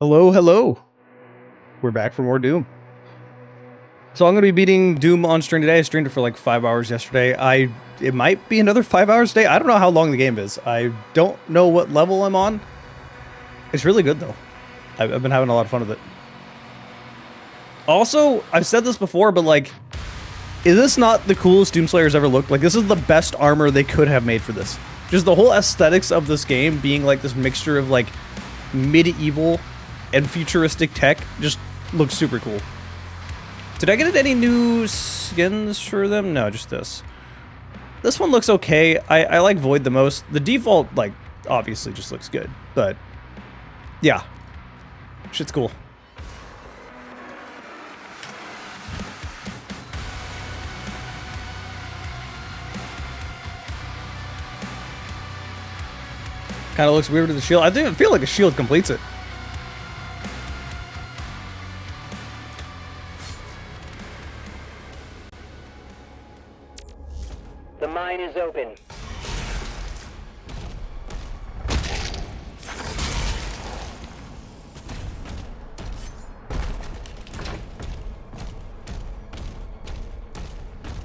Hello, hello. We're back for more Doom. So I'm going to be beating Doom on stream today. I streamed it for like 5 hours yesterday. It might be another 5 hours today. I don't know how long the game is. I don't know what level I'm on. It's really good though. I've been having a lot of fun with it. Also, I've said this before, but like, is this not the coolest Doomslayer's ever looked? Like, this is the best armor they could have made for this. Just the whole aesthetics of this game being like this mixture of like medieval and futuristic tech just looks super cool. Did I get any new skins for them? No, just this. This one looks okay. I like Void the most. The default, like, obviously just looks good. But, yeah. Shit's cool. Kind of looks weird with the shield. I feel like a shield completes it. The mine is open.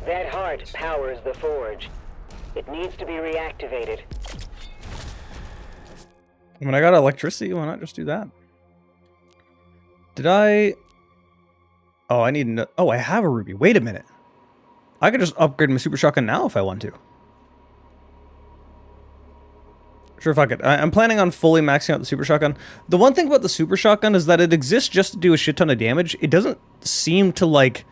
That heart powers the forge. It needs to be reactivated. I mean, I got electricity. Why not just do that? Did I... Oh, I need... Oh, I have a ruby. Wait a minute. I could just upgrade my super shotgun now if I want to. Sure, fuck it. I'm planning on fully maxing out the super shotgun. The one thing about the super shotgun is that it exists just to do a shit ton of damage. It doesn't seem to, like,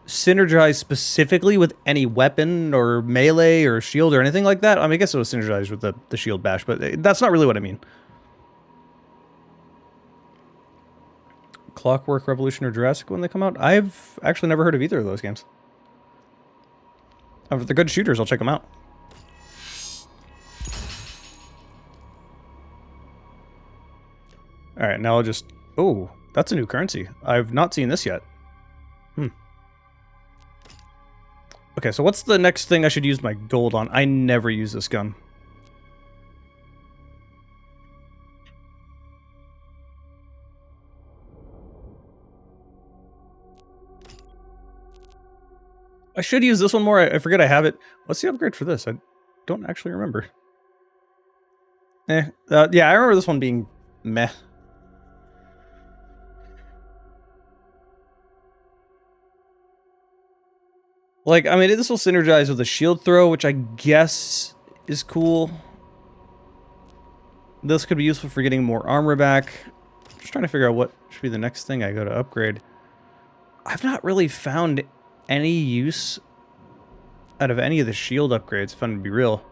synergize specifically with any weapon or melee or shield or anything like that. I mean, I guess it was synergized with the shield bash, but that's not really what I mean. Clockwork Revolution or Jurassic when they come out? I've actually never heard of either of those games. If they're good shooters, I'll check them out. Alright, now I'll just... Oh, that's a new currency. I've not seen this yet. Okay, so what's the next thing I should use my gold on? I never use this gun. I should use this one more. I forget I have it. What's the upgrade for this? I don't actually remember. Yeah, I remember this one being meh. Like, I mean, this will synergize with the shield throw, which I guess is cool. This could be useful for getting more armor back. Just trying to figure out what should be the next thing I go to upgrade. I've not really found any use out of any of the shield upgrades, if I'm to be real.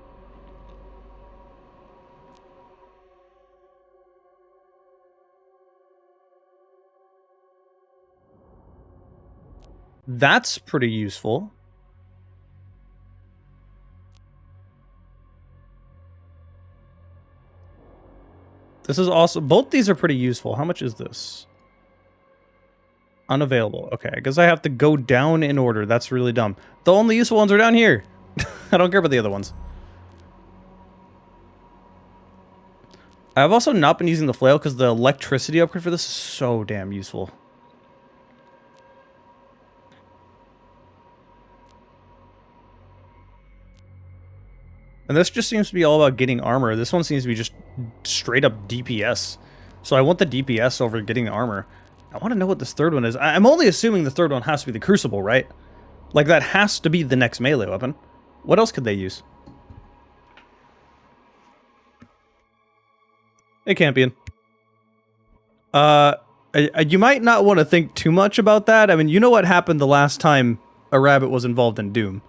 That's pretty useful. This is also... Both these are pretty useful. How much is this? Unavailable. Okay, I guess I have to go down in order. That's really dumb. The only useful ones are down here. I don't care about the other ones. I've also not been using the flail because the electricity upgrade for this is so damn useful. And this just seems to be all about getting armor. This one seems to be just straight up DPS. So I want the DPS over getting the armor. I want to know what this third one is. I'm only assuming the third one has to be the Crucible, right? Like, that has to be the next melee weapon. What else could they use? Hey, Campion. You might not want to think too much about that. I mean, you know what happened the last time a rabbit was involved in Doom.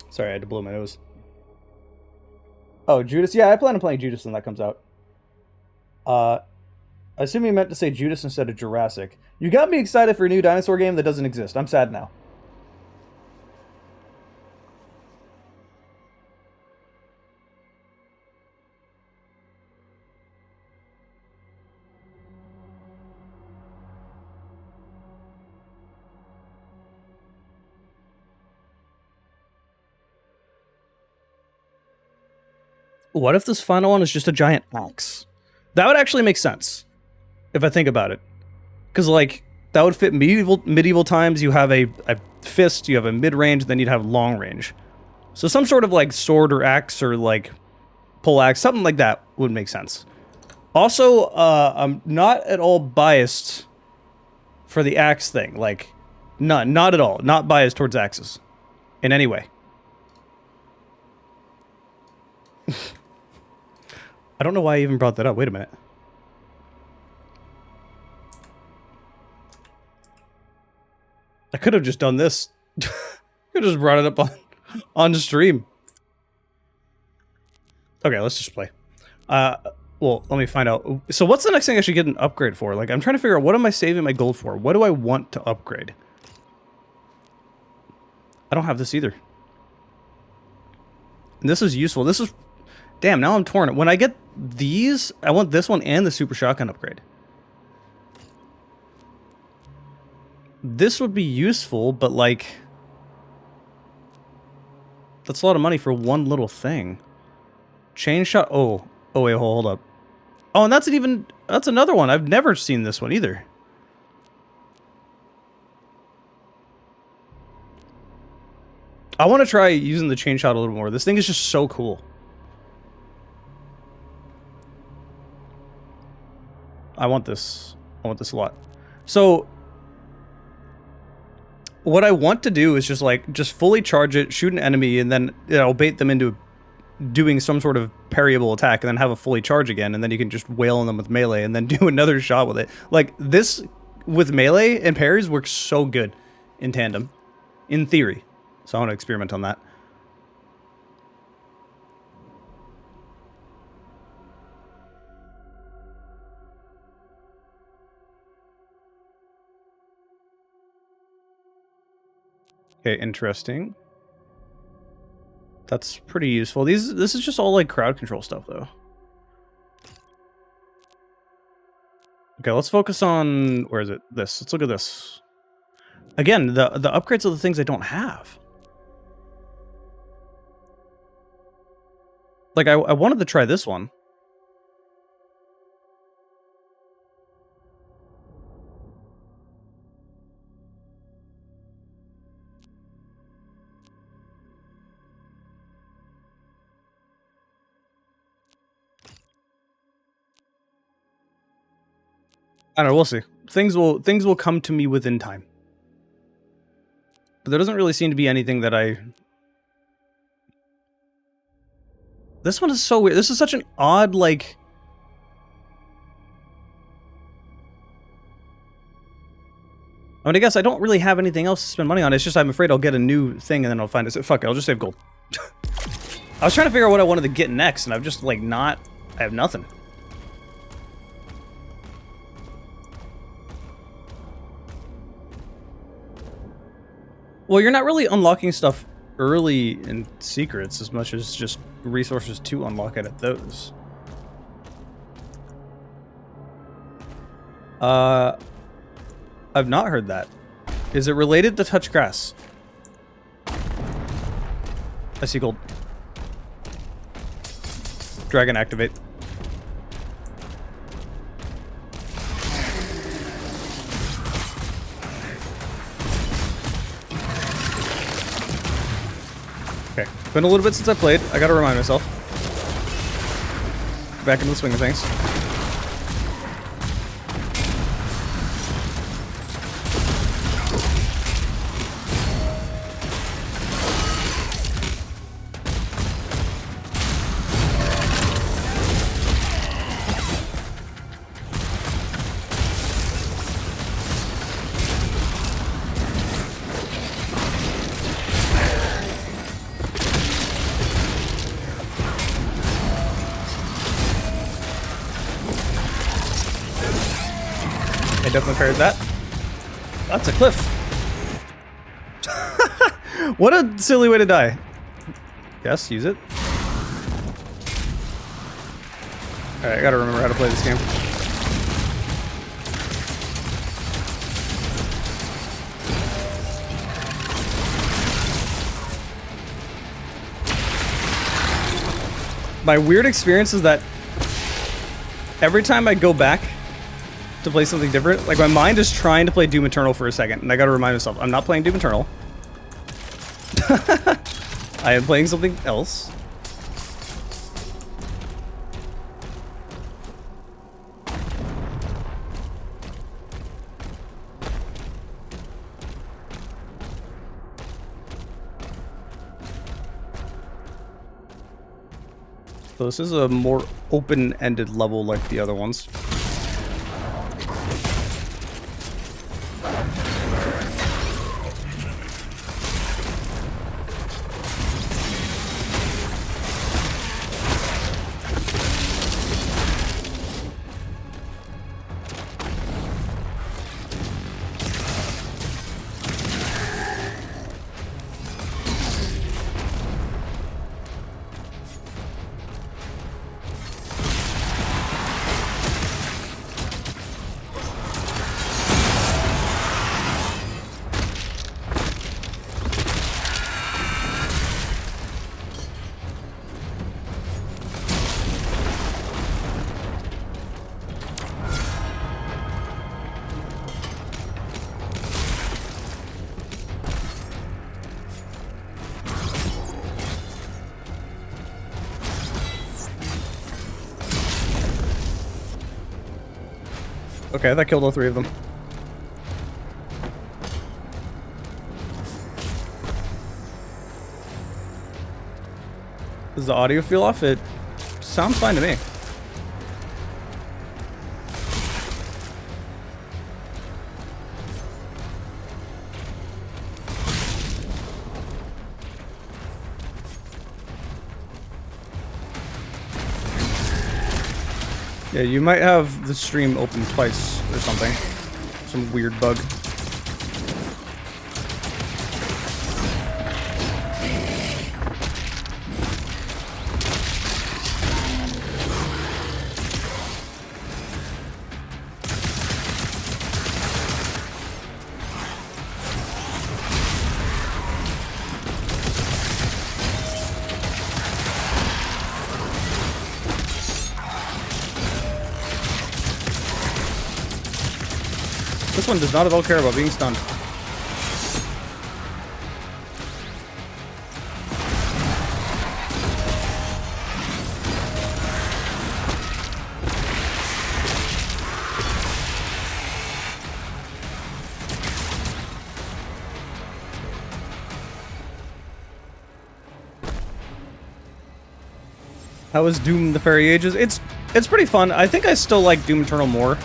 Sorry, I had to blow my nose. Oh, Judas? Yeah, I plan on playing Judas when that comes out. I assume you meant to say Judas instead of Jurassic. You got me excited for a new dinosaur game that doesn't exist. I'm sad now. What if this final one is just a giant axe? That would actually make sense, if I think about it. Because, like, that would fit medieval times. You have a fist, you have a mid-range, then you'd have long range. So some sort of, like, sword or axe or, like, pole axe, something like that would make sense. Also, I'm not at all biased for the axe thing. Like, not at all. Not biased towards axes. In any way. I don't know why I even brought that up. Wait a minute. I could have just done this. Could have just brought it up on stream. Okay, let's just play. Well, let me find out. So what's the next thing I should get an upgrade for? Like, I'm trying to figure out what am I saving my gold for? What do I want to upgrade? I don't have this either. And this is useful. This is... Damn, now I'm torn. When I get these, I want this one and the super shotgun upgrade. This would be useful, but like... That's a lot of money for one little thing. Chain shot... Oh, wait, hold up. Oh, and that's another one. I've never seen this one either. I want to try using the chain shot a little more. This thing is just so cool. I want this. I want this a lot. So, what I want to do is just fully charge it, shoot an enemy, and then it'll bait them into doing some sort of parryable attack, and then have a fully charge again, and then you can just wail on them with melee, and then do another shot with it. Like, this with melee and parries works so good in tandem, in theory. So I want to experiment on that. Okay, interesting. This pretty useful. This is just all like crowd control stuff though. Okay, let's focus on, where is it? This. Let's look at this. Again, the upgrades are the things I don't have. Like, I wanted to try this one. I don't know, we'll see. Things will come to me within time. But there doesn't really seem to be anything that I... This one is so weird. This is such an odd, like... I mean, I guess I don't really have anything else to spend money on. It's just I'm afraid I'll get a new thing and then I'll find it. Fuck it, I'll just save gold. I was trying to figure out what I wanted to get next, and I've just, like, I have nothing. Well, you're not really unlocking stuff early in secrets as much as just resources to unlock it at those. I've not heard that. Is it related to touch grass? I see gold. Dragon activate. Okay, been a little bit since I played. I gotta remind myself. Back into the swing of things. Definitely parried that. That's a cliff. What a silly way to die. Yes, use it. Alright, I gotta remember how to play this game. My weird experience is that every time I go back to play something different, like my mind is trying to play Doom Eternal for a second, and I gotta remind myself, I'm not playing Doom Eternal. I am playing something else. So this is a more open-ended level like the other ones. Okay, that killed all three of them. Does the audio feel off? It sounds fine to me. Yeah, you might have the stream open twice or something. Some weird bug. This one does not at all care about being stunned. How was Doom the Fairy Ages? It's pretty fun. I think I still like Doom Eternal more.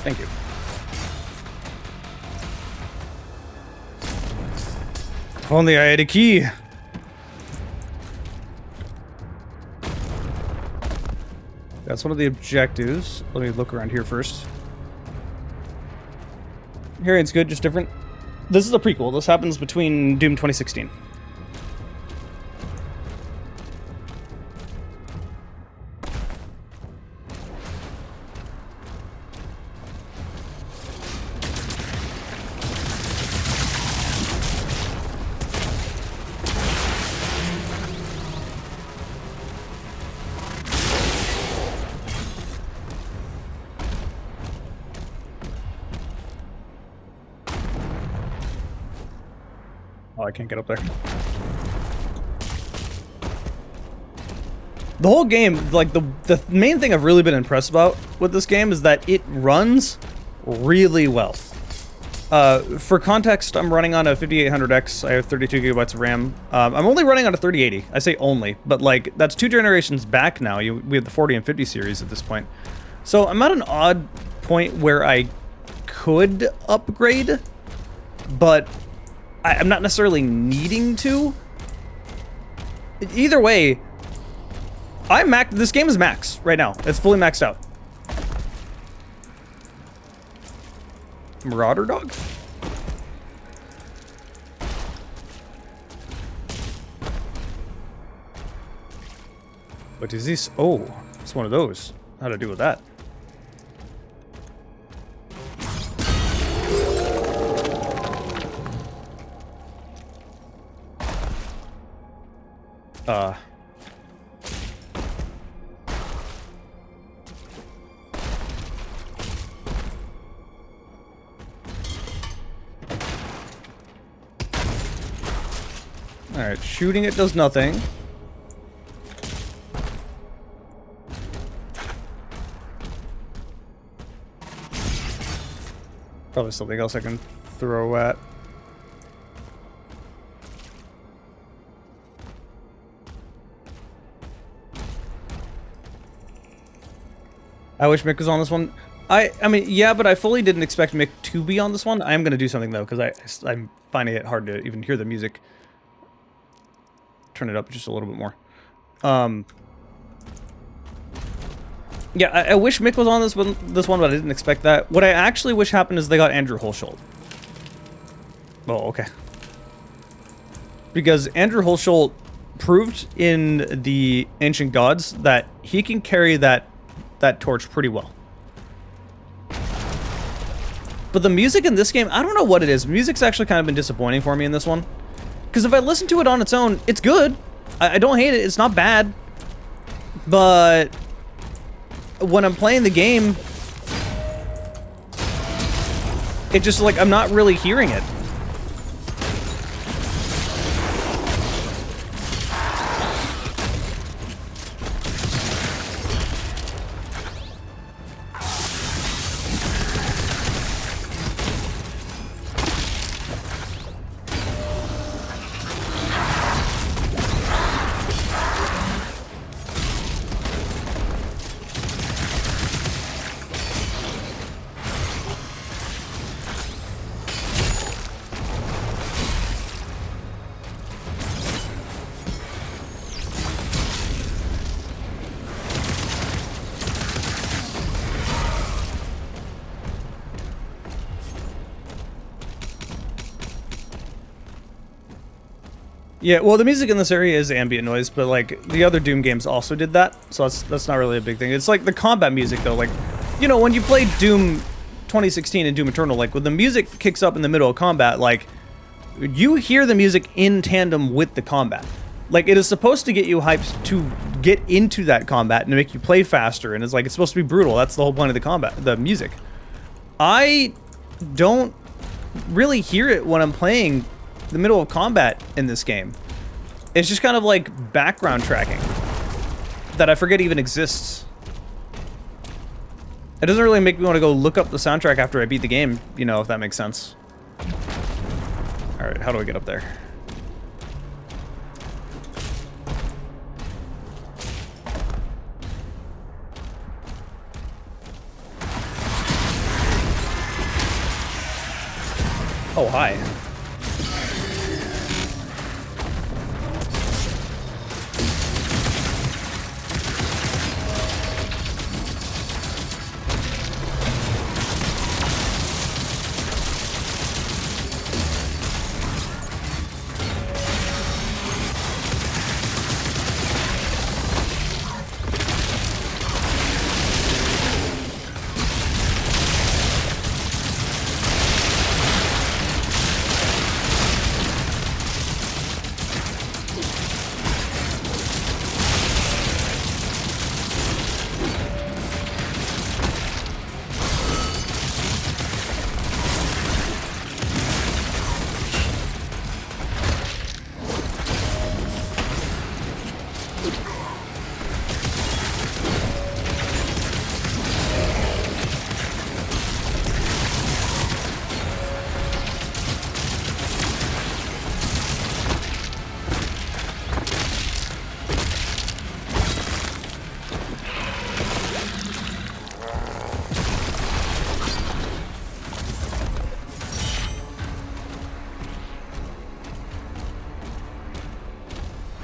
Thank you. If only I had a key. That's one of the objectives. Let me look around here first. Hearing's good, just different. This is a prequel. This happens between Doom 2016. Oh, I can't get up there. The whole game, like, the main thing I've really been impressed about with this game is that it runs really well. For context, I'm running on a 5800X. I have 32 gigabytes of RAM. I'm only running on a 3080. I say only, but, like, that's 2 generations back now. We have the 40 and 50 series at this point. So I'm at an odd point where I could upgrade, but I'm not necessarily needing to. Either way, this game is max right now. It's fully maxed out. Marauder dog? What is this? Oh, it's one of those. How to do with that? Alright, shooting it does nothing. Probably something else I can throw at. I wish Mick was on this one. I mean, yeah, but I fully didn't expect Mick to be on this one. I am going to do something, though, because I'm finding it hard to even hear the music. Turn it up just a little bit more. Yeah, I wish Mick was on this one, but I didn't expect that. What I actually wish happened is they got Andrew Holsholt. Oh, okay. Because Andrew Holsholt proved in the Ancient Gods that he can carry that torch pretty well. But the music in this game, I don't know what it is. Music's actually kind of been disappointing for me in this one. Because if I listen to it on its own, it's good. I don't hate it. It's not bad. But when I'm playing the game, it just, like, I'm not really hearing it. Yeah, well, the music in this area is ambient noise, but, like, the other Doom games also did that, so that's not really a big thing. It's like the combat music, though. Like, you know, when you play Doom 2016 and Doom Eternal, like, when the music kicks up in the middle of combat, like, you hear the music in tandem with the combat. Like, it is supposed to get you hyped to get into that combat and to make you play faster, and it's like, it's supposed to be brutal. That's the whole point of the combat, the music. I don't really hear it when I'm playing the middle of combat in this game. It's just kind of like background tracking that I forget even exists. It doesn't really make me want to go look up the soundtrack after I beat the game, you know, if that makes sense. Alright, how do I get up there? Oh, hi.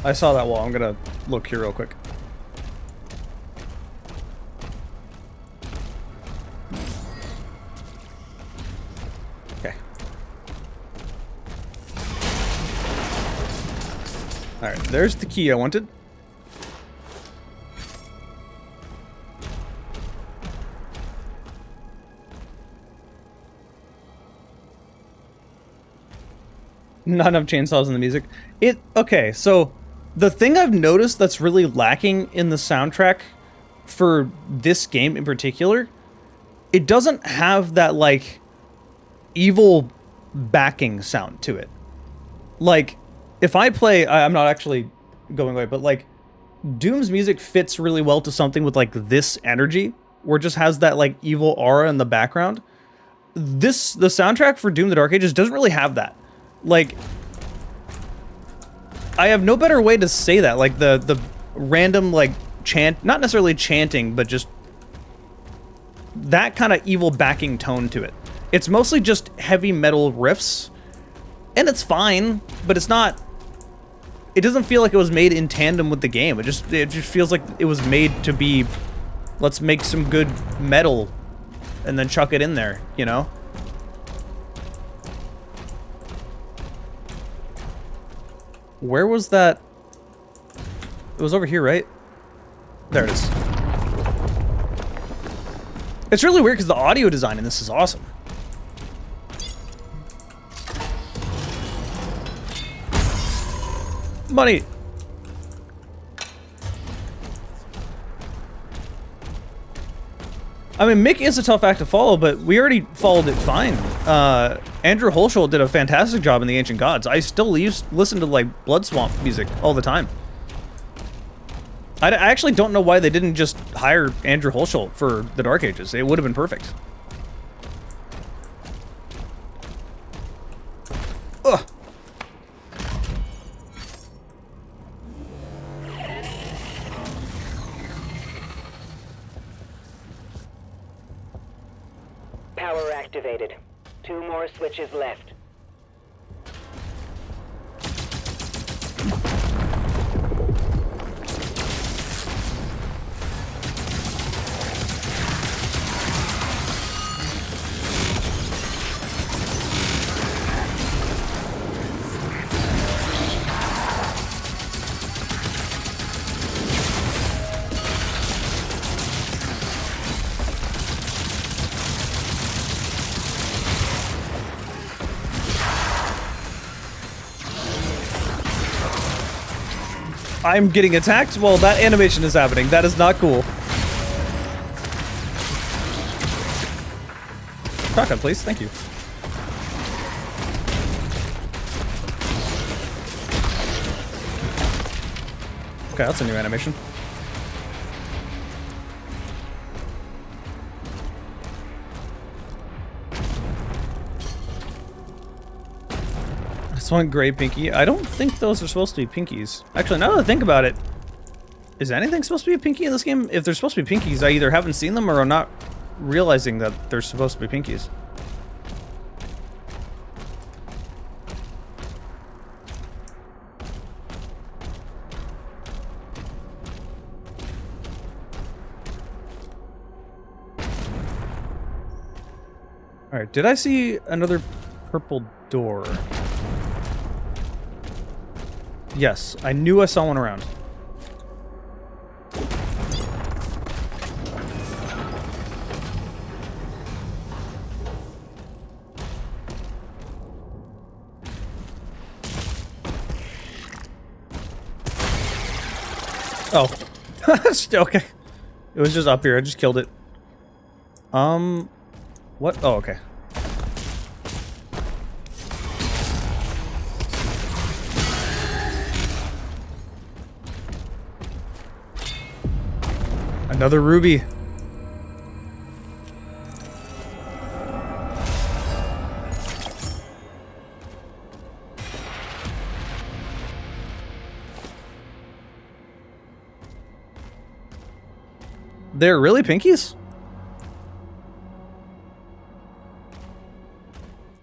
I saw that wall. I'm gonna look here real quick. Okay. Alright, there's the key I wanted. Not enough chainsaws in the music. Okay, so the thing I've noticed that's really lacking in the soundtrack for this game in particular, it doesn't have that, like, evil backing sound to it. Like, if I play, I'm not actually going away, but, like, Doom's music fits really well to something with, like, this energy, where it just has that, like, evil aura in the background. The soundtrack for Doom the Dark Ages doesn't really have that. Like, I have no better way to say that. Like, the random, like, not necessarily chanting, but just that kind of evil backing tone to it. It's mostly just heavy metal riffs, and it's fine, but it's not, it doesn't feel like it was made in tandem with the game. It just feels like it was made to be, let's make some good metal and then chuck it in there, you know? Where was that? It was over here, right? There it is. It's really weird because the audio design in this is awesome. Money! I mean, Mick is a tough act to follow, but we already followed it fine. Andrew Holsholt did a fantastic job in The Ancient Gods. I still listen to, like, Blood Swamp music all the time. I actually don't know why they didn't just hire Andrew Holsholt for the Dark Ages. It would have been perfect. Ugh. Power activated. 2 more switches left. I'm getting attacked while that animation is happening. That is not cool. Shotgun, please. Thank you. Okay, that's a new animation. This one gray pinky. I don't think those are supposed to be pinkies. Actually, now that I think about it, is anything supposed to be a pinky in this game? If they're supposed to be pinkies, I either haven't seen them or I'm not realizing that they're supposed to be pinkies. Alright, did I see another purple door? Yes, I knew I saw one around. Oh. Okay. It was just up here. I just killed it. What? Oh, okay. Another ruby. They're really pinkies?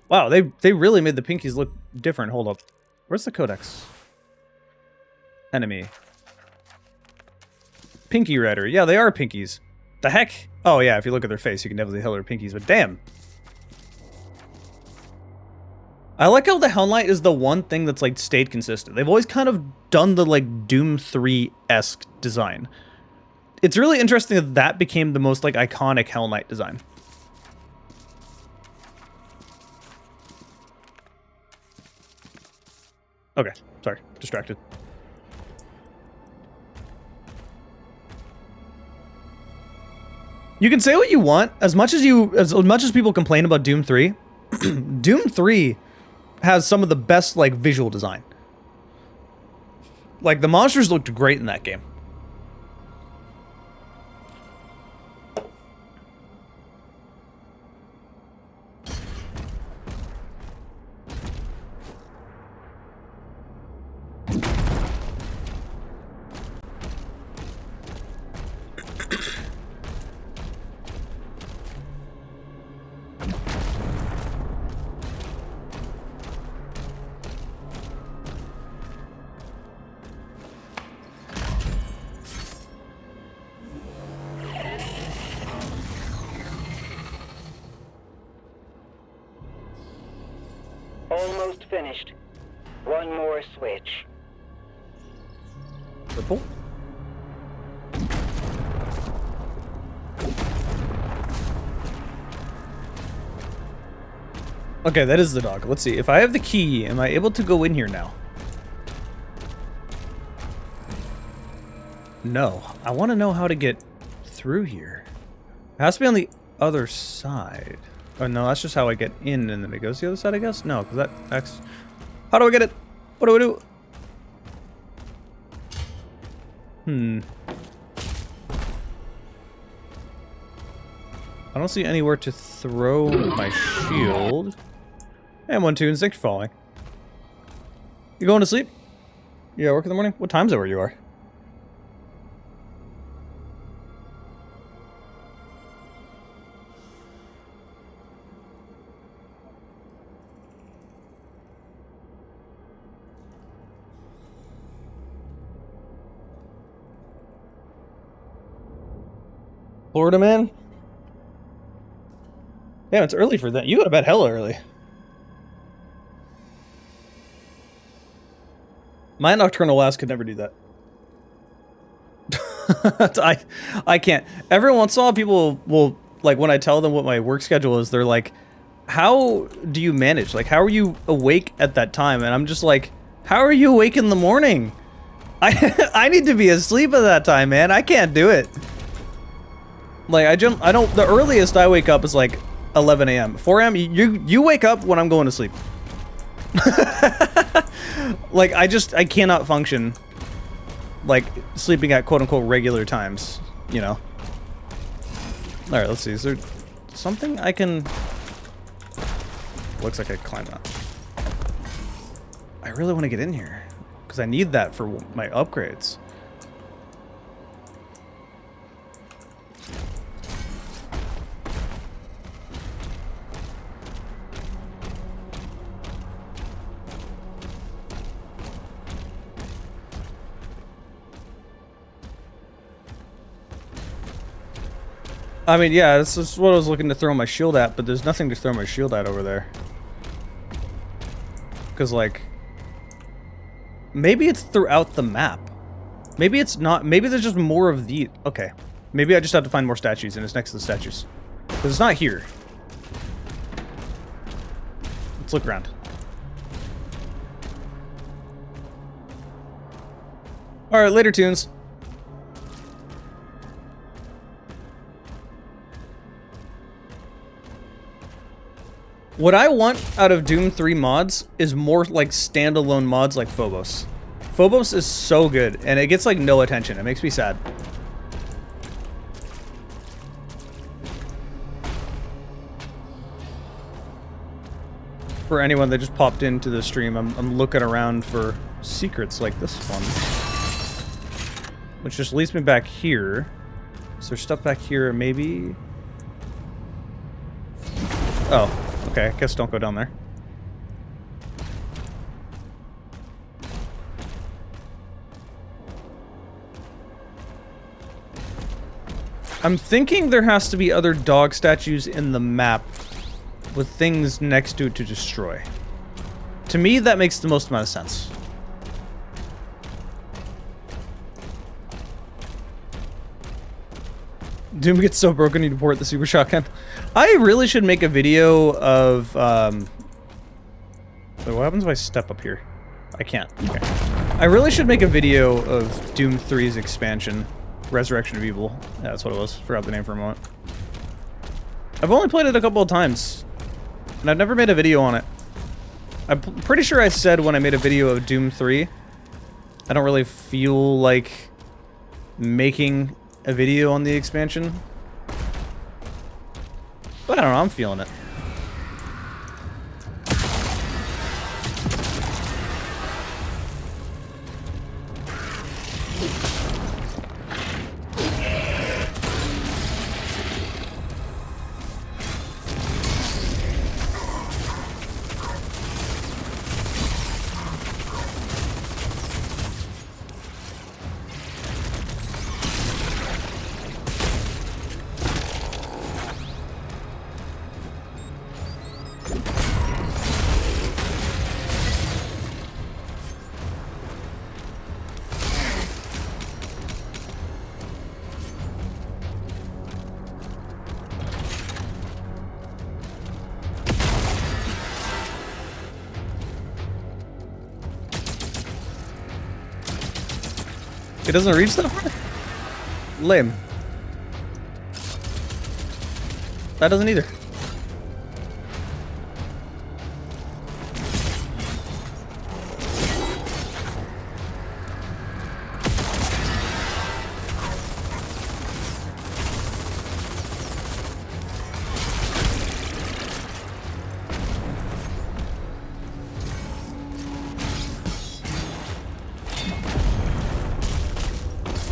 Wow, they really made the pinkies look different. Hold up. Where's the codex? enemy. Pinky Rider. Yeah, they are pinkies. The heck? Oh yeah, if you look at their face, you can definitely tell they're pinkies, but damn. I like how the Hell Knight is the one thing that's, like, stayed consistent. They've always kind of done the, like, Doom 3-esque design. It's really interesting that that became the most, like, iconic Hell Knight design. Okay, sorry, distracted. You can say what you want, as much as people complain about Doom 3, Doom 3 has some of the best, like, visual design. Like, the monsters looked great in that game. Almost finished. One more switch. Purple? Okay, that is the dog. Let's see. If I have the key, am I able to go in here now? No. I want to know how to get through here. It has to be on the other side. Oh, no, that's just how I get in, and then it goes to the other side, I guess? No, because that's... How do I get it? What do I do? I don't see anywhere to throw my shield. And 1, 2, and 6 falling. You going to sleep? You got work in the morning? What time's it where you are? Florida, man? Damn, it's early for that. You go to bed hella early. My nocturnal ass could never do that. I can't. Every once in a while, people will, like, when I tell them what my work schedule is, they're like, how do you manage? Like, how are you awake at that time? And I'm just like, how are you awake in the morning? I need to be asleep at that time, man. I can't do it. Like, I don't, the earliest I wake up is like 11 a.m. 4 a.m. You wake up when I'm going to sleep. Like, I cannot function, like, sleeping at quote-unquote regular times, you know? Alright, let's see, is there something I can... Looks like I climbed that. I really want to get in here, because I need that for my upgrades. I mean, yeah, this is what I was looking to throw my shield at, but there's nothing to throw my shield at over there. Because, like, maybe it's throughout the map. Maybe it's not. Maybe there's just more of the... Okay. Maybe I just have to find more statues, and it's next to the statues. Because it's not here. Let's look around. Alright, later, tunes. What I want out of Doom 3 mods is more, like, standalone mods like Phobos. Phobos is so good, and it gets, like, no attention. It makes me sad. For anyone that just popped into the stream, I'm looking around for secrets like this one. Which just leads me back here. Is there stuff back here, maybe? Oh. Okay, I guess don't go down there. I'm thinking there has to be other dog statues in the map with things next to it to destroy. To me, that makes the most amount of sense. Doom gets so broken you deport the Super Shotgun. I really should make a video of, wait, what happens if I step up here? I can't. Okay. I really should make a video of Doom 3's expansion, Resurrection of Evil. Yeah, that's what it was. Forgot the name for a moment. I've only played it a couple of times, and I've never made a video on it. I'm pretty sure I said when I made a video of Doom 3, I don't really feel like making a video on the expansion. But I don't know, I'm feeling it. It doesn't reach that far? Lame. That doesn't either.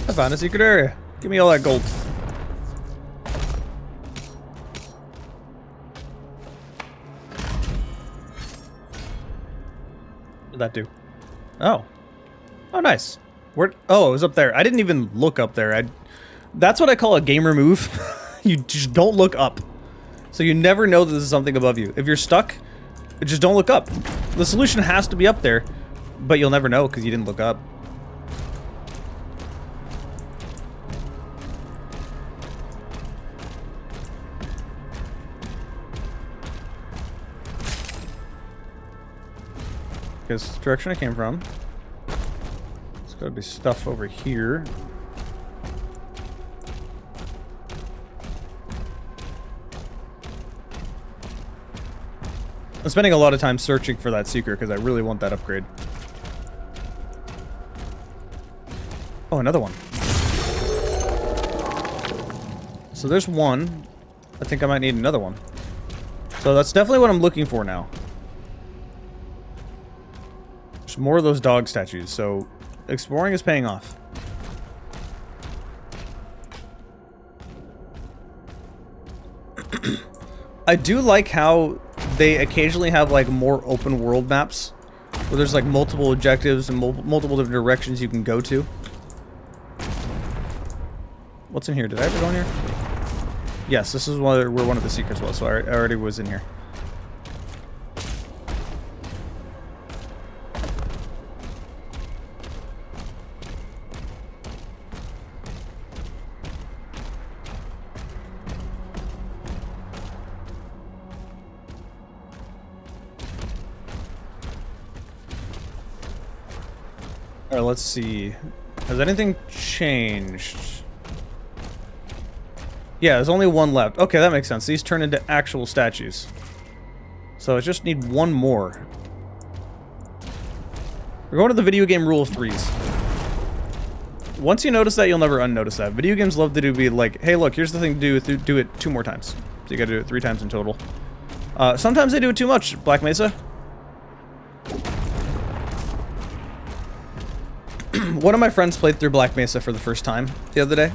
I found a secret area. Give me all that gold. What did that do? Oh. Oh, nice. Where? Oh, it was up there. I didn't even look up there. That's what I call a gamer move. You just don't look up. So you never know that there's something above you. If you're stuck, just don't look up. The solution has to be up there, but you'll never know because you didn't look up. Because the direction I came from. There's gotta be stuff over here. I'm spending a lot of time searching for that secret because I really want that upgrade. Oh, another one. So there's one. I think I might need another one. So that's definitely what I'm looking for now. There's more of those dog statues, so exploring is paying off. I do like how they occasionally have like more open world maps where there's like multiple objectives and multiple different directions you can go to. What's in here? Did I ever go in here? Yes, this is where one of the secrets was, so I already was in here. Alright, let's see. Has anything changed? Yeah, there's only one left. Okay, that makes sense. These turn into actual statues. So I just need one more. We're going to the video game rule of threes. Once you notice that, you'll never unnotice that. Video games love to be like, hey, look, here's the thing to do. Do it 2 more times. So you gotta do it 3 times in total. Sometimes they do it too much, Black Mesa. One of my friends played through Black Mesa for the first time the other day.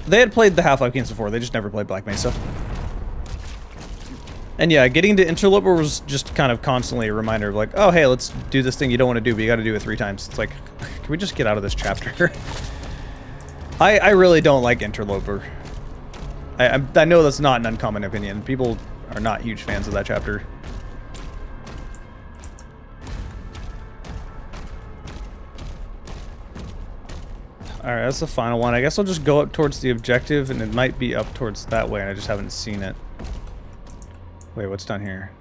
They had played the Half-Life games before, they just never played Black Mesa. And yeah, getting to Interloper was just kind of constantly a reminder of like, oh hey, let's do this thing you don't want to do, but you gotta do it 3 times. It's like, can we just get out of this chapter? I really don't like Interloper. I know that's not an uncommon opinion. People are not huge fans of that chapter. Alright, that's the final one. I guess I'll just go up towards the objective, and it might be up towards that way, and I just haven't seen it. Wait, what's down here?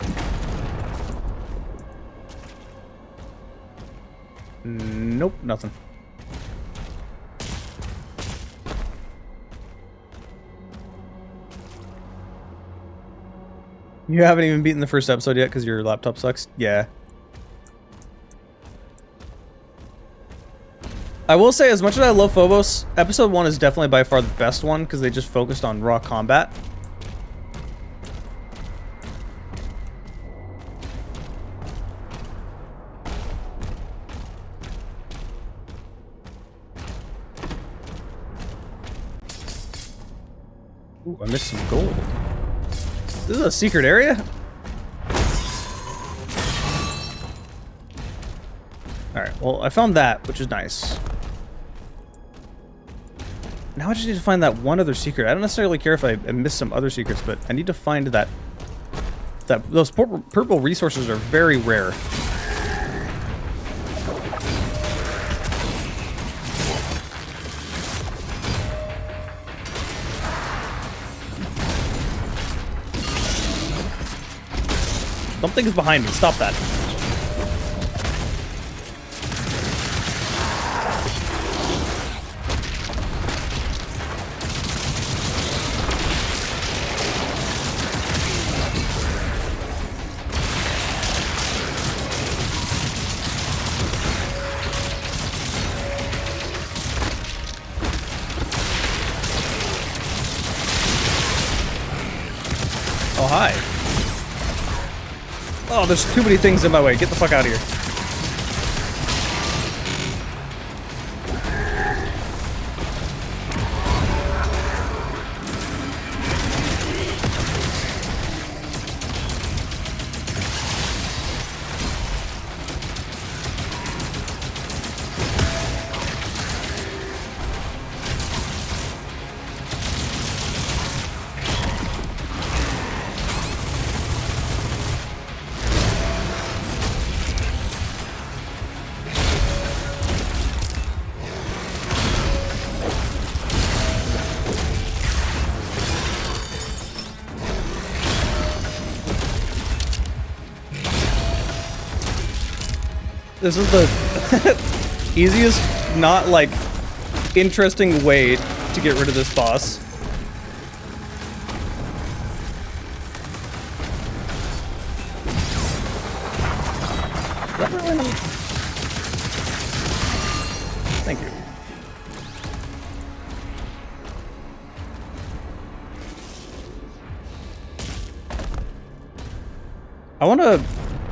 Nope, nothing. You haven't even beaten the first episode yet because your laptop sucks? Yeah. I will say, as much as I love Phobos, episode 1 is definitely by far the best one because they just focused on raw combat. Ooh, I missed some gold. This is a secret area? Alright, well, I found that, which is nice. Now I just need to find that one other secret. I don't necessarily care if I missed some other secrets, but I need to find that those purple resources are very rare. Something is behind me. Stop that. Oh, hi. Oh, there's too many things in my way. Get the fuck out of here. This is the easiest, not like interesting way to get rid of this boss. Thank you. I want to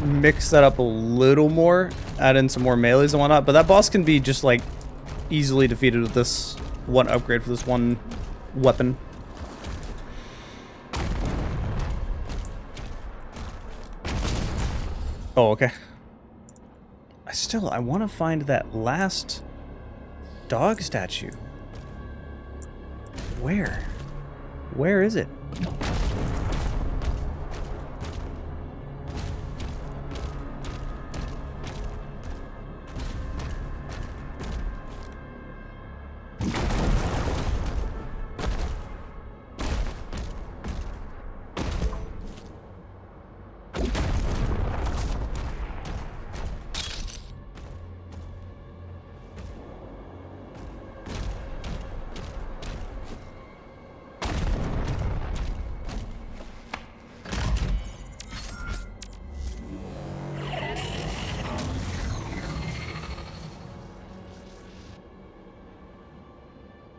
mix that up a little more, add in some more melees and whatnot, but that boss can be just like easily defeated with this one upgrade for this one weapon. Oh, okay. I want to find that last dog statue. Where? Where is it?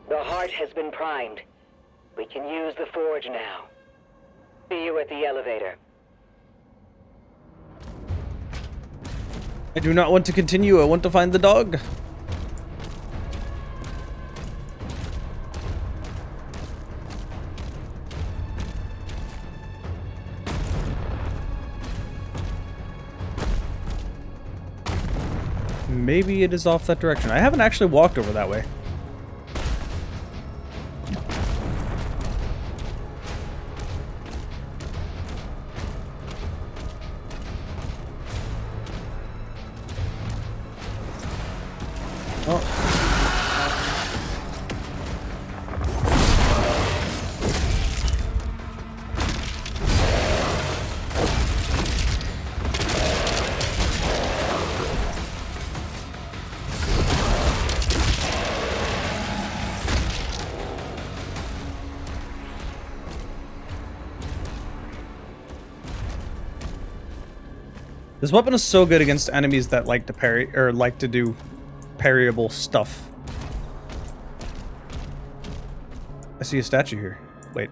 The heart has been primed. We can use the forge now. See you at the elevator. I do not want to continue. I want to find the dog. Maybe it is off that direction. I haven't actually walked over that way. This weapon is so good against enemies that like to parry, or like to do parryable stuff. I see a statue here. Wait.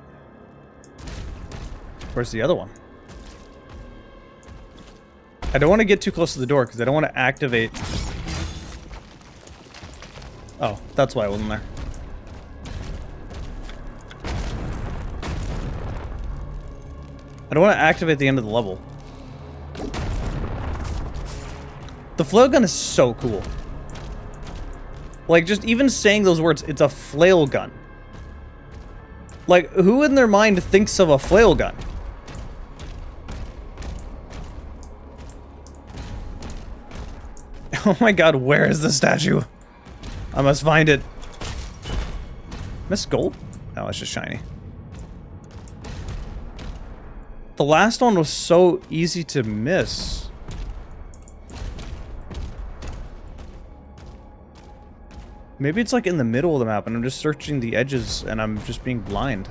Where's the other one? I don't want to get too close to the door because I don't want to activate... Oh, that's why I wasn't there. I don't want to activate the end of the level. The flail gun is so cool. Like, just even saying those words, it's a flail gun. Like, who in their mind thinks of a flail gun? Oh my god, where is the statue? I must find it. Miss gold? No, it's just shiny. The last one was so easy to miss. Maybe it's like in the middle of the map and I'm just searching the edges and I'm just being blind.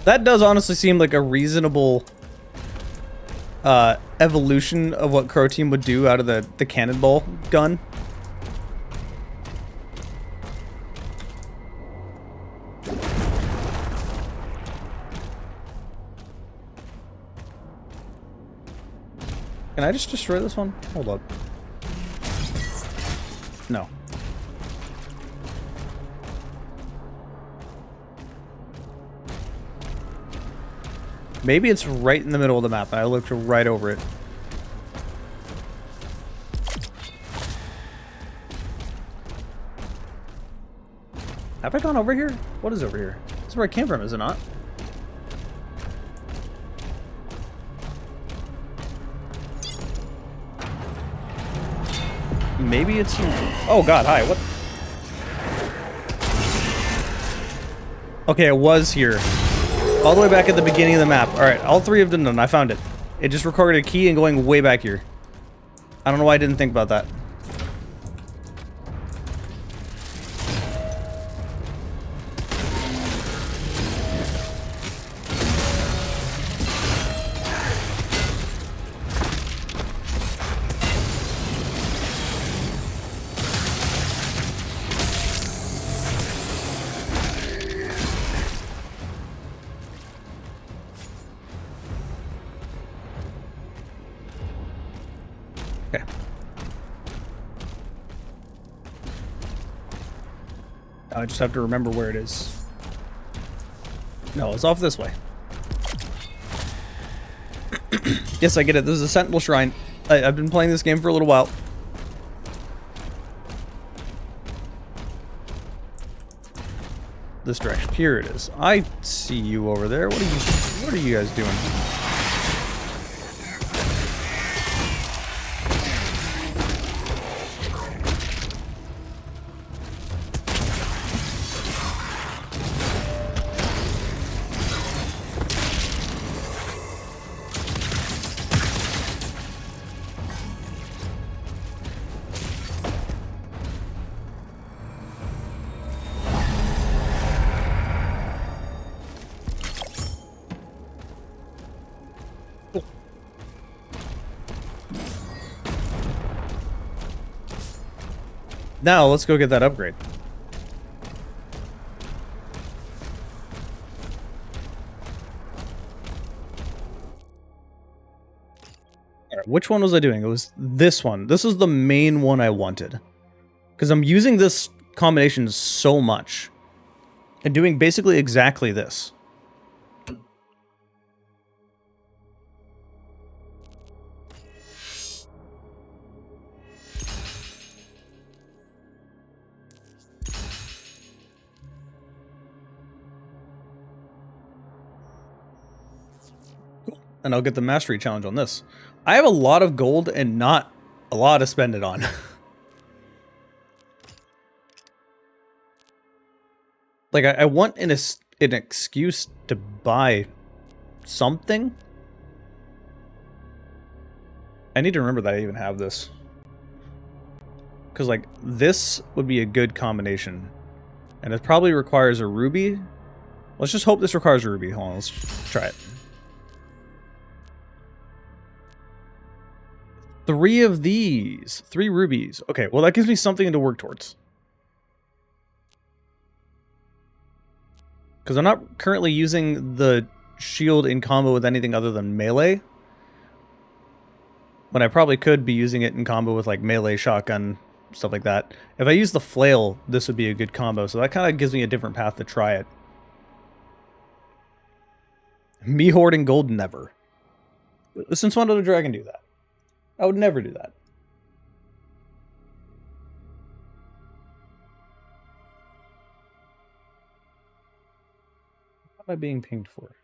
That does honestly seem like a reasonable evolution of what Crow Team would do out of the cannonball gun. Can I just destroy this one? Hold up. No. Maybe it's right in the middle of the map and I looked right over it. Have I gone over here? What is over here? This is where I came from, is it not? Maybe it's... Oh god, hi, what? Okay, it was here. All the way back at the beginning of the map. Alright, all three of them done. I found it. It just recorded a key and going way back here. I don't know why I didn't think about that. Okay. I just have to remember where it is. No, it's off this way. Yes, I get it. This is a Sentinel Shrine. I've been playing this game for a little while. This direction. Here it is. I see you over there. What are you guys doing? Now, let's go get that upgrade. Alright, which one was I doing? It was this one. This is the main one I wanted. Because I'm using this combination so much. And doing basically exactly this. and I'll get the mastery challenge on this. I have a lot of gold and not a lot to spend it on. Like, I want an excuse to buy something. I need to remember that I even have this. Because, like, this would be a good combination. And it probably requires a ruby. Let's just hope this requires a ruby. Hold on, let's try it. 3 of these. 3 rubies. Okay, well, that gives me something to work towards. Because I'm not currently using the shield in combo with anything other than melee. When I probably could be using it in combo with, like, melee, shotgun, stuff like that. If I use the flail, this would be a good combo. So that kind of gives me a different path to try it. Me hoarding gold, never. Since when did a dragon do that? I would never do that. What am I being pinged for?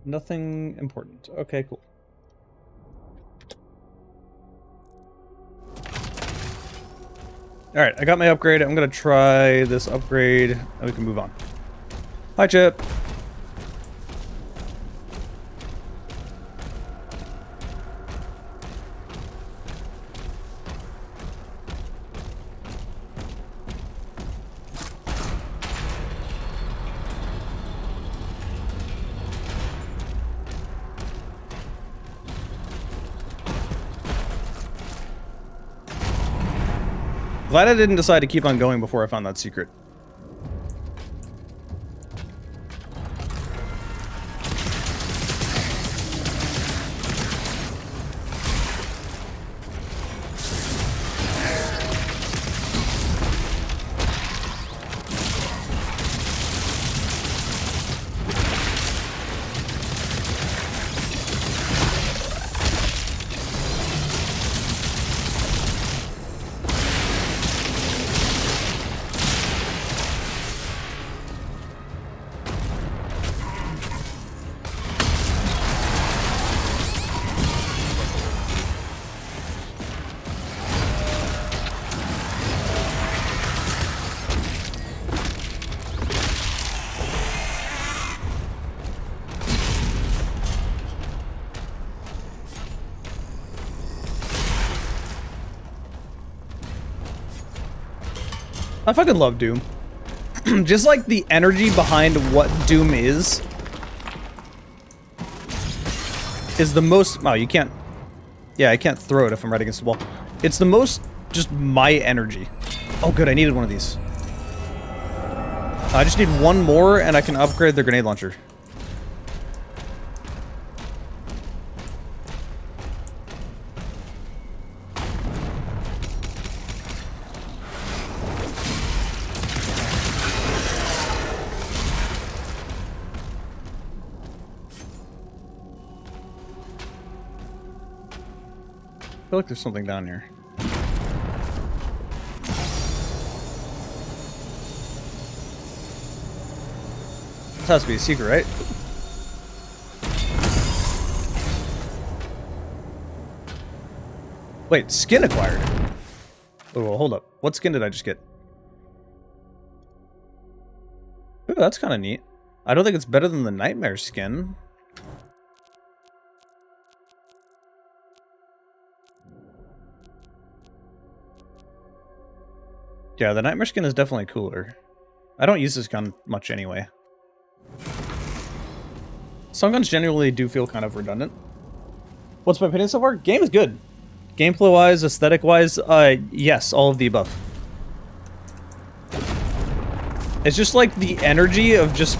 Nothing important. Okay, cool. Alright, I got my upgrade. I'm gonna try this upgrade, and we can move on. Hi, Chip. Glad I didn't decide to keep on going before I found that secret. I fucking love Doom. Just like the energy behind what Doom is the most... Wow, you can't... Yeah, I can't throw it if I'm right against the wall. It's the most just my energy. Oh good, I needed one of these. I just need one more and I can upgrade the grenade launcher. I feel like there's something down here. This has to be a secret, right? Wait, skin acquired. Oh, hold up. What skin did I just get? Ooh, that's kind of neat. I don't think it's better than the nightmare skin. Yeah, the nightmare skin is definitely cooler. I don't use this gun much anyway. Some guns generally do feel kind of redundant. What's my opinion so far? Game is good. Gameplay-wise, aesthetic-wise, yes, all of the above. It's just like the energy of just...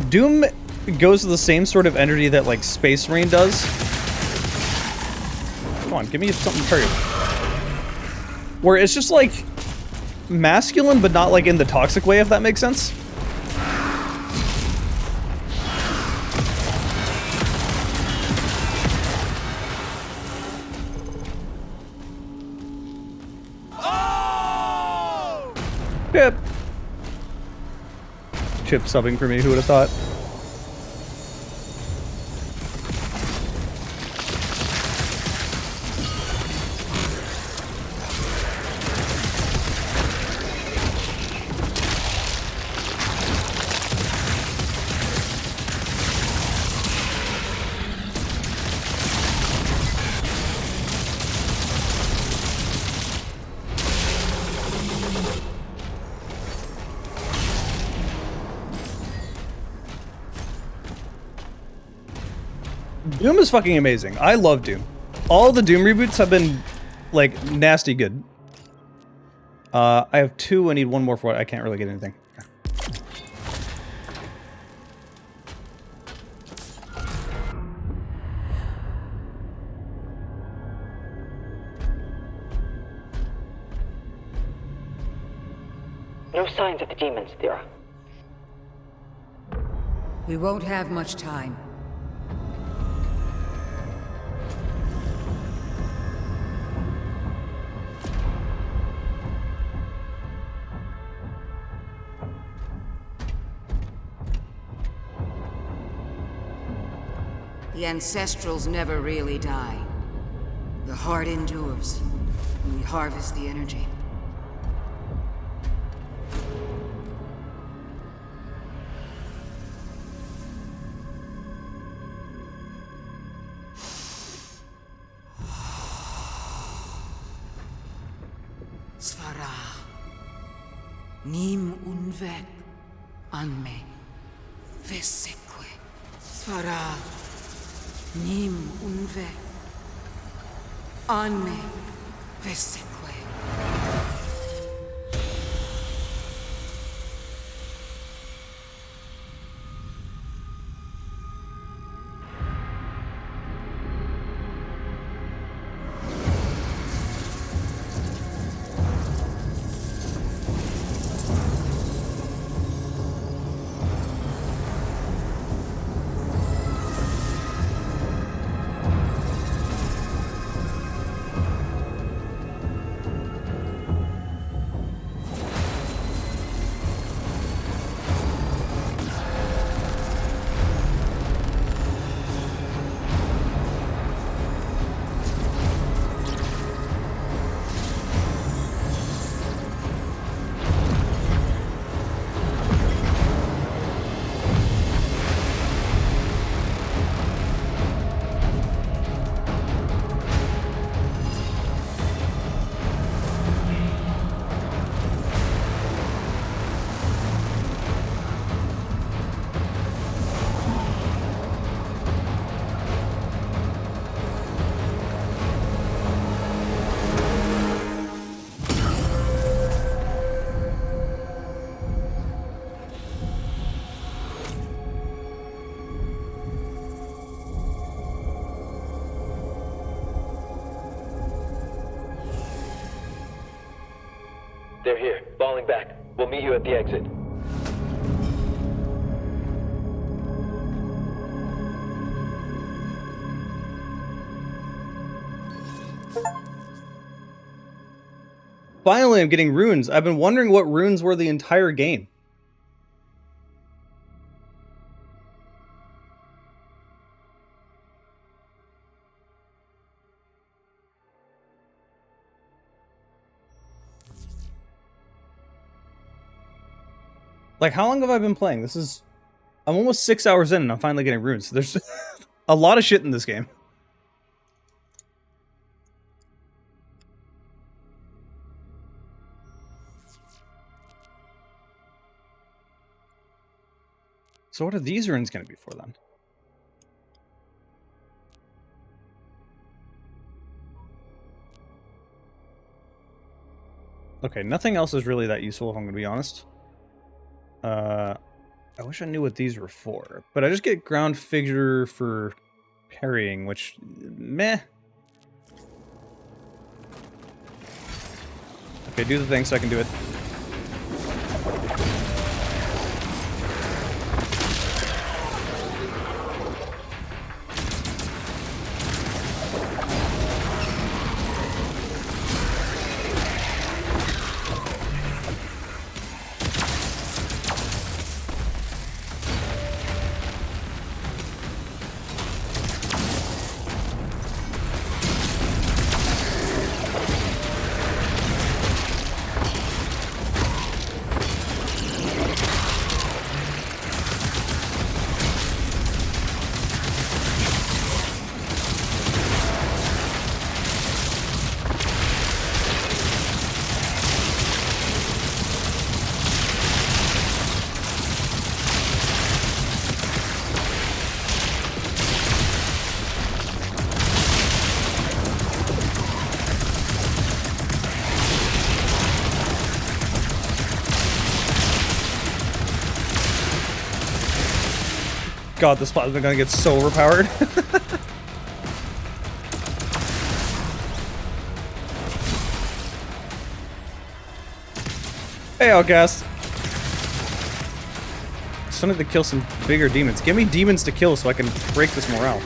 Doom goes to the same sort of energy that, like, Space Marine does. Come on, give me something to target. Where it's just, like, masculine, but not, like, in the toxic way, if that makes sense. Chip. Chip subbing for me, who would have thought? Doom is fucking amazing. I love Doom. All the Doom reboots have been, like, nasty good. I have 2. I need 1 more for it. I can't really get anything. No signs of the demons, Thera. We won't have much time. The Ancestrals never really die. The heart endures, and we harvest the energy. Svara, nim unvek anme vesekwe. Svara, nim unvek anme vesekwe. They're here, falling back. We'll meet you at the exit. Finally, I'm getting runes. I've been wondering what runes were the entire game. Like, how long have I been playing? I'm almost 6 hours in and I'm finally getting runes. There's a lot of shit in this game. So what are these runes going to be for then? Okay, nothing else is really that useful if I'm going to be honest. I wish I knew what these were for, but I just get ground figure for parrying, which, meh. Okay, do the thing so I can do it. God, this plasma gun gets so overpowered. Hey, Outcast. Still need to kill some bigger demons. Give me demons to kill so I can break this morale.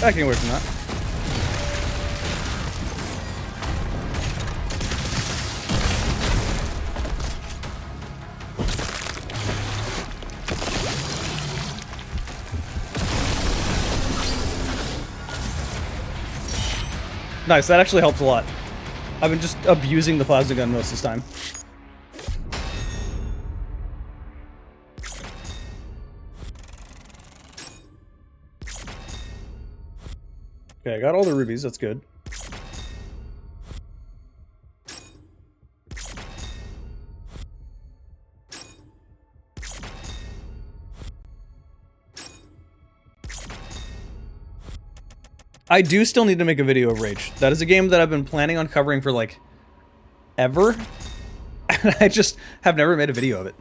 Backing away from that. Nice, that actually helps a lot. I've been just abusing the plasma gun most of this time. Okay, I got all the rubies, that's good. I do still need to make a video of Rage. That is a game that I've been planning on covering for, like, ever. And I just have never made a video of it.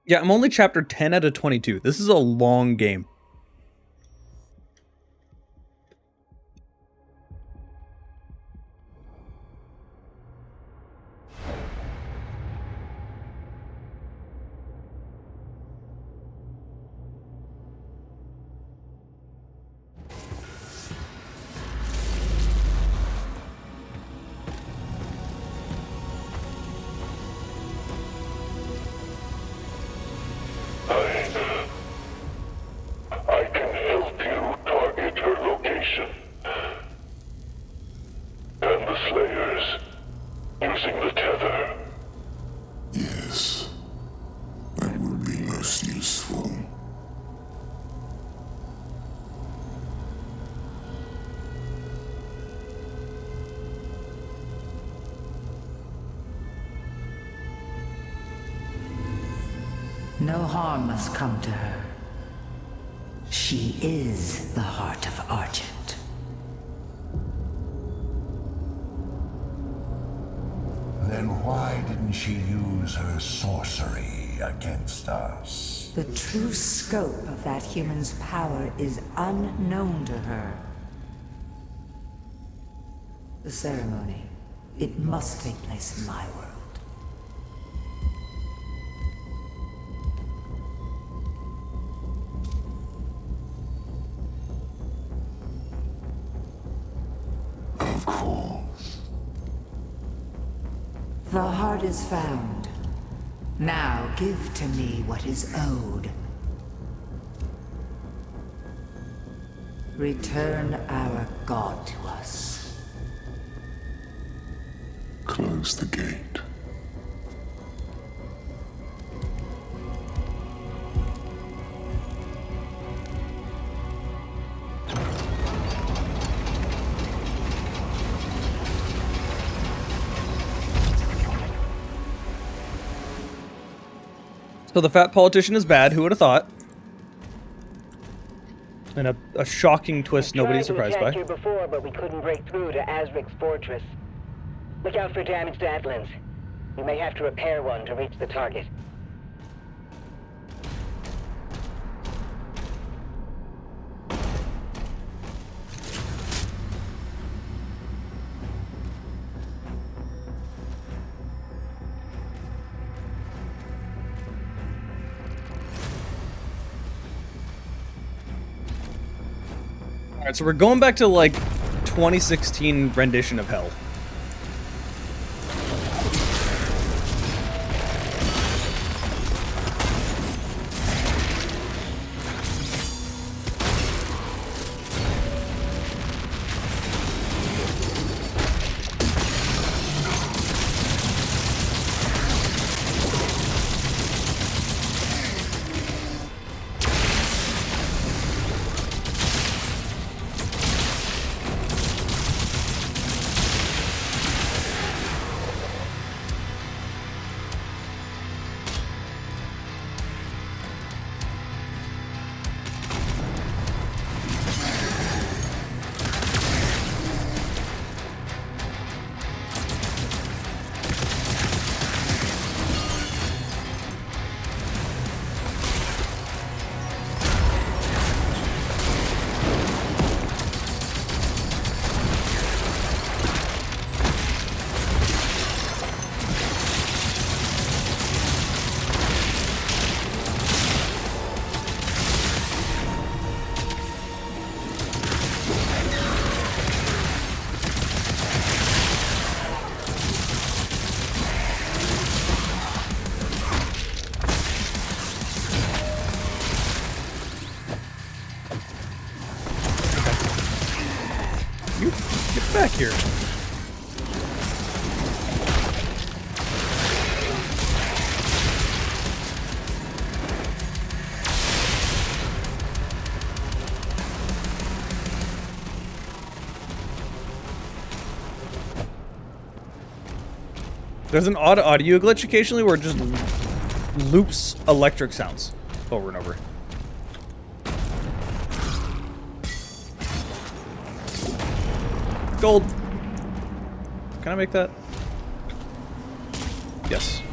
Yeah, I'm only chapter 10 out of 22. This is a long game. I can help you target her location. And the Slayers, using the tether. Yes, that would be most useful. No harm must come to her. She is the heart of Argent. Then why didn't she use her sorcery against us? The true scope of that human's power is unknown to her. The ceremony, it must take place in my world. Of course. The heart is found. Now give to me what is owed. Return our god to us. Close the gate. So the fat politician is bad. Who would have thought? And a shocking twist nobody's surprised by. We tried to attack here before, but we couldn't break through to Azric's fortress. Look out for damaged Atlands. You may have to repair one to reach the target. Alright, so we're going back to, like, 2016 rendition of Hell. You get back here. There's an odd audio glitch occasionally where it just loops electric sounds over and over. Gold. Can I make that? Yes.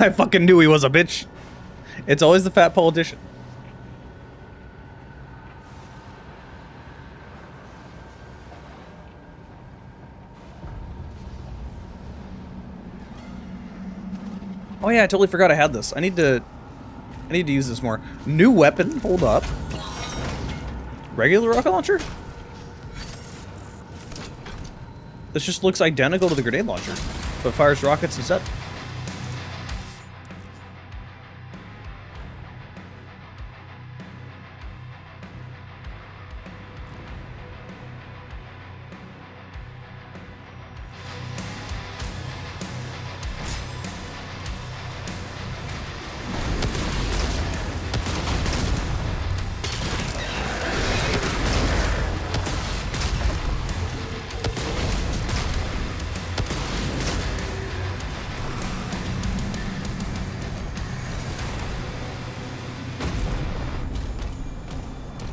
I fucking knew he was a bitch. It's always the fat politician. Oh yeah, I totally forgot I had this. I need to use this more. New weapon, hold up. Regular rocket launcher? This just looks identical to the grenade launcher, but fires rockets instead.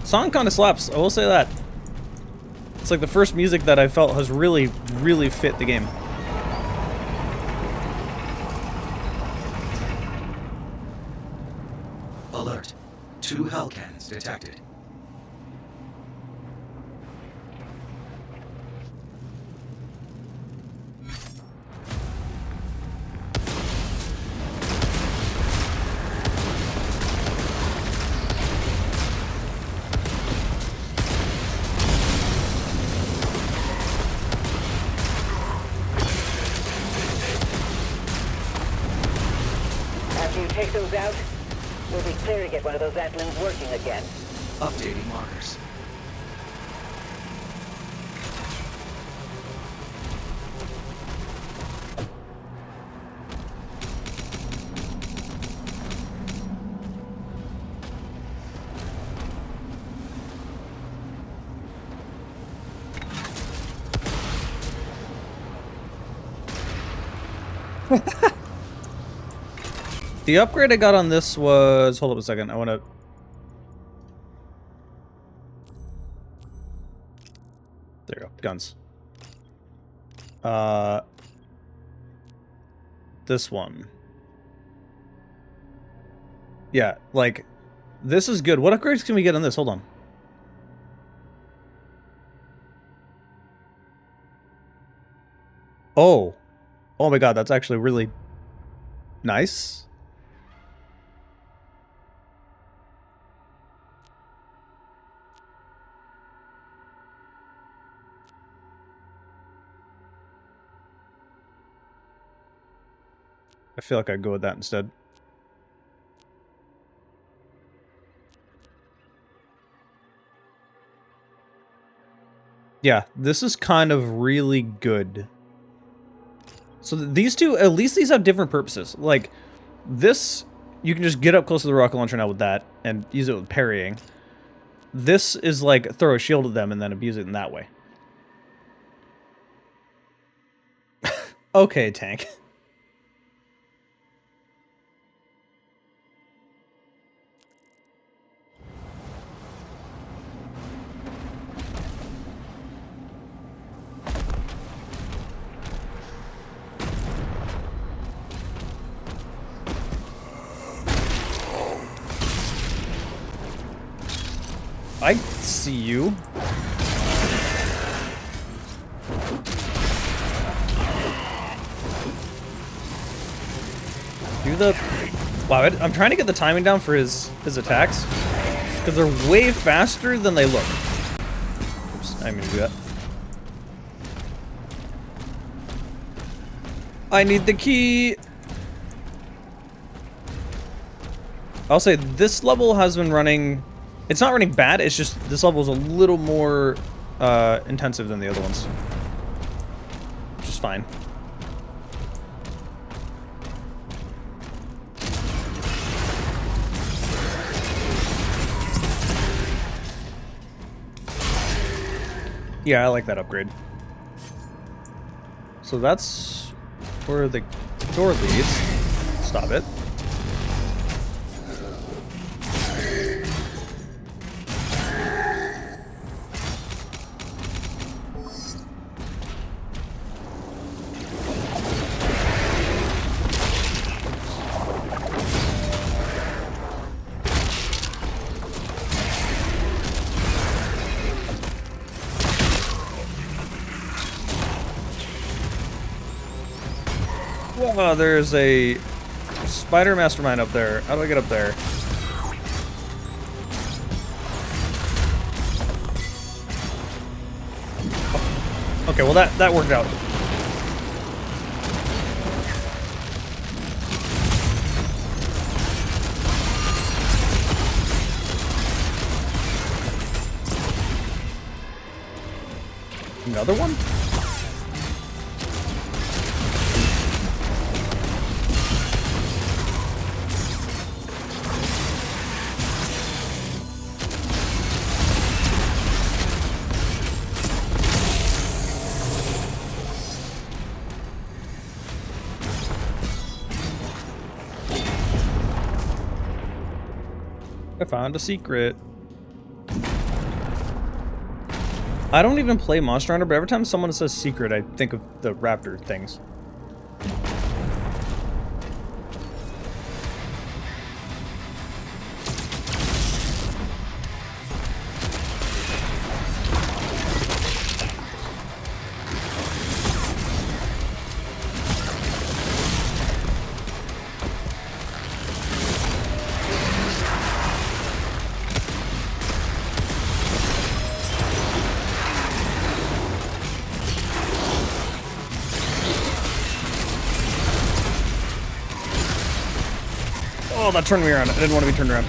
Song kind of slaps, I will say that. It's like the first music that I felt has really, really fit the game. Alert. 2 hell cannons detected. After you take those out, we'll be clear to get one of those Atlands working again. Updating markers. The upgrade I got on this was... Hold up a second. I want to... There you go. Guns. This one. Yeah, like... This is good. What upgrades can we get on this? Hold on. Oh. Oh my god, that's actually really nice. I feel like I'd go with that instead. Yeah, this is kind of really good. So these two, at least these have different purposes. Like, this, you can just get up close to the rocket launcher now with that, and use it with parrying. This is like, throw a shield at them and then abuse it in that way. Okay, tank. I see you. Do the... Wow, I'm trying to get the timing down for his attacks. Because they're way faster than they look. Oops, I'm gonna do that. I need the key! I'll say this level has been running... It's not running bad, it's just this level is a little more intensive than the other ones. Which is fine. Yeah, I like that upgrade. So that's where the door leads. Stop it. Oh, there's a spider mastermind up there. How do I get up there? Okay, well that worked out. Another one? I found a secret. I don't even play Monster Hunter, but every time someone says secret, I think of the raptor things. Oh, that turned me around. I didn't want to be turned around.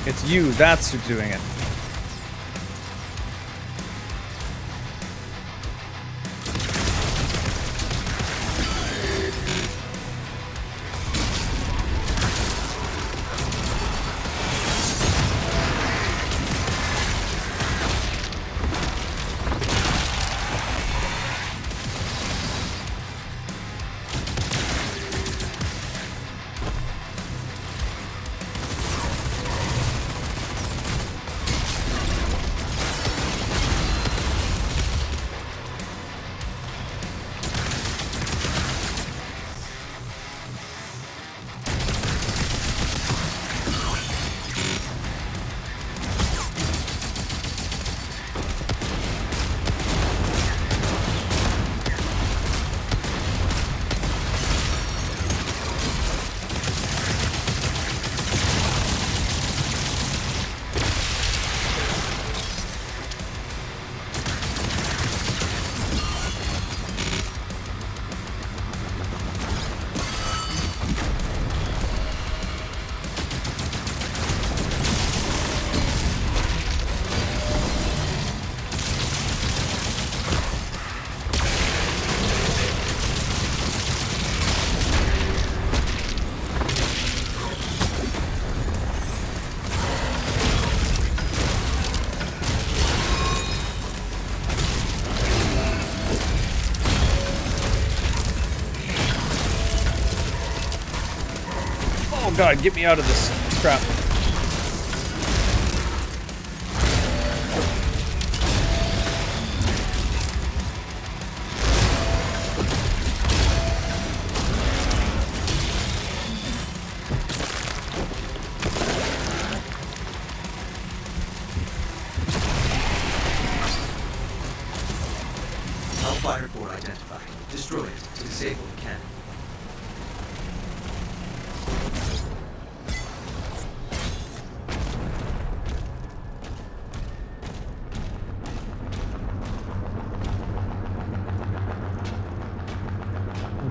It's you. That's who's doing it. God, get me out of this crap. Hellfire 4 identified. Destroy it to disable the cannon.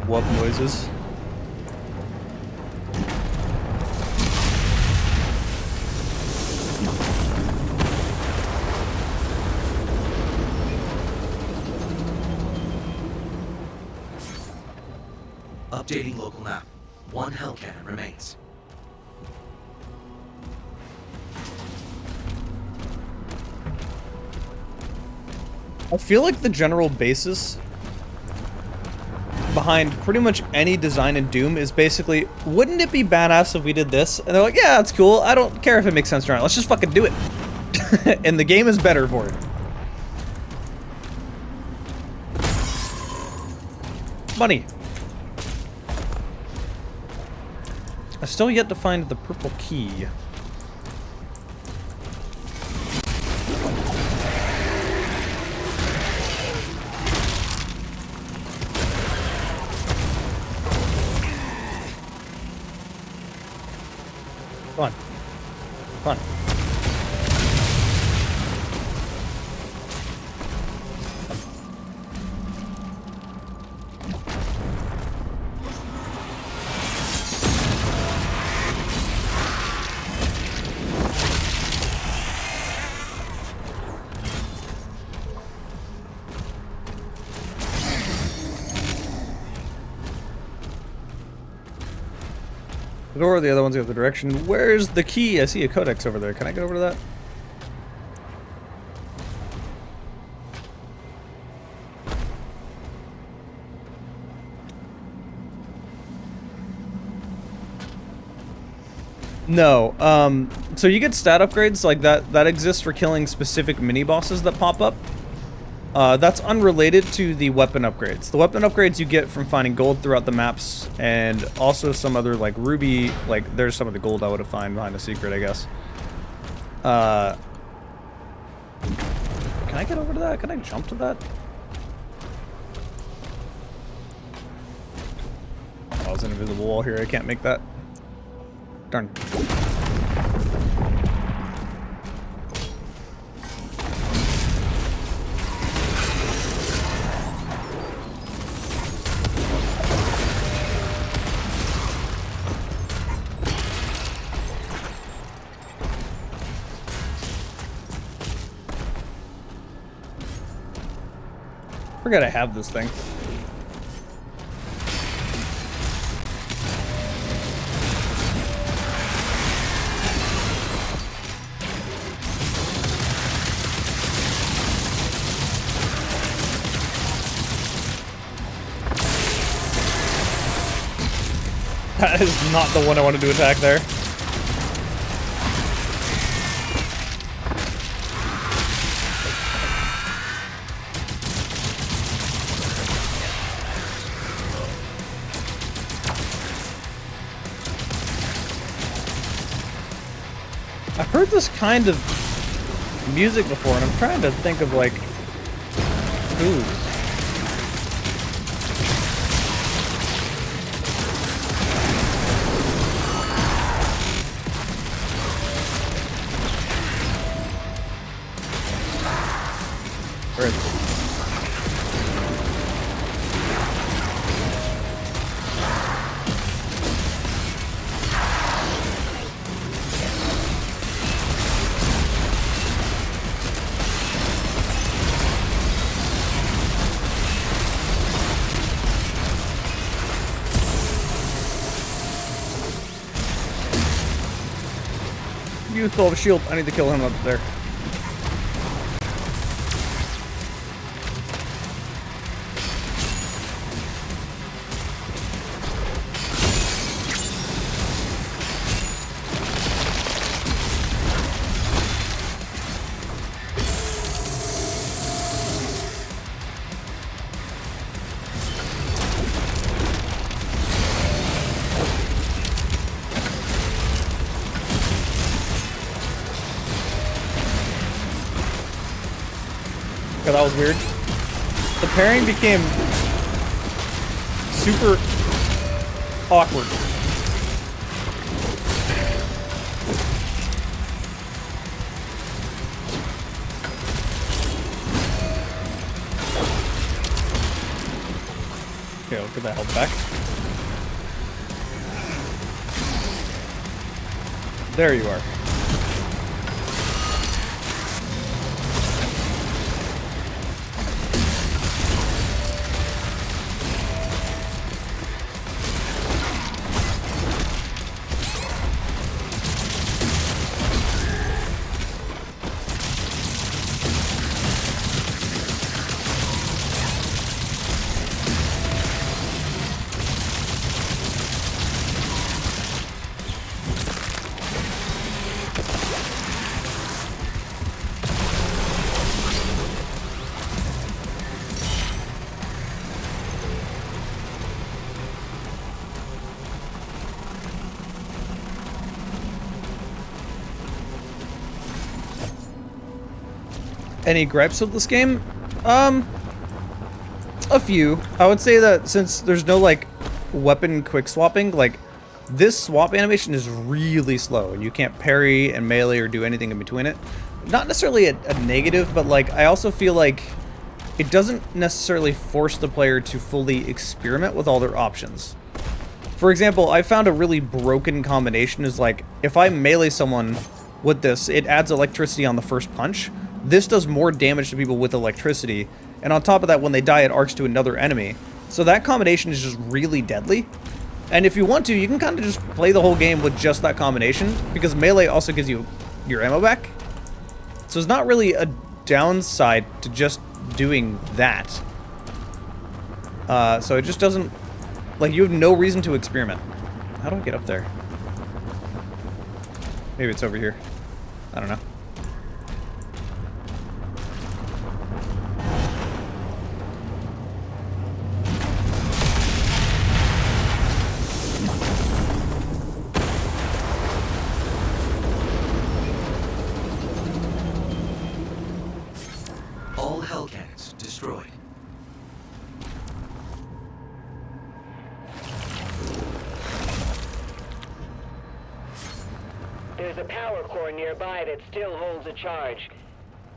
What noises? Updating local map. One hell cannon remains. I feel like the general basis behind pretty much any design in Doom is basically, wouldn't it be badass if we did this? And they're like, yeah, that's cool. I don't care if it makes sense or not. Let's just fucking do it. And the game is better for it. Money. I still yet to find the purple key. Come on. Come on. The door, the other one's the other direction. Where's the key? I see a codex over there. Can I get over to that? No. So you get stat upgrades like that. That exists for killing specific mini bosses that pop up. That's unrelated to the weapon upgrades. The weapon upgrades you get from finding gold throughout the maps, and also some other, like, ruby, like, there's some of the gold I would have found behind a secret, I guess. Can I get over to that? Can I jump to that? Oh, there's an invisible wall here. I can't make that. Darn. Forgot I have this thing. That is not the one I wanted to attack there. I've heard this kind of music before, and I'm trying to think of, like, who. Where is it? You still have a shield. I need to kill him up there. that was weird. The pairing became super awkward. Okay, I'll get that health back. There you are. Any gripes with this game? A few. I would say that since there's no, like, weapon quick swapping, like, this swap animation is really slow, and you can't parry and melee or do anything in between it. Not necessarily a negative, but, like, I also feel like it doesn't necessarily force the player to fully experiment with all their options. For example, I found a really broken combination is, like, if I melee someone with this, it adds electricity on the first punch. This does more damage to people with electricity, and on top of that, when they die, it arcs to another enemy. So that combination is just really deadly. And if you want to, you can kind of just play the whole game with just that combination, because melee also gives you your ammo back. So it's not really a downside to just doing that. So it just doesn't... Like, you have no reason to experiment. How do I get up there? Maybe it's over here. I don't know. All hell cannons destroyed. There's a power core nearby that still holds a charge.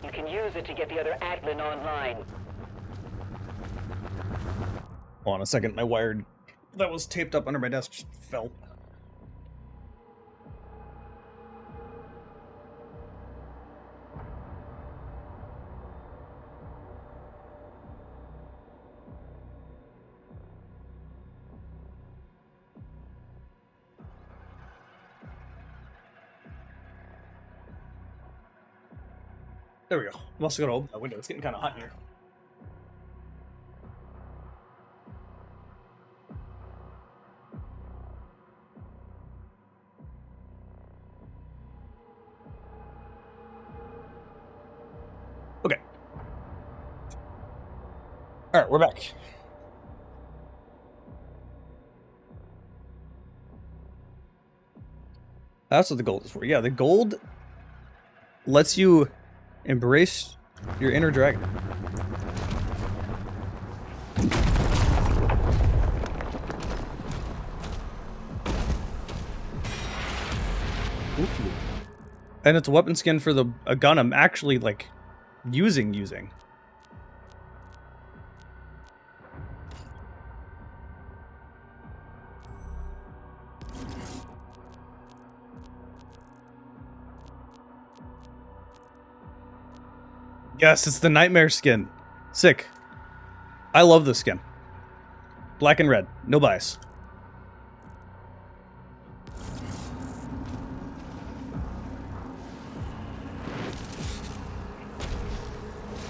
You can use it to get the other Atlan online. Hold on a second, my wire that was taped up under my desk just fell. There we go. I'm also gonna open that window. It's getting kind of hot in here. Okay. All right, we're back. That's what the gold is for. Yeah, the gold lets you embrace your inner dragon. Ooh. And it's a weapon skin for a gun I'm actually, like, using. Yes, it's the Nightmare skin. Sick. I love this skin. Black and red. No bias.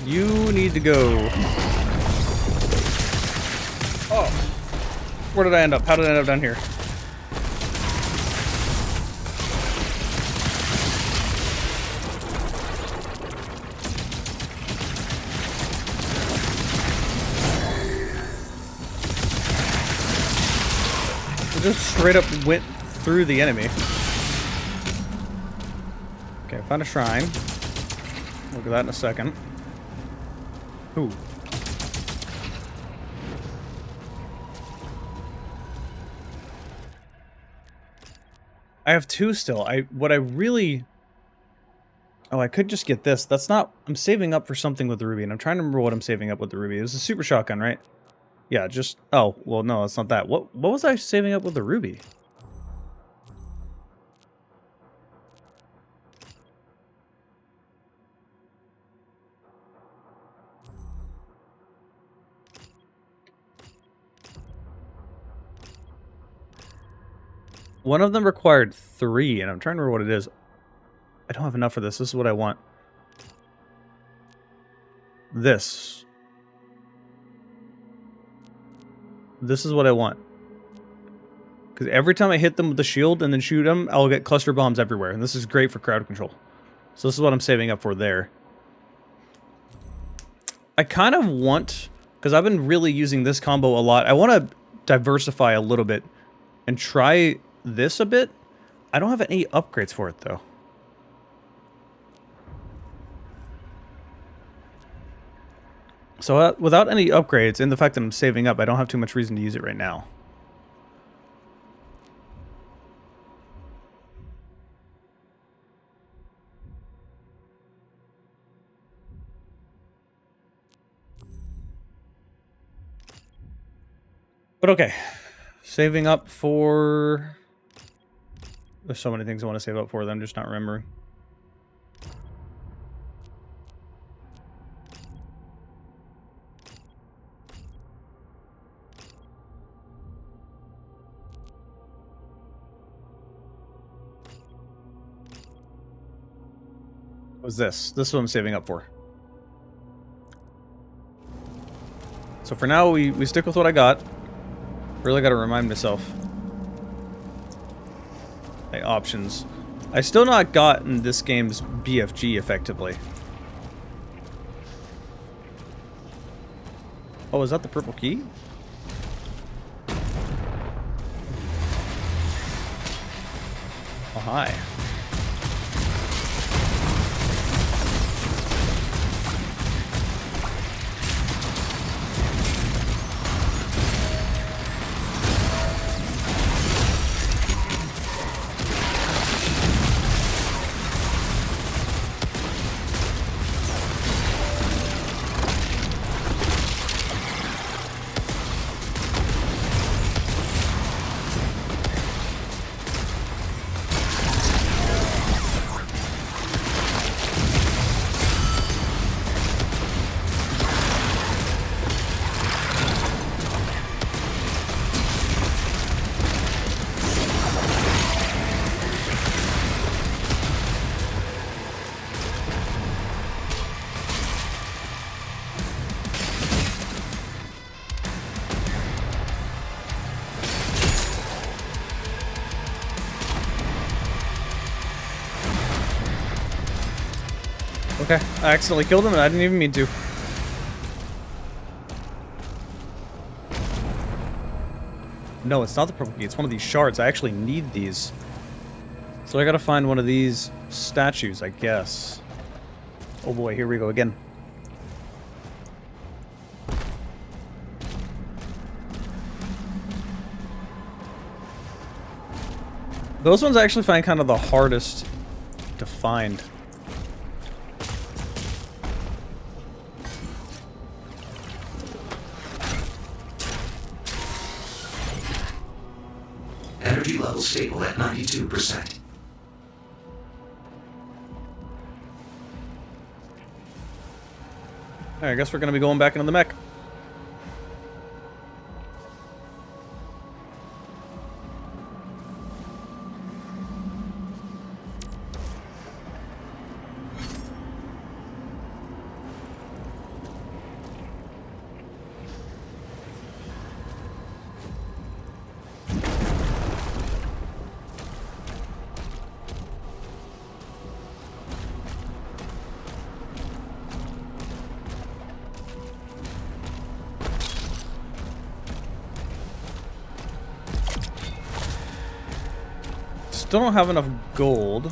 You need to go. Oh. Where did I end up? How did I end up down here? Just straight up went through the enemy. Okay, I found a shrine. Look at that in a second. Ooh. I have 2 still. What I really... Oh, I could just get this. That's not... I'm saving up for something with the ruby, and I'm trying to remember what I'm saving up with the ruby. It was a super shotgun, right? Yeah, just... Oh, well, no, it's not that. What was I saving up with the ruby? One of them required 3, and I'm trying to remember what it is. I don't have enough for this. This is what I want. This. This is what I want. Because every time I hit them with the shield and then shoot them, I'll get cluster bombs everywhere. And this is great for crowd control. So this is what I'm saving up for there. I kind of want... Because I've been really using this combo a lot. I want to diversify a little bit. And try this a bit. I don't have any upgrades for it, though. So without any upgrades, and the fact that I'm saving up, I don't have too much reason to use it right now. But okay. Saving up for... There's so many things I want to save up for that I'm just not remembering. What was this? This is what I'm saving up for. So for now, we stick with what I got. Really got to remind myself. My options. I still not gotten this game's BFG effectively. Oh, is that the purple key? Oh, hi. Okay, I accidentally killed him and I didn't even mean to. No, it's not the purple key. It's one of these shards. I actually need these. So I gotta find one of these statues, I guess. Oh boy, here we go again. Those ones I actually find kind of the hardest to find. Energy level stable at 92%. Alright, I guess we're gonna be going back into the mech. Still don't have enough gold.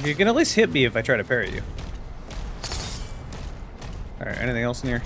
You can at least hit me if I try to parry you. Alright, anything else in here?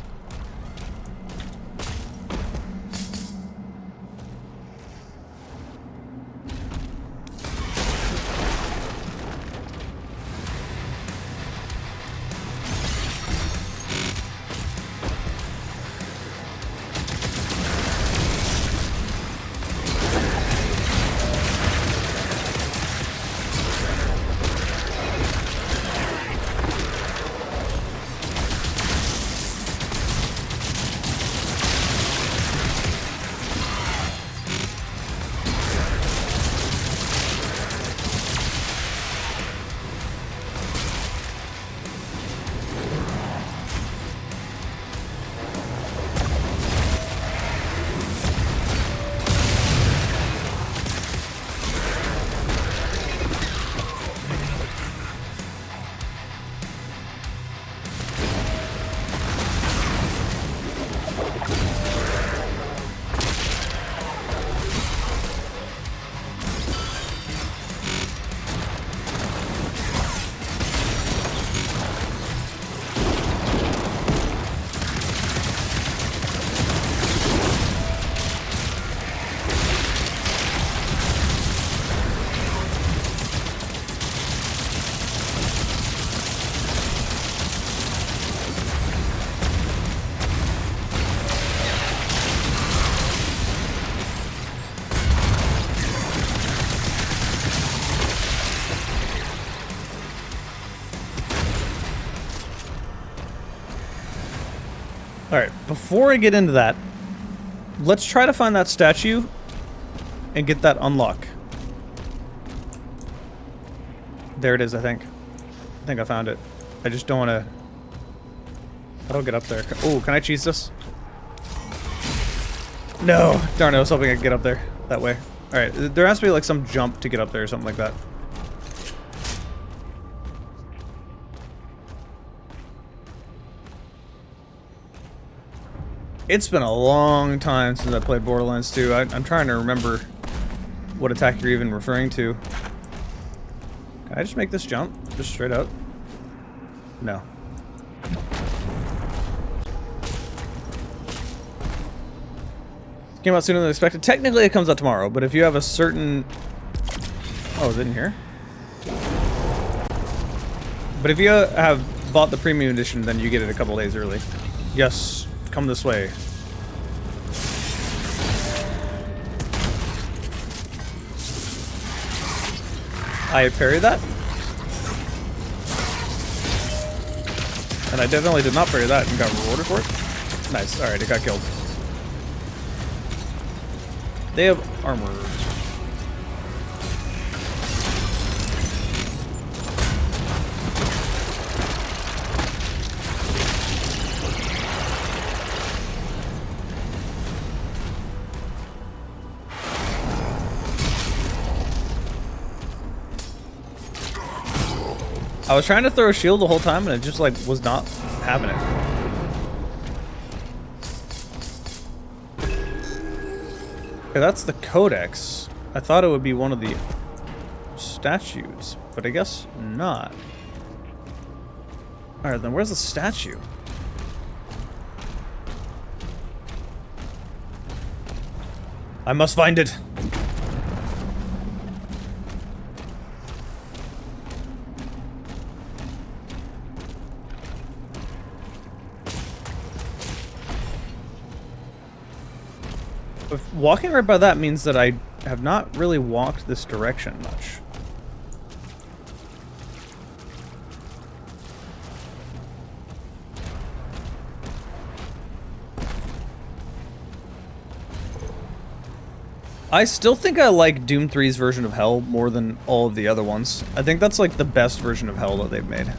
Alright, before I get into that, let's try to find that statue and get that unlock. There it is, I think. I think I found it. I just don't want to... How do I get up there? Oh, can I cheese this? No! Darn it, I was hoping I could get up there that way. Alright, there has to be like some jump to get up there or something like that. It's been a long time since I played Borderlands 2. I'm trying to remember what attack you're even referring to. Can I just make this jump? Just straight up? No. Came out sooner than expected. Technically it comes out tomorrow, but if you have a certain... Oh, is it in here? But if you have bought the premium edition, then you get it a couple days early. Yes. Come this way. I parried that. And I definitely did not parry that and got rewarded for it. Nice. Alright, it got killed. They have armor. I was trying to throw a shield the whole time and it just like was not having it. Okay, that's the codex. I thought it would be one of the statues, but I guess not. Alright, then where's the statue? I must find it. If walking right by that means that I have not really walked this direction much. I still think I like Doom 3's version of Hell more than all of the other ones. I think that's like the best version of Hell that they've made.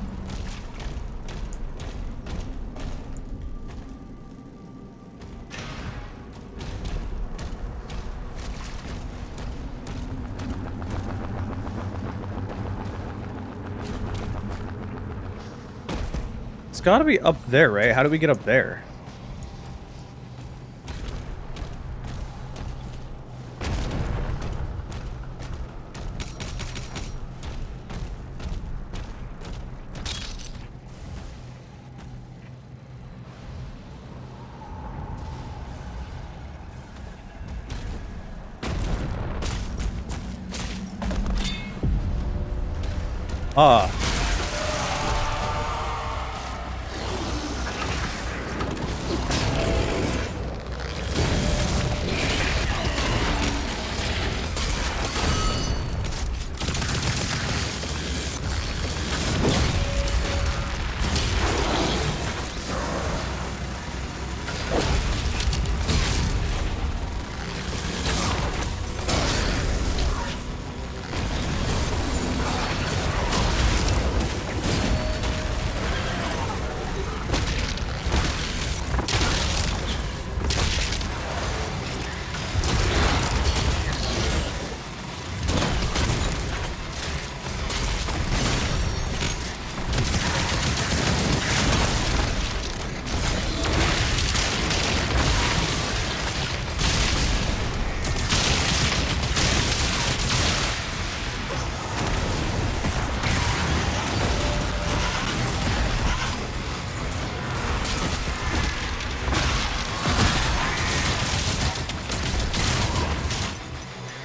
It's gotta be up there, right? How do we get up there? Ah.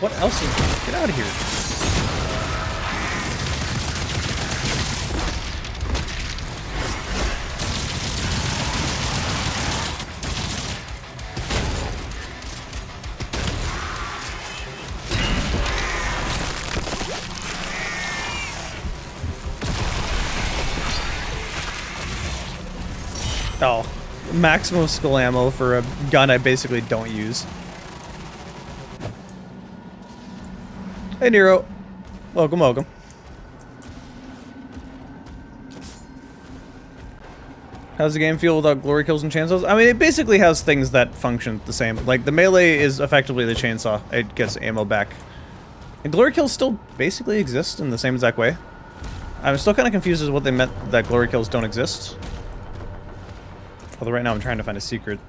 What else is there? Get out of here. Oh, maximum skull ammo for a gun I basically don't use. Hey Nero, welcome, welcome. How's the game feel without glory kills and chainsaws? I mean, it basically has things that function the same. Like, the melee is effectively the chainsaw. It gets ammo back. And glory kills still basically exist in the same exact way. I'm still kind of confused as to what they meant that glory kills don't exist. Although right now I'm trying to find a secret.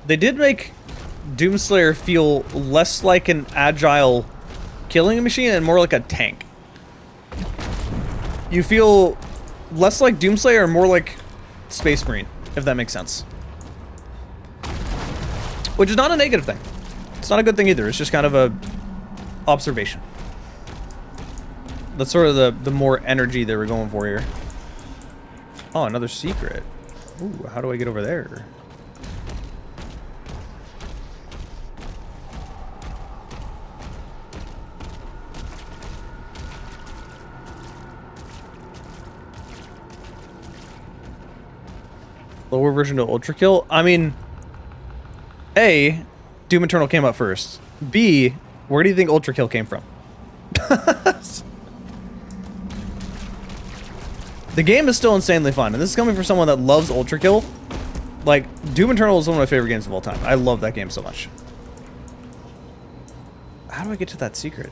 They did make Doomslayer feel less like an agile killing machine and more like a tank. You feel less like Doomslayer and more like Space Marine, if that makes sense. Which is not a negative thing. It's not a good thing either. It's just kind of a observation. That's sort of the more energy they were going for here. Oh, another secret. Ooh, how do I get over there? Lower version to Ultra Kill? I mean, A, Doom Eternal came out first. B, where do you think Ultra Kill came from? The game is still insanely fun, and this is coming from someone that loves Ultra Kill. Like, Doom Eternal is one of my favorite games of all time. I love that game so much. How do I get to that secret?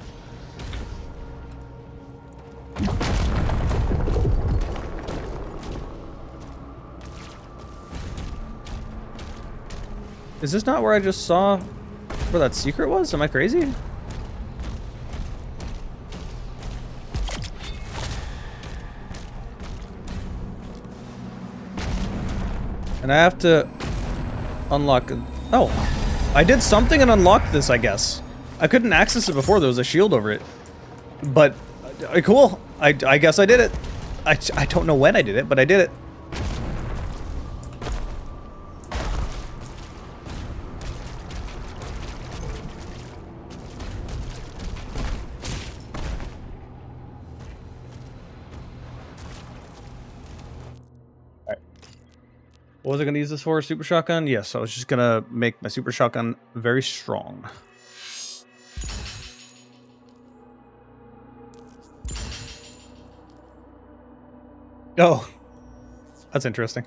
Is this not where I just saw where that secret was? Am I crazy? And I have to unlock... Oh, I did something and unlocked this, I guess. I couldn't access it before. There was a shield over it. But, cool. I guess I did it. I don't know when I did it, but I did it. What was I going to use this for? Super shotgun? Yes, I was just going to make my super shotgun very strong. Oh, that's interesting.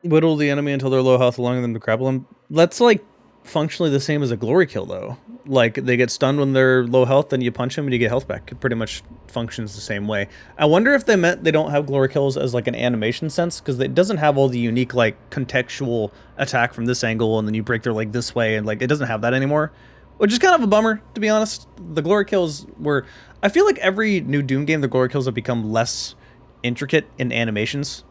Whittle the enemy until they're low health, allowing them to grapple them. That's like functionally the same as a glory kill, though. Like, they get stunned when they're low health, then you punch them and you get health back. It pretty much functions the same way. I wonder if they meant they don't have glory kills as, like, an animation sense, because it doesn't have all the unique, like, contextual attack from this angle, and then you break their leg this way, and, like, it doesn't have that anymore. Which is kind of a bummer, to be honest. The glory kills were... I feel like every new Doom game, the glory kills have become less intricate in animations.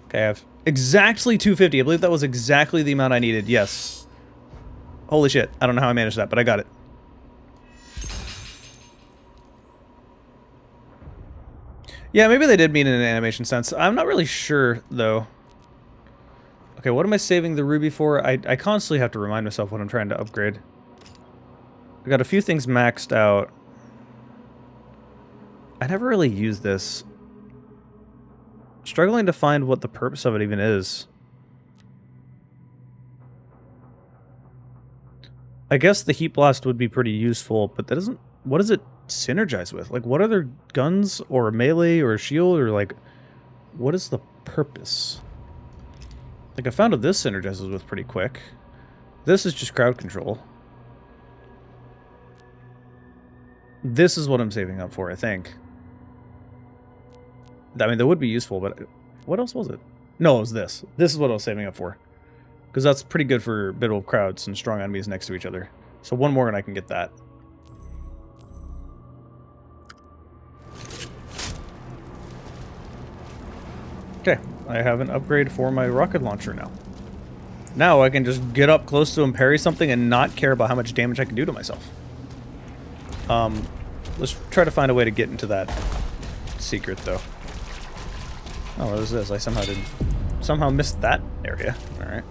Okay, I have exactly 250. I believe that was exactly the amount I needed. Yes. Holy shit. I don't know how I managed that, but I got it. Yeah, maybe they did mean in an animation sense. I'm not really sure, though. Okay, what am I saving the ruby for? I constantly have to remind myself what I'm trying to upgrade. I got a few things maxed out. I never really used this. Struggling to find what the purpose of it even is. I guess the heat blast would be pretty useful, but that doesn't... What does it synergize with? Like, what other guns or a melee or a shield or like... What is the purpose? Like, I found what this synergizes with pretty quick. This is just crowd control. This is what I'm saving up for, I think. I mean, that would be useful, but what else was it? No, it was this. This is what I was saving up for. Because that's pretty good for bit of crowds and strong enemies next to each other. So one more and I can get that. Okay, I have an upgrade for my rocket launcher now. Now I can just get up close to him, parry something, and not care about how much damage I can do to myself. Let's try to find a way to get into that secret, though. Oh, what is this? I somehow missed that area. Alright.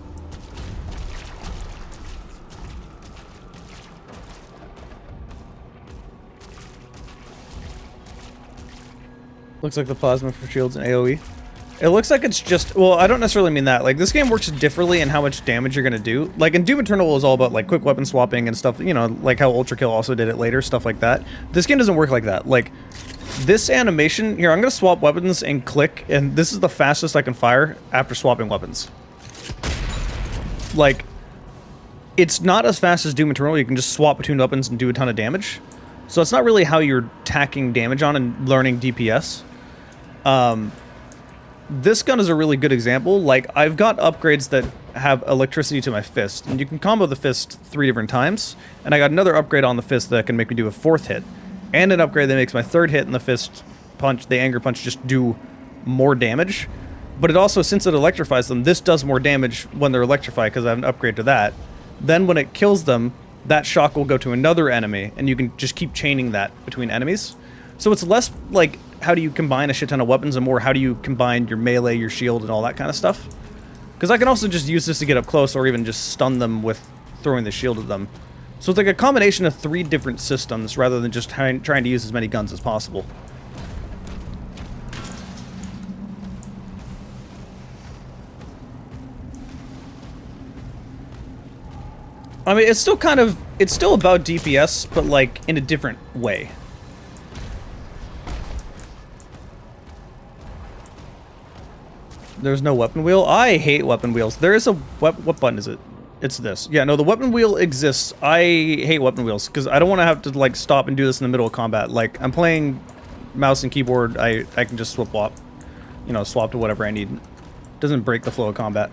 Looks like the plasma for shields and AoE. It looks like it's just... Well, I don't necessarily mean that. Like, this game works differently in how much damage you're gonna do. Like, in Doom Eternal is all about, like, quick weapon swapping and stuff. You know, like how Ultra Kill also did it later, stuff like that. This game doesn't work like that. Like... This animation, here, I'm going to swap weapons and click, and this is the fastest I can fire after swapping weapons. Like, it's not as fast as Doom Eternal, you can just swap between weapons and do a ton of damage. So it's not really how you're tacking damage on and learning DPS. This gun is a really good example. Like, I've got upgrades that have electricity to my fist, and you can combo the fist 3 different times, and I got another upgrade on the fist that can make me do a 4th hit. And an upgrade that makes my 3rd hit in the fist punch, the anger punch, just do more damage. But it also, since it electrifies them, this does more damage when they're electrified because I have an upgrade to that. Then when it kills them, that shock will go to another enemy, and you can just keep chaining that between enemies. So it's less like, how do you combine a shit ton of weapons, and more how do you combine your melee, your shield, and all that kind of stuff. Because I can also just use this to get up close, or even just stun them with throwing the shield at them. So it's like a combination of 3 different systems rather than just trying to use as many guns as possible. I mean, it's still about DPS, but like in a different way. There's no weapon wheel? I hate weapon wheels. There is a what button is it? It's this. Yeah, no, the weapon wheel exists. I hate weapon wheels, because I don't want to have to, like, stop and do this in the middle of combat. Like, I'm playing mouse and keyboard, I can just swap, you know, swap to whatever I need. Doesn't break the flow of combat.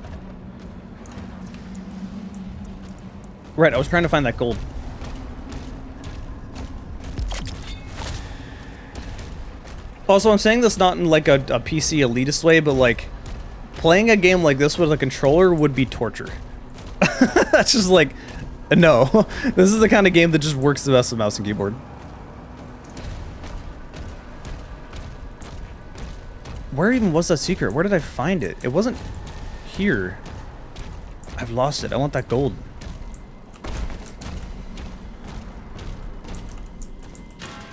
Right, I was trying to find that gold. Also, I'm saying this not in, like, a PC elitist way, but, like, playing a game like this with a controller would be torture. That's just like, no. This is the kind of game that just works the best with mouse and keyboard. Where even was that secret? Where did I find it? It wasn't here. I've lost it. I want that gold.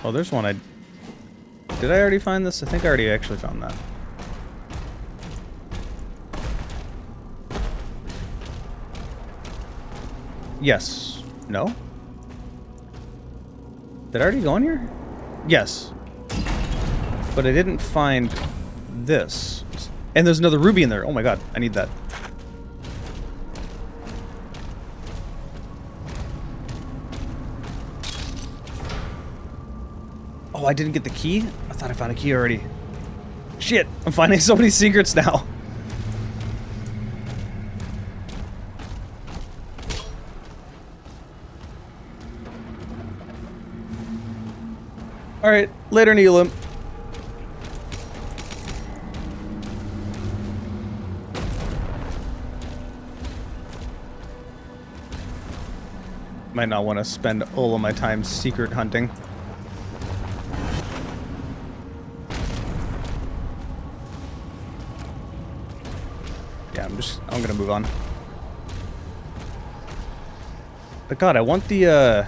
Oh, there's one. Did I already find this? I think I already actually found that. Yes. No? Did I already go in here? Yes. But I didn't find this. And there's another ruby in there. Oh my god, I need that. Oh, I didn't get the key? I thought I found a key already. Shit, I'm finding so many secrets now. Alright, later, Neelam. Might not want to spend all of my time secret hunting. Yeah, I'm gonna move on. But God, I want the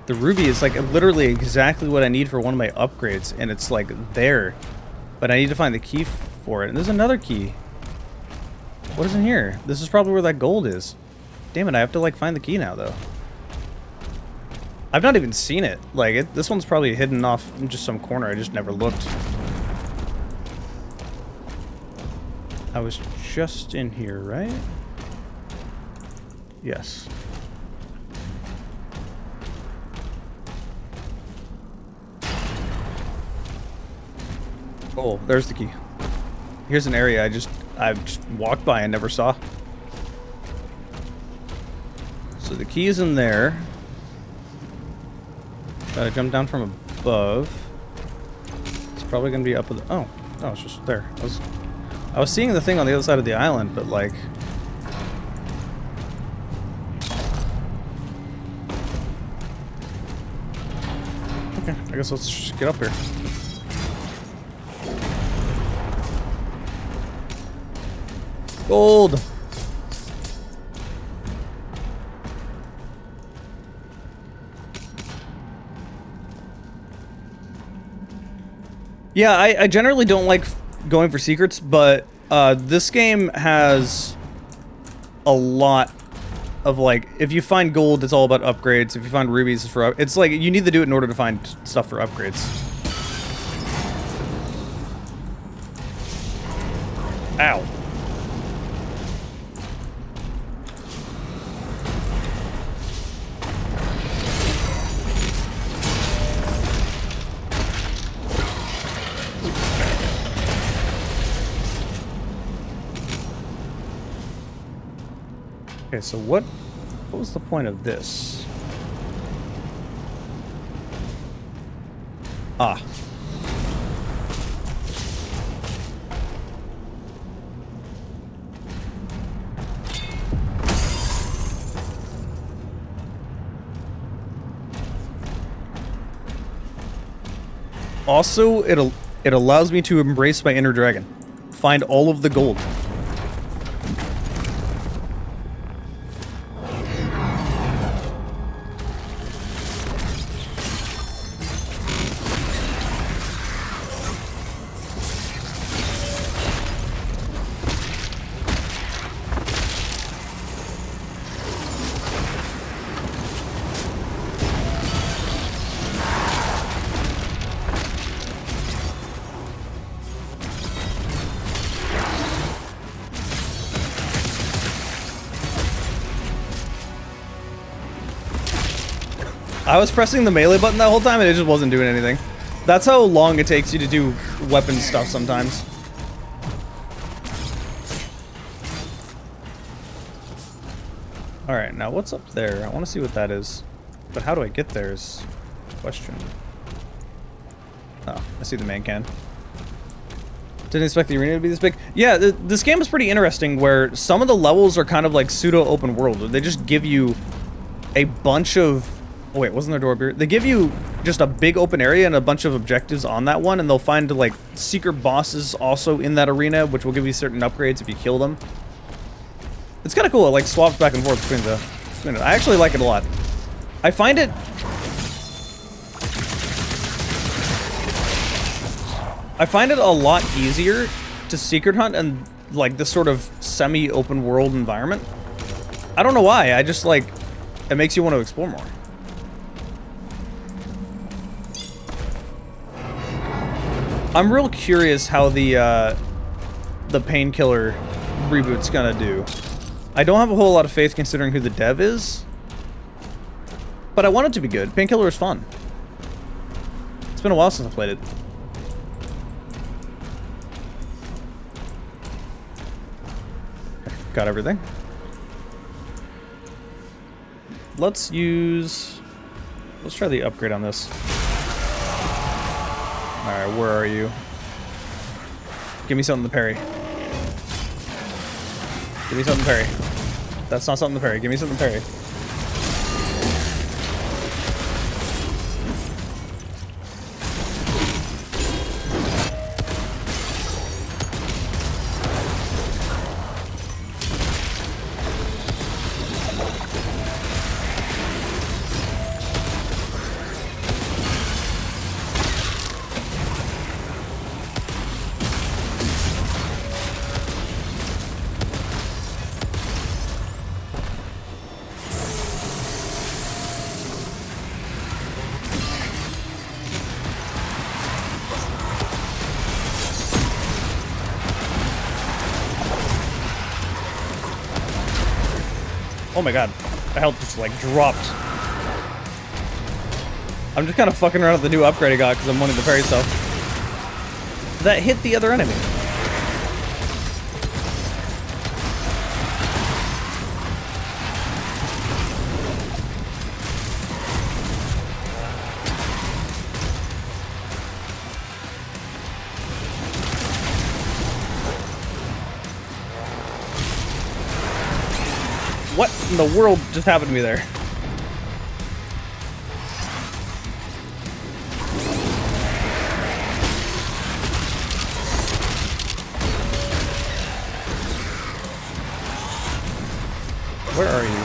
ruby is like literally exactly what I need for one of my upgrades, and it's like there. But I need to find the key for it. And there's another key. What is in here? This is probably where that gold is. Damn it, I have to like find the key now though. I've not even seen it. Like, this one's probably hidden off in just some corner. I just never looked. I was just in here, right? Yes. Oh, there's the key. Here's an area I've just walked by and never saw. So the key is in there. Gotta jump down from above. It's probably gonna be up with. Oh, it's just there. I was seeing the thing on the other side of the island, but like. Okay, I guess let's just get up here. Gold! Yeah, I generally don't like going for secrets, but this game has a lot of like, if you find gold, it's all about upgrades. If you find rubies, it's for it's like you need to do it in order to find stuff for upgrades. Ow. Okay, so what was the point of this? Ah. Also, it allows me to embrace my inner dragon. Find all of the gold. I was pressing the melee button that whole time and it just wasn't doing anything. That's how long it takes you to do weapon stuff sometimes. Alright, now what's up there? I want to see what that is. But how do I get there is the question. Oh, I see the main can. Didn't expect the arena to be this big. Yeah, this game is pretty interesting where some of the levels are kind of like pseudo open world. They just give you a bunch of... Oh wait, wasn't there a door here? They give you just a big open area and a bunch of objectives on that one, and they'll find like secret bosses also in that arena, which will give you certain upgrades if you kill them. It's kind of cool. It like swaps back and forth between it. I actually like it a lot. I find it... a lot easier to secret hunt and like this sort of semi-open world environment. I don't know why. I just like... It makes you want to explore more. I'm real curious how the Painkiller reboot's gonna do. I don't have a whole lot of faith considering who the dev is, but I want it to be good. Painkiller is fun. been a while since I played it. Got everything. Let's try the upgrade on this. Alright, where are you? Give me something to parry. Give me something to parry. That's not something to parry. Give me something to parry. Oh my god, the health just like dropped. I'm just kind of fucking around with the new upgrade I got because I'm wanting to parry stuff. That hit the other enemy. What in the world just happened to me there? Where are you?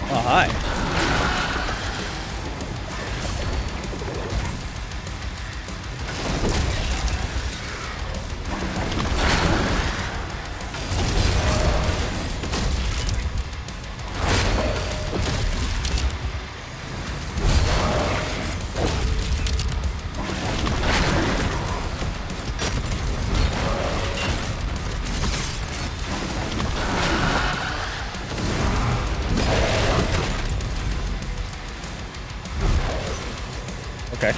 Oh, hi. Okay.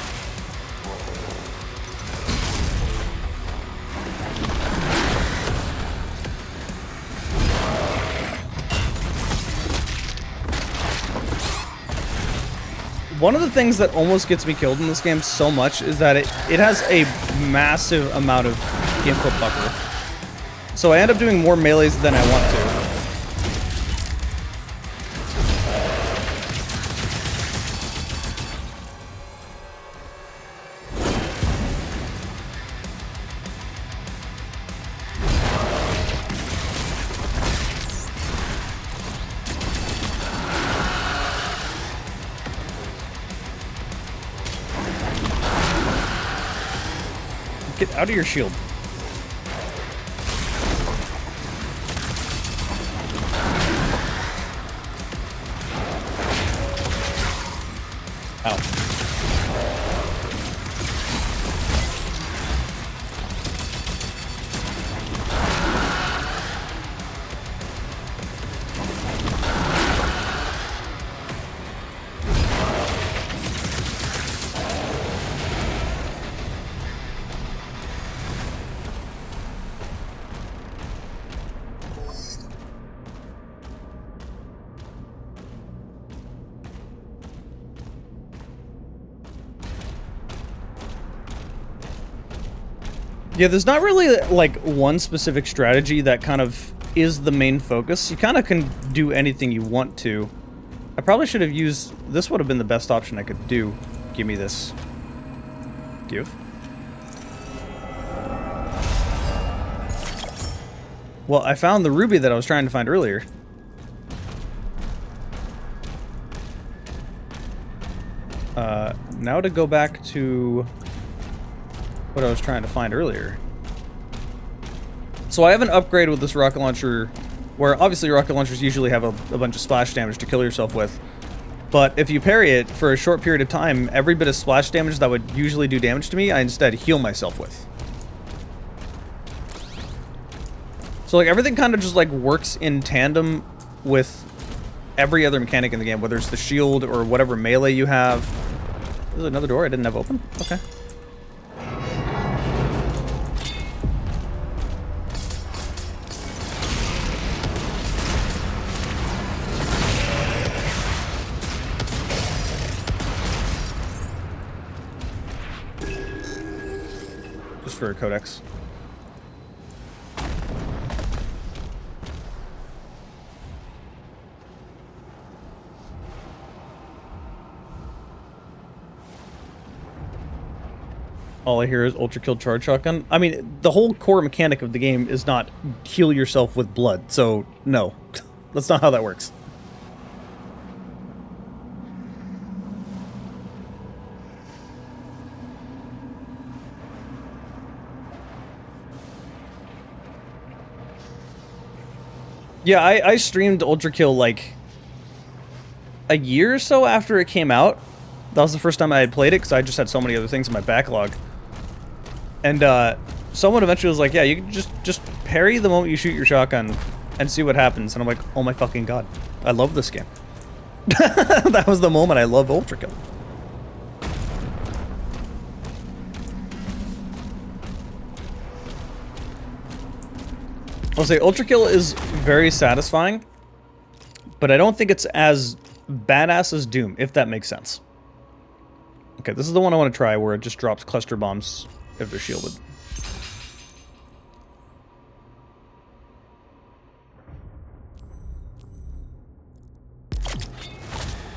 One of the things that almost gets me killed in this game so much is that it has a massive amount of input buffer. So I end up doing more melees than I want to. Get out of your shield. Ow. Yeah, there's not really, like, one specific strategy that kind of is the main focus. You kind of can do anything you want to. I probably should have used... This would have been the best option I could do. Give me this. Give. Well, I found the ruby that I was trying to find earlier. Now to go back to... what I was trying to find earlier. So I have an upgrade with this rocket launcher, where obviously rocket launchers usually have a bunch of splash damage to kill yourself with. But if you parry it for a short period of time, every bit of splash damage that would usually do damage to me, I instead heal myself with. So like everything kind of just like works in tandem with every other mechanic in the game, whether it's the shield or whatever melee you have. There's another door I didn't have open. Okay. Just for a codex. All I hear is ultra kill charge shotgun. I mean, the whole core mechanic of the game is not heal yourself with blood, so no. That's not how that works. Yeah, I streamed Ultra Kill like a year or so after it came out. That was the first time I had played it because I just had so many other things in my backlog. And someone eventually was like, yeah, you can just parry the moment you shoot your shotgun and see what happens. And I'm like, oh my fucking god, I love this game. That was the moment I loved Ultra Kill. I'll say Ultra Kill is very satisfying, but I don't think it's as badass as Doom, if that makes sense. Okay, this is the one I want to try where it just drops cluster bombs if they're shielded.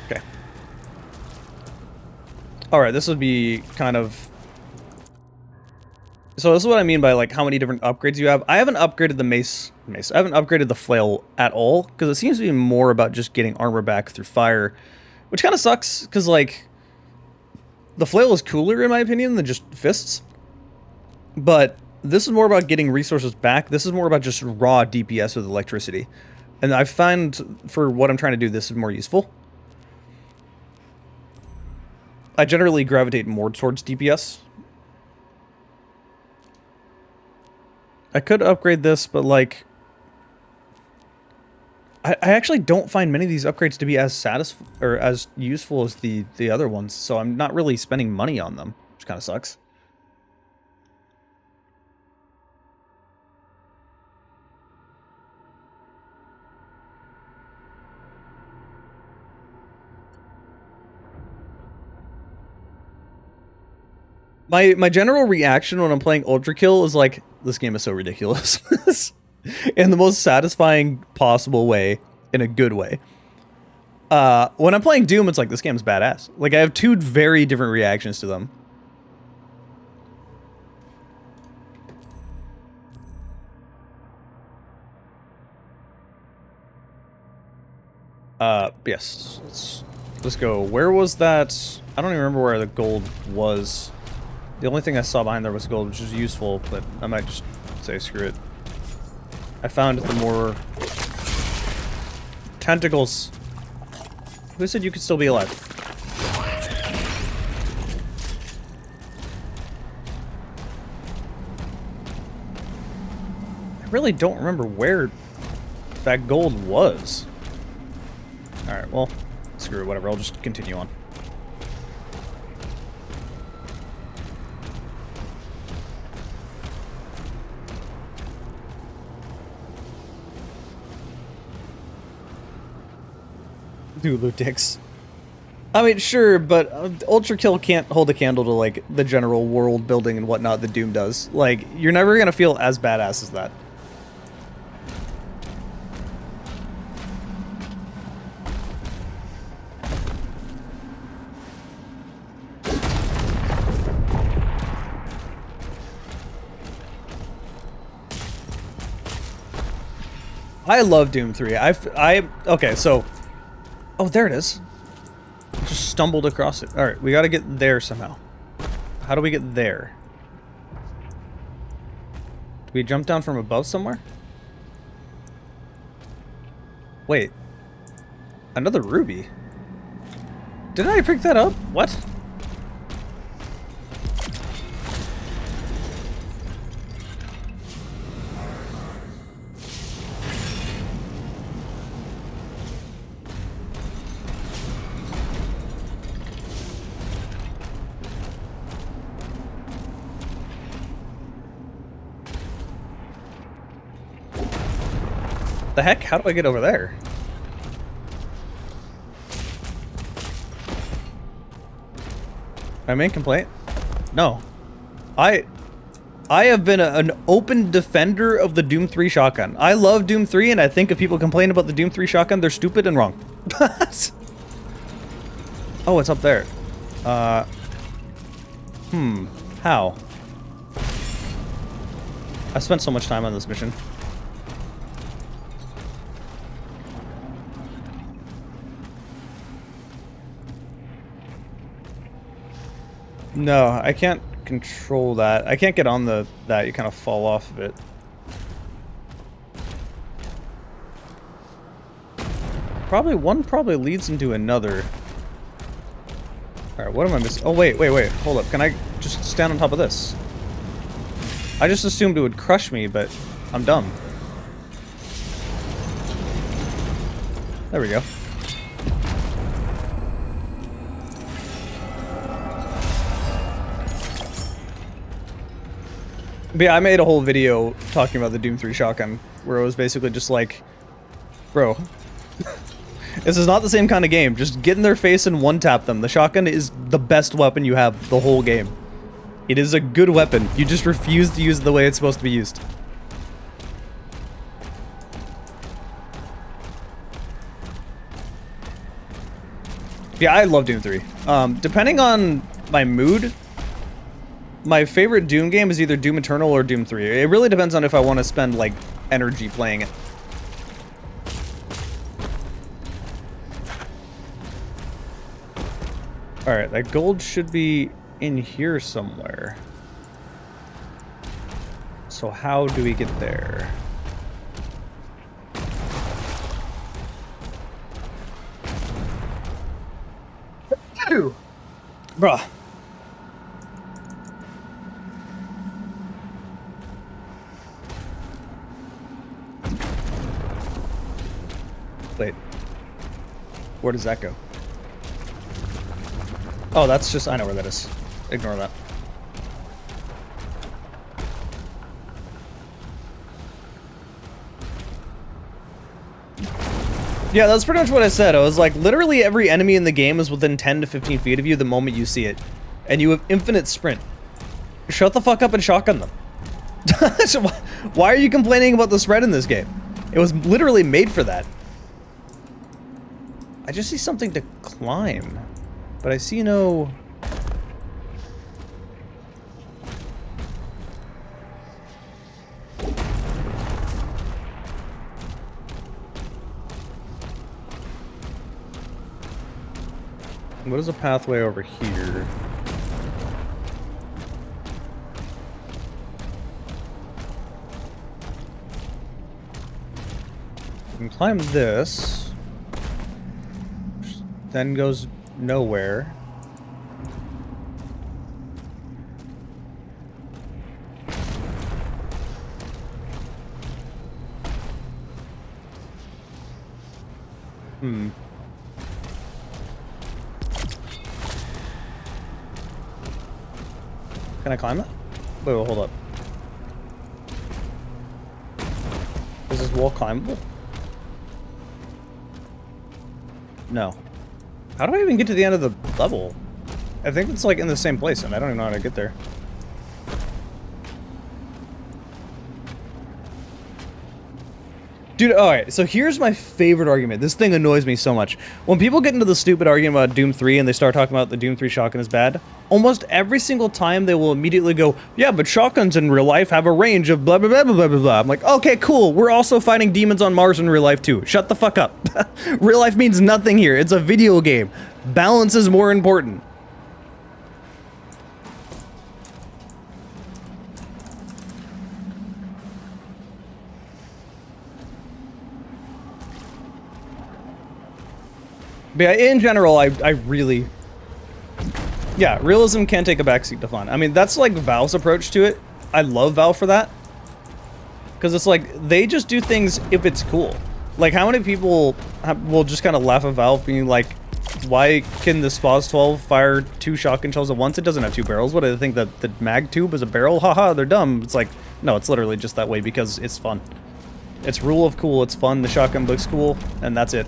Okay. Alright, this would be kind of... So this is what I mean by like how many different upgrades you have. I haven't upgraded the mace. I haven't upgraded the flail at all, because it seems to be more about just getting armor back through fire, which kind of sucks, because like... The flail is cooler, in my opinion, than just fists. But this is more about getting resources back. This is more about just raw DPS with electricity. And I find, for what I'm trying to do, this is more useful. I generally gravitate more towards DPS. I could upgrade this, but like... I actually don't find many of these upgrades to be as or as useful as the other ones, so I'm not really spending money on them, which kind of sucks. My general reaction when I'm playing Ultra Kill is like, this game is so ridiculous. In the most satisfying possible way, in a good way. When I'm playing Doom, it's like, this game's badass. Like, I have two very different reactions to them. Yes. Let's go. Where was that? I don't even remember where the gold was. The only thing I saw behind there was gold, which is useful, but I might just say screw it. I found the more... Tentacles. Who said you could still be alive? I really don't remember where that gold was. Alright, well, screw it, whatever, I'll just continue on. Hulu dicks. I mean, sure, but Ultra Kill can't hold a candle to, like, the general world building and whatnot that Doom does. Like, you're never gonna feel as badass as that. I love Doom 3. Okay, so... Oh, there it is. Just stumbled across it. Alright, we gotta get there somehow. How do we get there? We jump down from above somewhere? Wait. Another ruby. Didn't I pick that up? What? The heck? How do I get over there? My main complaint? No. I have been an open defender of the Doom 3 shotgun. I love Doom 3, and I think if people complain about the Doom 3 shotgun, they're stupid and wrong. Oh, it's up there. How? I spent so much time on this mission. No, I can't control that. I can't get on that. You kind of fall off of it. One probably leads into another. Alright, what am I missing? Oh, wait. Hold up. Can I just stand on top of this? I just assumed it would crush me, but I'm dumb. There we go. But yeah, I made a whole video talking about the Doom 3 shotgun, where it was basically just like, bro, this is not the same kind of game. Just get in their face and one-tap them. The shotgun is the best weapon you have the whole game. It is a good weapon. You just refuse to use it the way it's supposed to be used. Yeah, I love Doom 3. Depending on my mood, my favorite Doom game is either Doom Eternal or Doom 3. It really depends on if I want to spend, like, energy playing it. Alright, that gold should be in here somewhere. So how do we get there? Bruh. Wait. Where does that go? Oh, that's just... I know where that is. Ignore that. Yeah, that's pretty much what I said. I was like, literally every enemy in the game is within 10 to 15 feet of you the moment you see it. And you have infinite sprint. Shut the fuck up and shotgun them. So why are you complaining about the spread in this game? It was literally made for that. I just see something to climb. But I see no... What is a pathway over here? You can climb this. Then goes nowhere. Can I climb that? Wait, hold up. Is this wall climbable? No. How do I even get to the end of the level? I think it's like in the same place and I don't even know how to get there. Dude, alright, so here's my favorite argument. This thing annoys me so much. When people get into the stupid argument about Doom 3 and they start talking about the Doom 3 shotgun is bad, almost every single time they will immediately go, yeah, but shotguns in real life have a range of blah, blah, blah, blah, blah, blah, blah. I'm like, okay, cool. We're also fighting demons on Mars in real life too. Shut the fuck up. Real life means nothing here. It's a video game. Balance is more important. But yeah, in general, I really... Yeah, realism can take a backseat to fun. I mean, that's like Valve's approach to it. I love Valve for that. Because it's like, they just do things if it's cool. Like, how many people will just kind of laugh at Valve being like, why can the SPAS 12 fire 2 shotgun shells at once? It doesn't have 2 barrels. What do they think, that the mag tube is a barrel? Haha, they're dumb. It's like, no, it's literally just that way because it's fun. It's rule of cool, it's fun, the shotgun looks cool, and that's it.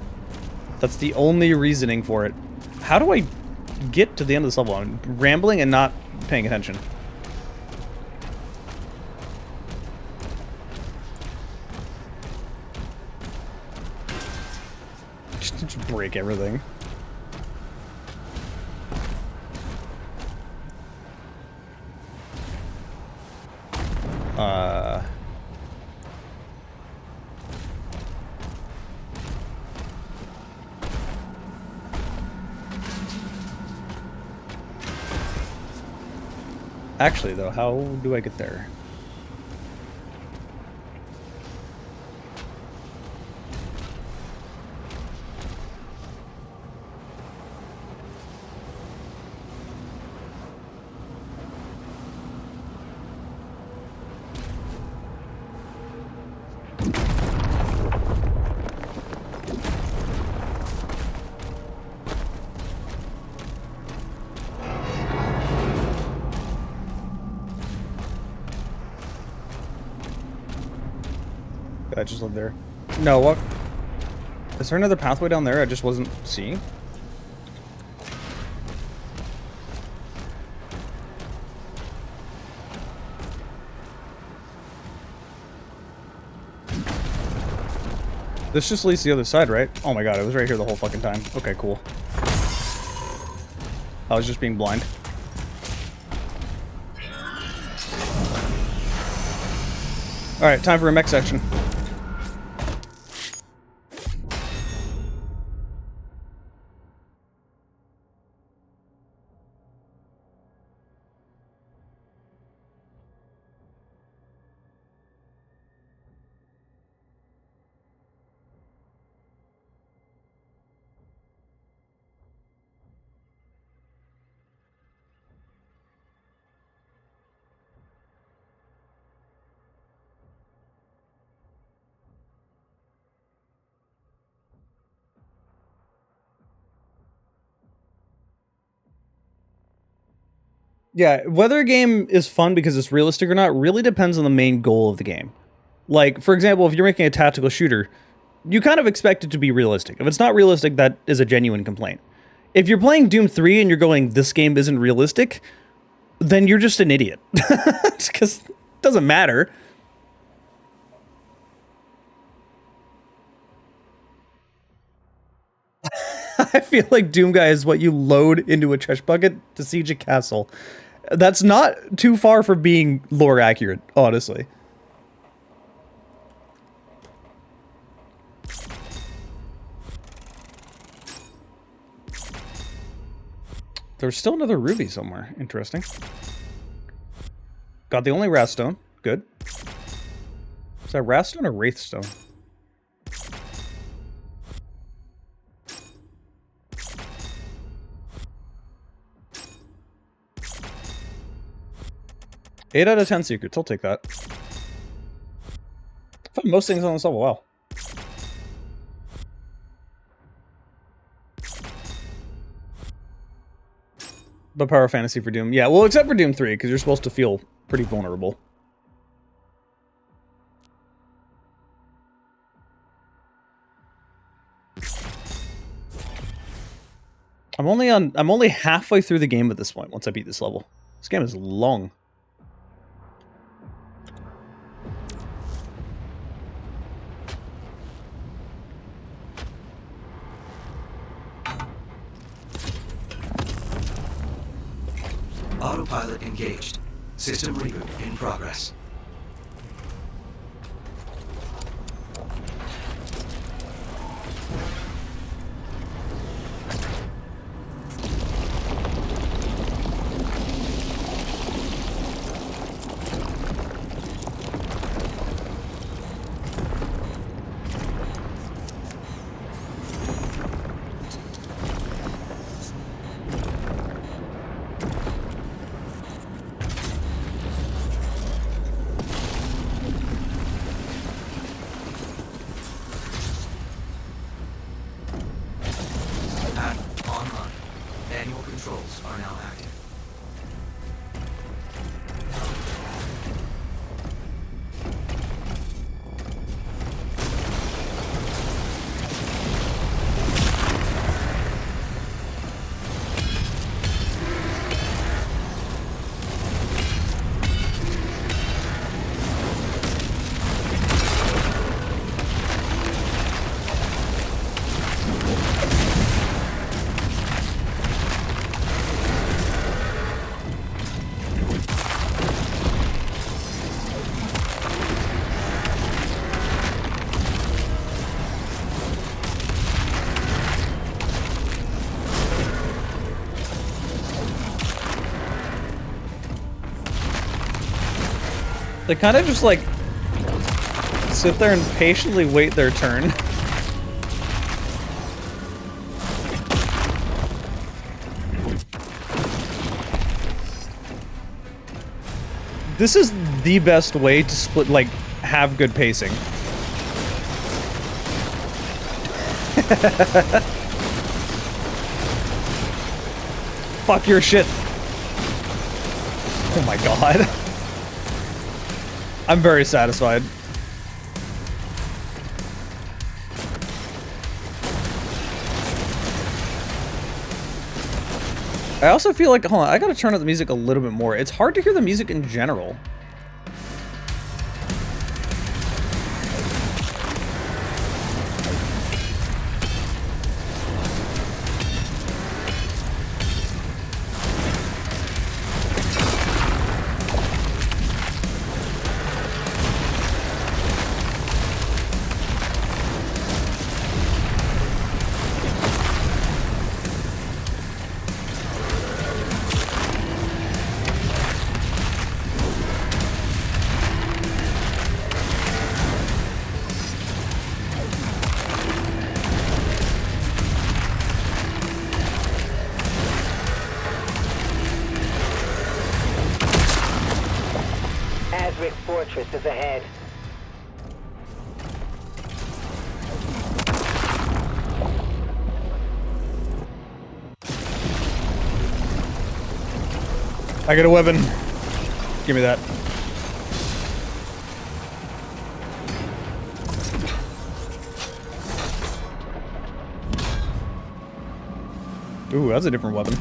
That's the only reasoning for it. How do I get to the end of this level? I'm rambling and not paying attention. Just break everything. Actually, though, how do I get there? I just lived there. No, what? Is there another pathway down there I just wasn't seeing? This just leads to the other side, right? Oh my god, it was right here the whole fucking time. Okay, cool. I was just being blind. Alright, time for a mech section. Yeah, whether a game is fun because it's realistic or not really depends on the main goal of the game. Like, for example, if you're making a tactical shooter, you kind of expect it to be realistic. If it's not realistic, that is a genuine complaint. If you're playing Doom 3 and you're going, this game isn't realistic, then you're just an idiot. Because it doesn't matter. I feel like Doom Guy is what you load into a trash bucket to siege a castle. That's not too far from being lore accurate, honestly. There's still another ruby somewhere. Interesting. Got the only Wrathstone. Good. Is that Wrathstone or Wraithstone? Eight out of 10 secrets. I'll take that. I found most things on this level. Wow. But Power Fantasy for Doom. Yeah, well, except for Doom 3, because you're supposed to feel pretty vulnerable. I'm only halfway through the game at this point, once I beat this level. This game is long. Autopilot engaged. System reboot in progress. controls are now active. They kind of just like sit there and patiently wait their turn. This is the best way to split, like, have good pacing. Fuck your shit. Oh my god. I'm very satisfied. I also feel like, hold on, I gotta turn up the music a little bit more. It's hard to hear the music in general. Fortress is ahead. I got a weapon. Give me that. Ooh, that's a different weapon.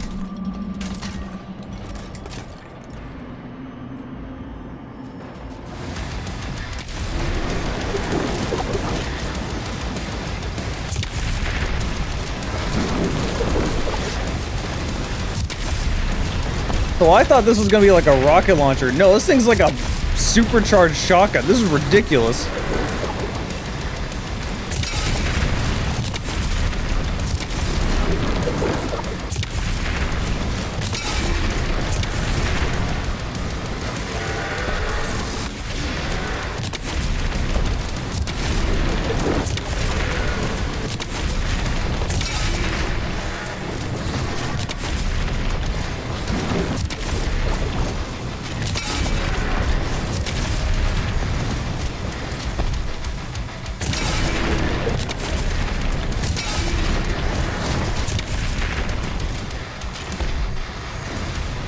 So I thought this was gonna be like a rocket launcher. No, this thing's like a supercharged shotgun. This is ridiculous.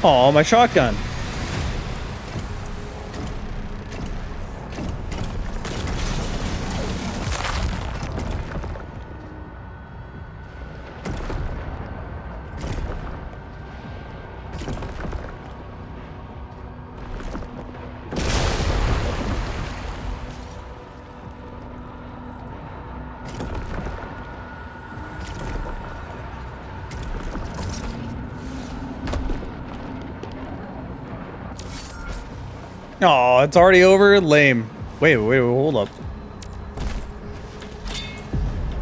Aw, my shotgun. Aw, it's already over? Lame. Wait, hold up.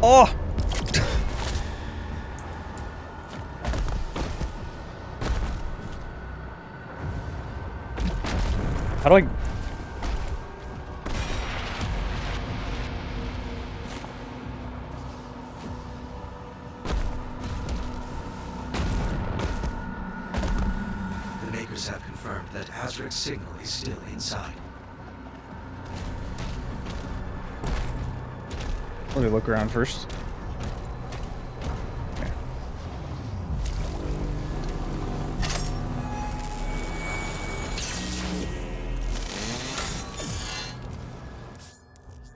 Oh! How do I... The makers have confirmed that Azric's signal is still inside. Let me look around first.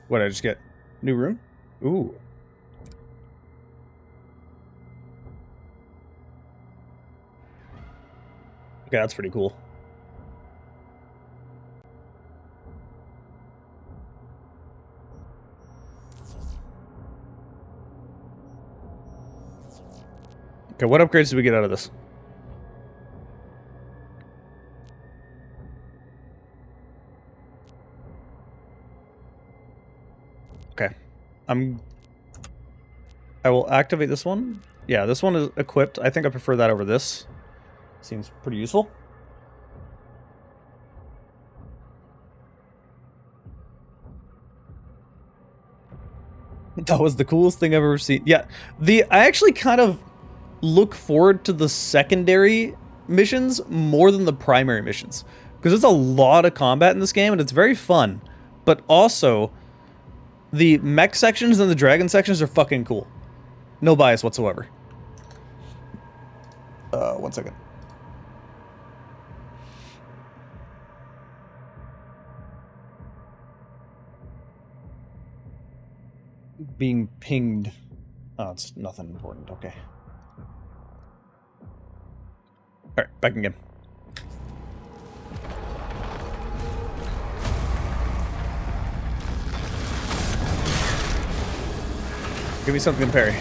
What did I just get? New room? Ooh. Okay, that's pretty cool. Okay, what upgrades do we get out of this? Okay. I will activate this one. Yeah, this one is equipped. I think I prefer that over this. Seems pretty useful. That was the coolest thing I've ever seen. Yeah, I actually kind of look forward to the secondary missions more than the primary missions. Because there's a lot of combat in this game, and it's very fun. But also, the mech sections and the dragon sections are fucking cool. No bias whatsoever. 1 second. Being pinged. Oh, it's nothing important. Okay. Alright, back again. Give me something to parry.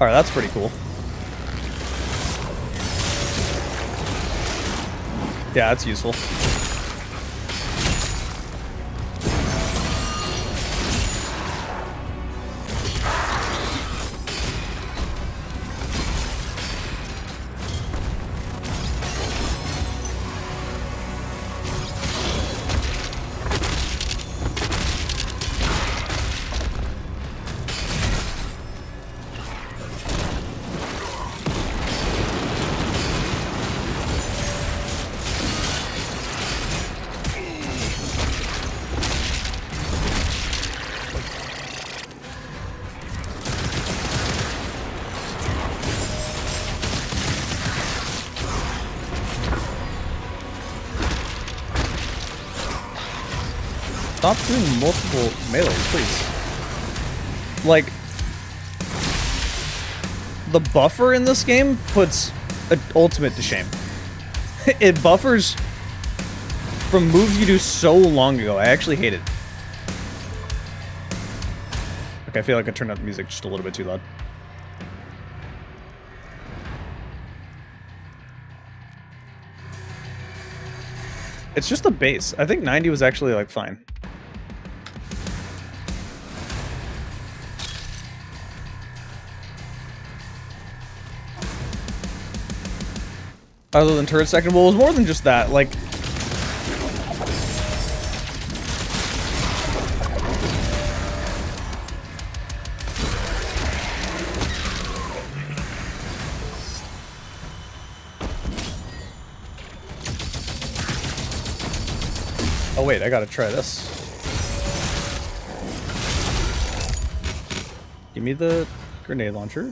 Alright, that's pretty cool. Yeah, that's useful. Stop doing multiple melees, please. Like, the buffer in this game puts an ultimate to shame. It buffers from moves you do so long ago. I actually hate it. Okay, I feel like I turned up the music just a little bit too loud. It's just the bass. I think 90 was actually, like, fine. Other than turret section, well, it was more than just that. Like, oh wait, I gotta try this. Give me the grenade launcher.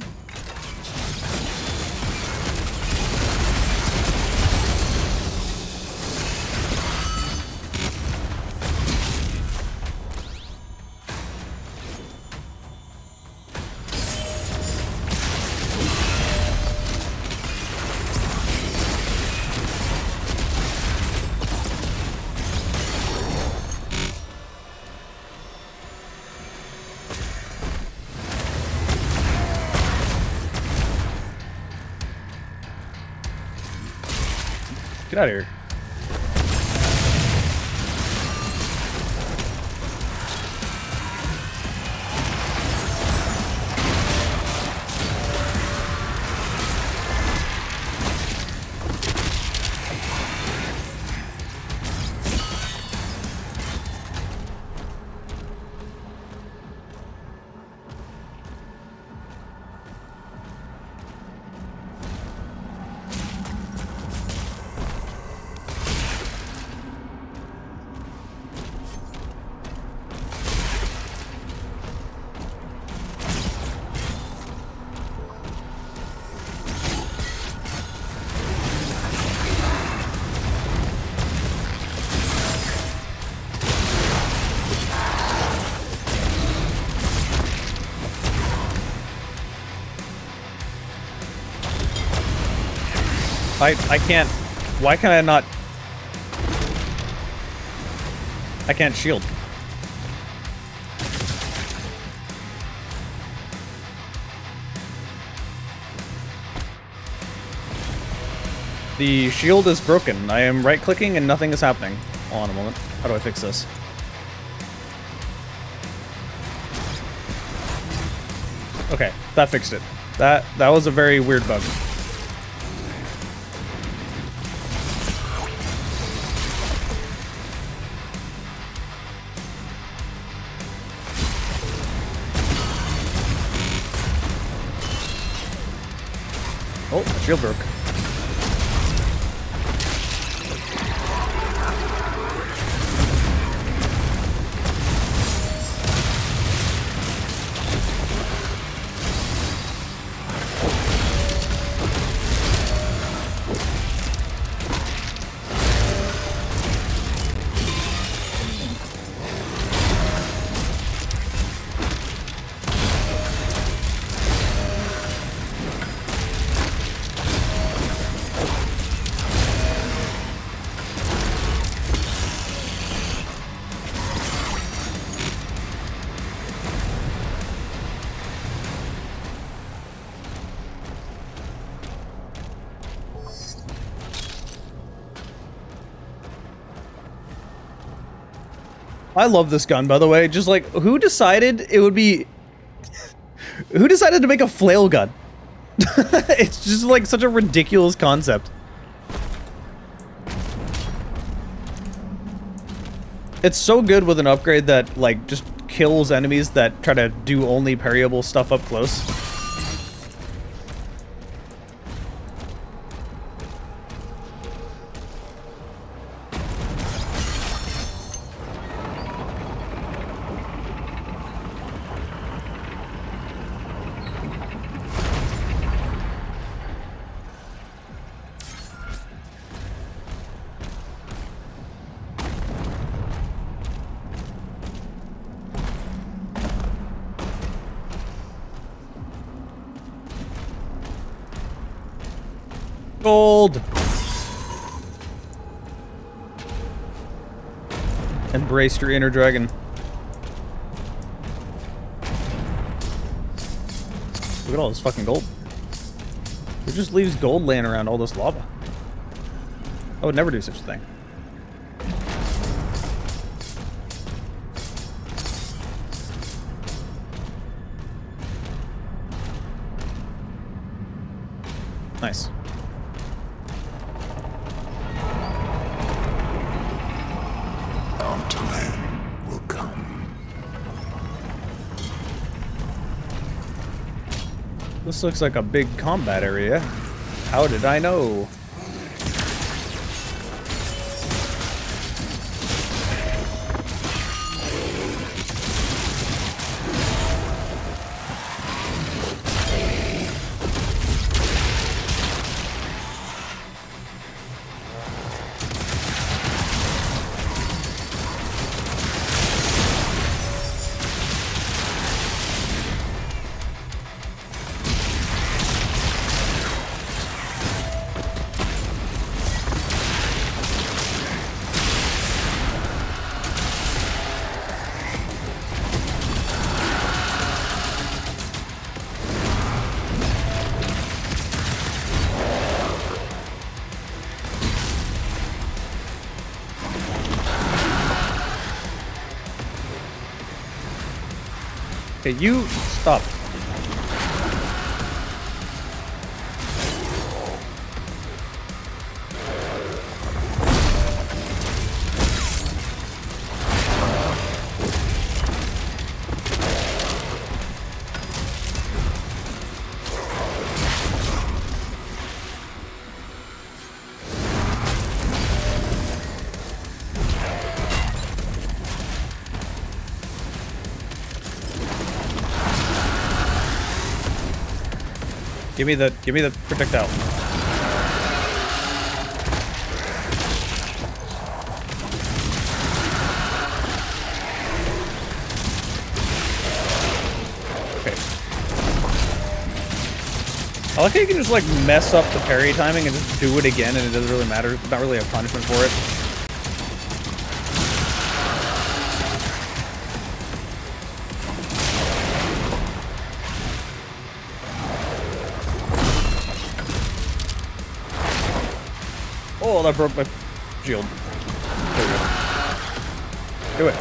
Get out of here. I can't. Why can I not? I can't shield. The shield is broken. I am right-clicking and nothing is happening. Hold on a moment. How do I fix this? Okay, that fixed it. That was a very weird bug. Oh, shield broke. I love this gun, by the way. Just like, who decided it would be... Who decided to make a flail gun? It's just like such a ridiculous concept. It's so good with an upgrade that like just kills enemies that try to do only parryable stuff up close. Gold! Embrace your inner dragon. Look at all this fucking gold. Who just leaves gold laying around all this lava? I would never do such a thing. Nice. Our time will come. This looks like a big combat area. How did I know? Okay, you stop. Give me the projectile. Okay. I like how you can just like mess up the parry timing and just do it again and it doesn't really matter. It's not really a punishment for it. Oh, that broke my shield. There we go. Do it.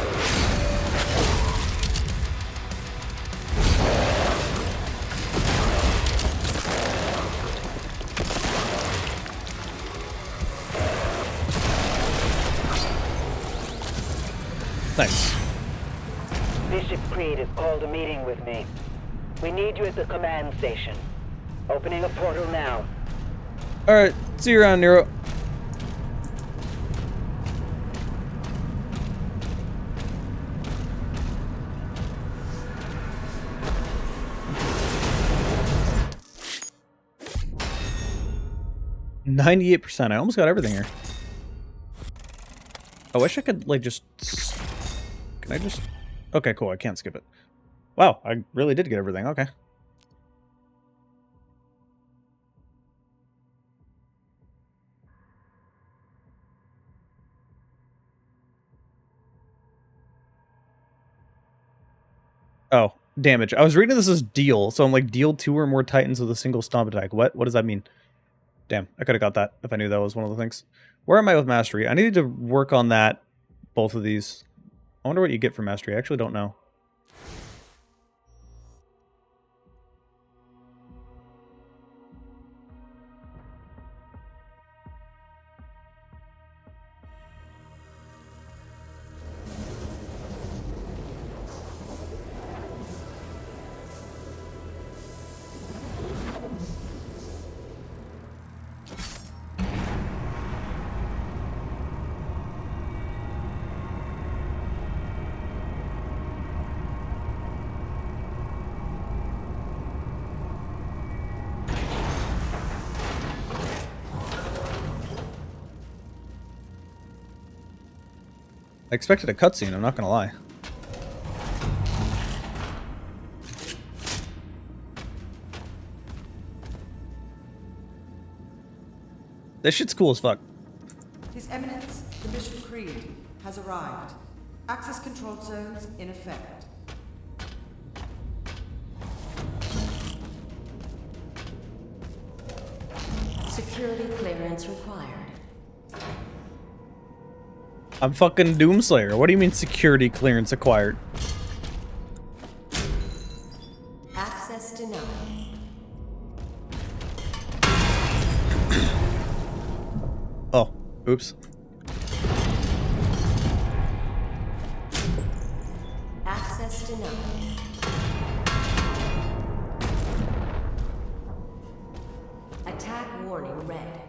Nice. Bishop Creed has called a meeting with me. We need you at the command station. Opening a portal now. Alright, see you around, Nero. %. I almost got everything here. I wish I could, like, just... Can I just... Okay, cool. I can't skip it. Wow, I really did get everything. Okay. Oh, damage. I was reading this as deal, so I'm like, deal 2 or more titans with a single stomp attack. What? What does that mean? Damn, I could have got that if I knew that was one of the things. Where am I with mastery? I need to work on that, both of these. I wonder what you get for mastery. I actually don't know. I expected a cutscene, I'm not gonna lie. This shit's cool as fuck. His Eminence, the Bishop Creed, has arrived. Access control zones in effect. Security clearance required. I'm fucking Doomslayer. What do you mean security clearance acquired? Access denied. Oh, oops. Access denied. Attack warning red.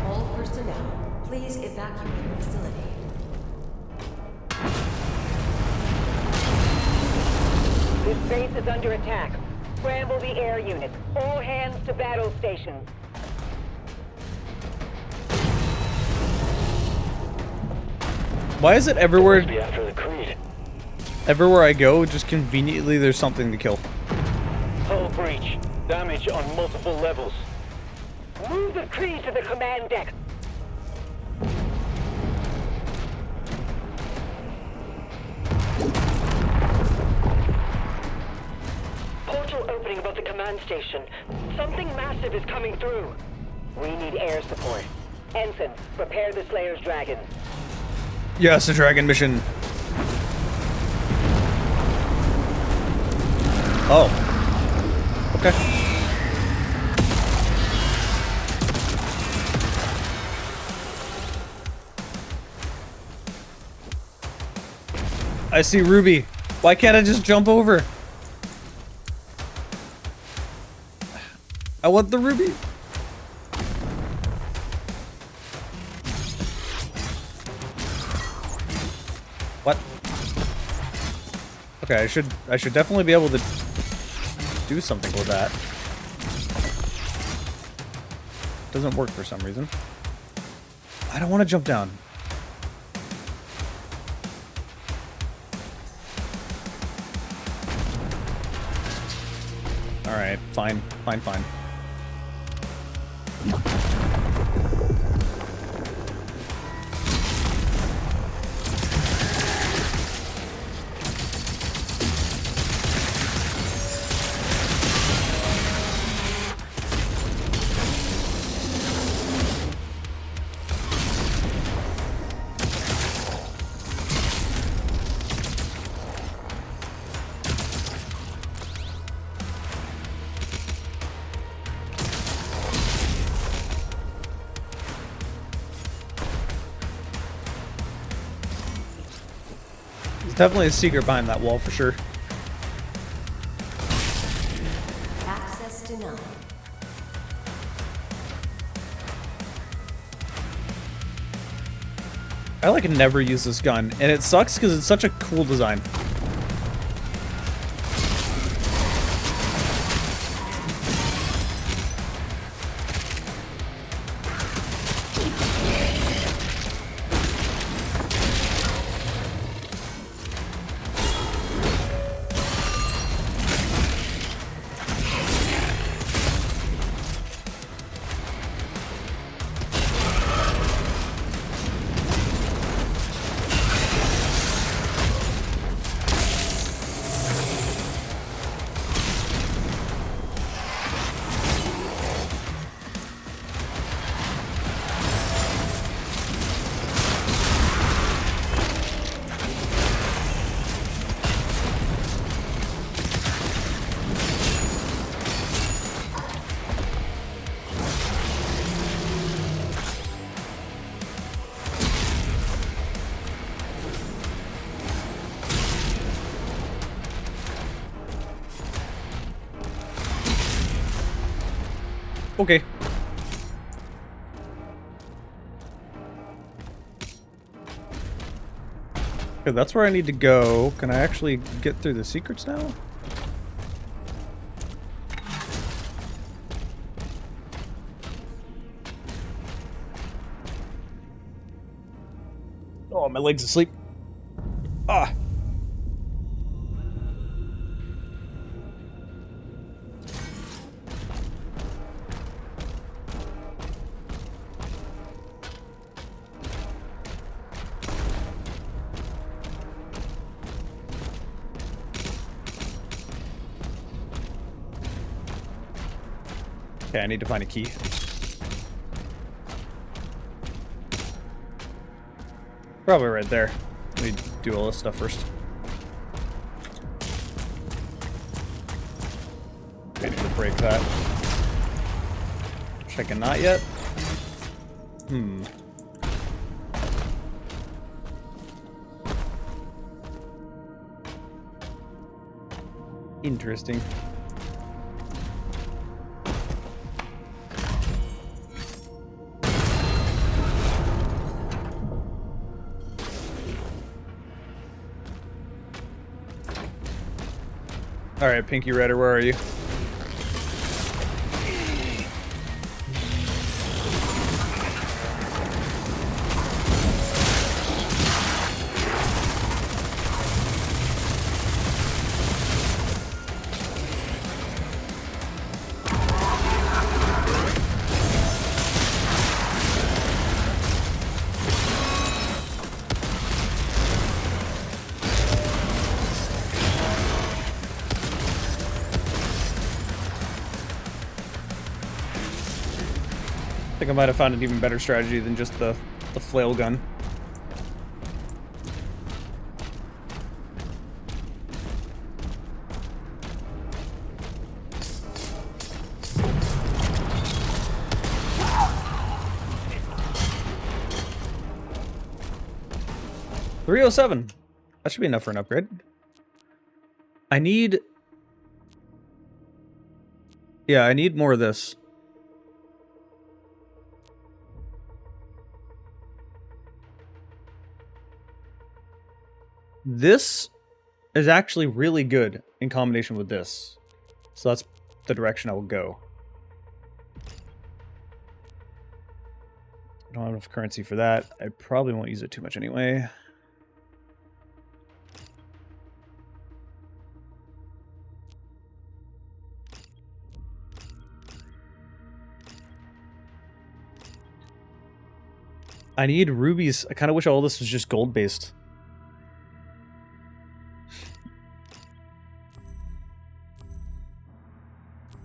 All personnel, please evacuate the facility. This base is under attack. Scramble the air units. All hands to battle stations. Why is it everywhere? Be after the Creed. Everywhere I go, just conveniently there's something to kill. Hull breach. Damage on multiple levels. Move the Creed to the command deck. Portal opening above the command station. Something massive is coming through. We need air support. Ensign, prepare the Slayer's Dragon. Yes, the dragon mission. Oh. Okay. I see Ruby. Why can't I just jump over? I want the Ruby. What? Okay, I should definitely be able to do something with that. Doesn't work for some reason. I don't want to jump down. Alright, fine. Fine, fine. There's definitely a secret behind that wall for sure. Access denied. I like never use this gun, and it sucks because it's such a cool design. Okay. Okay, that's where I need to go. Can I actually get through the secrets now? Oh, my leg's asleep. Ah. Okay, I need to find a key. Probably right there. Let me do all this stuff first. I need to break that. Checking not yet. Hmm. Interesting. Alright, Pinky Redder, where are you? I think I might have found an even better strategy than just the flail gun. $307. That should be enough for an upgrade. I need... Yeah, I need more of this. This is actually really good in combination with this. So that's the direction I will go. I don't have enough currency for that. I probably won't use it too much anyway. I need rubies. I kind of wish all this was just gold based.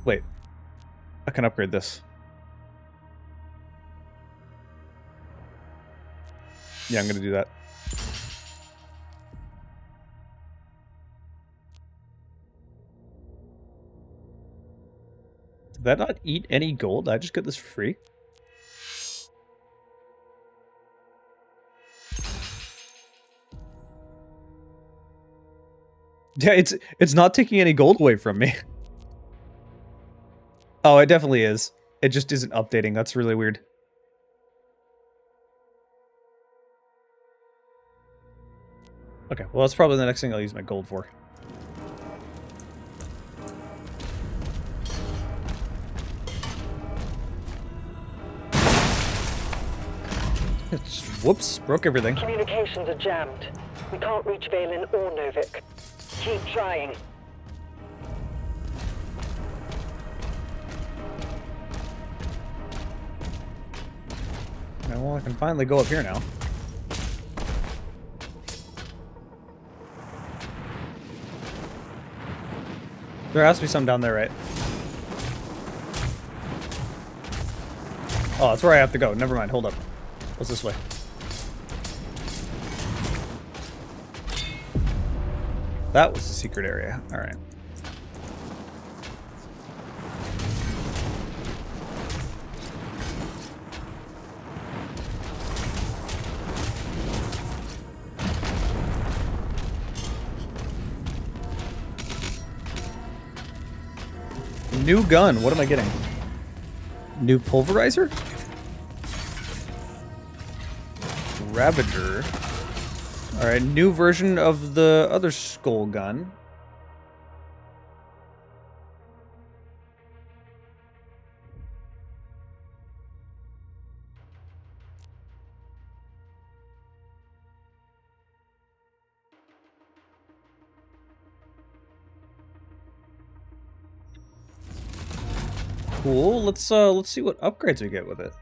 Wait. I can upgrade this. Yeah, I'm gonna do that. Did that not eat any gold? I just got this for free? Yeah, it's not taking any gold away from me. Oh, it definitely is. It just isn't updating. That's really weird. Okay, well, that's probably the next thing I'll use my gold for. Whoops, broke everything. Communications are jammed. We can't reach Valen or Novik. Keep trying. Well, I can finally go up here now. There has to be some down there, right? Oh, that's where I have to go. Never mind, hold up. What's this way? That was the secret area. Alright. New gun. What am I getting? New pulverizer? Ravager. Alright, new version of the other skull gun. Cool. Let's see what upgrades we get with it.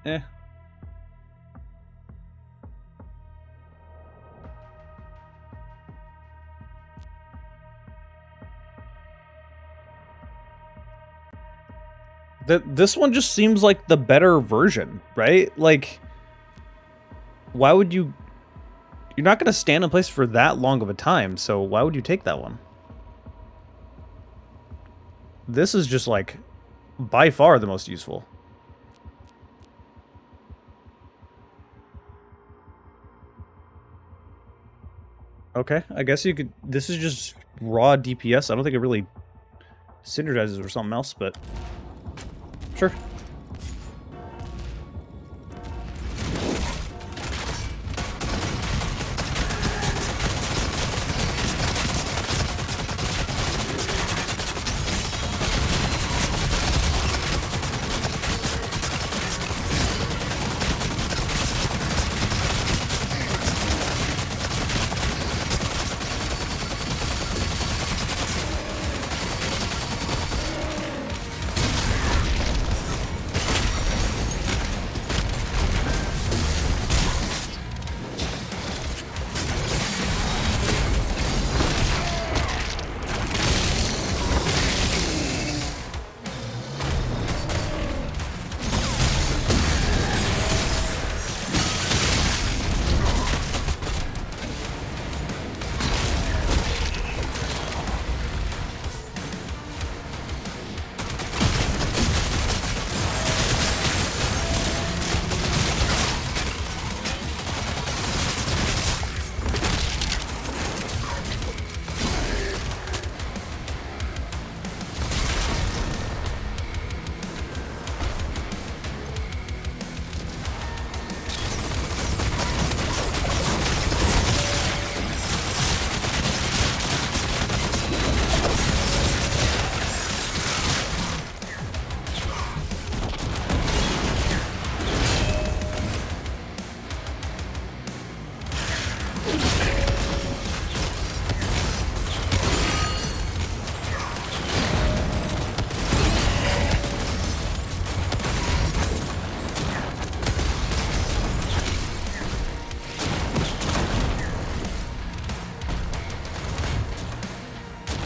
Eh. This one just seems like the better version, right? Like, why would you... You're not going to stand in place for that long of a time, so why would you take that one? This is just, like, by far the most useful. Okay, I guess you could... This is just raw DPS. I don't think it really synergizes with something else, but... Sure.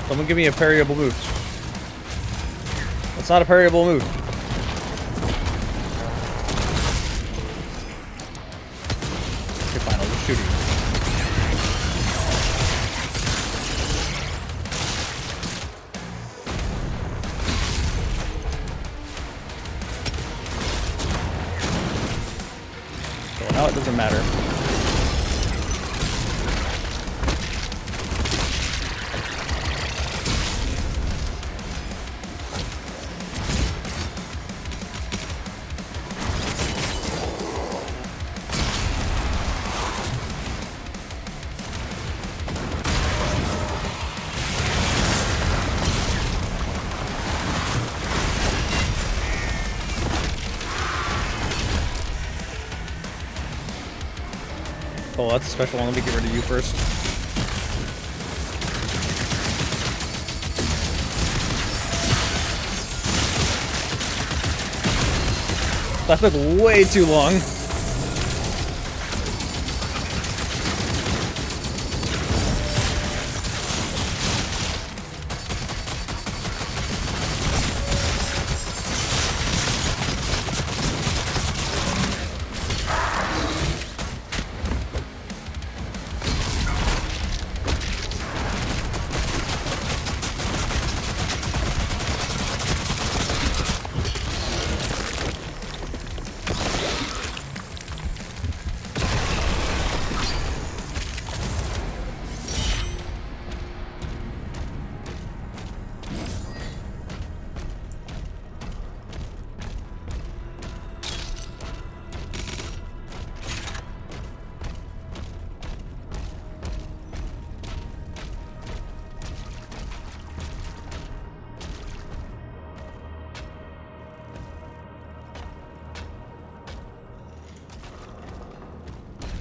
Someone give me a parryable move. That's not a parryable move. Okay, fine, I'll just shoot you. So now it doesn't matter. Oh, that's a special one. Let me get rid of you first. That took way too long.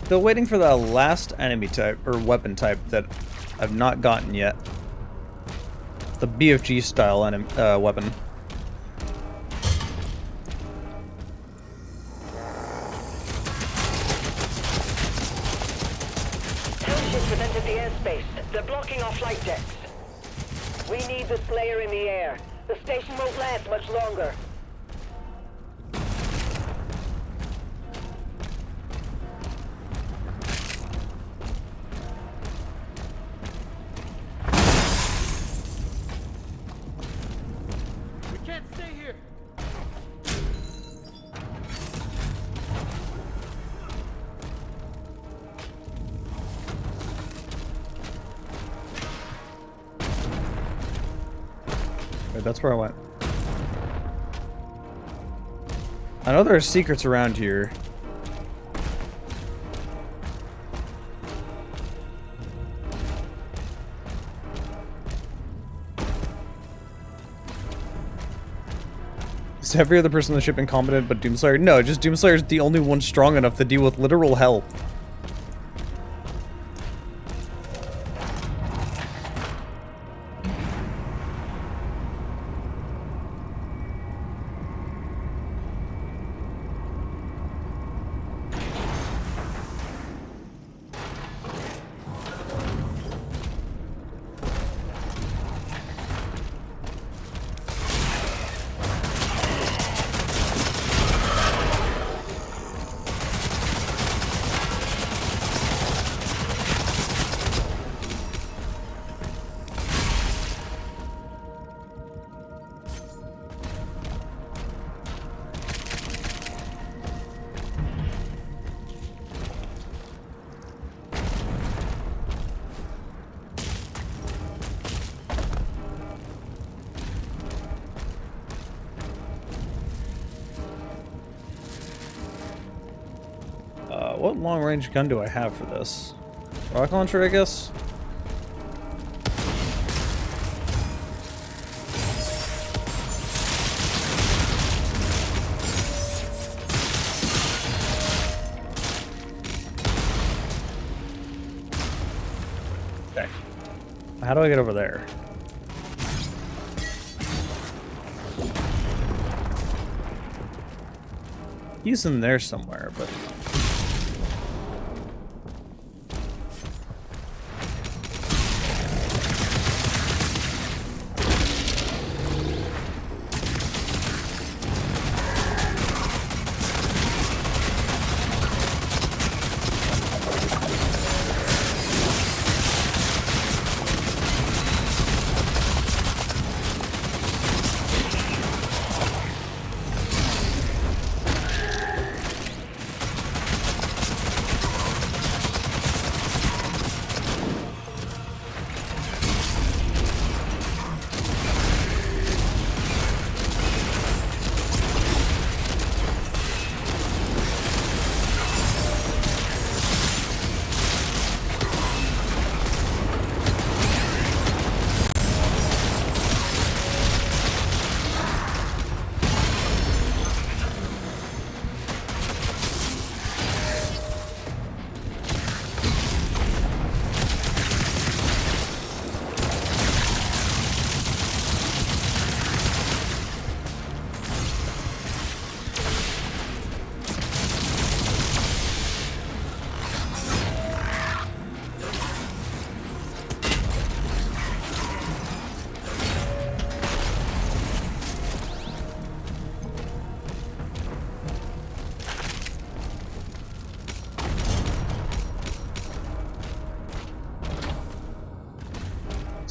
Still waiting for the last enemy type, or weapon type, that I've not gotten yet. The BFG style weapon. Hellships have entered the airspace. They're blocking our flight decks. We need the Slayer in the air. The station won't last much longer. That's where I went. I know there are secrets around here. Is every other person on the ship incompetent but Doomslayer? No, just Doomslayer's the only one strong enough to deal with literal hell. What long-range gun do I have for this? Rocket launcher, I guess? Okay. How do I get over there? He's in there somewhere, but...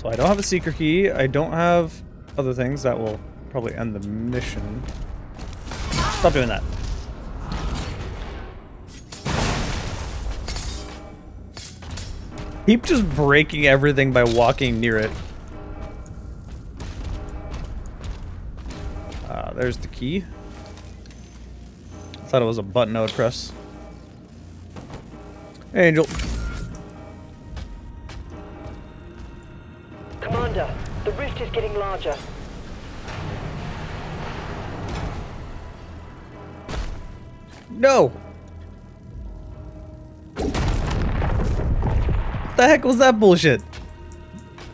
So I don't have a secret key. I don't have other things that will probably end the mission. Stop doing that. Keep just breaking everything by walking near it. There's the key. I thought it was a button I would press. Hey, Angel. Commander, the rift is getting larger. No! The heck was that bullshit?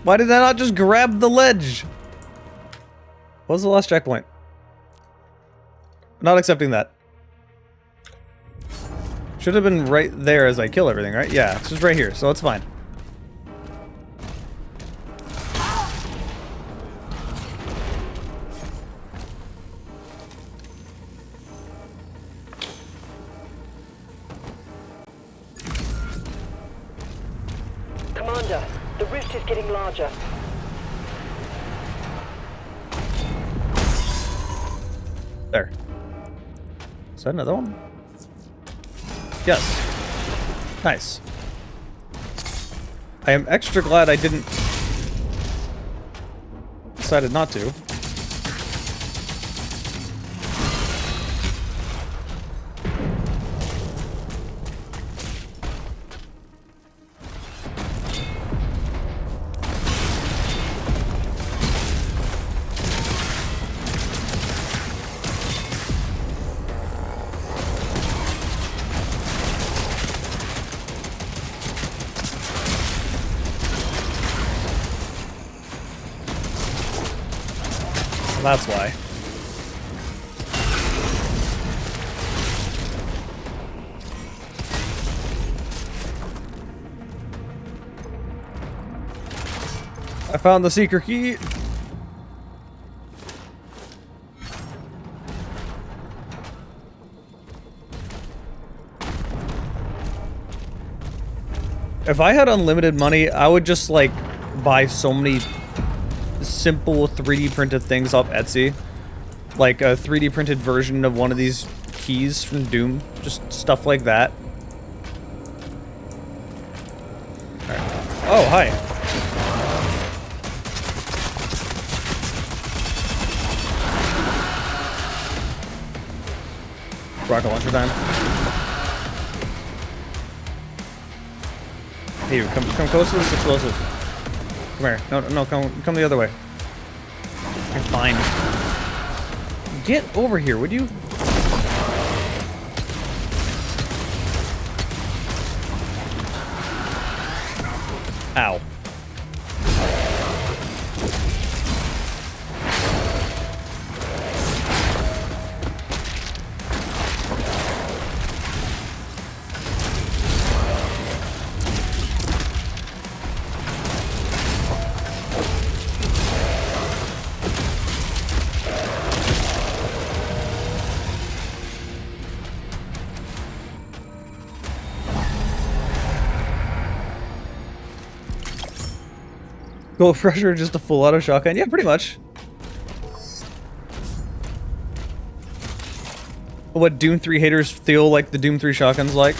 Why did I not just grab the ledge? What was the last checkpoint? Not accepting that. Should have been right there as I kill everything, right? Yeah, it's just right here, so it's fine. Commander, the rift is getting larger. There. Is that another one? Yes. Nice. I am extra glad I didn't... decided not to. That's why. I found the secret key. If I had unlimited money, I would just like buy so many simple 3D printed things off Etsy. Like a 3D printed version of one of these keys from Doom. Just stuff like that. All right. Oh, hi. Rocket launcher time. Hey, you, come close to this explosive. Come here. No, come the other way. You're fine. Get over here, would you? Ow. Go pressure, just a full auto shotgun. Yeah, pretty much. What Doom 3 haters feel like the Doom 3 shotgun's like.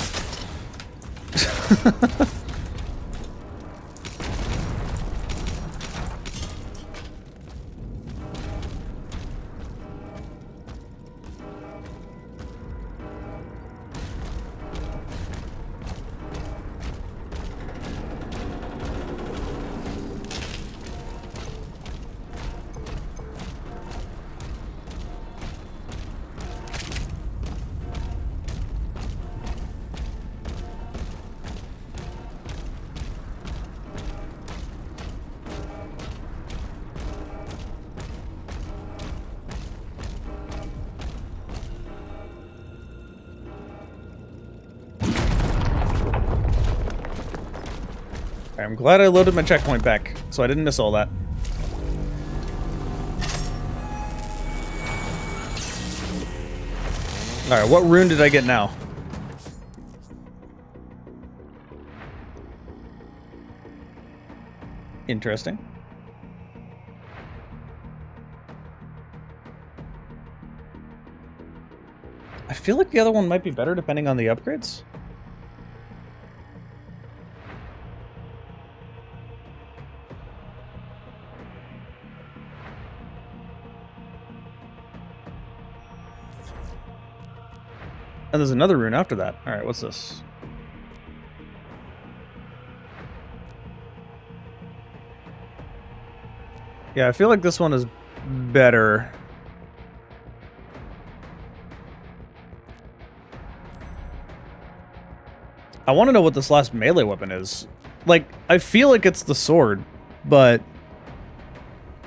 I'm glad I loaded my checkpoint back, so I didn't miss all that. Alright, what rune did I get now? Interesting. I feel like the other one might be better depending on the upgrades. And there's another rune after that. Alright, what's this? Yeah, I feel like this one is better. I want to know what this last melee weapon is. Like, I feel like it's the sword, but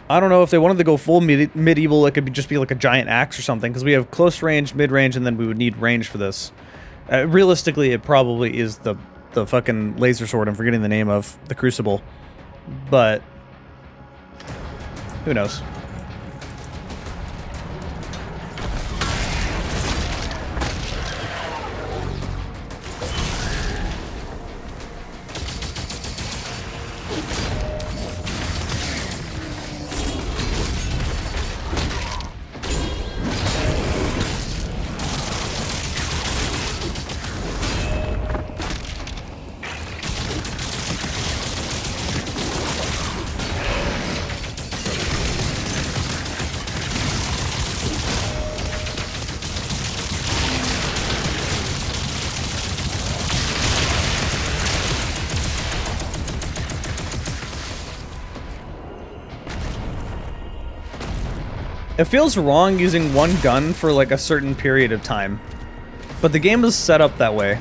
I don't know if they wanted to go full medieval, it could just be like a giant axe or something, because we have close range, mid-range, and then we would need range for this. Realistically, it probably is the fucking laser sword. I'm forgetting the name of the Crucible, but who knows? It feels wrong using one gun for like a certain period of time, but the game is set up that way.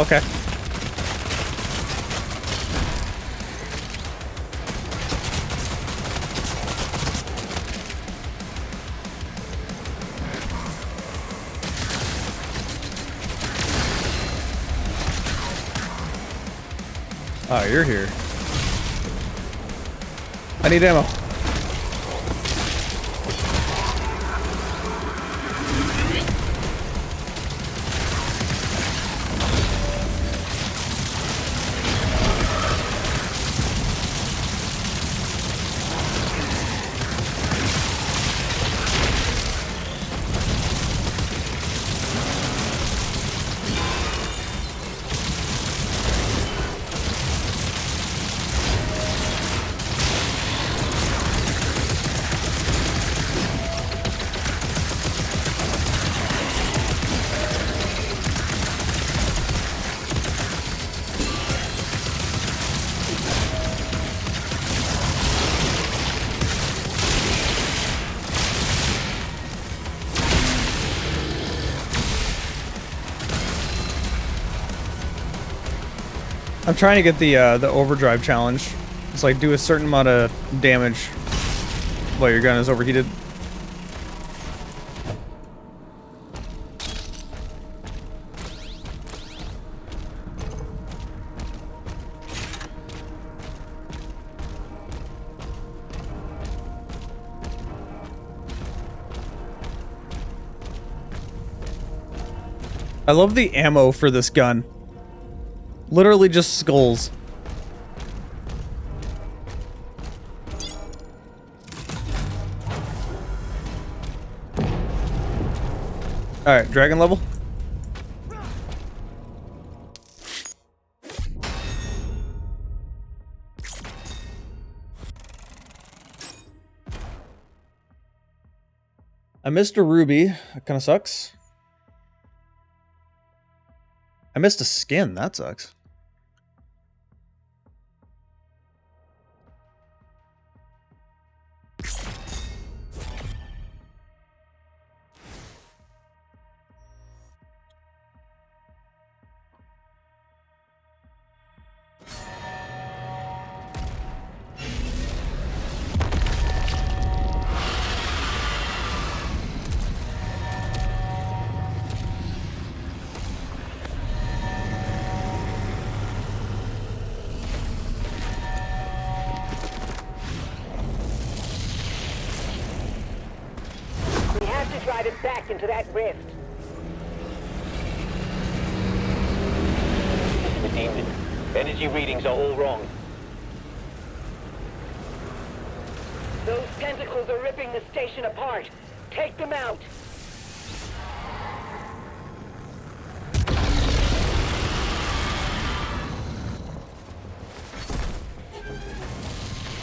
Okay. Oh, you're here. I need ammo. I'm trying to get the overdrive challenge. It's like do a certain amount of damage while your gun is overheated. I love the ammo for this gun. Literally just skulls. Alright, dragon level. I missed a ruby. That kind of sucks. I missed a skin. That sucks. We have to drive it back into that rift. The demon. Energy readings are all wrong. Those tentacles are ripping the station apart. Take them out.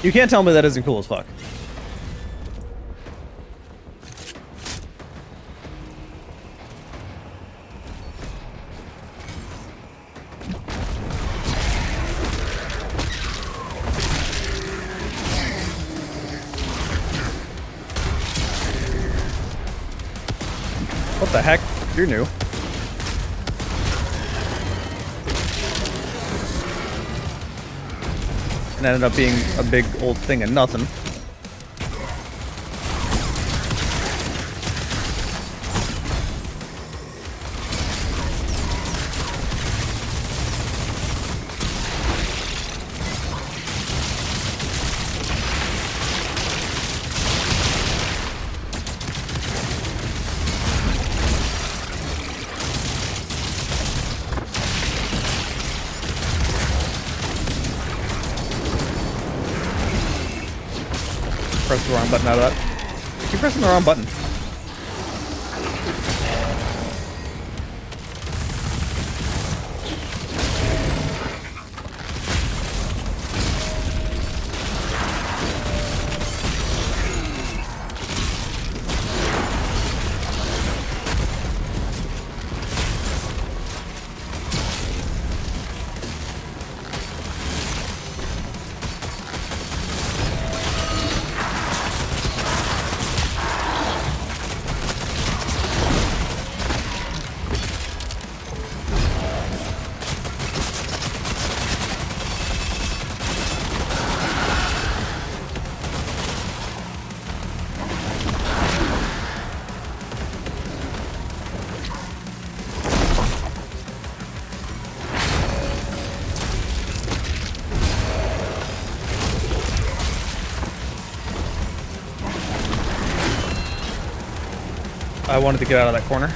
You can't tell me that isn't cool as fuck. What the heck? You're new. And ended up being a big old thing of nothing. Press the wrong button out of that. Keep pressing the wrong button. I wanted to get out of that corner.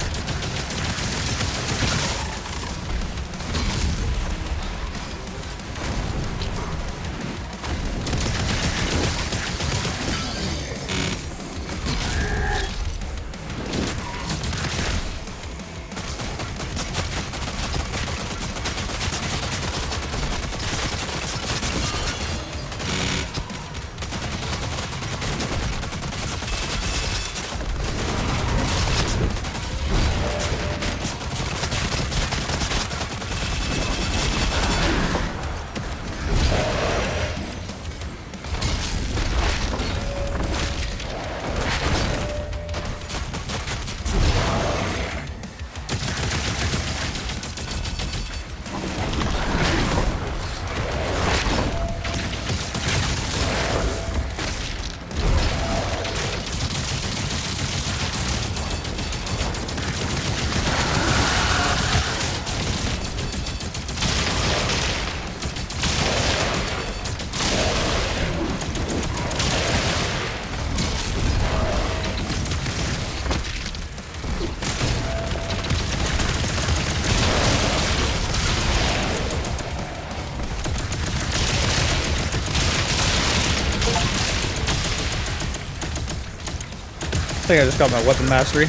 think I just got my weapon mastery.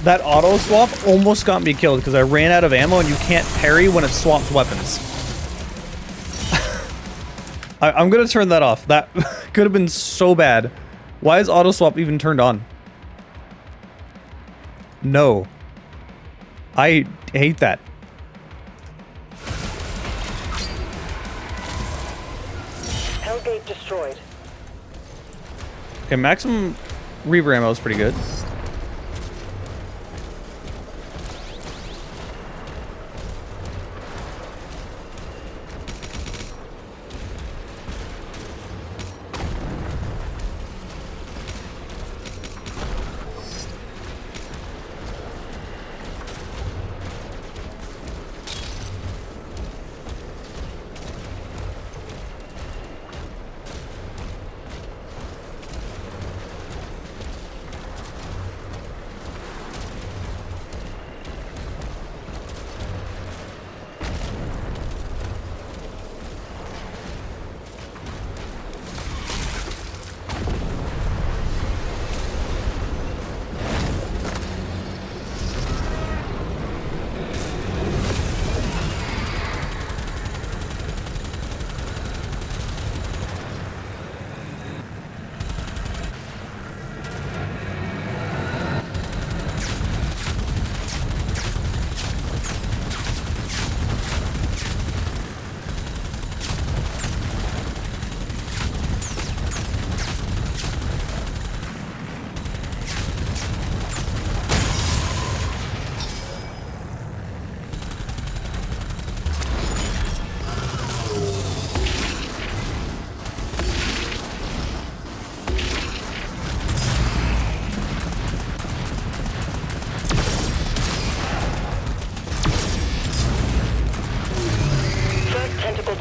That auto swap almost got me killed because I ran out of ammo and you can't parry when it swaps weapons. I'm gonna turn that off. That could have been so bad. Why is auto swap even turned on? No. I hate that. Hellgate destroyed. Okay, maximum Reaver ammo is pretty good.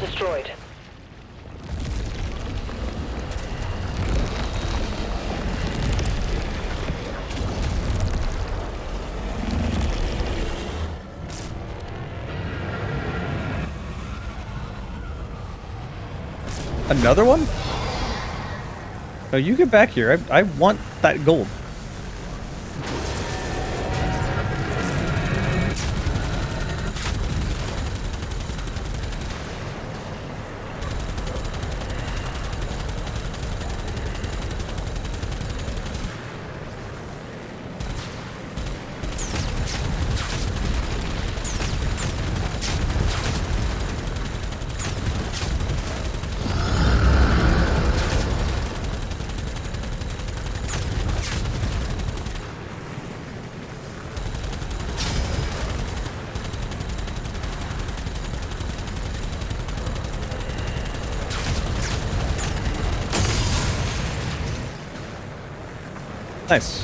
Destroyed. Another one? No, you get back here. I want that gold. Nice.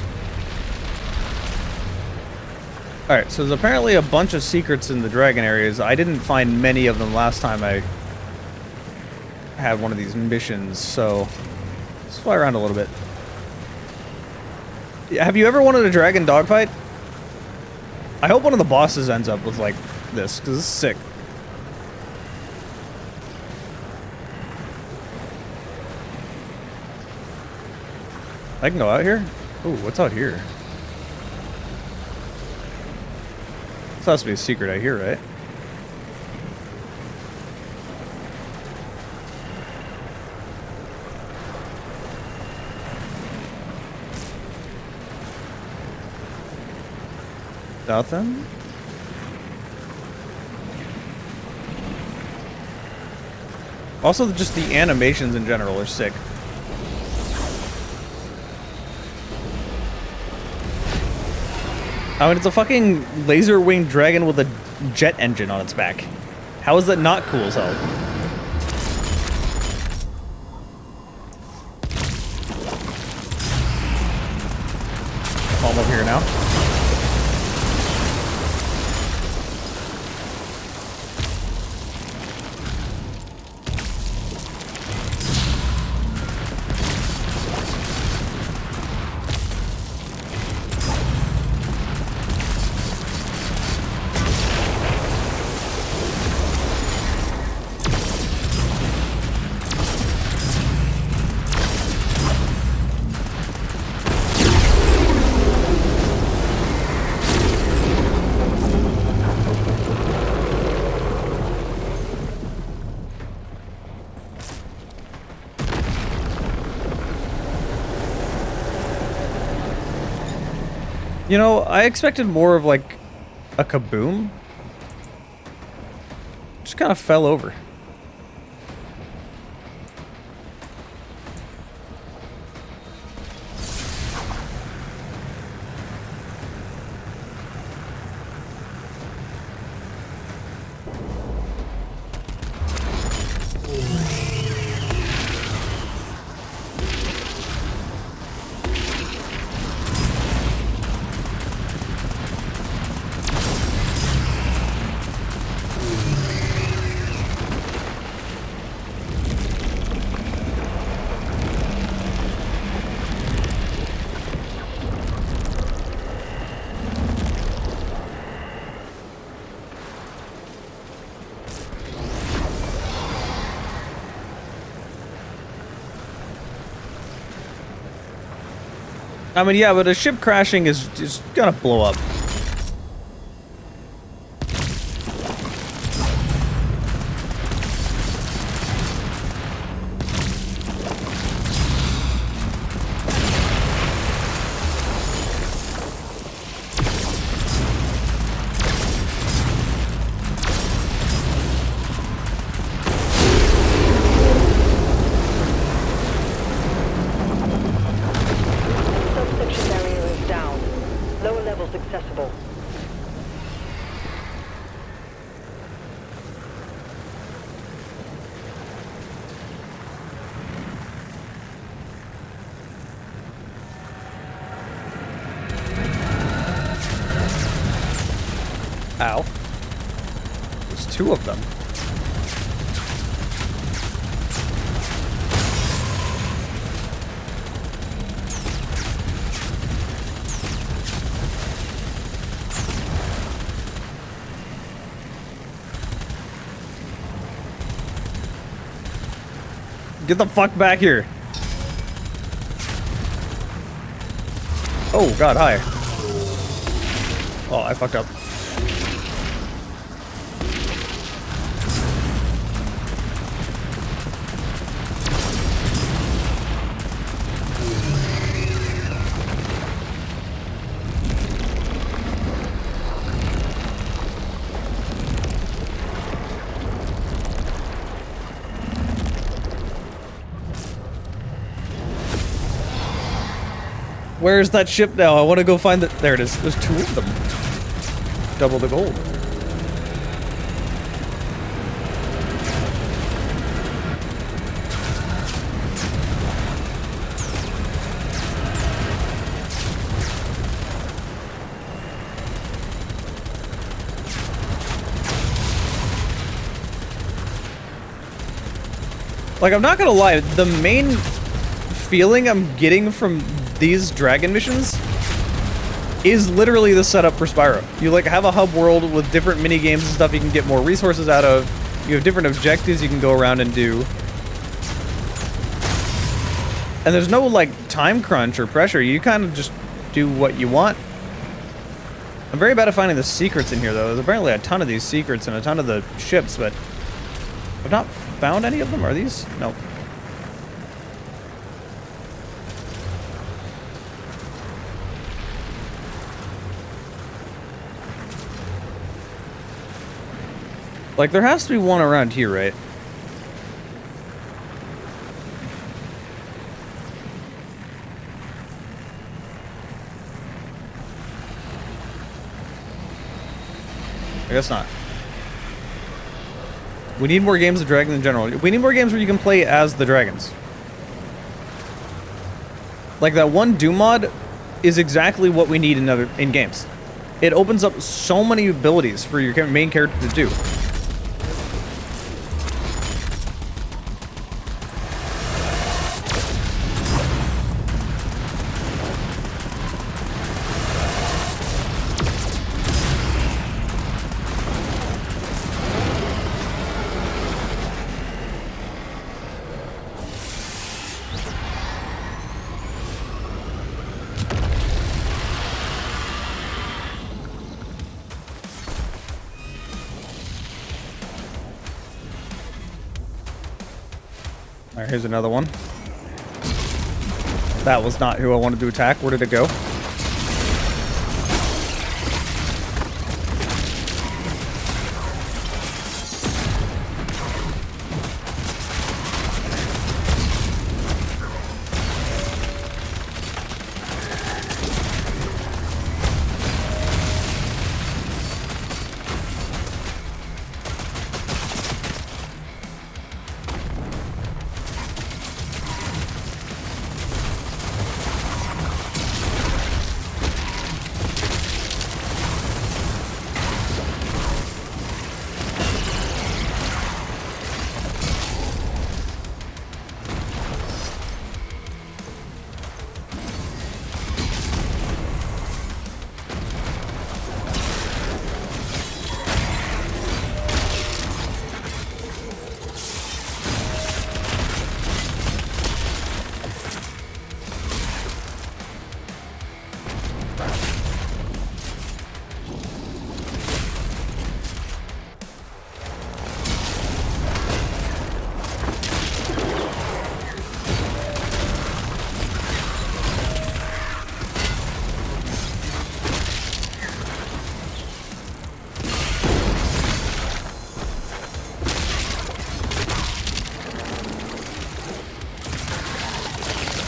Alright, so there's apparently a bunch of secrets in the dragon areas. I didn't find many of them last time I had one of these missions, so let's fly around a little bit. Have you ever wanted a dragon dogfight? I hope one of the bosses ends up with, like, this, because this is sick. I can go out here? Ooh, what's out here? This has to be a secret out here, right? Nothing? Also, just the animations in general are sick. I mean, it's a fucking laser-winged dragon with a jet engine on its back. How is that not cool as hell? Palm over here now. You know, I expected more of like a kaboom. Just kind of fell over. I mean, yeah, but a ship crashing is just gonna blow up. Ow. There's two of them. Get the fuck back here. Oh, God, hi. Oh, I fucked up. Where's that ship now? I want to go find it. There it is. There's two of them. Double the gold. Like, I'm not gonna lie, the main feeling I'm getting from these dragon missions is literally the setup for Spyro. You like have a hub world with different mini games and stuff you can get more resources out of. You have different objectives you can go around and do. And there's no like time crunch or pressure. You kind of just do what you want. I'm very bad at finding the secrets in here though. There's apparently a ton of these secrets and a ton of the ships, but I've not found any of them. Are these? No. Like, there has to be one around here, right? I guess not. We need more games of Dragon in general. We need more games where you can play as the dragons. Like, that one Doom mod is exactly what we need in games. It opens up so many abilities for your main character to do. Alright, here's another one. That was not who I wanted to attack. Where did it go?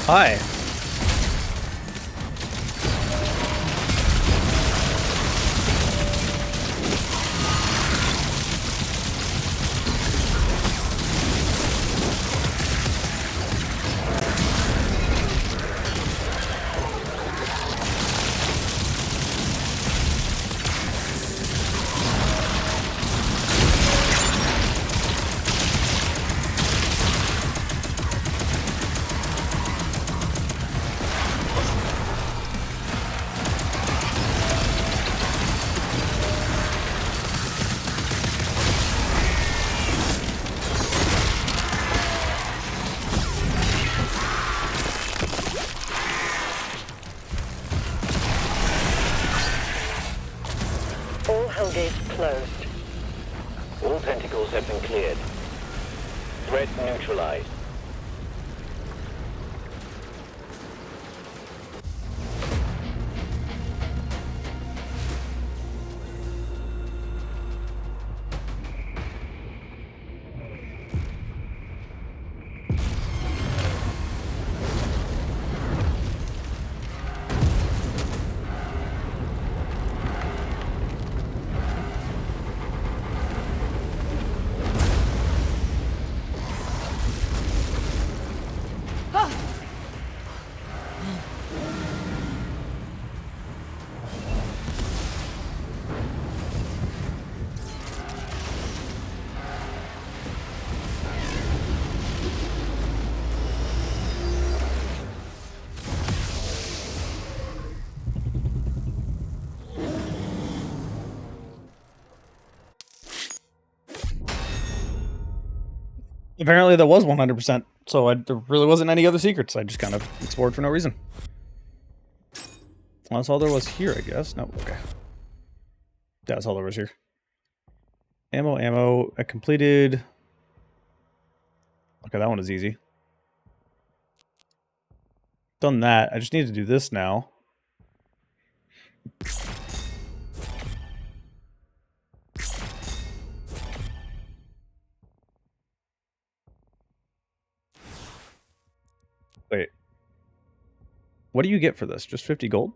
Hi. All hell gates closed. All tentacles have been cleared. Threat neutralized. Apparently that was 100%, so there really wasn't any other secrets. I just kind of explored for no reason. Well, that's all there was here, I guess. No, okay. That's all there was here. Ammo. I completed... Okay, that one is easy. Done that. I just need to do this now. Wait. What do you get for this? Just 50 gold?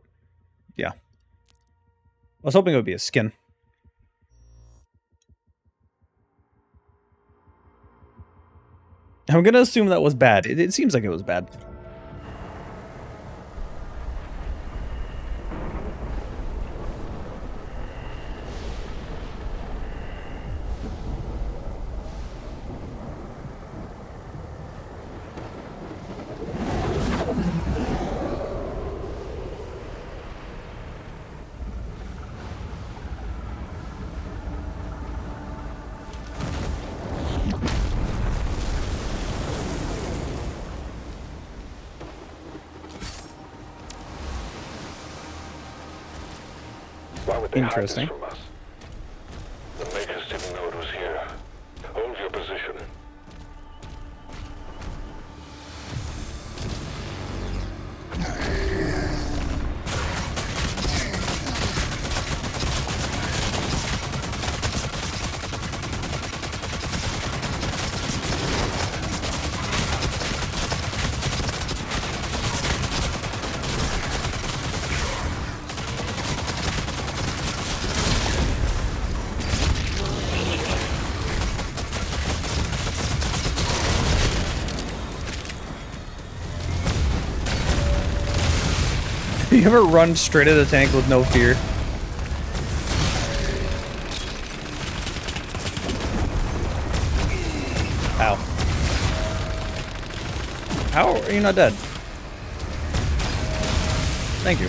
Yeah. I was hoping it would be a skin. I'm gonna assume that was bad. It seems like it was bad. Why would they hide this Interesting. from us? The Makers didn't know it was here. Hold your position. You ever run straight at a tank with no fear? Ow. How are you not dead? Thank you.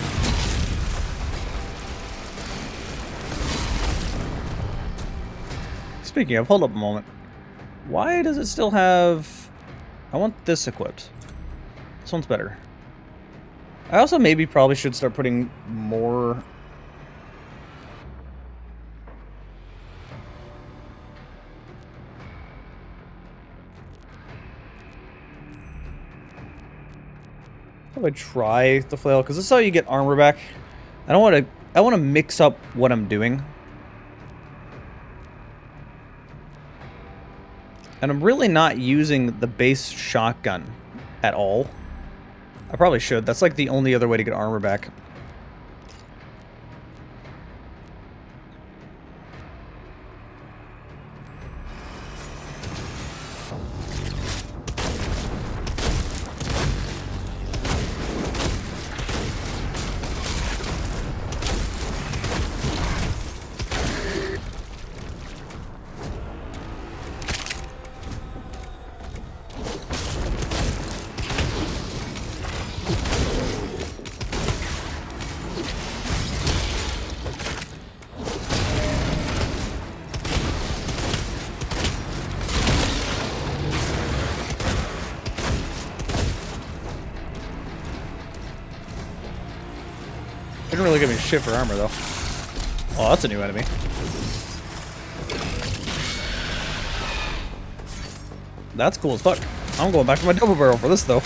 Speaking of, hold up a moment. Why does it still have... I want this equipped. This one's better. I also maybe probably should start putting more... How do I try the flail? Because this is how you get armor back. I don't want to... I want to mix up what I'm doing. And I'm really not using the base shotgun at all. I probably should. That's like the only other way to get armor back. Didn't really give me shit for armor, though. Oh, that's a new enemy. That's cool as fuck. I'm going back to my double barrel for this, though.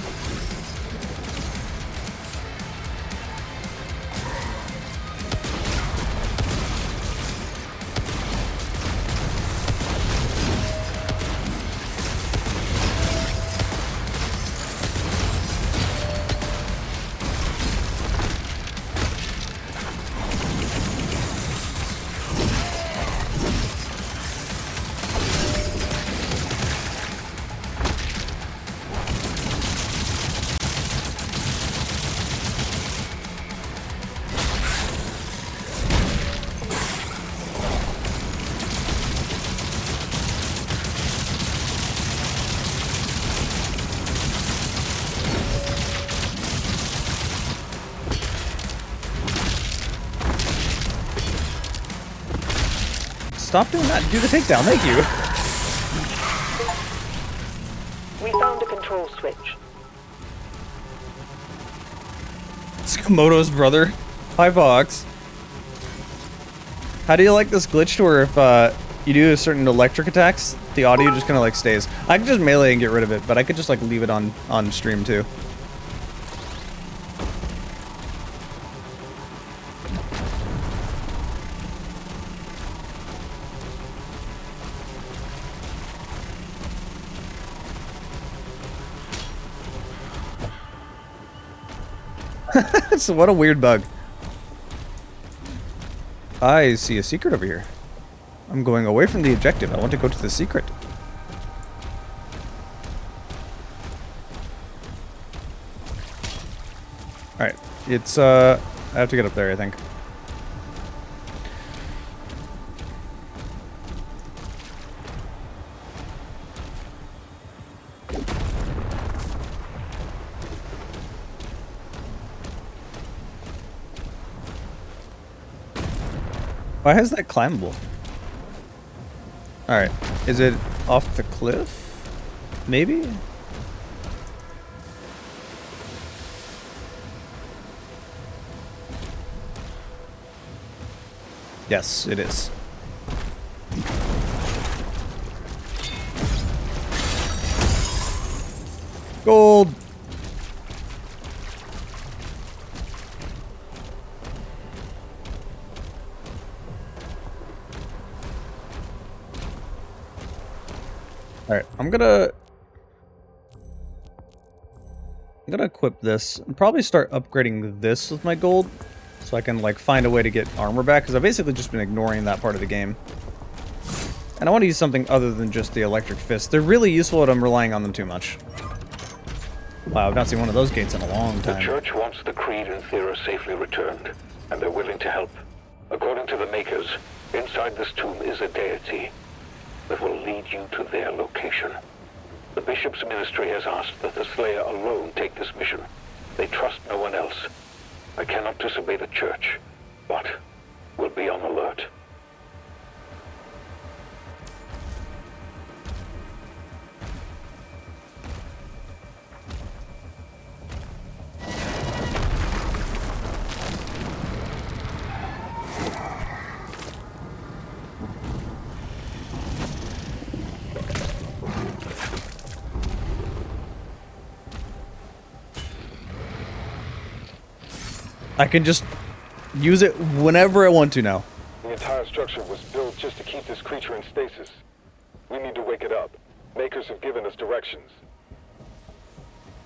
Stop doing that and do the takedown, thank you. We found a control switch. It's Komodo's brother. Hi, Fox. How do you like this glitch to where if you do certain electric attacks, the audio just kind of like stays? I could just melee and get rid of it, but I could just like leave it on stream too. So what a weird bug. I see a secret over here. I'm going away from the objective. I want to go to the secret. Alright. It's, I have to get up there, I think. Why is that climbable? Alright. Is it off the cliff? Maybe? Yes, it is. Gold. All right, I'm gonna equip this and probably start upgrading this with my gold so I can like find a way to get armor back, because I've basically just been ignoring that part of the game. And I want to use something other than just the electric fist. They're really useful, but I'm relying on them too much. Wow, I've not seen one of those gates in a long The time. church wants the Creed and Thera safely returned, and they're willing to help. According to the Makers, inside this tomb is a deity that will lead you to their location. The Bishop's ministry has asked that the Slayer alone take this mission. They trust no one else. I cannot disobey the church, but we'll be on alert. I can just use it whenever I want to now. The entire structure was built just to keep this creature in stasis. We need to wake it up. Makers have given us directions.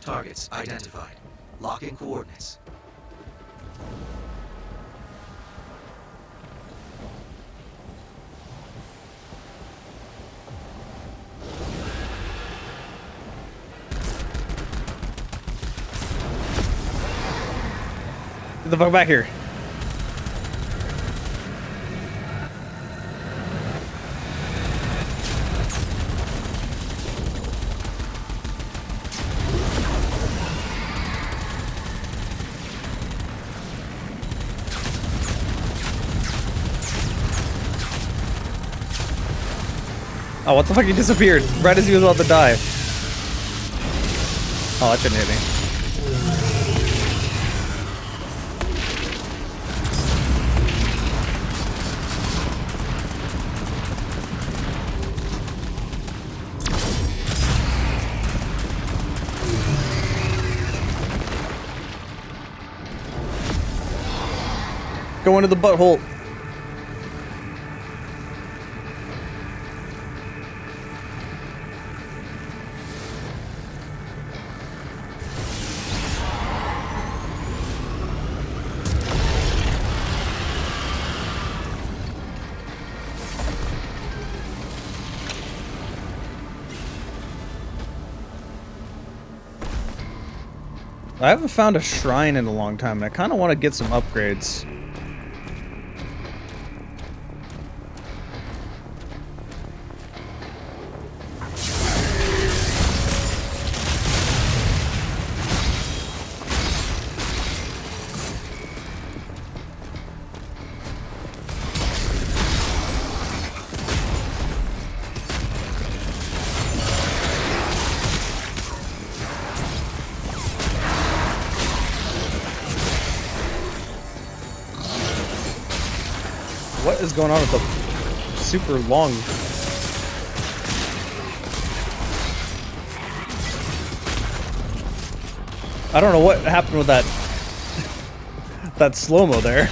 Targets identified. Locking coordinates. Get the fuck back here. Oh, what the fuck? He disappeared right as he was about to die. Oh, that shouldn't hit me. Go into the butthole. I haven't found a shrine in a long time, and I kind of want to get some upgrades. What is going on with the super long? I don't know what happened with that that slow-mo there.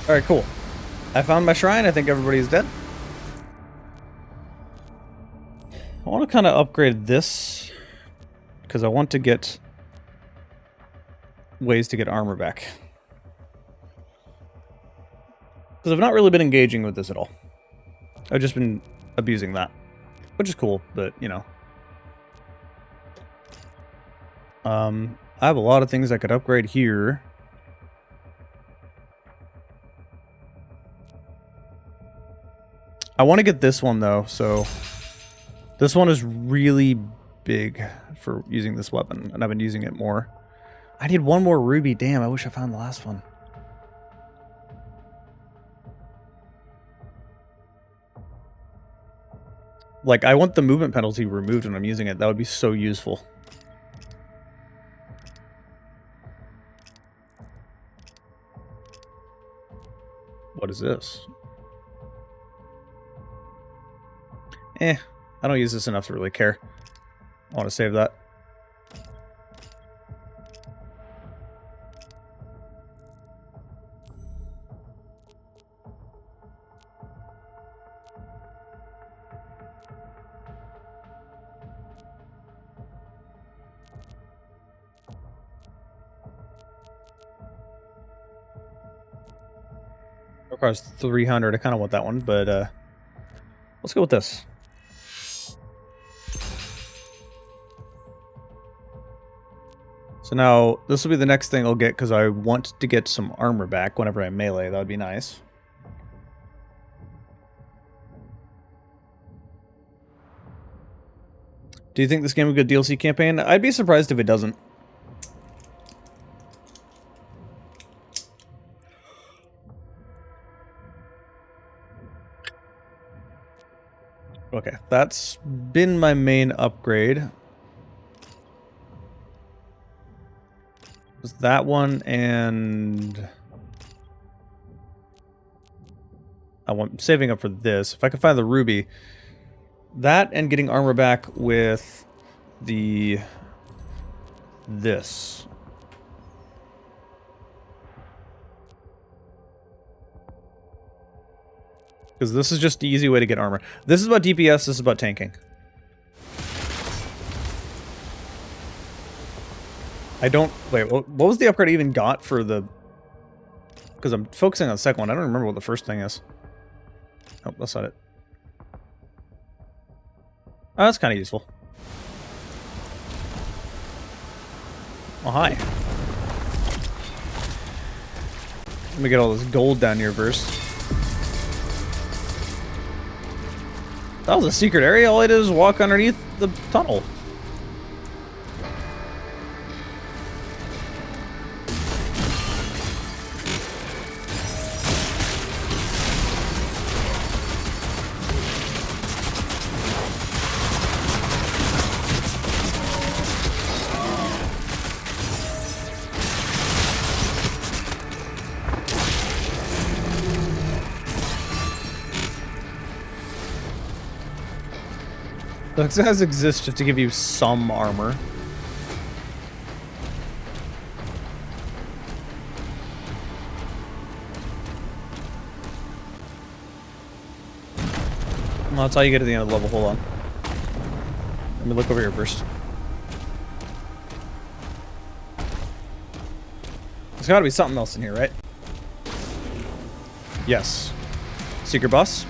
Alright, cool. I found my shrine. I think everybody's dead. I want to kind of upgrade this because I want to get ways to get armor back. Because I've not really been engaging with this at all. I've just been abusing that. Which is cool, but, you know. I have a lot of things I could upgrade here. I want to get this one, though, so... This one is really big for using this weapon, and I've been using it more. I need one more ruby. Damn, I wish I found the last one. Like, I want the movement penalty removed when I'm using it. That would be so useful. What is this? I don't use this enough to really care. I want to save that. Requires 300. I kind of want that one, but let's go with this. So now, this will be the next thing I'll get, because I want to get some armor back whenever I melee. That would be nice. Do you think this game will get a DLC campaign? I'd be surprised if it doesn't. Okay, that's been my main upgrade. Was that one, and I'm saving up for this. If I can find the ruby, that and getting armor back with this. Because this is just the easy way to get armor. This is about DPS, this is about tanking. I don't... Wait, what was the upgrade I even got for the... Because I'm focusing on the second one. I don't remember what the first thing is. Oh, that's not it. Oh, that's kind of useful. Oh, hi. Let me get all this gold down here first. That was a secret area. All I did is walk underneath the tunnel. Those guys exist just to give you some armor. Well, that's how you get to the end of the level. Hold on. Let me look over here first. There's gotta be something else in here, right? Yes. Secret boss.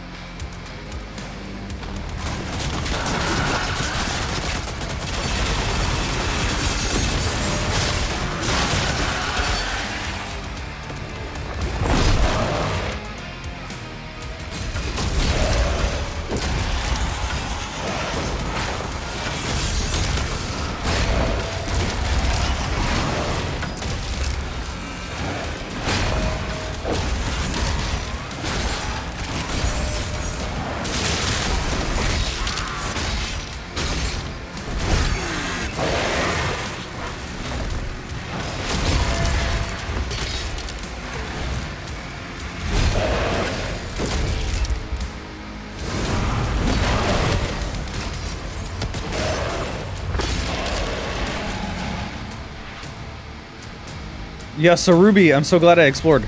Yes, a ruby. I'm so glad I explored.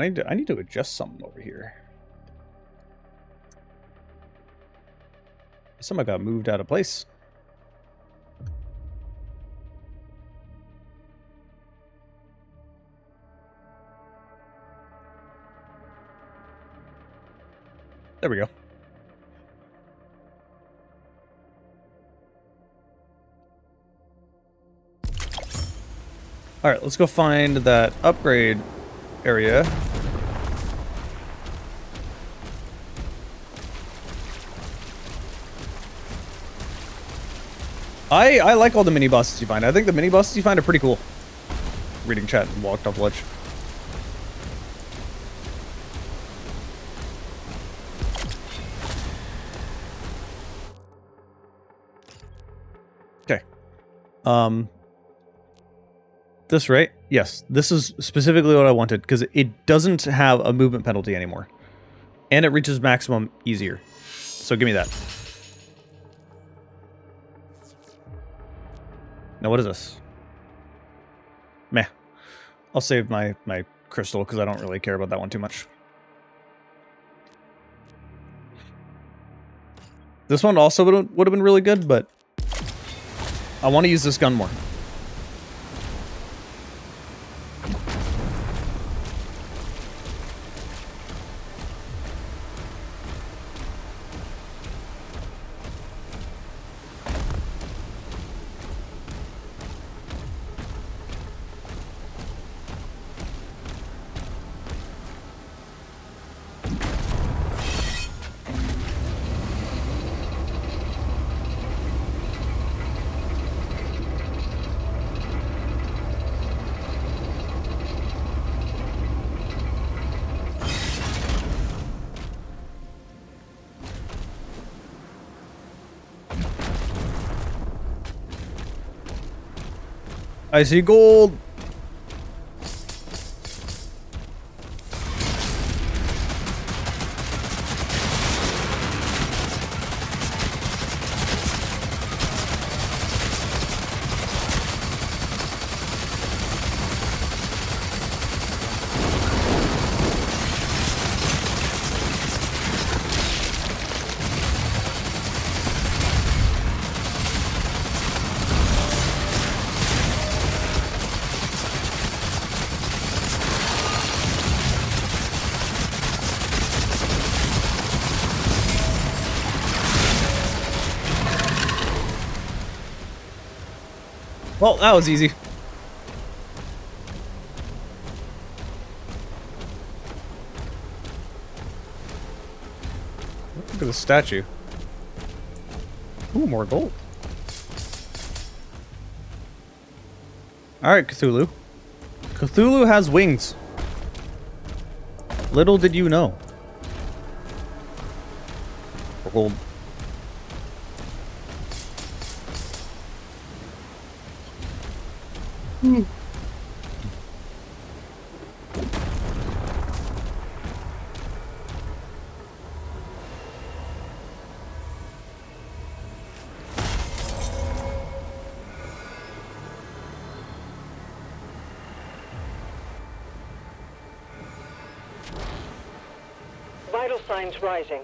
I need to adjust something over here. Somebody got moved out of place. There we go. All right, let's go find that upgrade area. I like all the mini bosses you find. I think the mini bosses you find are pretty cool. Reading chat and walked off the ledge. Okay. This, right? Yes, this is specifically what I wanted, because it doesn't have a movement penalty anymore. And it reaches maximum easier. So give me that. Now what is this? Meh. I'll save my crystal, because I don't really care about that one too much. This one also would have been really good, but I want to use this gun more. I see gold. Well, that was easy. Look at the statue. Ooh, more gold. Alright, Cthulhu. Cthulhu has wings. Little did you know. Gold. Vital signs rising.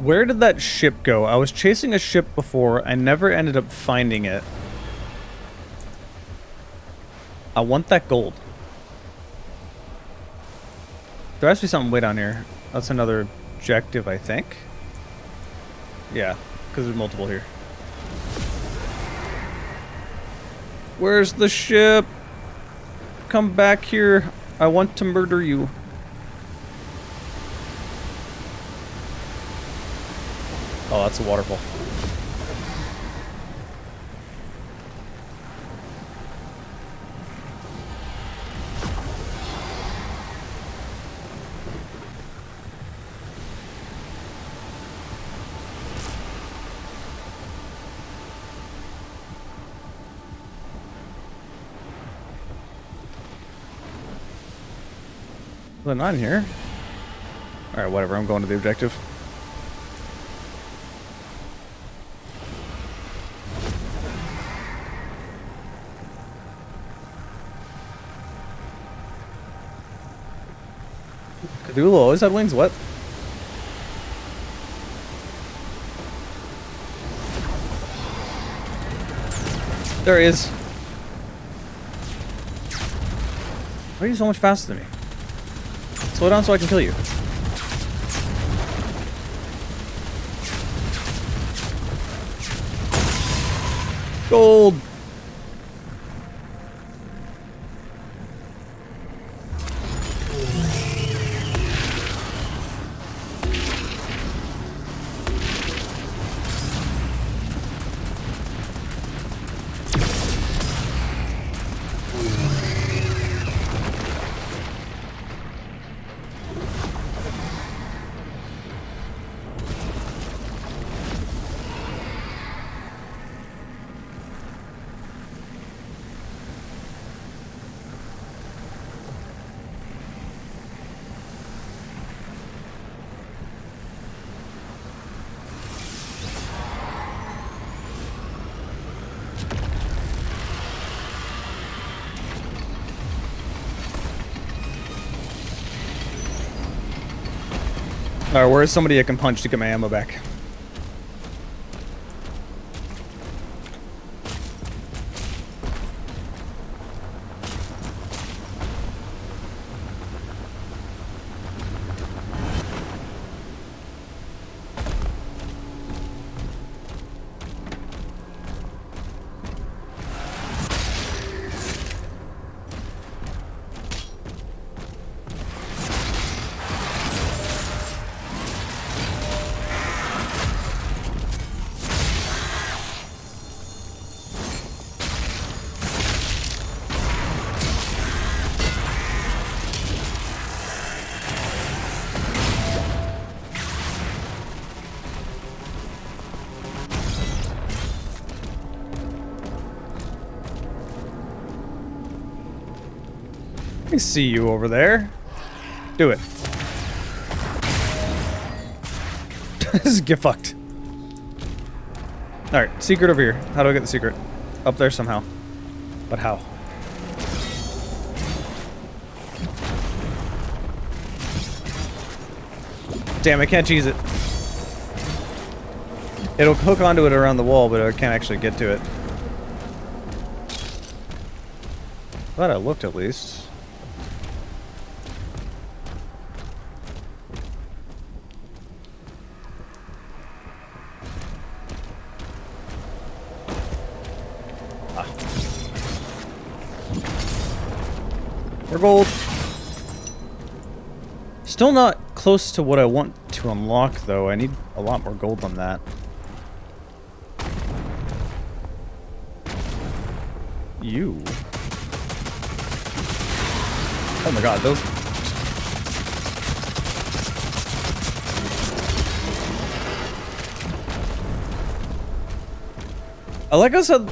Where did that ship go? I was chasing a ship before. I never ended up finding it. I want that gold. There has to be something way down here. That's another objective, I think. Yeah, because there's multiple here. Where's the ship? Come back here. I want to murder you. Oh, that's a waterfall. Well, not in here. Alright, whatever. I'm going to the objective. Cthulhu always had wings? What? There he is. Why are you so much faster than me? Slow down so I can kill you. Gold! Alright, where's somebody I can punch to get my ammo back? I see you over there. Do it. Just get fucked. Alright, secret over here. How do I get the secret? Up there somehow. But how? Damn, I can't cheese it. It'll hook onto it around the wall, but I can't actually get to it. Glad I looked at least. More gold. Still not close to what I want to unlock, though. I need a lot more gold than that. You. Oh my god, those... I like I said...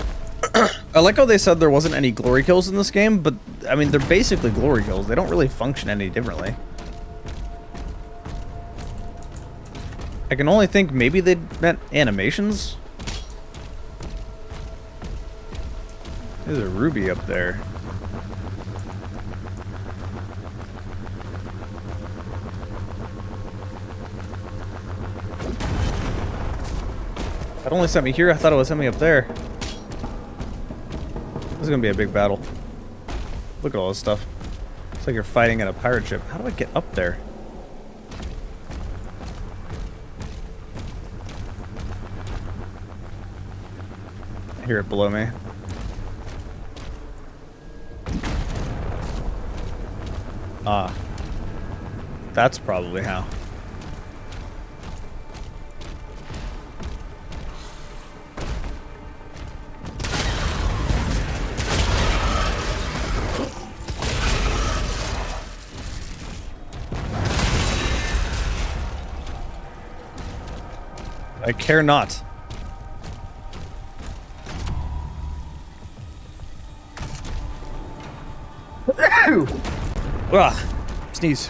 I like how they said there wasn't any glory kills in this game, but, I mean, they're basically glory kills. They don't really function any differently. I can only think maybe they meant animations? There's a ruby up there. It only sent me here. I thought it would send me up there. This is gonna be a big battle. Look at all this stuff. like you're fighting in a pirate ship. How do I get up there? I hear it below me. Ah. That's probably how. I care not. Sneeze.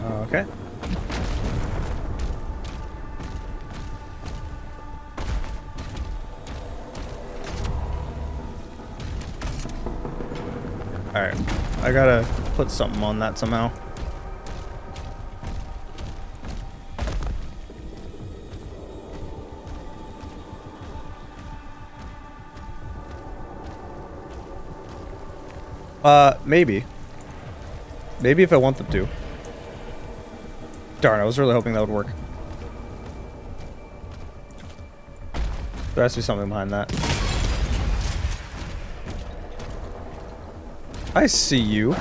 Okay. Alright. I gotta put something on that somehow. Maybe. Maybe if I want them to. Darn, I was really hoping that would work. There has to be something behind that. I see you.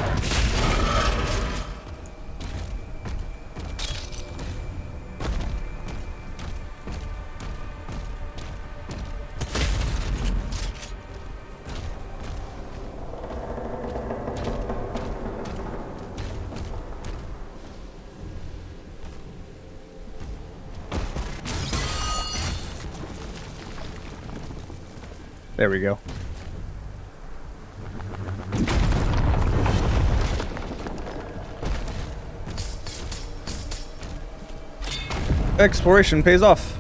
There we go. Exploration pays off.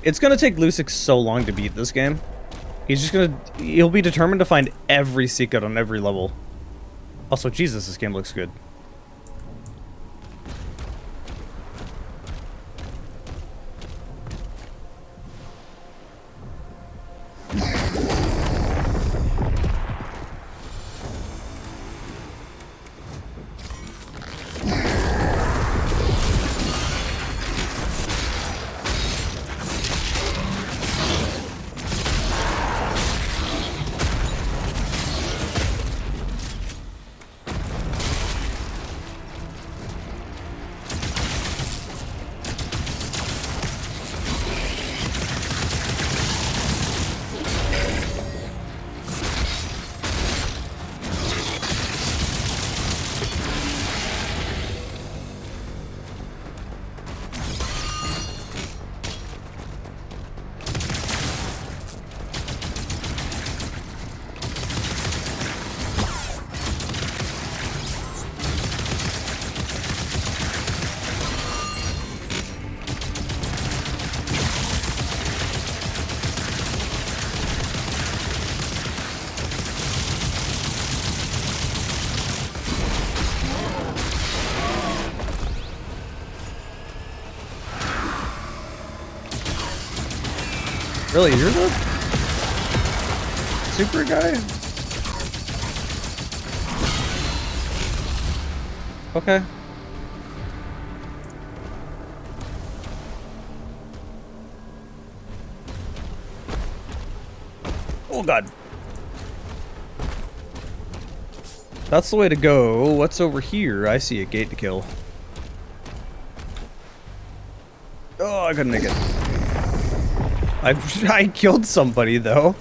It's gonna take Lusik so long to beat this game. He'll be determined to find every secret on every level. Also, Jesus, this game looks good. Really, you're the super guy? Okay. Oh god. That's the way to go. What's over here? I see a gate to kill. Oh, I couldn't make it. I killed somebody, though.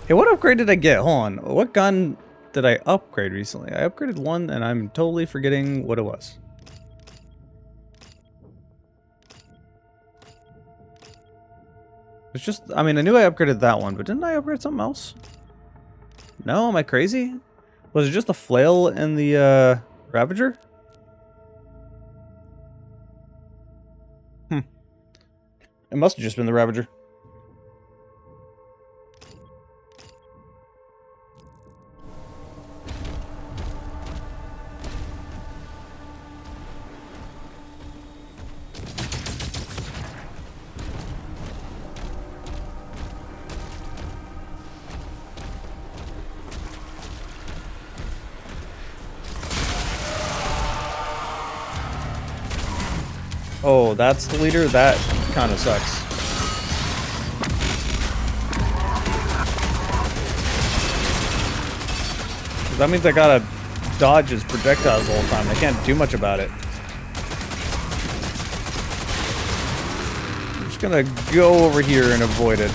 Hey, what upgrade did I get? Hold on. What gun did I upgrade recently? I upgraded one, and I'm totally forgetting what it was. It's just... I mean, I knew I upgraded that one, but didn't I upgrade something else? No? Am I crazy? Was it just the flail and the, Ravager? It must have just been the Ravager. Oh, that's the leader? That kind of sucks. That means I gotta dodge his projectiles the whole time. I can't do much about it. I'm just gonna go over here and avoid it.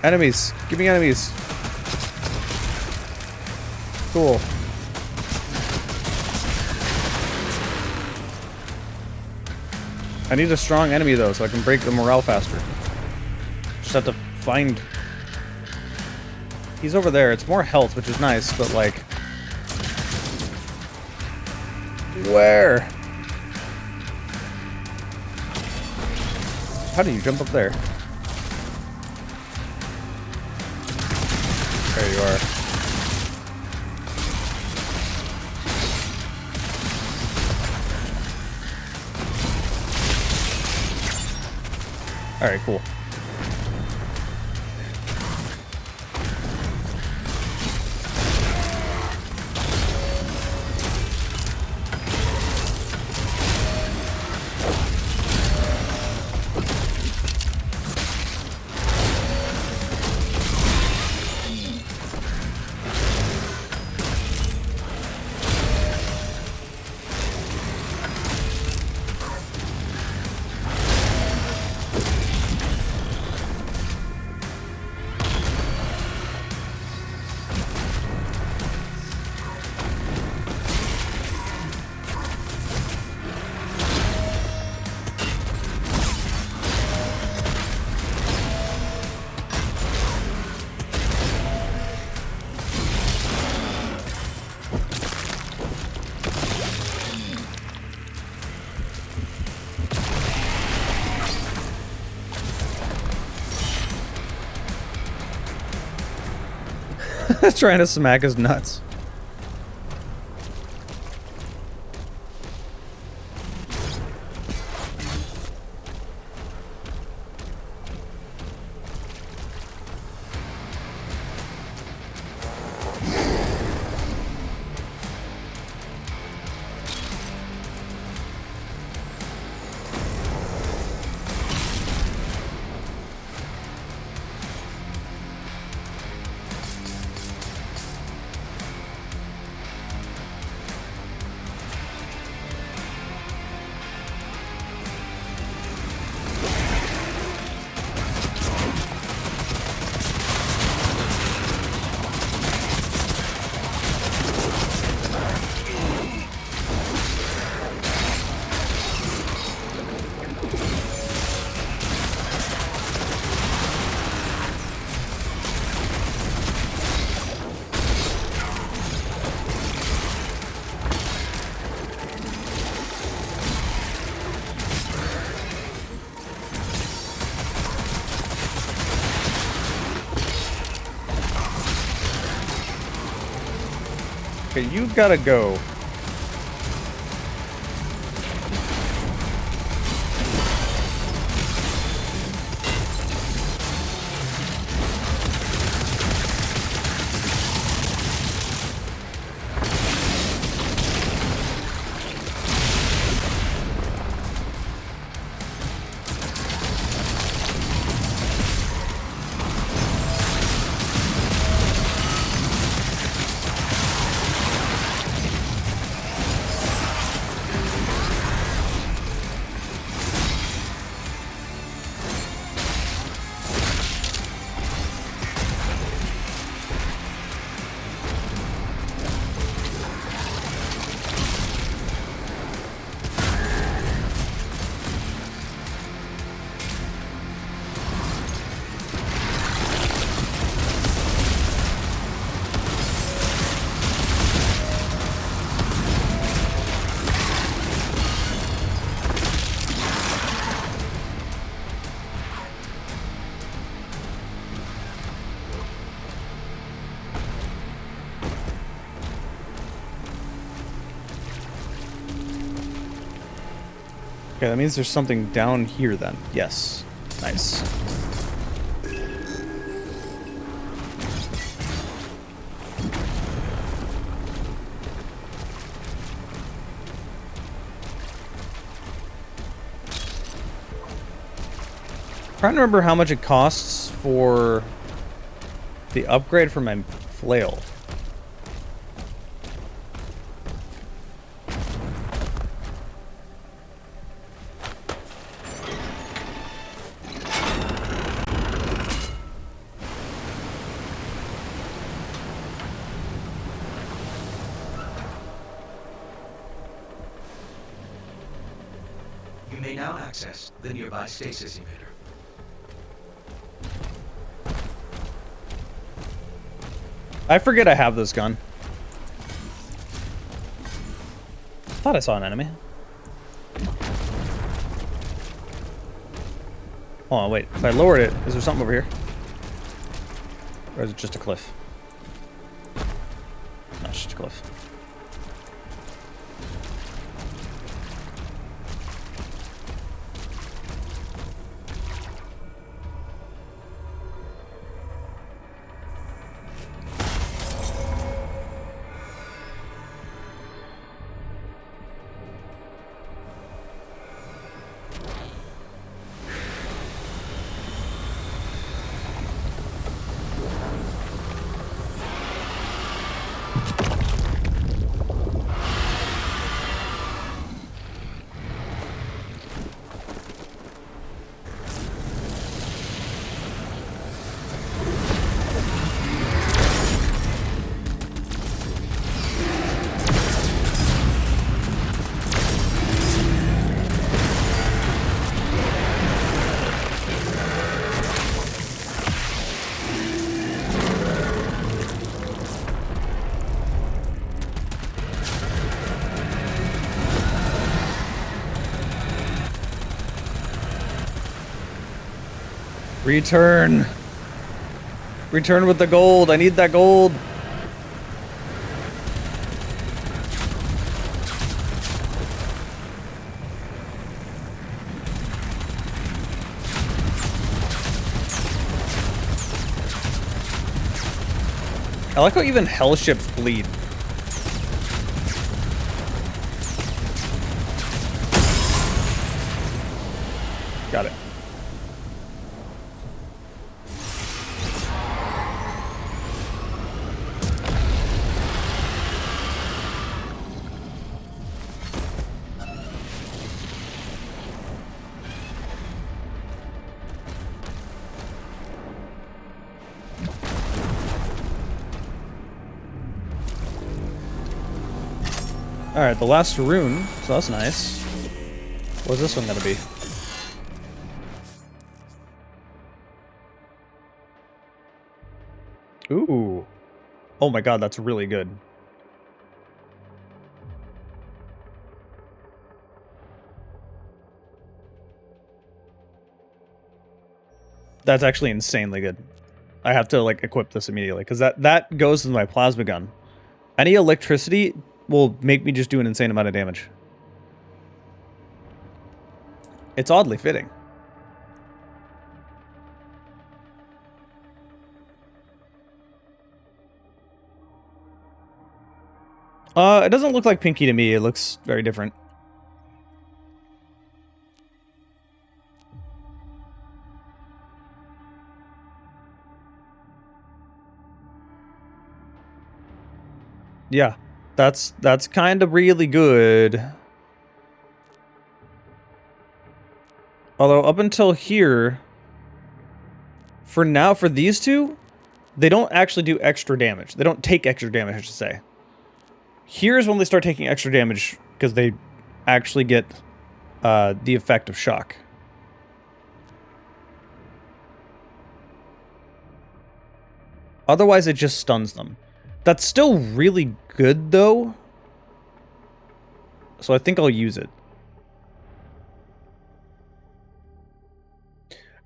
Enemies. Give me enemies. Cool. I need a strong enemy though, so I can break the morale faster. Just have to find... He's over there. It's more health, which is nice, but like... Where? How do you jump up there? There you are. Alright, cool. Trying to smack his nuts. Okay, you gotta go. Okay, that means there's something down here then. Yes. Nice. Trying to remember how much it costs for the upgrade for my flail. You may now access the nearby stasis emitter. I forget I have this gun. Thought I saw an enemy. Hold on, wait. If I lowered it, is there something over here? Or is it just a cliff? No, it's just a cliff. Return. Return with the gold. I need that gold. I like how even hell ships bleed. Got it. Alright, the last rune, so that's nice. What's this one gonna be? Ooh. Oh my god, that's really good. That's actually insanely good. I have to, like, equip this immediately, because that goes with my plasma gun. Any electricity will make me just do an insane amount of damage. It's oddly fitting. It doesn't look like Pinky to me. It looks very different. Yeah, that's kind of really good. Although up until here, for now, for these two, they don't actually do extra damage. They don't take extra damage, I should say. Here's when they start taking extra damage, because they actually get the effect of shock. Otherwise, it just stuns them. That's still really good, though. So I think I'll use it.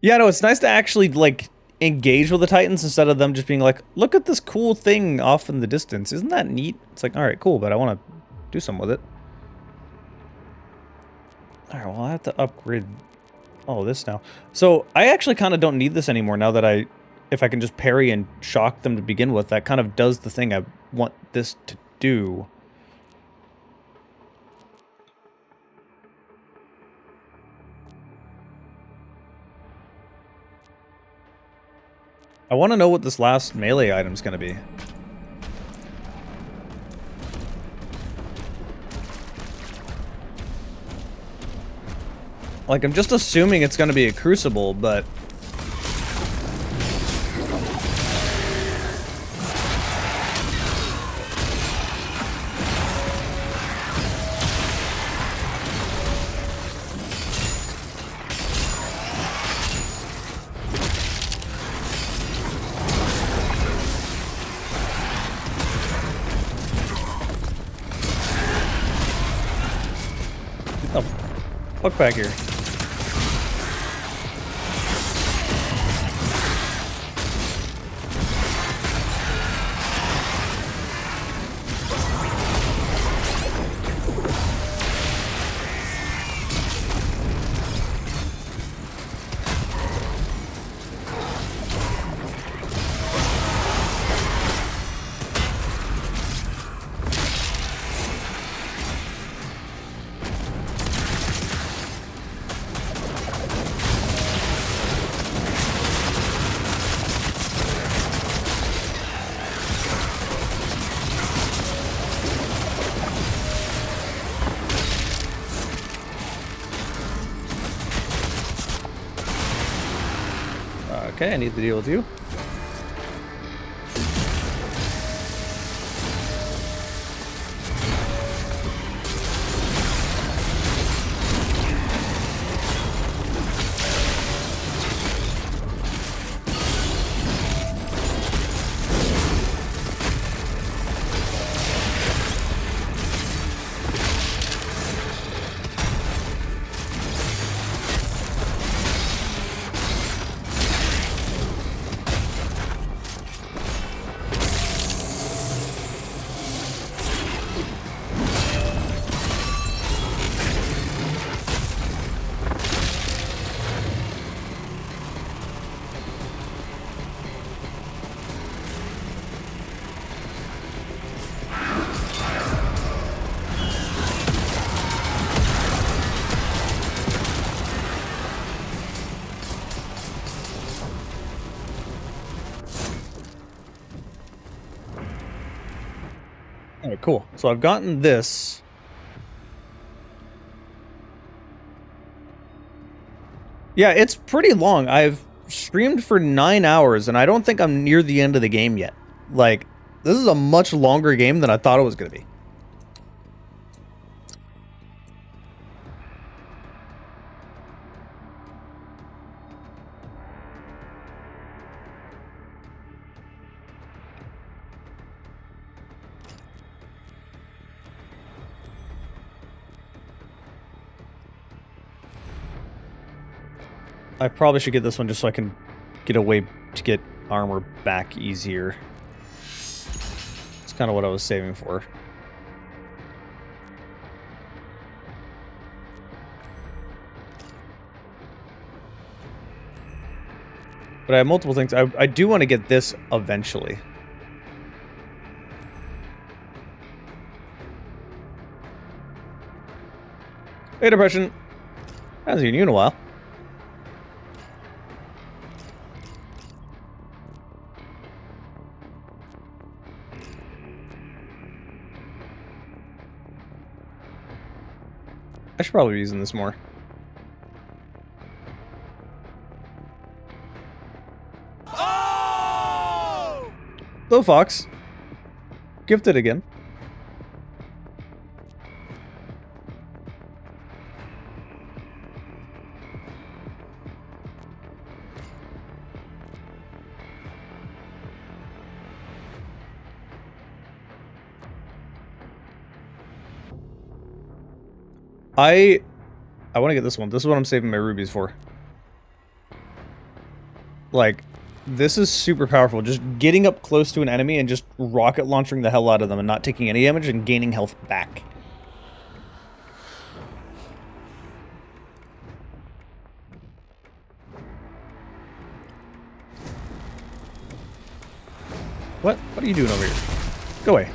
Yeah, no, it's nice to actually, like, engage with the Titans instead of them just being like, look at this cool thing off in the distance. Isn't that neat? It's like, alright, cool, but I want to do something with it. Alright, well, I have to upgrade all this now. So, I actually kind of don't need this anymore now that if I can just parry and shock them to begin with, that kind of does the thing I want this to do. I want to know what this last melee item's gonna be. Like, I'm just assuming it's gonna be a crucible, but... Get the fuck back here. Okay, I need to deal with you. Alright, cool. So I've gotten this. Yeah, it's pretty long. I've streamed for 9 hours, and I don't think I'm near the end of the game yet. Like, this is a much longer game than I thought it was going to be. I probably should get this one just so I can get a way to get armor back easier. It's kind of what I was saving for. But I have multiple things. I do want to get this eventually. Hey, Depression. Hasn't seen you in a while. I should probably be using this more. Oh! Hello, Fox. Gifted again. I want to get this one. This is what I'm saving my rubies for. Like, this is super powerful. Just getting up close to an enemy and just rocket launching the hell out of them and not taking any damage and gaining health back. What? What are you doing over here? Go away.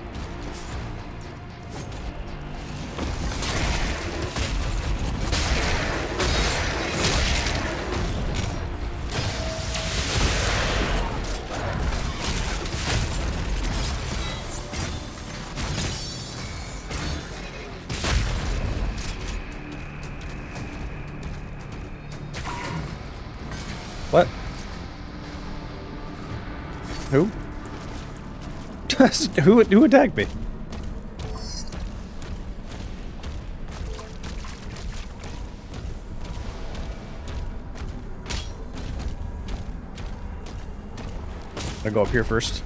What? Who? Who attacked me? I'll go up here first.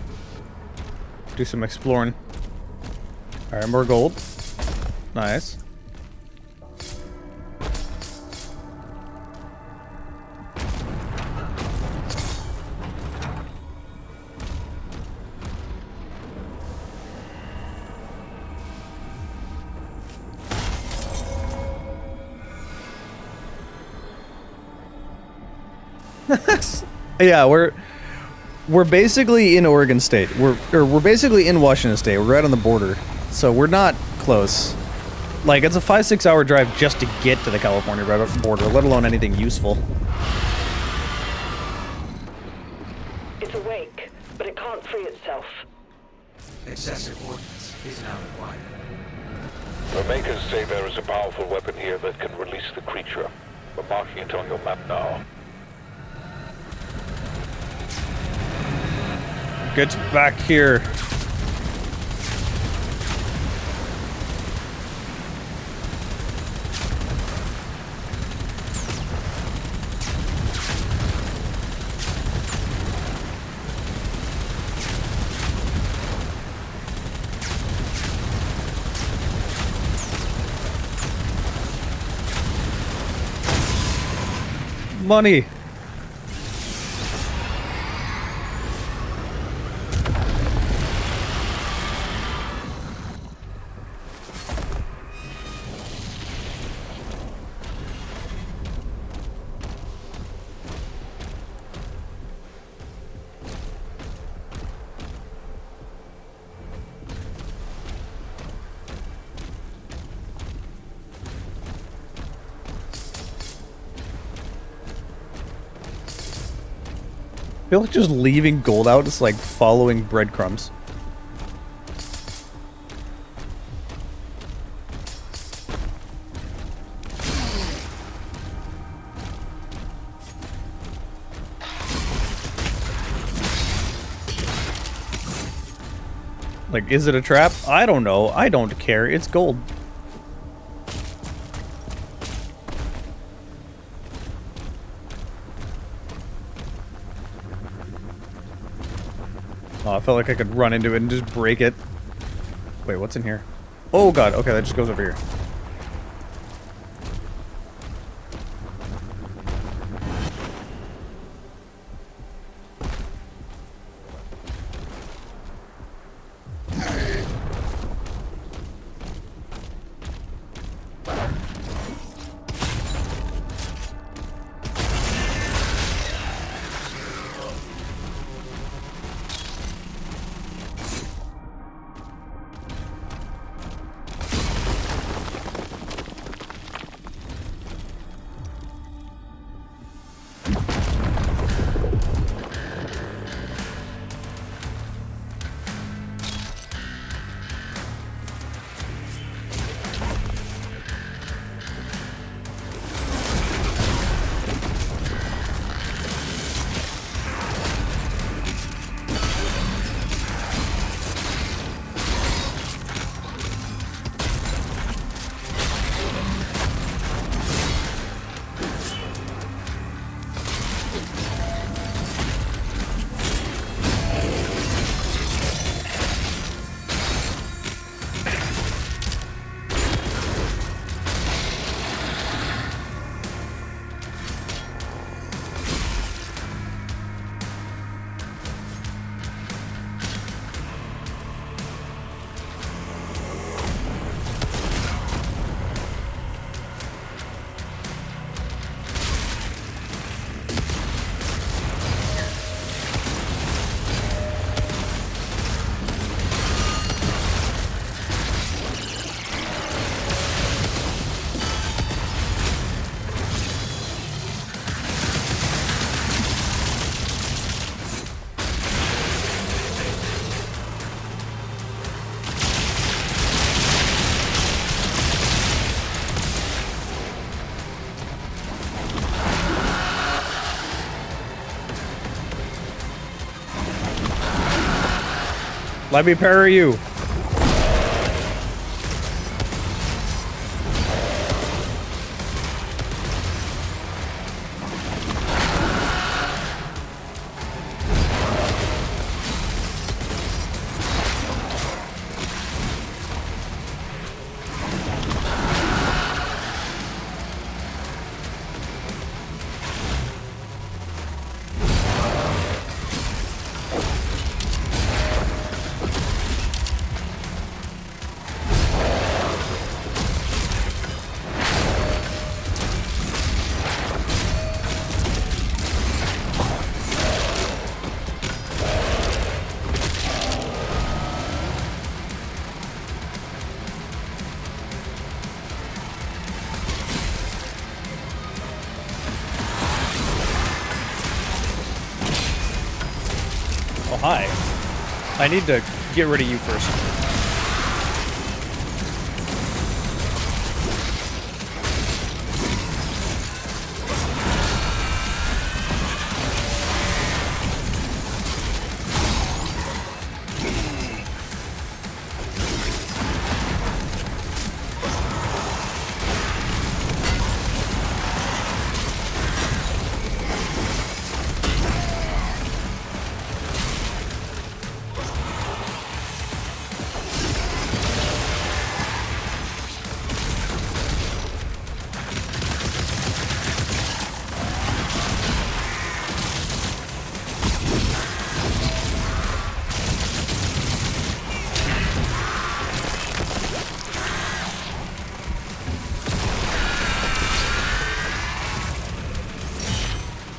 Do some exploring. Alright, more gold. Nice. Yeah, we're basically in Oregon State. We're basically in Washington State. We're right on the border, so we're not close. Like, it's a 5-6 hour drive just to get to the California border, let alone anything useful. It's awake, but it can't free itself. Excessive ordnance is now required. The makers say there is a powerful weapon here that can release the creature. We're marking it on your map now. Get back here. Money. I feel like just leaving gold out is like following breadcrumbs. Like, is it a trap? I don't know. I don't care. It's gold. Oh, I felt like I could run into it and just break it. Wait, what's in here? Oh god, okay, that just goes over here. Let me parry you. Oh, hi. I need to get rid of you first.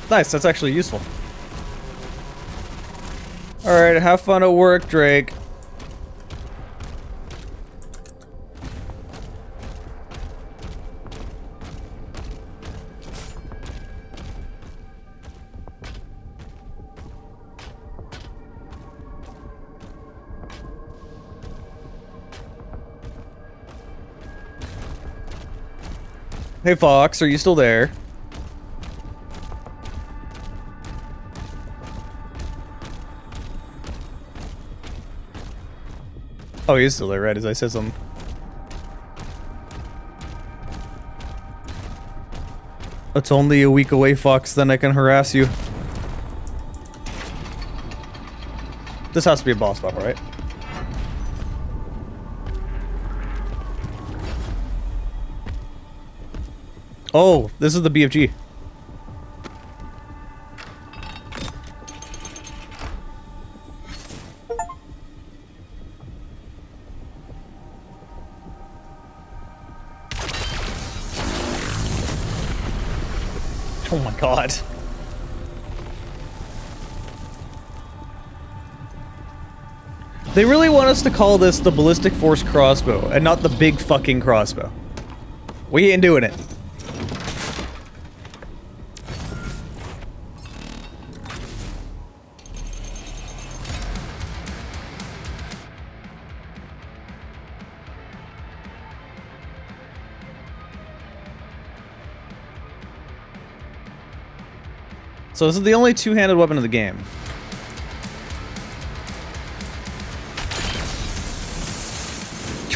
Nice, that's actually useful. Alright, have fun at work, Drake. Hey Fox, are you still there? Oh, he's still there, right, as I said something. It's only a week away, Fox, then I can harass you. This has to be a boss battle, right? Oh, this is the BFG. Oh my god. They really want us to call this the Ballistic Force crossbow and not the big fucking crossbow. We ain't doing it. So this is the only two-handed weapon in the game.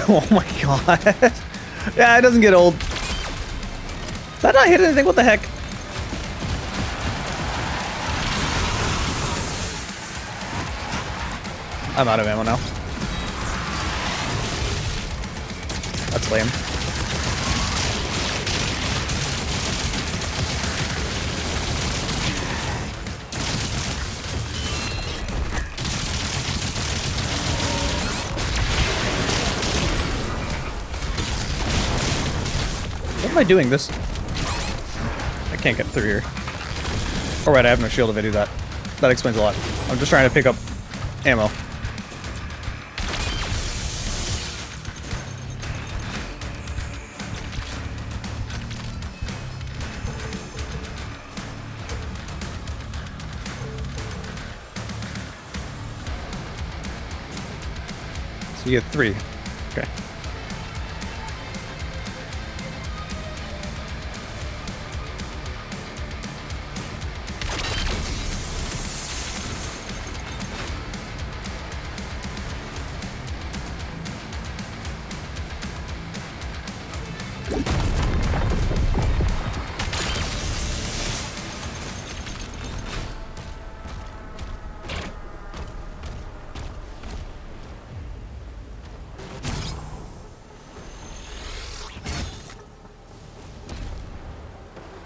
Oh my god. Yeah, it doesn't get old. Did that not hit anything? What the heck? I'm out of ammo now. That's lame. What am I doing? This? I can't get through here. Alright, I have no shield if I do that. That explains a lot. I'm just trying to pick up ammo. So you get 3. Okay.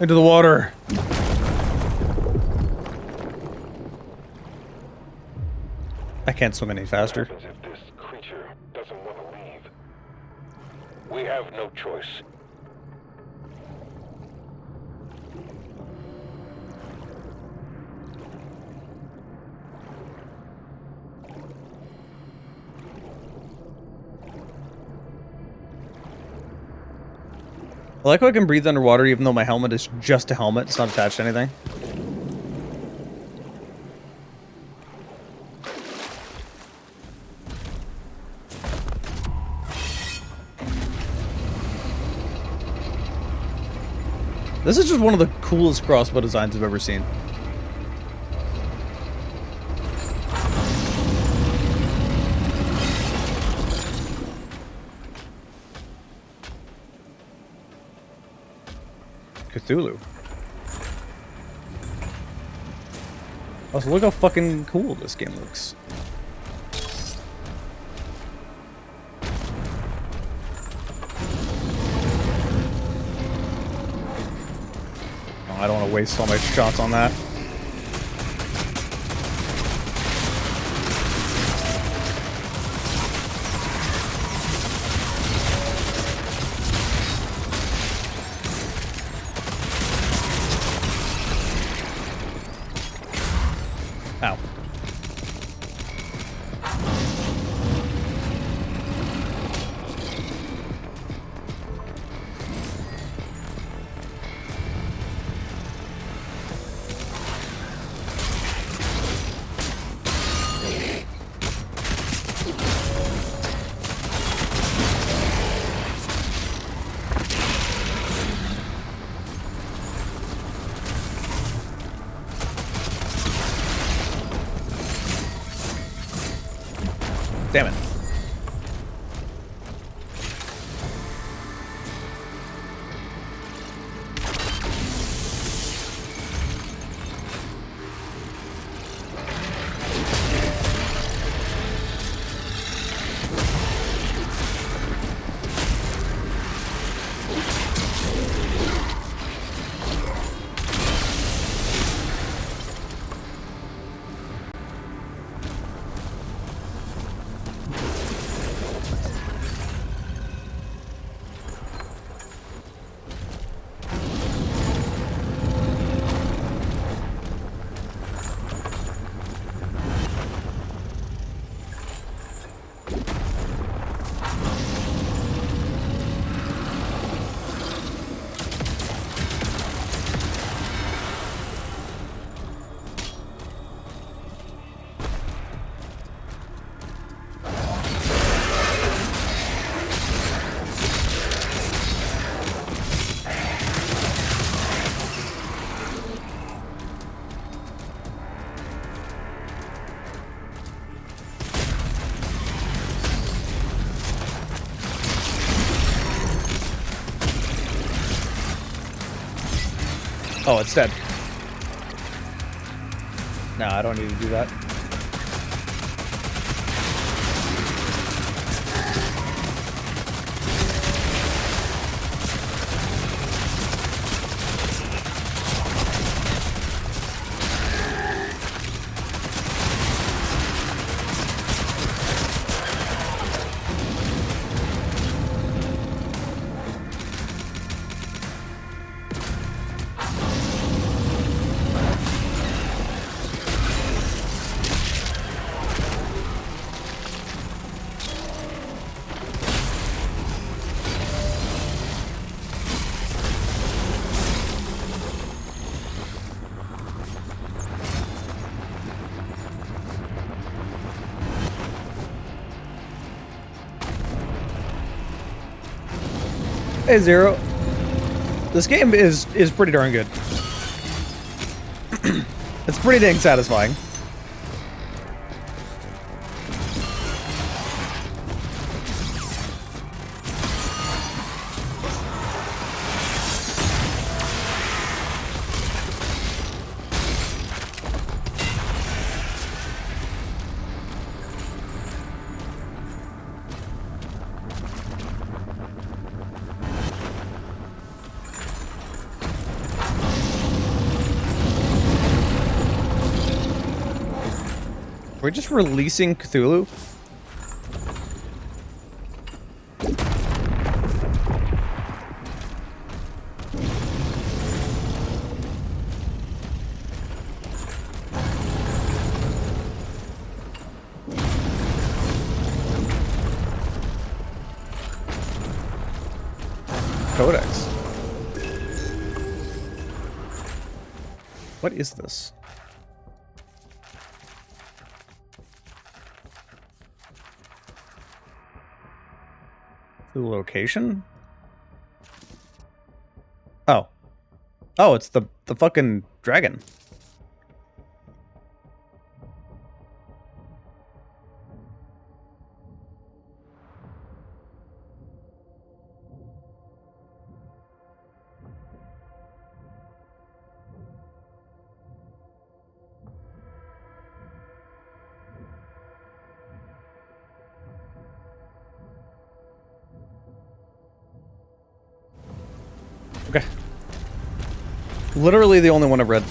Into the water. I can't swim any faster. What happens if this creature doesn't want to leave? We have no choice. I like how I can breathe underwater even though my helmet is just a helmet. It's not attached to anything. This is just one of the coolest crossbow designs I've ever seen. Cthulhu. Also, look how fucking cool this game looks. Oh, I don't want to waste all my shots on that. Ow. Damn it. Oh, it's dead. No, I don't need to do that. Hey, Zero. This game is pretty darn good. It's pretty dang satisfying. We're just releasing Cthulhu? Codex. What is this? The location? Oh. Oh, it's the fucking dragon. Okay. Literally the only one I've read.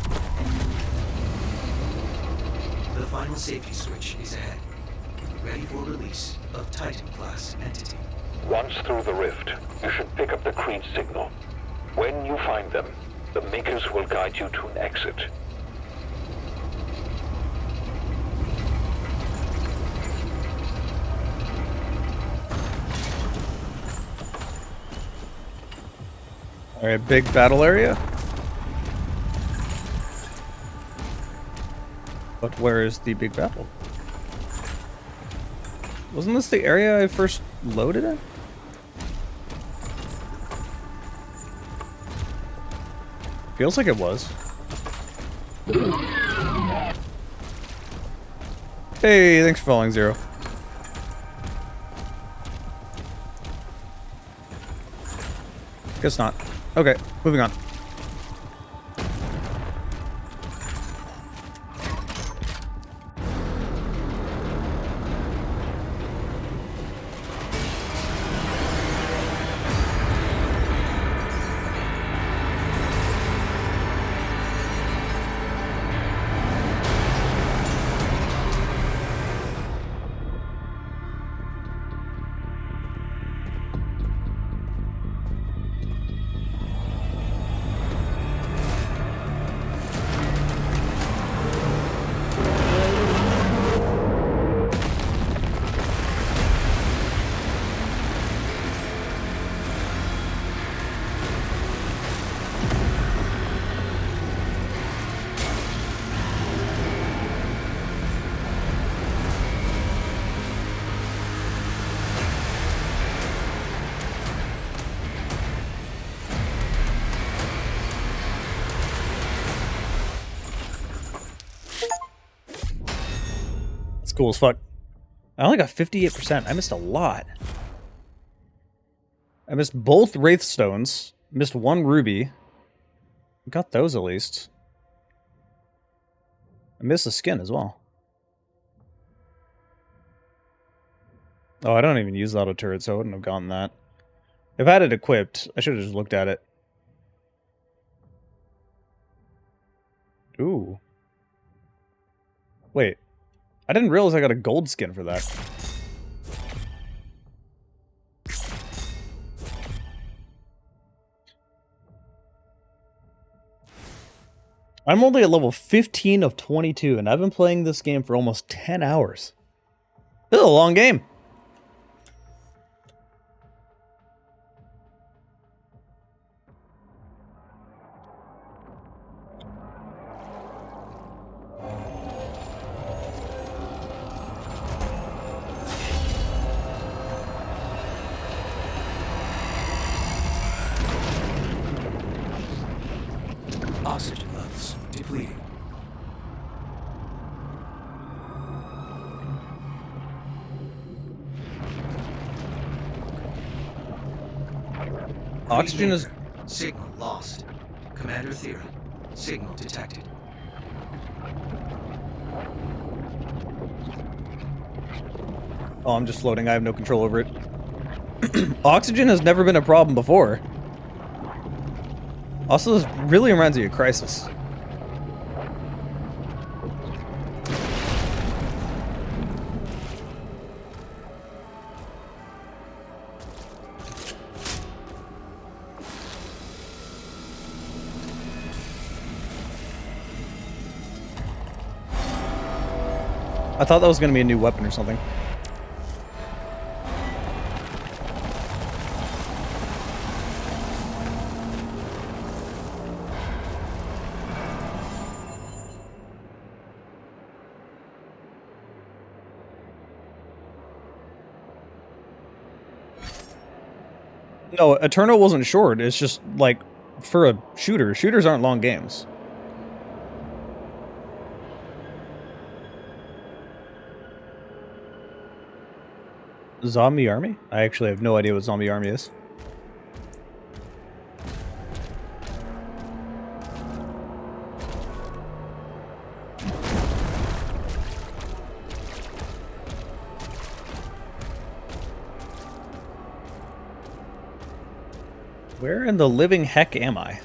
The final safety switch is ahead. Ready for release of Titan-class entity. Once through the rift, you should pick up the Creed signal. When you find them, the Makers will guide you to an exit. Alright, big battle area. But where is the big battle? Wasn't this the area I first loaded in? Feels like it was. Hey, thanks for following, Zero. Guess not. Okay, moving on. It's cool as fuck. I only got 58%. I missed a lot. I missed both Wraith Stones. Missed one Ruby. Got those at least. I missed the skin as well. Oh, I don't even use the auto turret, so I wouldn't have gotten that. If I had it equipped, I should have just looked at it. Ooh. Wait. I didn't realize I got a gold skin for that. I'm only at level 15 of 22, and I've been playing this game for almost 10 hours. This is a long game. Oxygen levels depleting. Oxygen is... Signal lost. Commander Thera. Signal detected. Oh, I'm just floating. I have no control over it. Oxygen has never been a problem before. Also, this really reminds me of Crisis. I thought that was gonna be a new weapon or something. No, Eternal wasn't short. It's just, like, for a shooter. Shooters aren't long games. Zombie Army? I actually have no idea what Zombie Army is. Where in the living heck am I?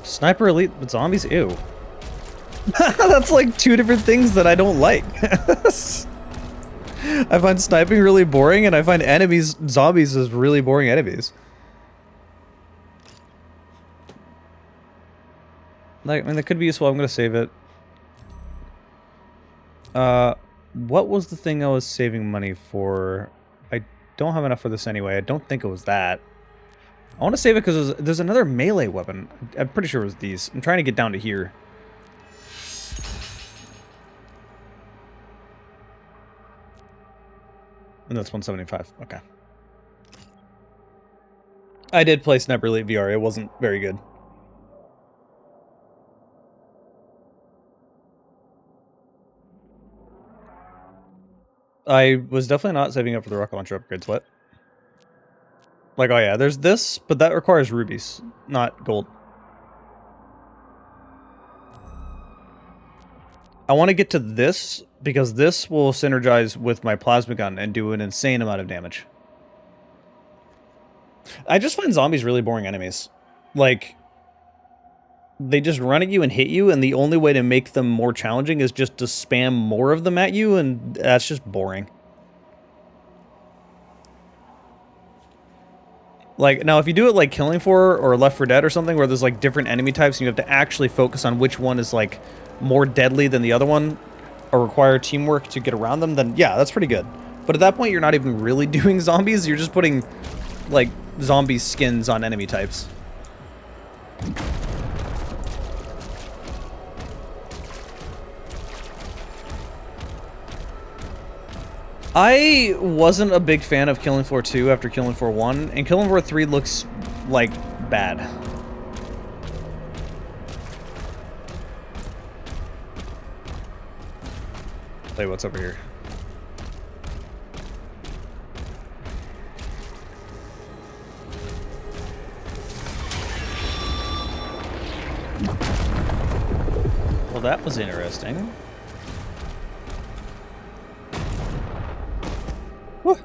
Sniper Elite with zombies? Ew. That's like two different things that I don't like. I find sniping really boring, and I find zombies as really boring enemies. Like, I mean, that could be useful. I'm gonna save it. What was the thing I was saving money for? I don't have enough for this anyway. I don't think it was that. I want to save it because there's another melee weapon. I'm pretty sure it was these. I'm trying to get down to here. And that's 175. Okay. I did play Sniper Elite VR. It wasn't very good. I was definitely not saving up for the rocket launcher upgrades. What? Like, oh yeah, there's this, but that requires rubies, not gold. I want to get to this, because this will synergize with my plasma gun and do an insane amount of damage. I just find zombies really boring enemies. Like, they just run at you and hit you, and the only way to make them more challenging is just to spam more of them at you, and that's just boring. Like, now if you do it like Killing Floor or Left 4 Dead or something, where there's like different enemy types and you have to actually focus on which one is like more deadly than the other one, or require teamwork to get around them, then yeah, that's pretty good. But at that point, you're not even really doing zombies, you're just putting like zombie skins on enemy types. I wasn't a big fan of Killing Floor 2 after Killing Floor 1, and Killing Floor 3 looks, like, bad. I'll tell you what's over here. Well, that was interesting. Woo.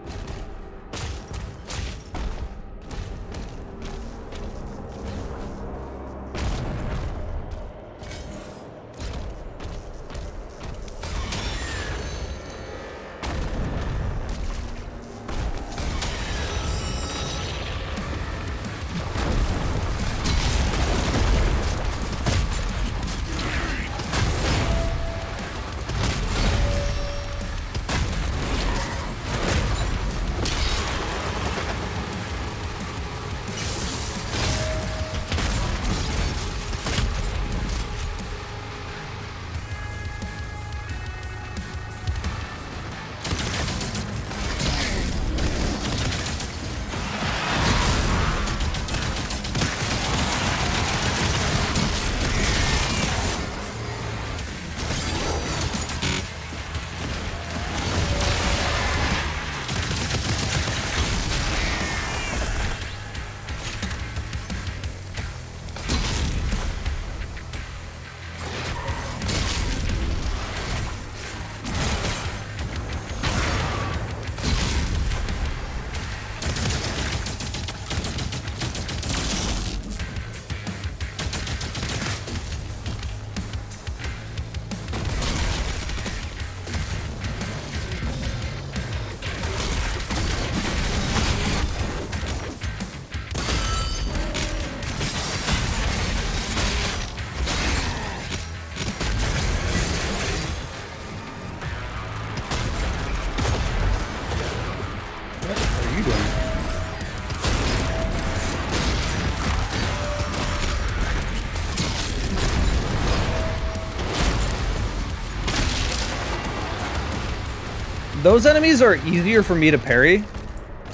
Those enemies are easier for me to parry.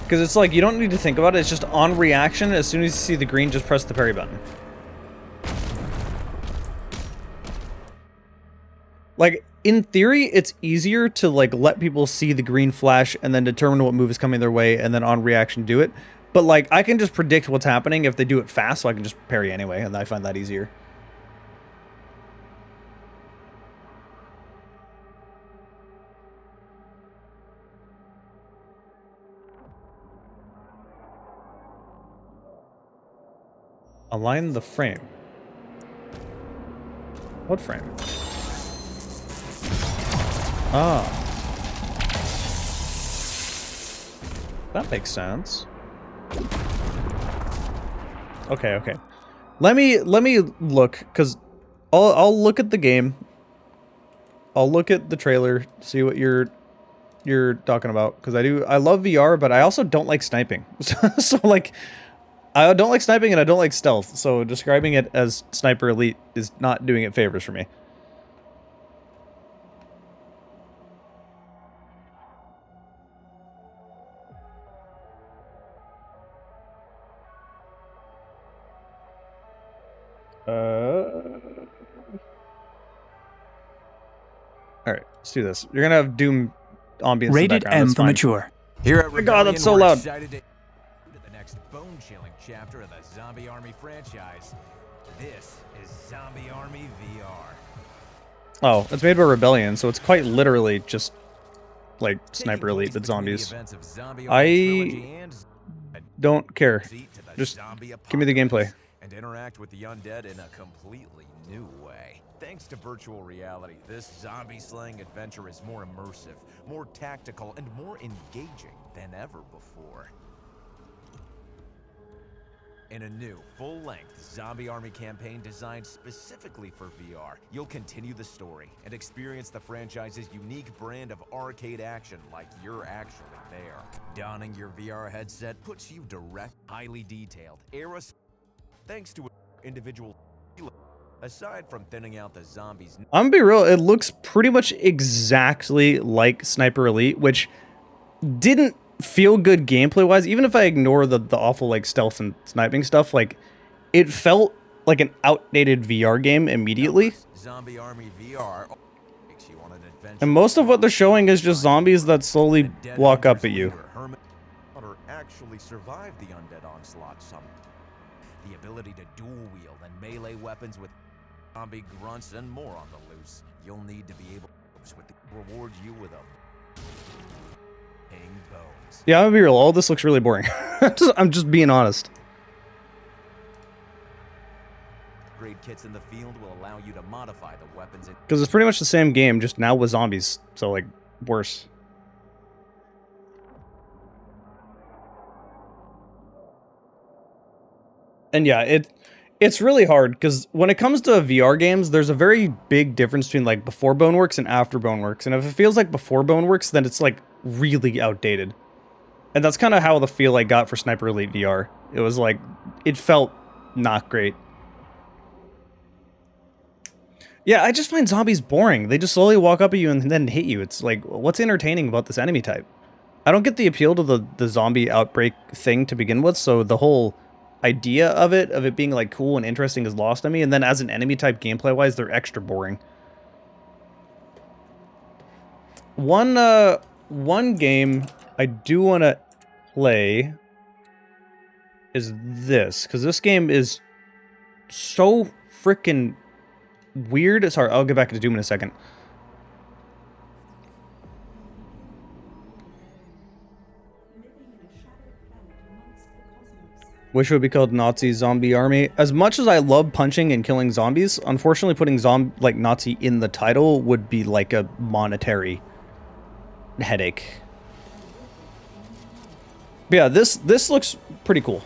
Because it's like, you don't need to think about it. It's just on reaction. As soon as you see the green, just press the parry button. Like, in theory, it's easier to, like, let people see the green flash and then determine what move is coming their way and then on reaction do it. But, like, I can just predict what's happening if they do it fast, so I can just parry anyway, and I find that easier. Align the frame. What frame? Ah. That makes sense. Okay, okay. Let me look, because I'll look at the game. I'll look at the trailer, see what you're talking about, because I love VR, but I also don't like sniping. So like, I don't like sniping and I don't like stealth, so describing it as Sniper Elite is not doing it favors for me. Alright, let's do this. You're gonna have Doom ambience in the Rated background, M that's for fine. mature. Here at Oh my god, that's so we're loud. excited to the next bone-chilling chapter of the Zombie Army franchise. This is Zombie Army VR. Oh, it's made by Rebellion, so it's quite literally just like Sniper Elite with zombies. I don't care. Just give me the gameplay. And interact with the undead in a completely new way. Thanks to virtual reality, this zombie-slaying adventure is more immersive, more tactical, and more engaging than ever before. In a new, full-length Zombie Army campaign designed specifically for VR, you'll continue the story and experience the franchise's unique brand of arcade action like you're actually there. Donning your VR headset puts you direct, highly detailed, thanks to individual. Aside from thinning out the zombies, I'm gonna be real, it looks pretty much exactly like Sniper Elite, which didn't feel good gameplay-wise. Even if I ignore the awful like stealth and sniping stuff, like it felt like an outdated VR game immediately. Zombie Army VR makes you on an adventure. And most of what they're showing is just zombies that slowly walk up at you. Actually survive the undead onslaught some. The ability to dual wield and melee weapons with zombie grunts and more on the loose. You'll need to be able to reward you with a ping bones. Yeah, I'm gonna be real, all this looks really boring. I'm just being honest. Upgrade kits in the field will allow you to modify the weapons. Because it's pretty much the same game, just now with zombies. So like, worse. And yeah, it's really hard, because when it comes to VR games, there's a very big difference between like before Boneworks and after Boneworks. And if it feels like before Boneworks, then it's like really outdated. And that's kind of how the feel I got for Sniper Elite VR. It was like, it felt not great. Yeah, I just find zombies boring. They just slowly walk up at you and then hit you. It's like, what's entertaining about this enemy type? I don't get the appeal to the zombie outbreak thing to begin with, so the whole idea of it being like cool and interesting is lost on me, and then as an enemy type gameplay wise, they're extra boring. One game I do want to play is this, because this game is so freaking weird. Sorry, I'll get back to Doom in a second. Wish it would be called Nazi Zombie Army. As much as I love punching and killing zombies, unfortunately putting like Nazi in the title would be like a monetary headache. But yeah, this looks pretty cool.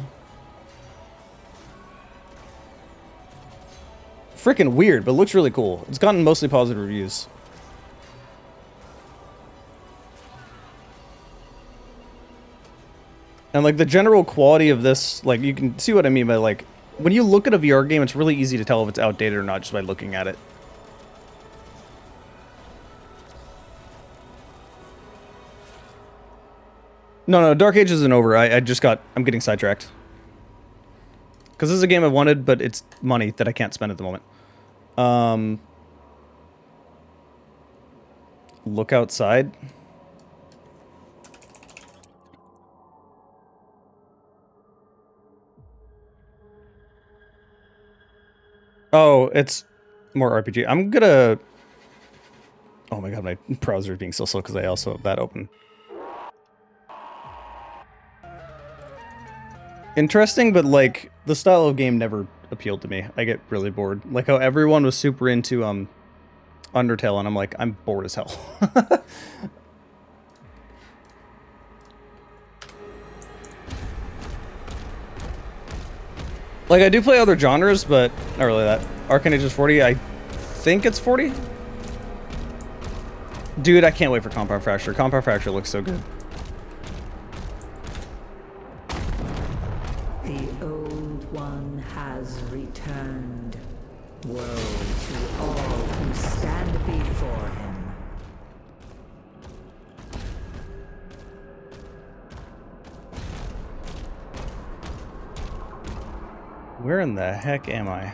Freaking weird, but looks really cool. It's gotten mostly positive reviews. And like the general quality of this, like you can see what I mean by like, when you look at a VR game, it's really easy to tell if it's outdated or not just by looking at it. No, Dark Age isn't over. I'm getting sidetracked. Because this is a game I wanted, but it's money that I can't spend at the moment. Look outside. Oh, it's more RPG. I'm gonna... Oh my god, my browser is being so slow because I also have that open. Interesting, but like, the style of game never appealed to me. I get really bored. Like how everyone was super into Undertale, and I'm like, I'm bored as hell. Like, I do play other genres, but not really that. Arcane Age is 40. I think it's 40? Dude, I can't wait for Compound Fracture. Compound Fracture looks so good. The Old One has returned. Woe to all who stand before him. Where in the heck am I?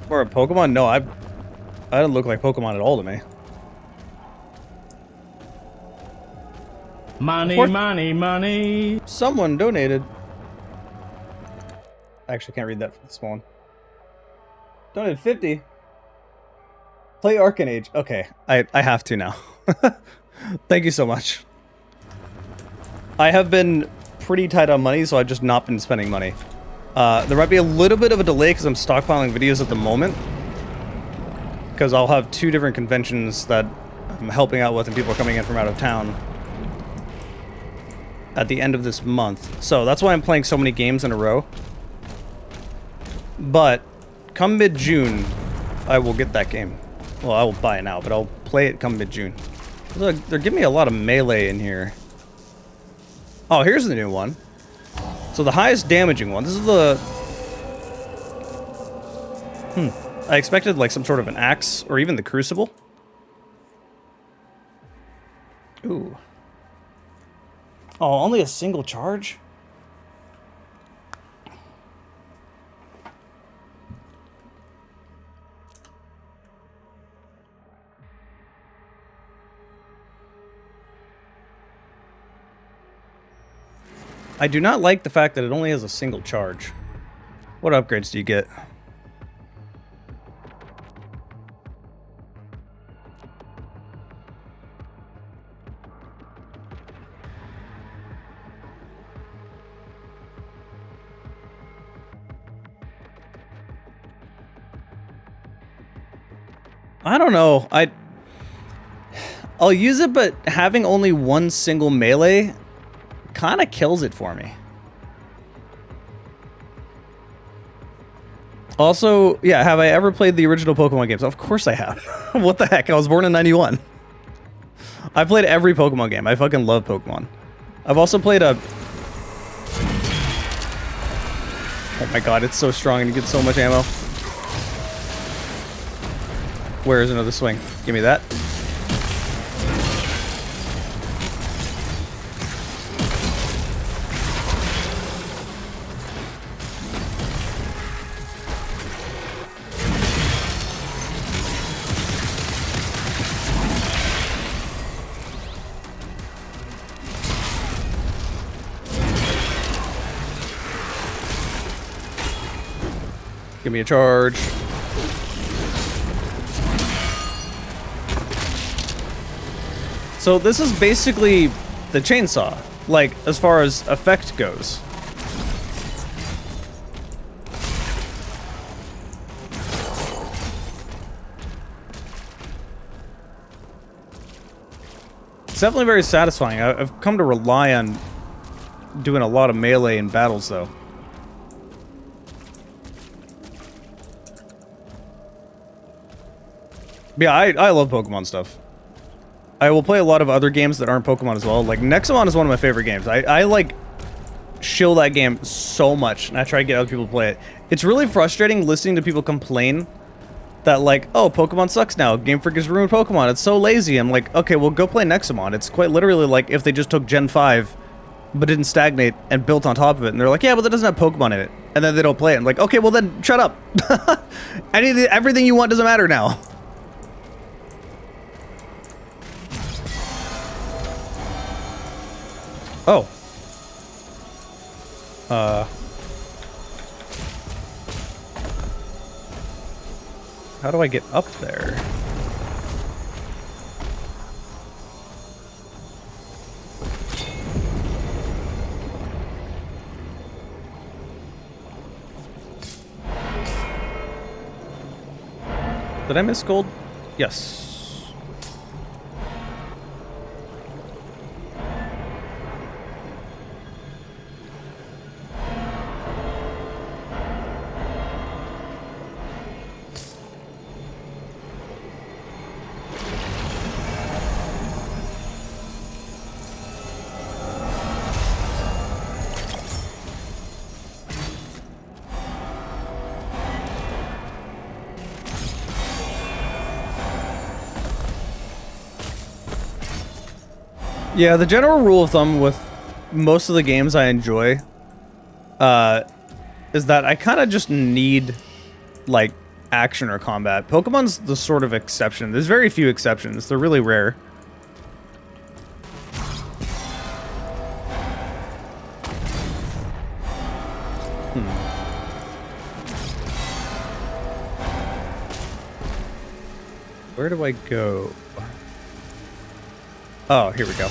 Or a Pokemon? No, I don't look like Pokemon at all to me. Money. Someone donated. I actually can't read that for this one. Donated 50. Play Arcane Age. Okay, I have to now. Thank you so much. I have been pretty tight on money, so I've just not been spending money. There might be a little bit of a delay because I'm stockpiling videos at the moment. Because I'll have 2 different conventions that I'm helping out with and people are coming in from out of town at the end of this month. So that's why I'm playing so many games in a row. But come mid-June, I will get that game. Well, I will buy it now, but I'll play it come mid-June. Look, they're giving me a lot of melee in here. Oh, here's the new one. So the highest damaging one. This is the... I expected like some sort of an axe or even the crucible. Ooh. Oh, only a single charge? I do not like the fact that it only has a single charge. What upgrades do you get? I don't know. I'll use it, but having only one single melee kind of kills it for me. Also, yeah, have I ever played the original Pokemon games? Of course I have. What the heck? I was born in 91. I played every Pokemon game. I fucking love Pokemon. I've also played a... Oh my god, it's so strong and you get so much ammo. Where is another swing? Give me that. Give me a charge. So this is basically the chainsaw, like, as far as effect goes. It's definitely very satisfying. I've come to rely on doing a lot of melee in battles, though. Yeah, I love Pokemon stuff. I will play a lot of other games that aren't Pokemon as well. Like, Nexomon is one of my favorite games. I like, shill that game so much, and I try to get other people to play it. It's really frustrating listening to people complain that, like, oh, Pokemon sucks now. Game Freak has ruined Pokemon. It's so lazy. I'm like, okay, well, go play Nexomon. It's quite literally like if they just took Gen 5, but didn't stagnate and built on top of it. And they're like, yeah, but that doesn't have Pokemon in it. And then they don't play it. I'm like, okay, well then, shut up. Everything you want doesn't matter now. Oh. How do I get up there? Did I miss gold? Yes. Yeah, the general rule of thumb with most of the games I enjoy is that I kind of just need, like, action or combat. Pokemon's the sort of exception. There's very few exceptions. They're really rare. Where do I go? Oh, here we go.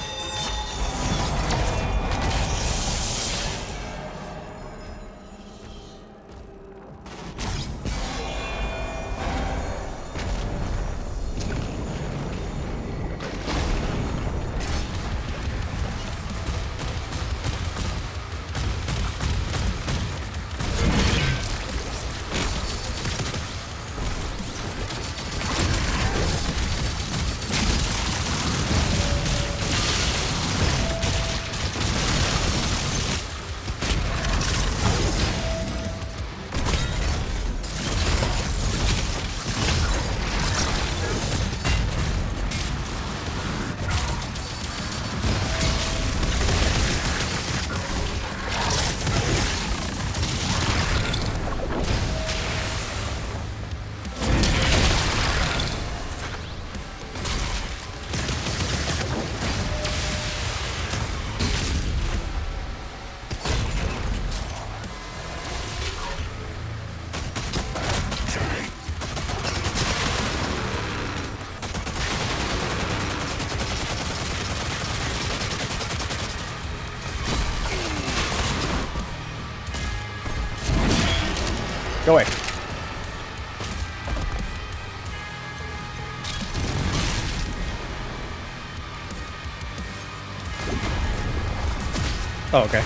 Go away. Oh, okay.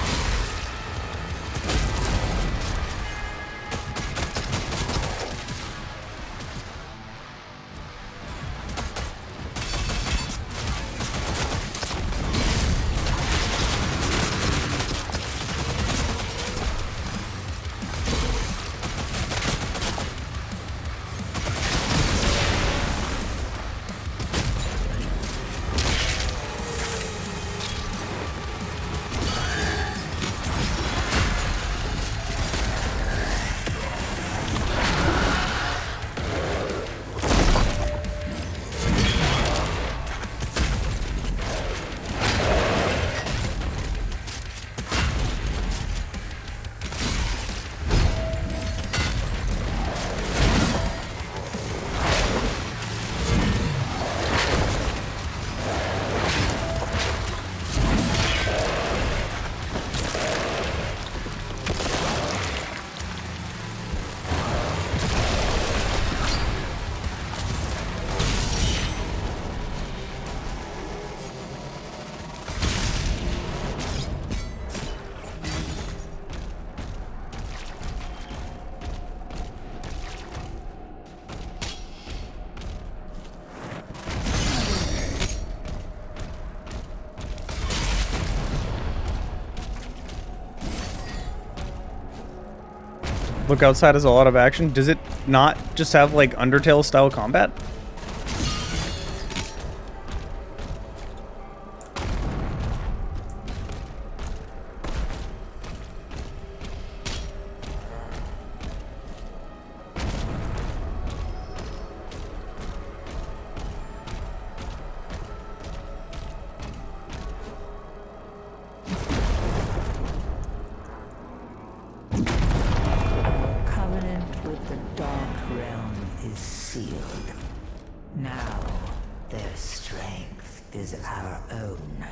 Look outside has a lot of action. Does it not just have like Undertale style combat? Covenant with the Dark Realm is sealed. Now, their strength is our own.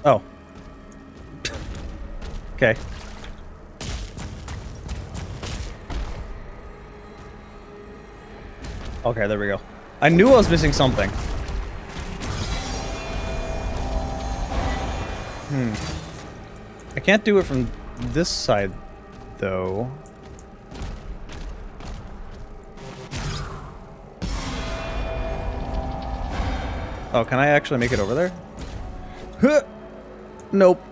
Oh. Okay. Okay, there we go. I knew I was missing something. I can't do it from this side, though. Oh, can I actually make it over there? Huh! Nope.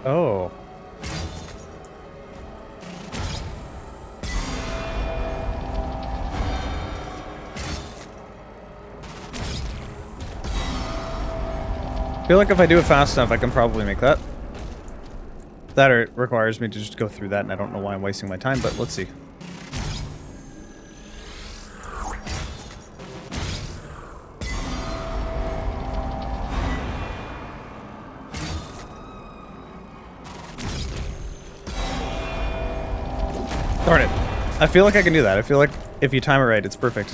Oh. I feel like if I do it fast enough, I can probably make that. That or it requires me to just go through that, and I don't know why I'm wasting my time, but let's see. Darn it. I feel like I can do that. I feel like if you time it right, it's perfect.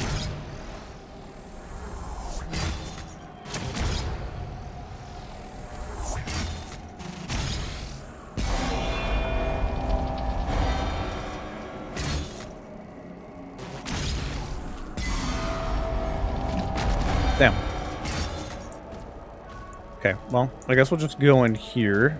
Damn. Okay, well, I guess we'll just go in here.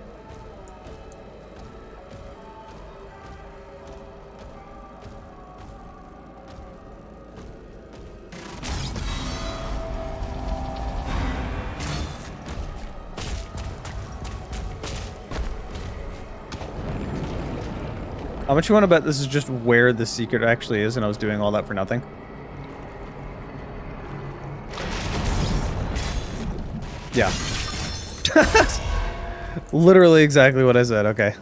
How much you want to bet this is just where the secret actually is and I was doing all that for nothing? Yeah. Literally exactly what I said, okay.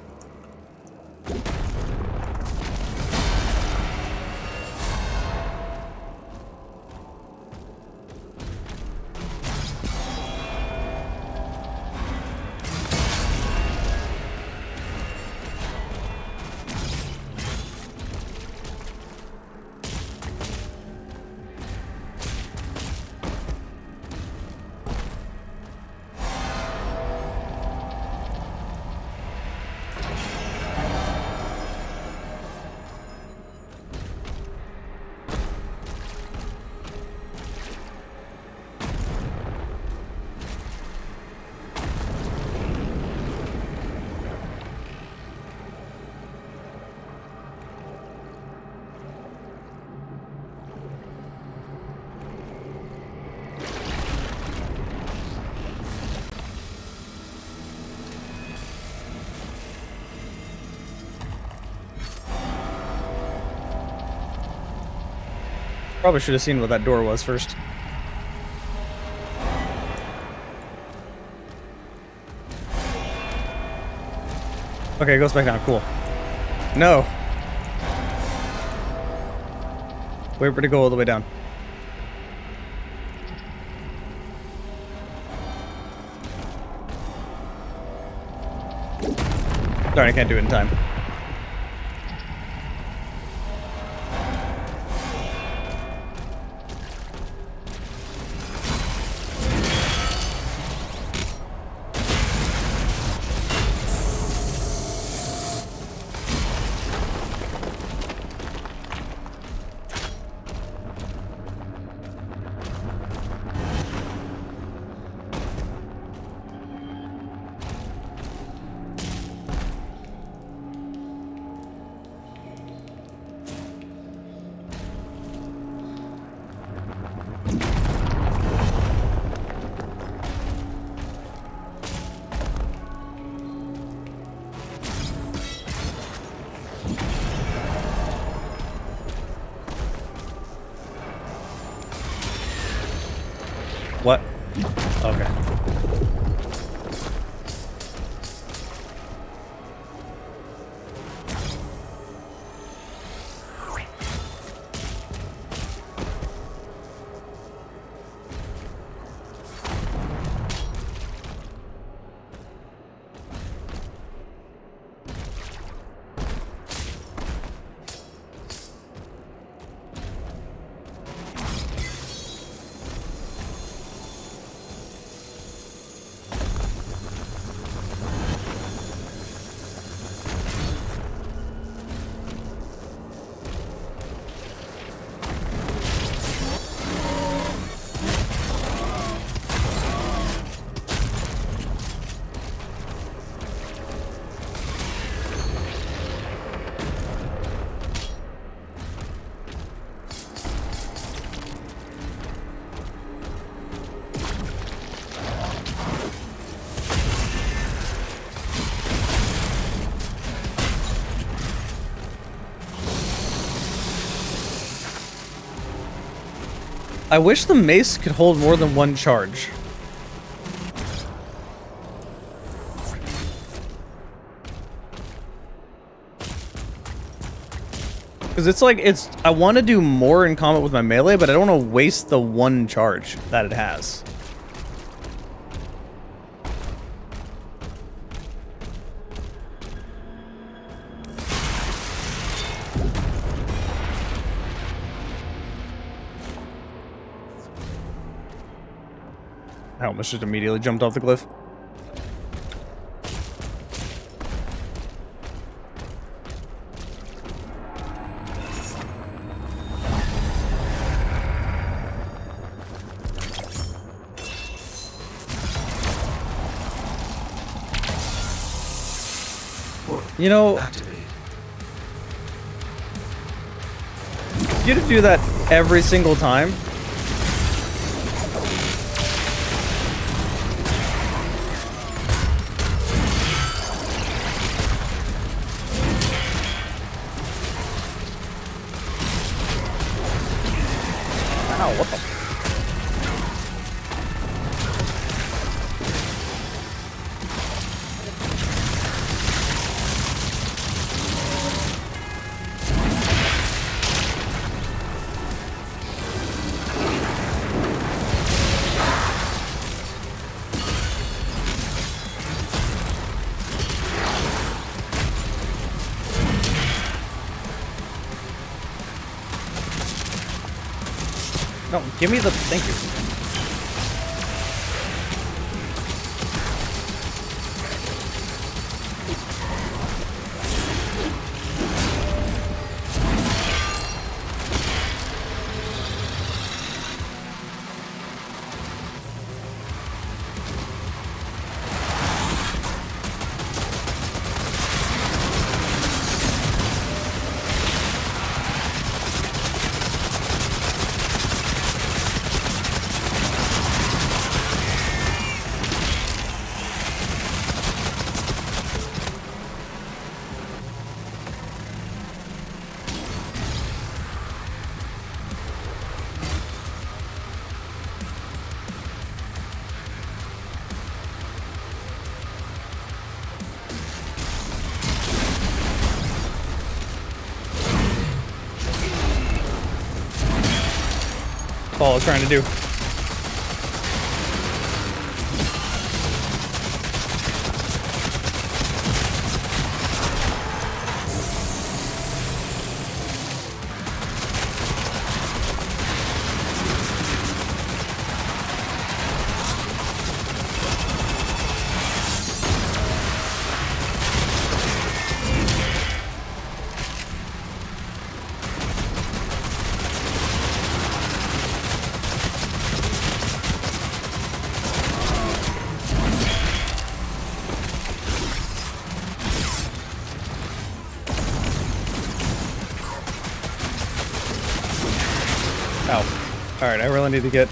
Probably should have seen what that door was first. Okay, it goes back down. Cool. No. Wait for it to go all the way down. Darn, I can't do it in time. What? Okay. I wish the mace could hold more than one charge. Because it's like, I want to do more in combat with my melee, but I don't want to waste the one charge that it has. I almost just immediately jumped off the cliff. You know, you to do that every single time. Ow, what the? No, give me the... Thank you. That's all I was trying to do. Ow. Alright, I really need to get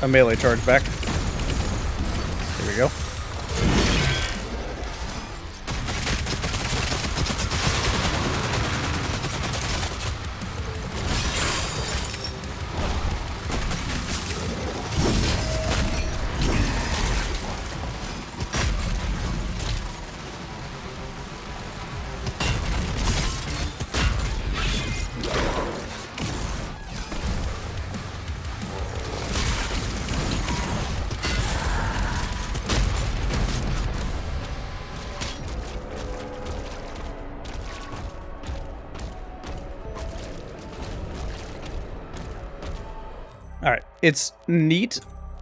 a melee charge back. Here we go. Alright, it's neat,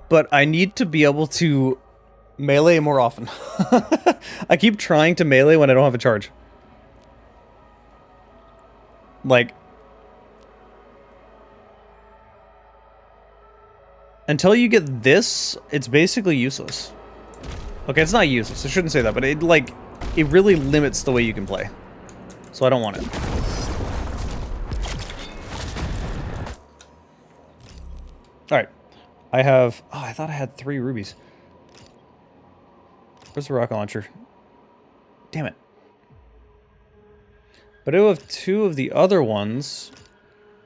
but I need to be able to melee more often. I keep trying to melee when I don't have a charge. Like, until you get this, it's basically useless. Okay, it's not useless. I shouldn't say that, but it, like, it really limits the way you can play. So I don't want it. Alright. I have... Oh, I thought I had 3 rubies. Where's the rocket launcher? Damn it. But I do have 2 of the other ones,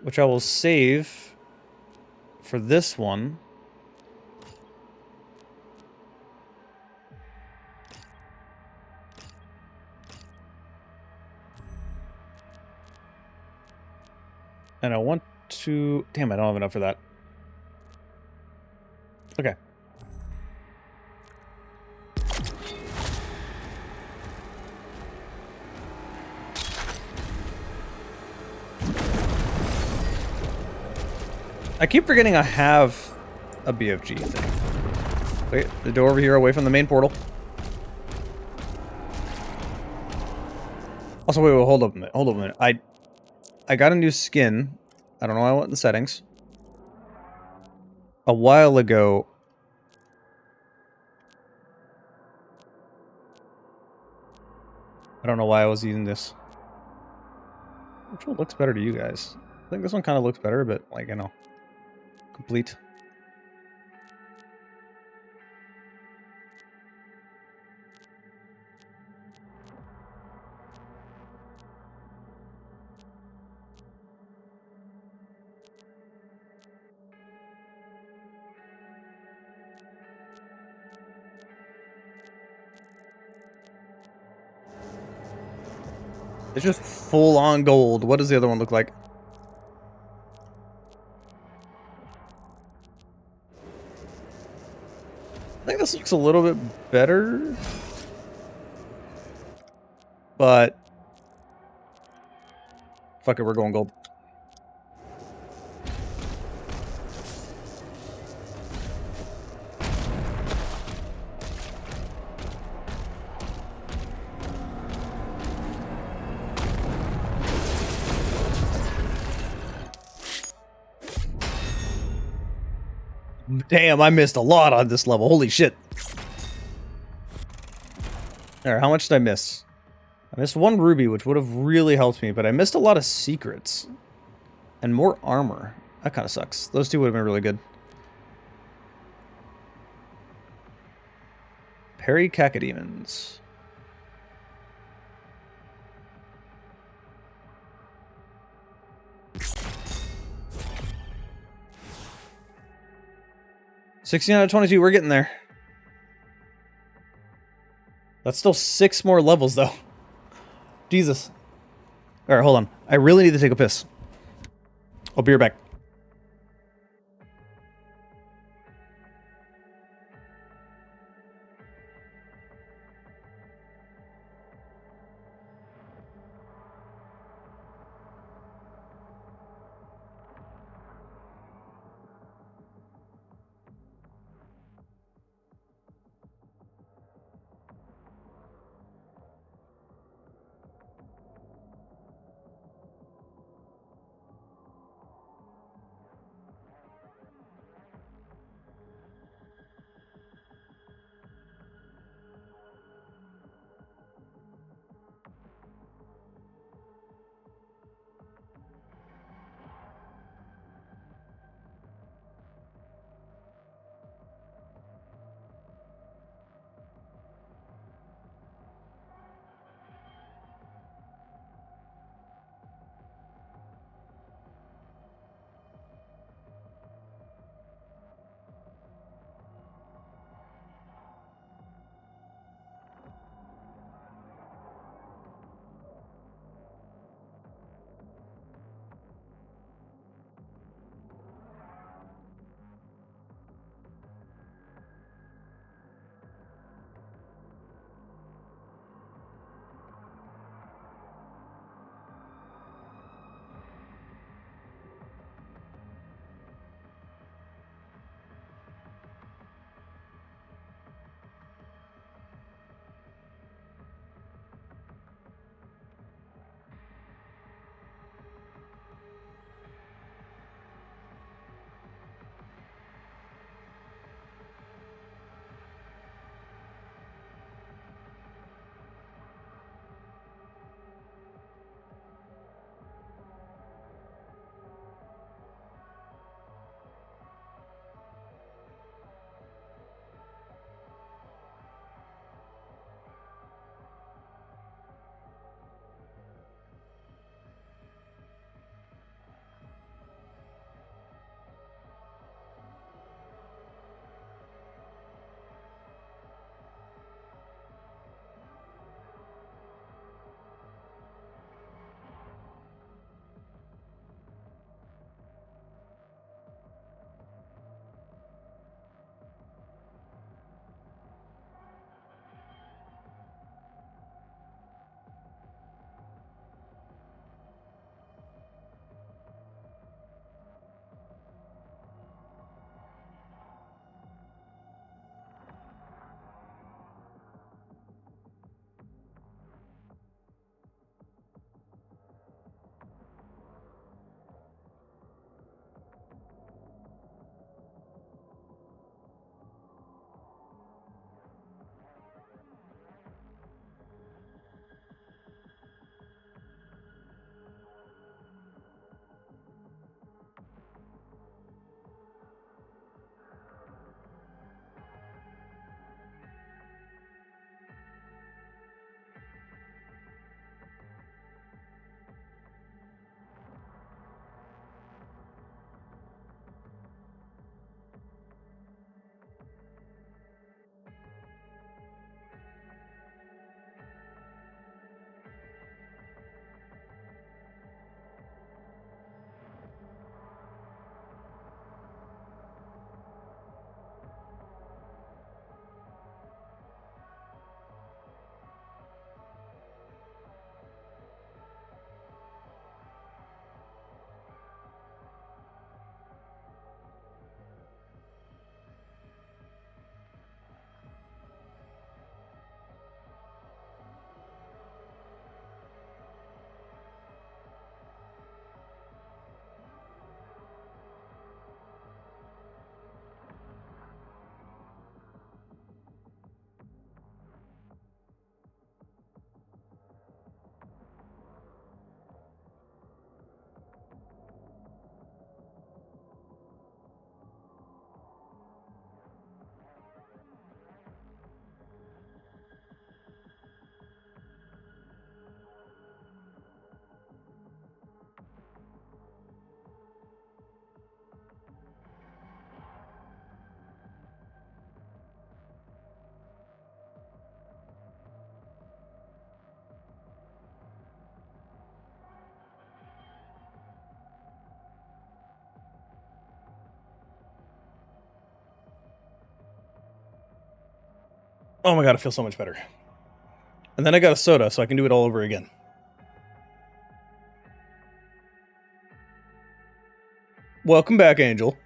which I will save for this one. And I want to... Damn, I don't have enough for that. Okay. I keep forgetting I have a BFG thing. Wait, the door over here away from the main portal. Also, wait, hold up a minute. Hold up a minute. I got a new skin. I don't know why I went in the settings. A while ago. I don't know why I was using this. Which one looks better to you guys? I think this one kind of looks better, but, like, you know, complete. It's just full-on gold. What does the other one look like? I think this looks a little bit better. But... fuck it, we're going gold. Damn, I missed a lot on this level. Holy shit. Alright, how much did I miss? I missed 1 ruby, which would have really helped me, but I missed a lot of secrets. And more armor. That kind of sucks. Those 2 would have been really good. Parry Cacodemons. $16 out of 22, we're getting there. That's still 6 more levels, though. Jesus. Alright, hold on. I really need to take a piss. I'll be right back. Oh my god, I feel so much better. And then I got a soda, so I can do it all over again. Welcome back, Angel.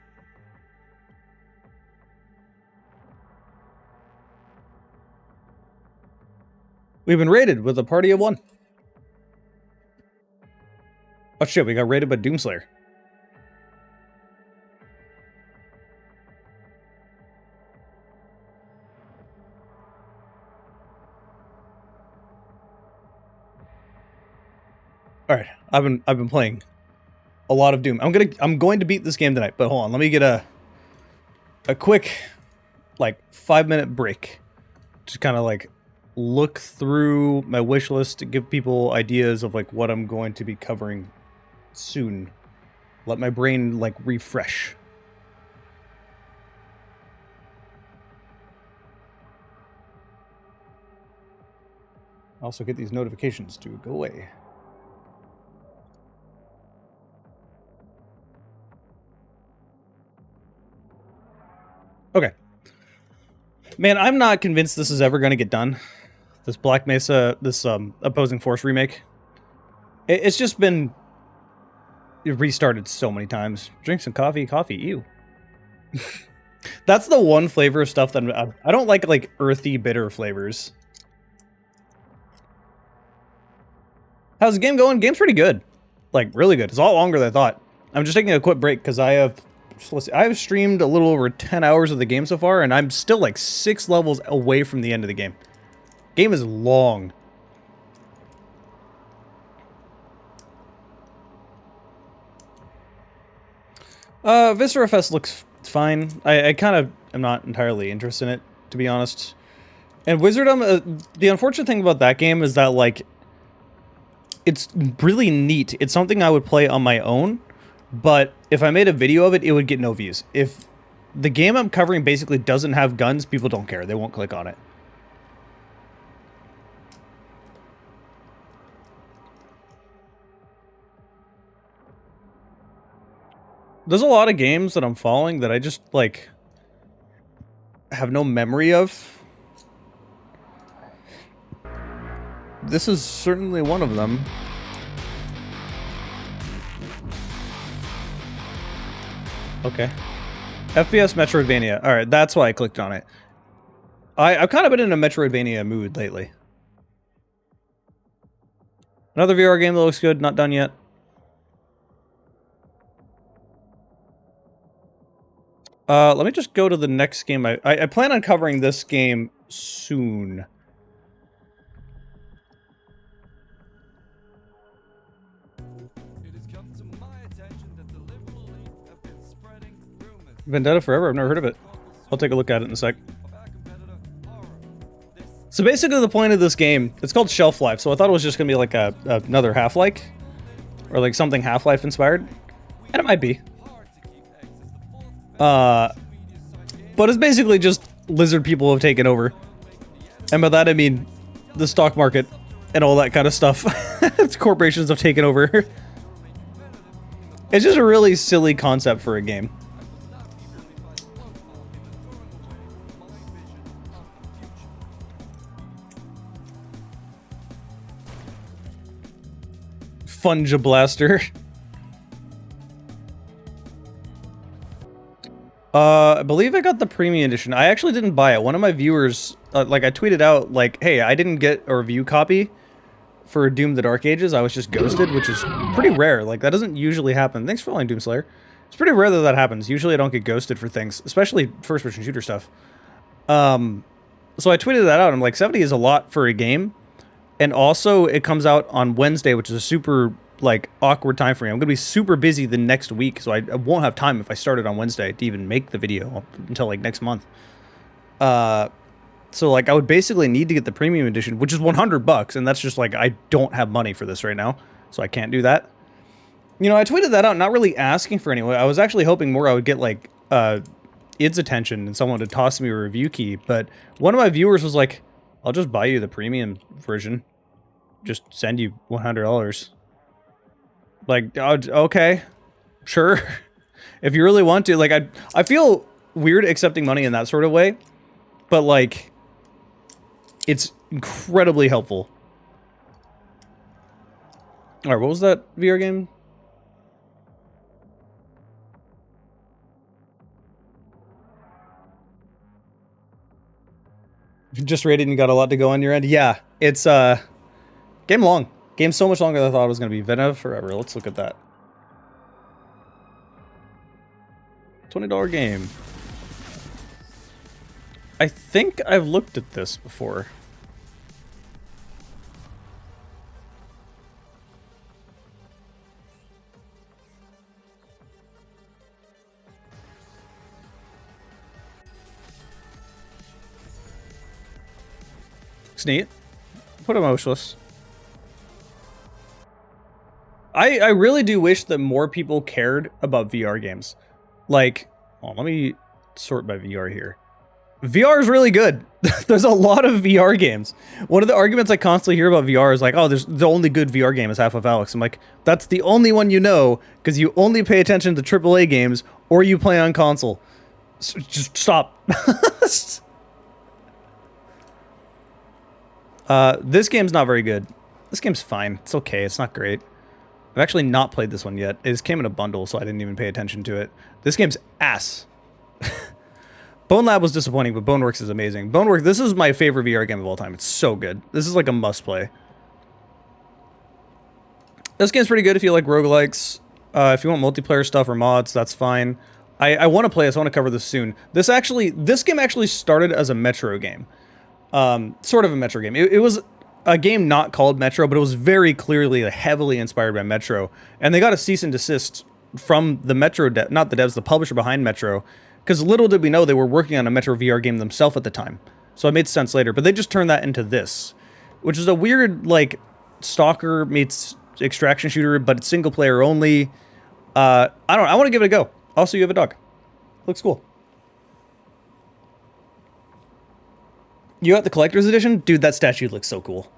We've been raided with a party of 1. Oh shit, we got raided by Doomslayer. All right, I've been playing a lot of Doom. I'm going to beat this game tonight, but hold on, let me get a quick like 5-minute break. Just kind of like look through my wish list to give people ideas of like what I'm going to be covering soon. Let my brain like refresh. Also get these notifications to go away. Okay. Man, I'm not convinced this is ever going to get done. This Black Mesa, this Opposing Force remake. It's just been restarted so many times. Drink some coffee, ew. That's the one flavor of stuff that I don't like earthy, bitter flavors. How's the game going? Game's pretty good. Like, really good. It's a lot longer than I thought. I'm just taking a quick break because I have streamed a little over 10 hours of the game so far, and I'm still like 6 levels away from the end of the game. Game is long. Viscera Fest looks fine. I kind of am not entirely interested in it, to be honest. And Wizardom, the unfortunate thing about that game is that, like, it's really neat. It's something I would play on my own, but if I made a video of it, it would get no views. If the game I'm covering basically doesn't have guns, people don't care. They won't click on it. There's a lot of games that I'm following that I just, like, have no memory of. This is certainly one of them. Okay. FPS Metroidvania. Alright, that's why I clicked on it. I've kind of been in a Metroidvania mood lately. Another VR game that looks good, not done yet. Let me just go to the next game. I plan on covering this game soon. Vendetta Forever? I've never heard of it. I'll take a look at it in a sec. So basically the point of this game, it's called Shelf Life, so I thought it was just going to be like another Half-Life. Or like something Half-Life inspired. And it might be. But it's basically just lizard people have taken over. And by that I mean the stock market and all that kind of stuff. Corporations have taken over. It's just a really silly concept for a game. Funja Blaster. I believe I got the premium edition. I actually didn't buy it. One of my viewers, like, I tweeted out, like, hey, I didn't get a review copy for Doom the Dark Ages. I was just ghosted, which is pretty rare. Like, that doesn't usually happen. Thanks for following, Doomslayer. It's pretty rare that that happens. Usually I don't get ghosted for things, especially first-person shooter stuff. So I tweeted that out. I'm like, 70 is a lot for a game. And also, it comes out on Wednesday, which is a super, like, awkward time for me. I'm going to be super busy the next week, so I won't have time if I started on Wednesday to even make the video until, like, next month. So, like, I would basically need to get the premium edition, which is $100, and that's just, like, I don't have money for this right now, so I can't do that. You know, I tweeted that out, not really asking for anyone. I was actually hoping more I would get, like, id's attention and someone to toss me a review key, but one of my viewers was like, I'll just buy you the premium version. Just send you $100. Like, okay, sure. If you really want to, like, I feel weird accepting money in that sort of way, but, like, It's incredibly helpful. All right, what was that VR game? Just rated and got a lot to go on your end. Yeah, it's game long. Game's so much longer than I thought it was gonna be. Vena Forever. Let's look at that. $20 game. I think I've looked at this before. Looks neat. Put it motionless. I really do wish that more people cared about VR games. Like, oh, let me sort by VR here. VR is really good. There's a lot of VR games. One of the arguments I constantly hear about VR is like, oh, there's the only good VR game is Half-Life Alyx. I'm like, that's the only one you know, because you only pay attention to AAA games, or you play on console. So just stop. This game's not very good. This game's fine. It's okay. It's not great. I've actually not played this one yet. It just came in a bundle, so I didn't even pay attention to it. This game's ass. Bone Lab was disappointing, but Boneworks is amazing. Boneworks, this is my favorite VR game of all time. It's so good. This is like a must-play. This game's pretty good if you like roguelikes. If you want multiplayer stuff or mods, that's fine. I want to play this. I want to cover this soon. This game actually started as a Metro game. Sort of a Metro game. It was a game not called Metro, but it was very clearly heavily inspired by Metro. And they got a cease and desist from the Metro, not the devs, the publisher behind Metro. Because little did we know they were working on a Metro VR game themselves at the time. So it made sense later. But they just turned that into this. Which is a weird, like, Stalker meets extraction shooter, but it's single player only. I don't know. I want to give it a go. Also, you have a dog. Looks cool. You got the collector's edition? Dude, that statue looks so cool.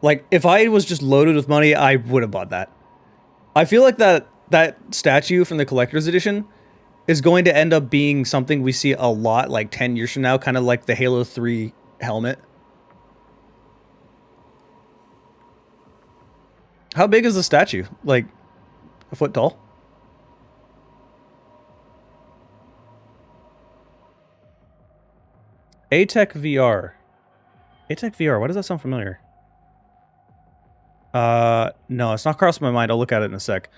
Like, if I was just loaded with money, I would have bought that. I feel like that statue from the collector's edition is going to end up being something we see a lot, like 10 years from now, kind of like the Halo 3 helmet. How big is the statue? Like, a foot tall? ATEC VR. ATEC VR, why does that sound familiar? No, it's not crossed my mind. I'll look at it in a sec.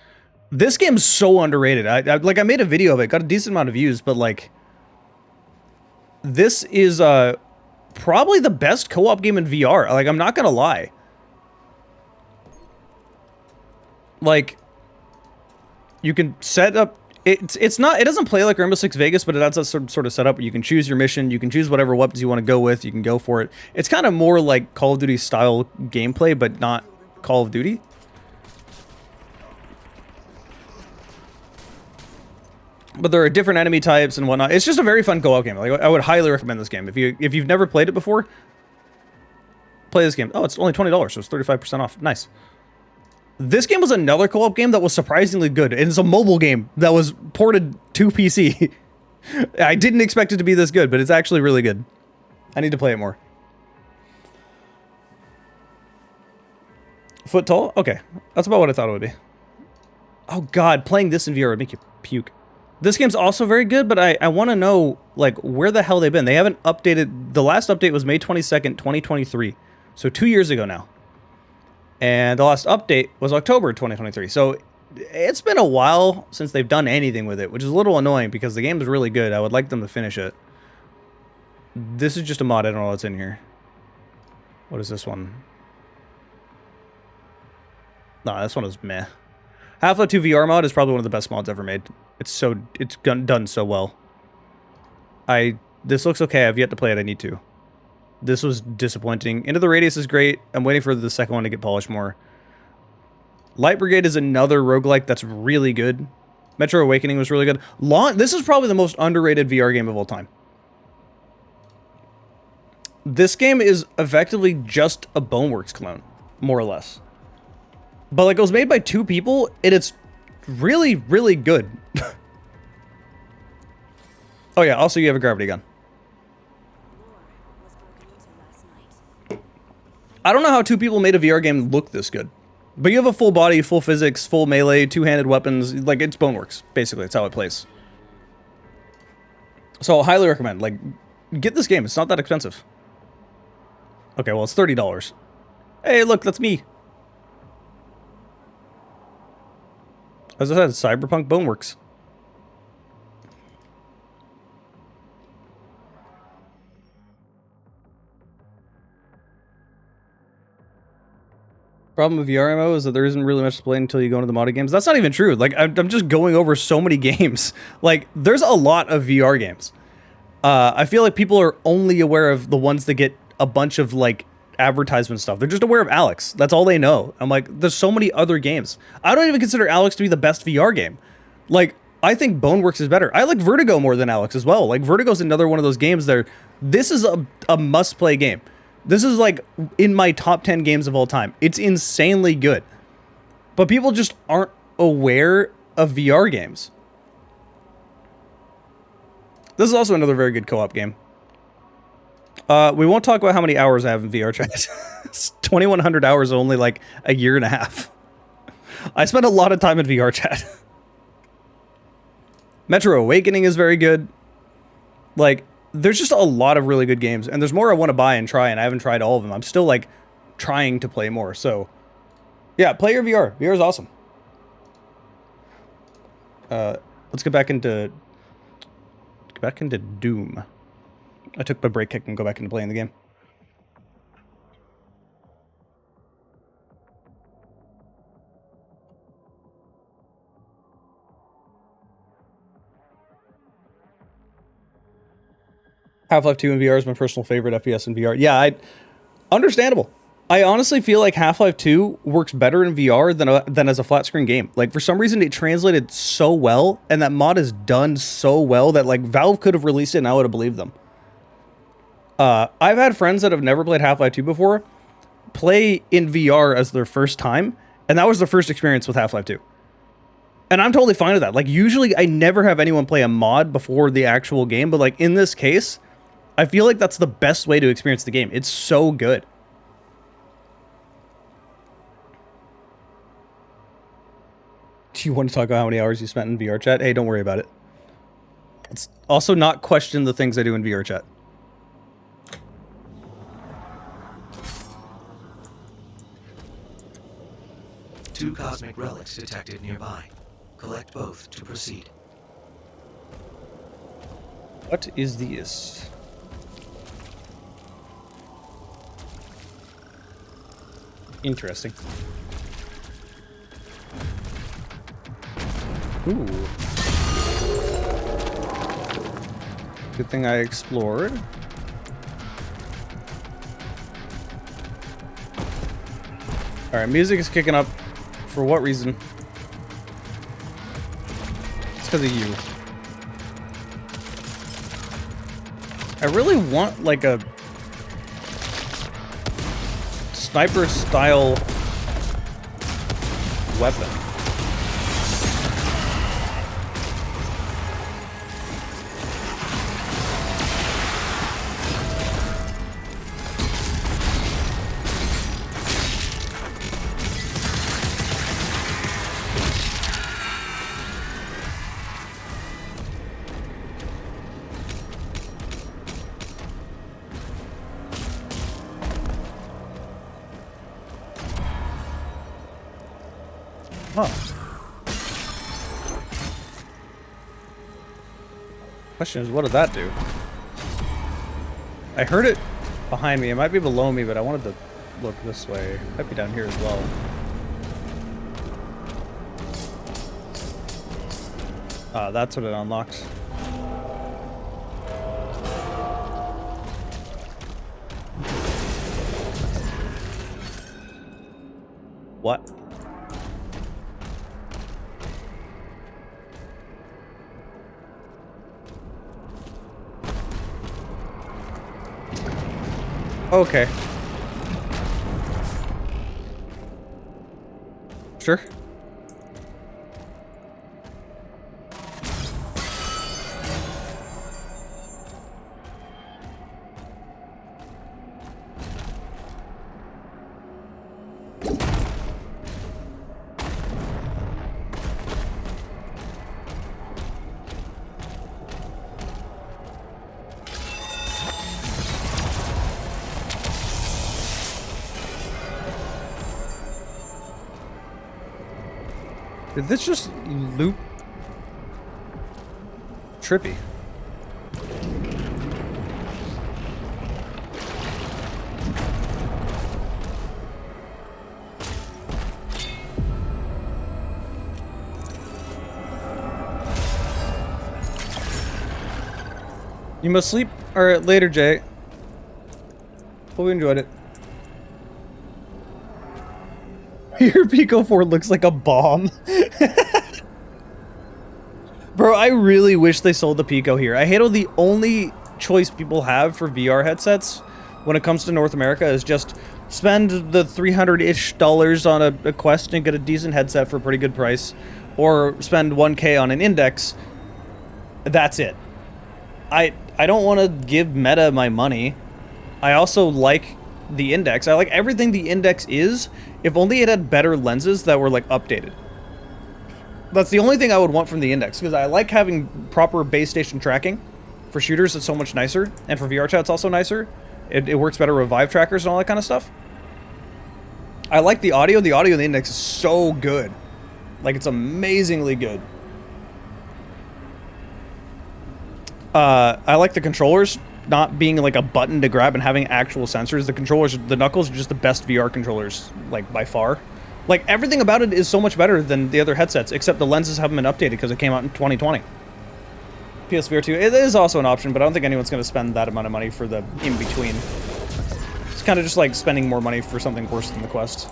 This game's so underrated. I made a video of it, got a decent amount of views, but like, this is probably the best co-op game in VR. Like, I'm not gonna lie. Like, you can set up. It's not. It doesn't play like Rainbow Six Vegas, but it has a sort of setup where you can choose your mission. You can choose whatever weapons you want to go with. You can go for it. It's kind of more like Call of Duty style gameplay, but not Call of Duty. But there are different enemy types and whatnot. It's just a very fun co-op game. Like, I would highly recommend this game. If you've never played it before, play this game. Oh, it's only $20, so it's 35% off. Nice. This game was another co-op game that was surprisingly good. And it's a mobile game that was ported to PC. I didn't expect it to be this good, but it's actually really good. I need to play it more. Foot tall? Okay. That's about what I thought it would be. Oh god, playing this in VR would make you puke. This game's also very good, but I want to know, like, where the hell they've been. They haven't updated. The last update was May 22nd, 2023. So 2 years ago now. And the last update was October 2023. So it's been a while since they've done anything with it, which is a little annoying because the game is really good. I would like them to finish it. This is just a mod. I don't know what's in here. What is this one? Nah, this one is meh. Half-Life 2 VR mod is probably one of the best mods ever made. It's done so well. This looks okay. I've yet to play it. I need to. This was disappointing. Into the Radius is great. I'm waiting for the second one to get polished more. Light Brigade is another roguelike that's really good. Metro Awakening was really good. This is probably the most underrated VR game of all time. This game is effectively just a Boneworks clone, more or less. But like, it was made by 2 people, and it's really, really good. Oh yeah, also you have a gravity gun. I don't know how two people made a VR game look this good. But you have a full body, full physics, full melee, two-handed weapons. Like, it's Boneworks, basically. It's how it plays. So, I'll highly recommend. Like, get this game. It's not that expensive. Okay, well, it's $30. Hey, look, that's me. As I said, Cyberpunk Boneworks. Problem with VR MMO is that there isn't really much to play until you go into the modded games. That's not even true. Like, I'm just going over so many games. Like, there's a lot of VR games. I feel like people are only aware of the ones that get a bunch of, like, advertisement stuff. They're just aware of Alex. That's all they know. I'm like, there's so many other games. I don't even consider Alex to be the best VR game. Like, I think Boneworks is better. I like Vertigo more than Alex as well. Like, Vertigo's another one of those games there. This is a must-play game. This is, like, in my top 10 games of all time. It's insanely good. But people just aren't aware of VR games. This is also another very good co-op game. We won't talk about how many hours I have in VR chat. It's 2,100 hours only, like, a year and a half. I spent a lot of time in VR chat. Metro Awakening is very good. Like, there's just a lot of really good games, and there's more I want to buy and try, and I haven't tried all of them. I'm still, like, trying to play more, so... Yeah, play your VR. VR is awesome. Let's get back into... Doom. I took my break kick and go back into playing the game. Half-Life 2 in VR is my personal favorite FPS in VR. Yeah, understandable. I honestly feel like Half-Life 2 works better in VR than as a flat-screen game. Like, for some reason, it translated so well, and that mod is done so well that, like, Valve could have released it and I would have believed them. I've had friends that have never played Half-Life 2 before play in VR as their first time, and that was their first experience with Half-Life 2. And I'm totally fine with that. Like, usually I never have anyone play a mod before the actual game, but, like, in this case... I feel like that's the best way to experience the game. It's so good. Do you want to talk about how many hours you spent in VR chat? Hey, don't worry about it. Let's also not question the things I do in VR chat. Two cosmic relics detected nearby. Collect both to proceed. What is this? Interesting. Ooh. Good thing I explored. Alright, music is kicking up. For what reason? It's because of you. I really want, like, a... sniper style weapon. Huh. Question is, what did that do? I heard it behind me. It might be below me, but I wanted to look this way. It might be down here as well. Ah, that's what it unlocks. What? Okay. Sure. Did this just loop? Trippy. You must sleep. Alright, later, Jay. Hope you enjoyed it. Your Pico 4 looks like a bomb. Bro, I really wish they sold the Pico here. I hate how the only choice people have for VR headsets when it comes to North America is just spend the $300-ish on a Quest and get a decent headset for a pretty good price, or spend 1K on an Index. That's it. I don't want to give Meta my money. I also like the Index. I like everything the Index is, if only it had better lenses that were, like, updated. That's the only thing I would want from the Index, because I like having proper base station tracking. For shooters, it's so much nicer, and for VR chat, it's also nicer. It works better with Vive trackers and all that kind of stuff. I like the audio. The audio in the Index is so good. Like, it's amazingly good. I like the controllers not being like a button to grab and having actual sensors. The controllers, the Knuckles are just the best VR controllers, like, by far. Like, everything about it is so much better than the other headsets, except the lenses haven't been updated because it came out in 2020. PSVR 2, it is also an option, but I don't think anyone's going to spend that amount of money for the in-between. It's kind of just like spending more money for something worse than the Quest.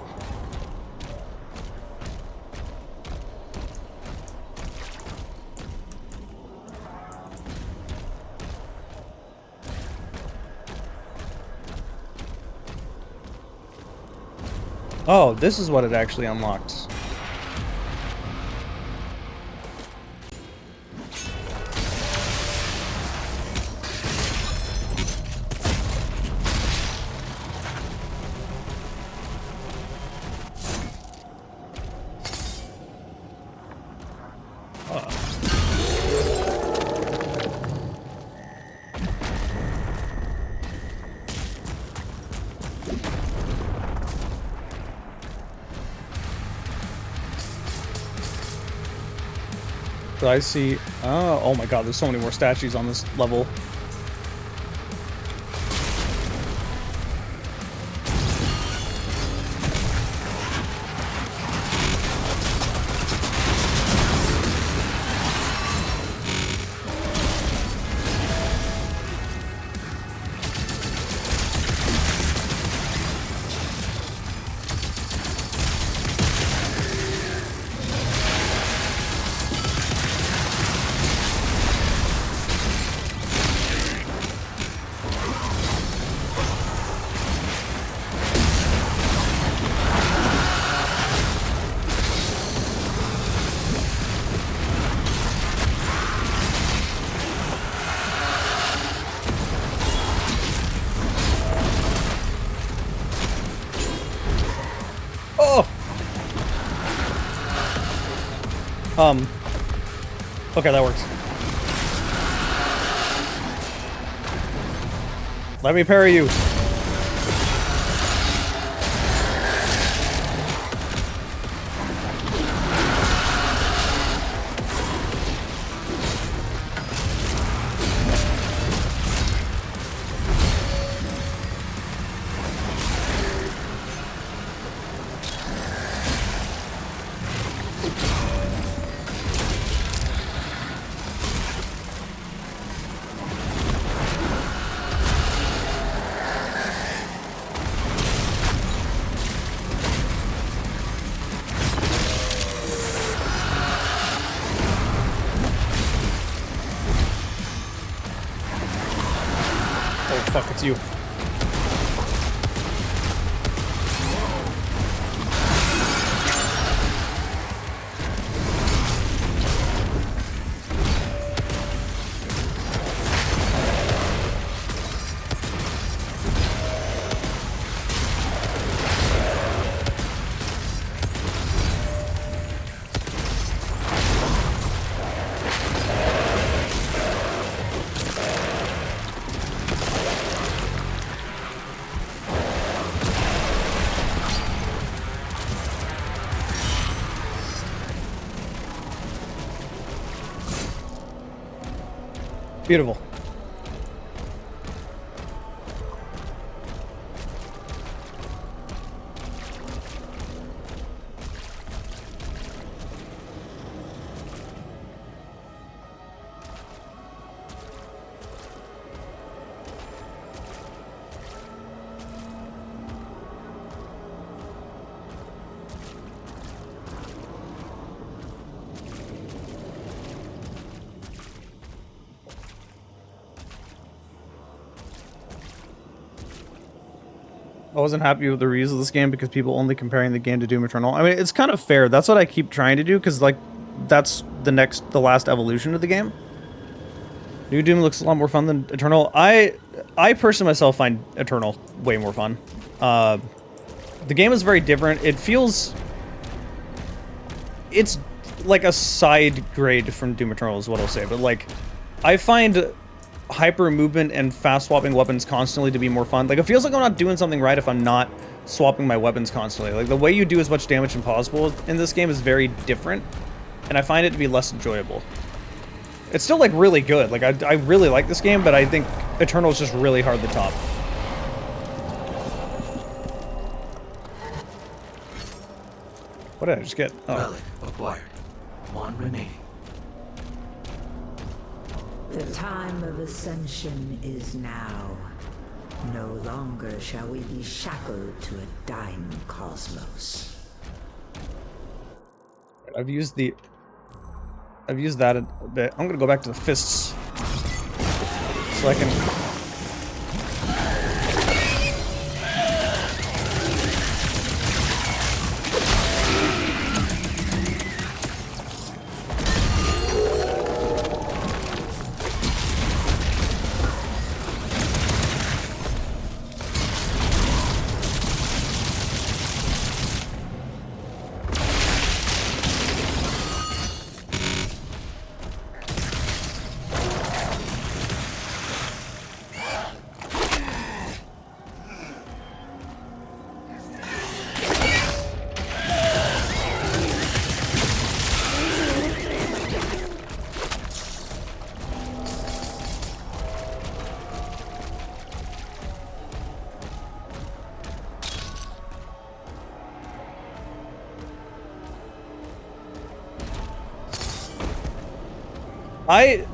Oh, this is what it actually unlocks. So I see... oh my god, there's so many more statues on this level. Okay, that works. Let me parry you. Fuck, it's you. Beautiful. I wasn't happy with the reviews of this game because people only comparing the game to Doom Eternal. I mean, it's kind of fair. That's what I keep trying to do because, like, that's the last evolution of the game. New Doom looks a lot more fun than Eternal. I personally myself find Eternal way more fun. The game is very different. It feels... It's like a side grade from Doom Eternal is what I'll say. But, like, I find hyper movement and fast swapping weapons constantly to be more fun. Like, it feels like I'm not doing something right if I'm not swapping my weapons constantly. Like, the way you do as much damage as possible in this game is very different, and I find it to be less enjoyable. It's still, like, really good. Like, I really like this game, but I think Eternal is just really hard to top. What did I just get? Oh. Relic acquired. One remaining. The time of ascension is now. No longer shall we be shackled to a dying cosmos. I've used that a bit. I'm gonna go back to the fists so I can...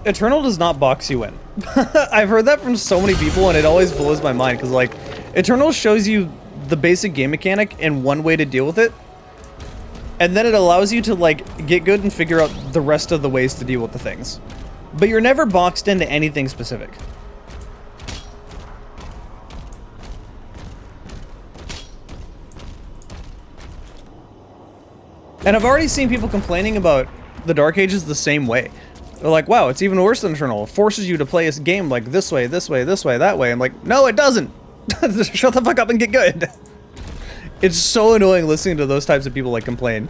Eternal does not box you in. I've heard that from so many people, and it always blows my mind, because, like, Eternal shows you the basic game mechanic and one way to deal with it, and then it allows you to, like, get good and figure out the rest of the ways to deal with the things. But you're never boxed into anything specific. And I've already seen people complaining about the Dark Ages the same way. They're like, wow, it's even worse than Eternal. It forces you to play a game like this way, this way, this way, that way. I'm like, no, it doesn't. Shut the fuck up and get good. It's so annoying listening to those types of people, like, complain.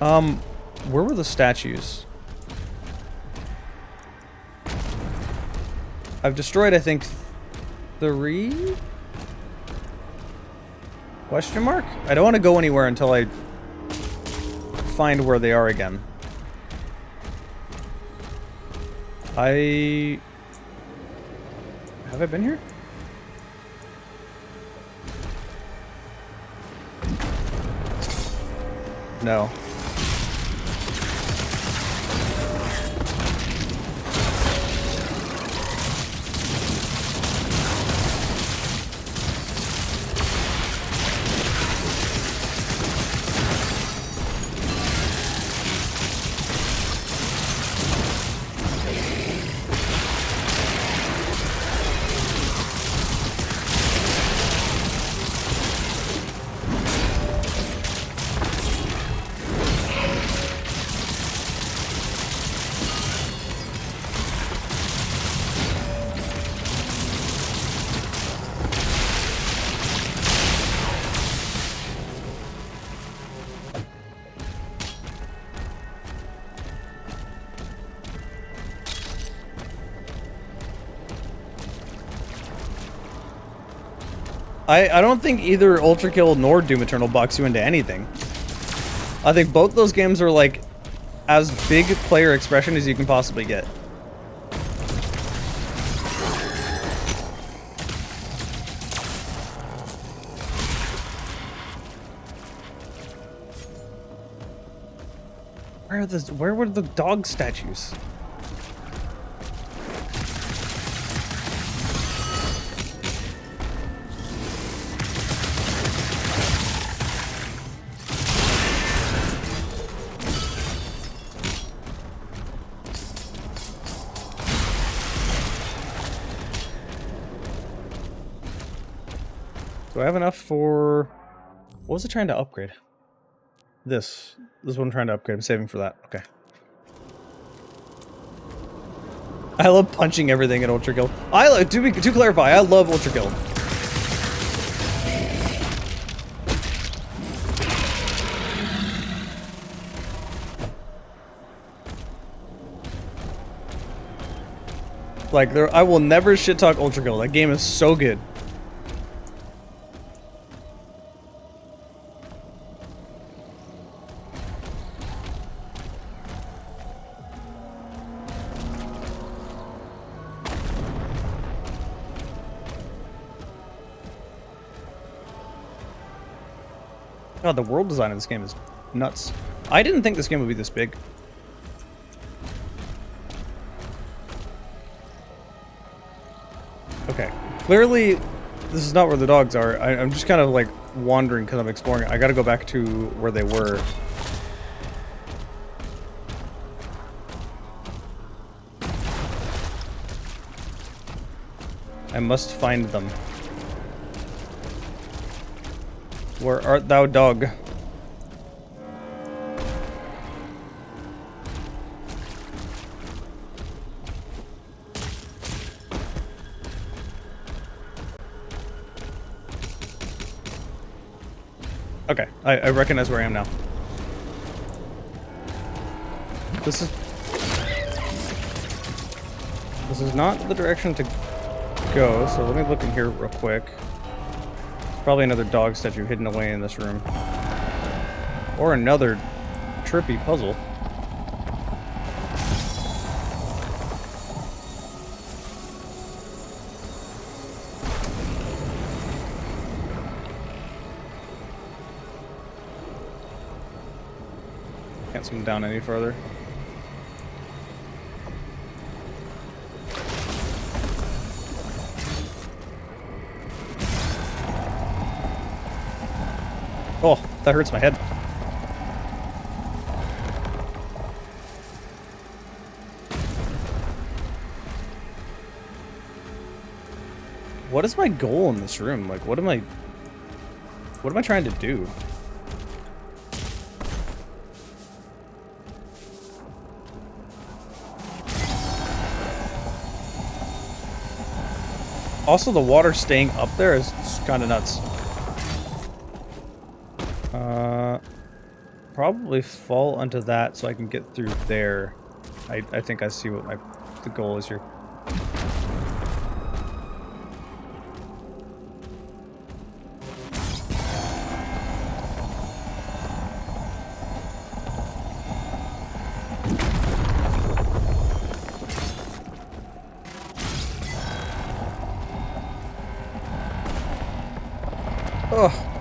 Where were the statues? I've destroyed, I think, 3? Question mark? I don't want to go anywhere until I find where they are again. Have I been here? No. I don't think either Ultra Kill nor Doom Eternal box you into anything. I think both those games are, like, as big player expression as you can possibly get. Where were the dog statues? Do I have enough for... What was it trying to upgrade? This is what I'm trying to upgrade. I'm saving for that. Okay. I love punching everything in Ultra Kill. To clarify, I love Ultra Kill. Like, I will never shit talk Ultra Kill. That game is so good. God, the world design of this game is nuts. I didn't think this game would be this big. Okay, clearly this is not where the dogs are. I'm just kind of like wandering because I'm exploring. I gotta go back to where they were. I must find them. Where art thou, dog? Okay, I recognize where I am now. This is not the direction to go, so let me look in here real quick. Probably another dog statue hidden away in this room. Or another trippy puzzle. Can't swim down any further. Oh, that hurts my head. What is my goal in this room? Like, what am I trying to do? Also, the water staying up there is kind of nuts. Probably fall onto that so I can get through there. I think I see what the goal is here. Oh.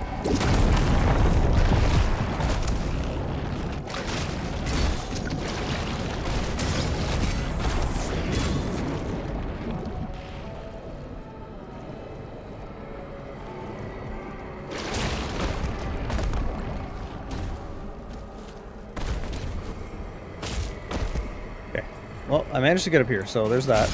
Well, I managed to get up here, so there's that.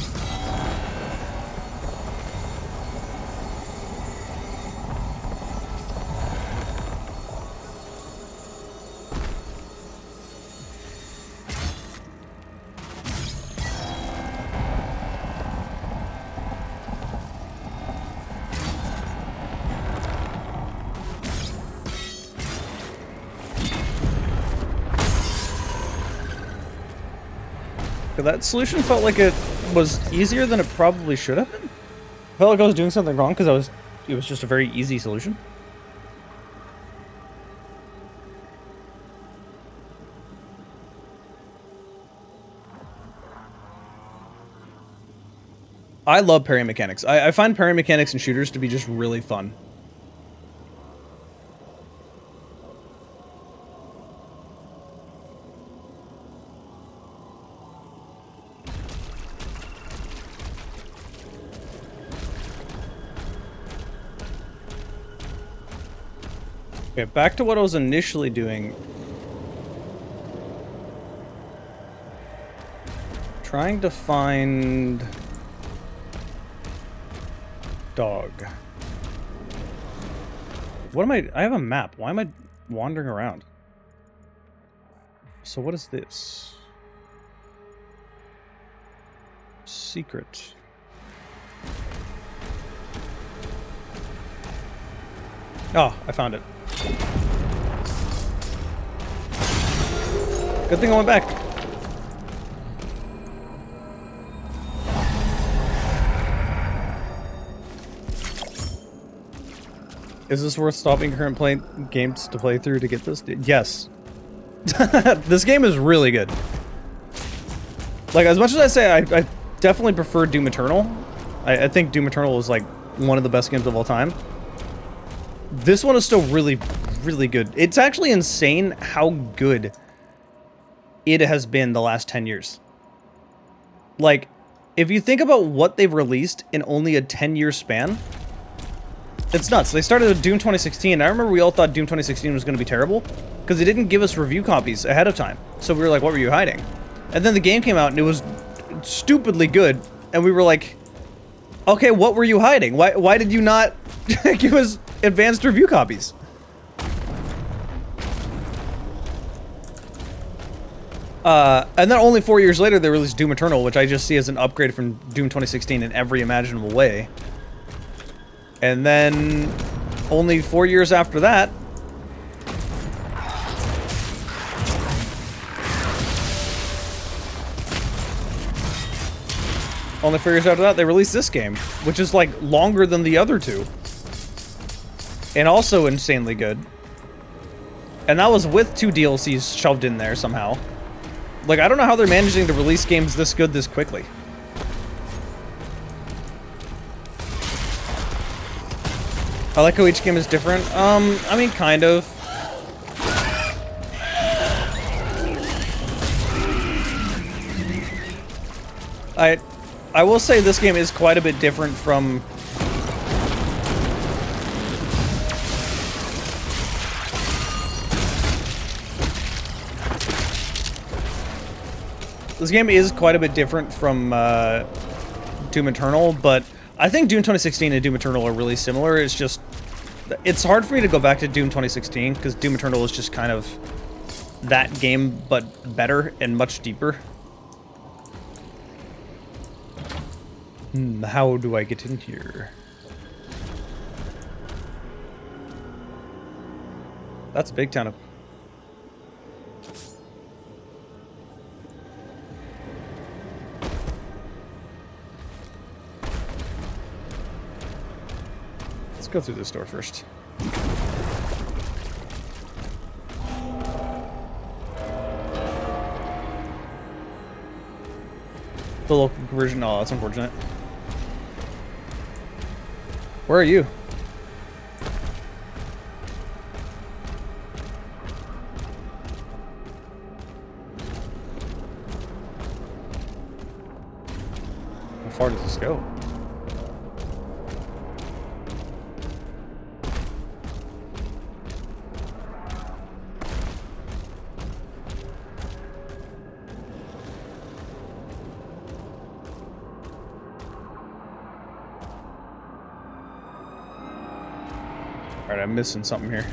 That solution felt like it was easier than it probably should have been. I felt like I was doing something wrong because it was just a very easy solution. I love parry mechanics. I find parry mechanics in shooters to be just really fun. Okay, back to what I was initially doing. Trying to find... dog. What am I have a map. Why am I wandering around? So what is this? Secret. Oh, I found it. Good thing I went back. Is this worth stopping current games to play through to get this? Yes. This game is really good. Like, as much as I say I definitely prefer Doom Eternal. I think Doom Eternal is, like, one of the best games of all time. This one is still really, really good. It's actually insane how good it has been the last 10 years. Like, if you think about what they've released in only a 10-year span, it's nuts. They started with Doom 2016. I remember we all thought Doom 2016 was going to be terrible because they didn't give us review copies ahead of time. So we were like, what were you hiding? And then the game came out and it was stupidly good. And we were like, okay, what were you hiding? Why did you not give us advanced review copies? And then only 4 years later, they released Doom Eternal, which I just see as an upgrade from Doom 2016 in every imaginable way. And then, only 4 years after that, they released this game, which is like longer than the other two. And also insanely good. And that was with 2 DLCs shoved in there somehow. Like, I don't know how they're managing to release games this good this quickly. I like how each game is different. I mean, kind of. I will say this game is quite a bit different from... This game is quite a bit different from Doom Eternal, but I think Doom 2016 and Doom Eternal are really similar. It's just... It's hard for me to go back to Doom 2016, because Doom Eternal is just kind of that game, but better and much deeper. How do I get in here? That's Big Town. Let's go through this door first. The local conversion. Oh, that's unfortunate. Where are you? How far does this go? Alright, I'm missing something here.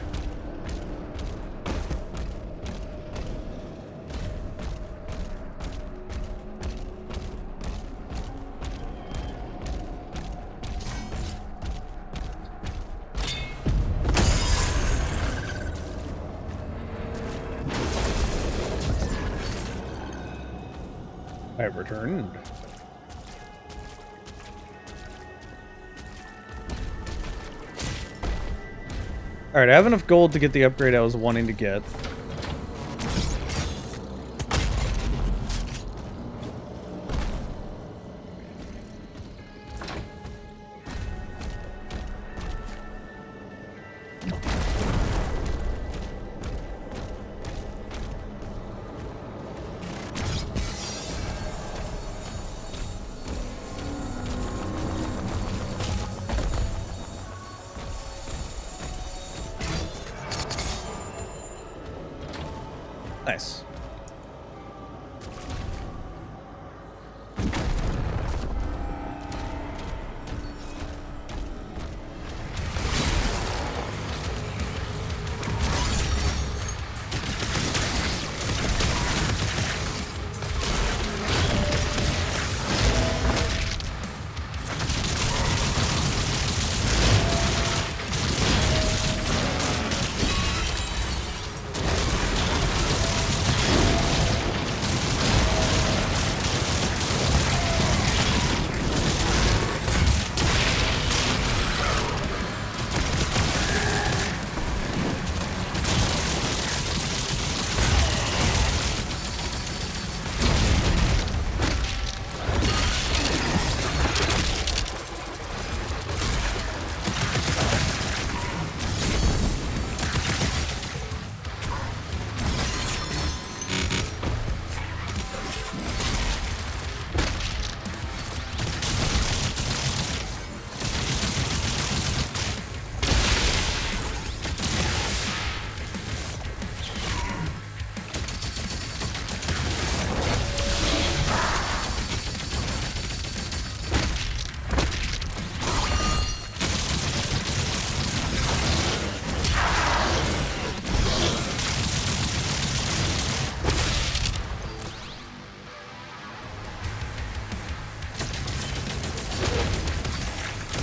I've returned. Alright, I have enough gold to get the upgrade I was wanting to get. Nice.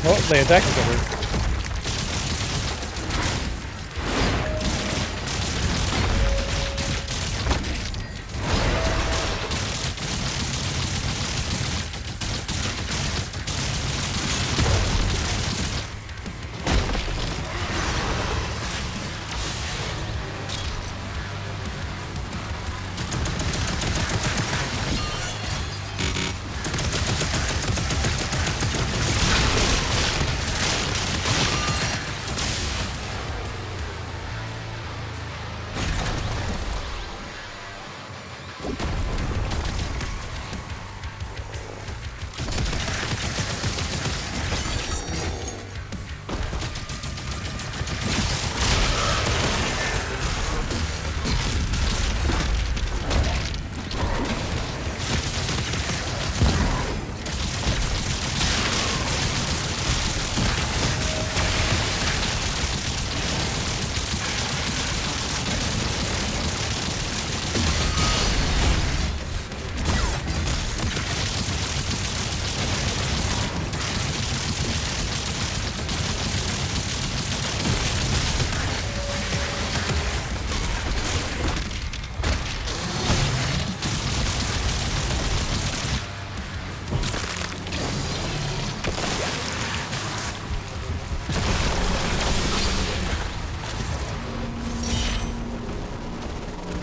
Oh, they attacked each other.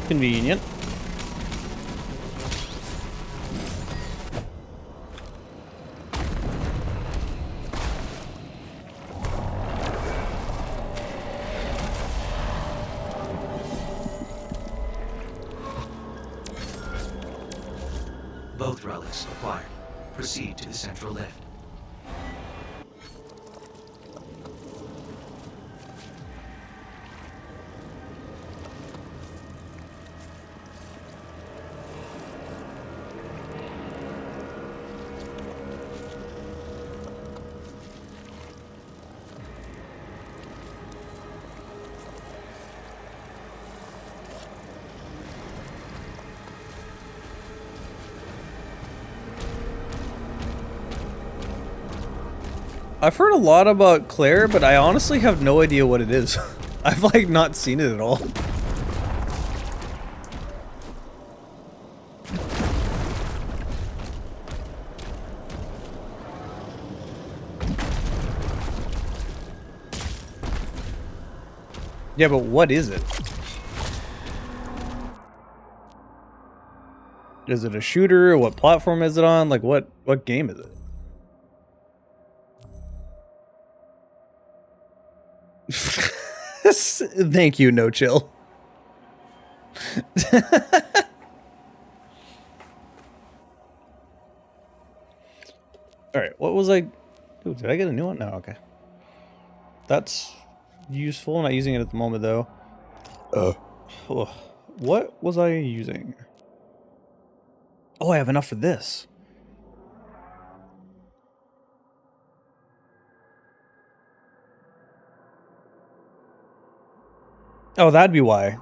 Convenient. Both relics acquired. Proceed to the central lift. I've heard a lot about Claire, but I honestly have no idea what it is. I've like not seen it at all. Yeah, but what is it? Is it a shooter? What platform is it on? Like what game is it? Thank you, No Chill. Alright, what was I... Ooh, did I get a new one? No, okay. That's useful. I'm not using it at the moment, though. Oh. What was I using? Oh, I have enough for this. Oh, that'd be why.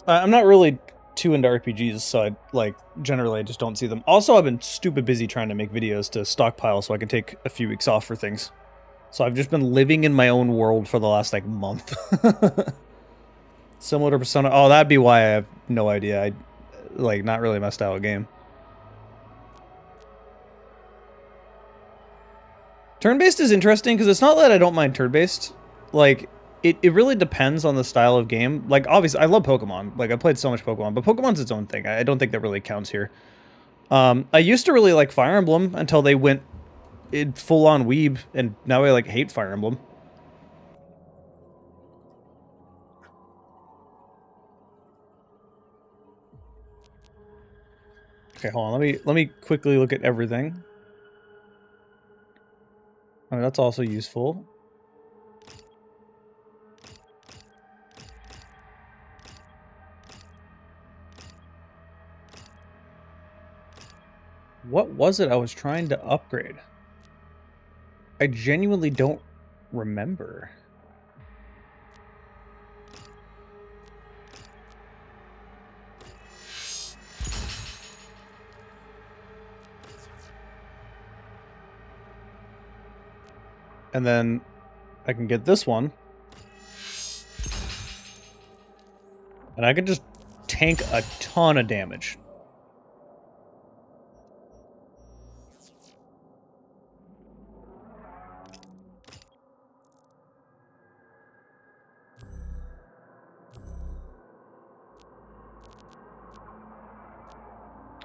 I'm not really too into RPGs, so I, like, generally I just don't see them. Also, I've been stupid busy trying to make videos to stockpile so I can take a few weeks off for things. So I've just been living in my own world for the last, like, month. Similar to Persona. Oh, that'd be why I have no idea. I, like, not really my style of game. Turn-based is interesting because it's not that I don't mind turn-based. Like, it really depends on the style of game. Like, obviously, I love Pokemon. Like, I played so much Pokemon, but Pokemon's its own thing. I don't think that really counts here. I used to really like Fire Emblem until they went in full-on weeb, and now I, like, hate Fire Emblem. Okay, hold on. Let me quickly look at everything. I mean, that's also useful. What was it I was trying to upgrade? I genuinely don't remember. And then I can get this one. And I can just tank a ton of damage.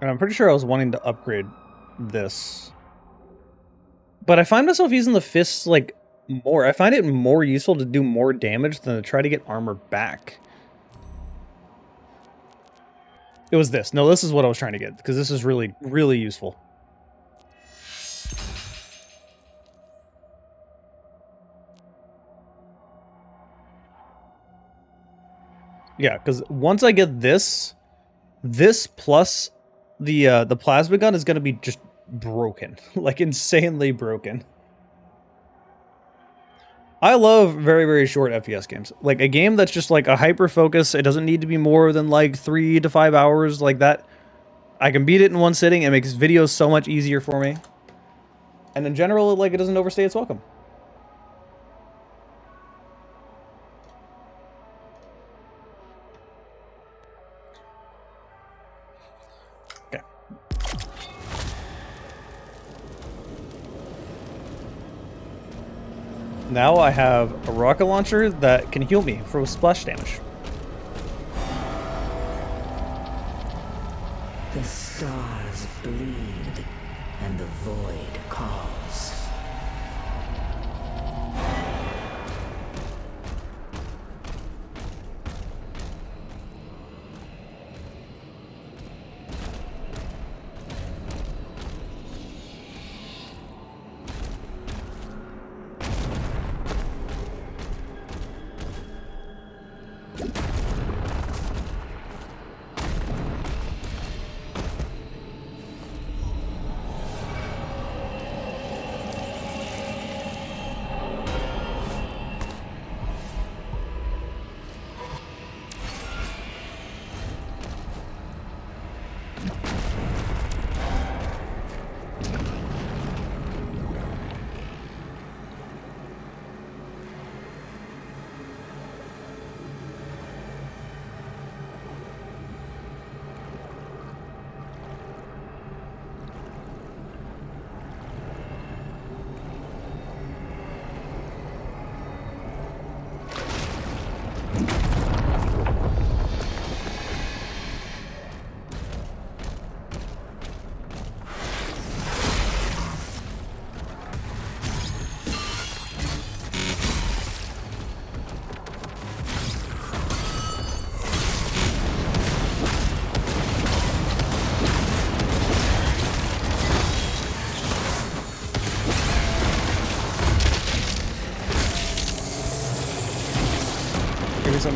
And I'm pretty sure I was wanting to upgrade this. But I find myself using the fists, like, more. I find it more useful to do more damage than to try to get armor back. It was this. No, this is what I was trying to get, because this is really, really useful. Yeah, because once I get this plus the plasma gun is going to be just broken. Like, insanely broken. I love very, very short FPS games. Like, a game that's just, like, a hyper-focus. It doesn't need to be more than, like, 3 to 5 hours. Like, that. I can beat it in one sitting. It makes videos so much easier for me. And in general, like, it doesn't overstay its welcome. Okay. Now I have a rocket launcher that can heal me for splash damage. The stars bleed, and the void calls.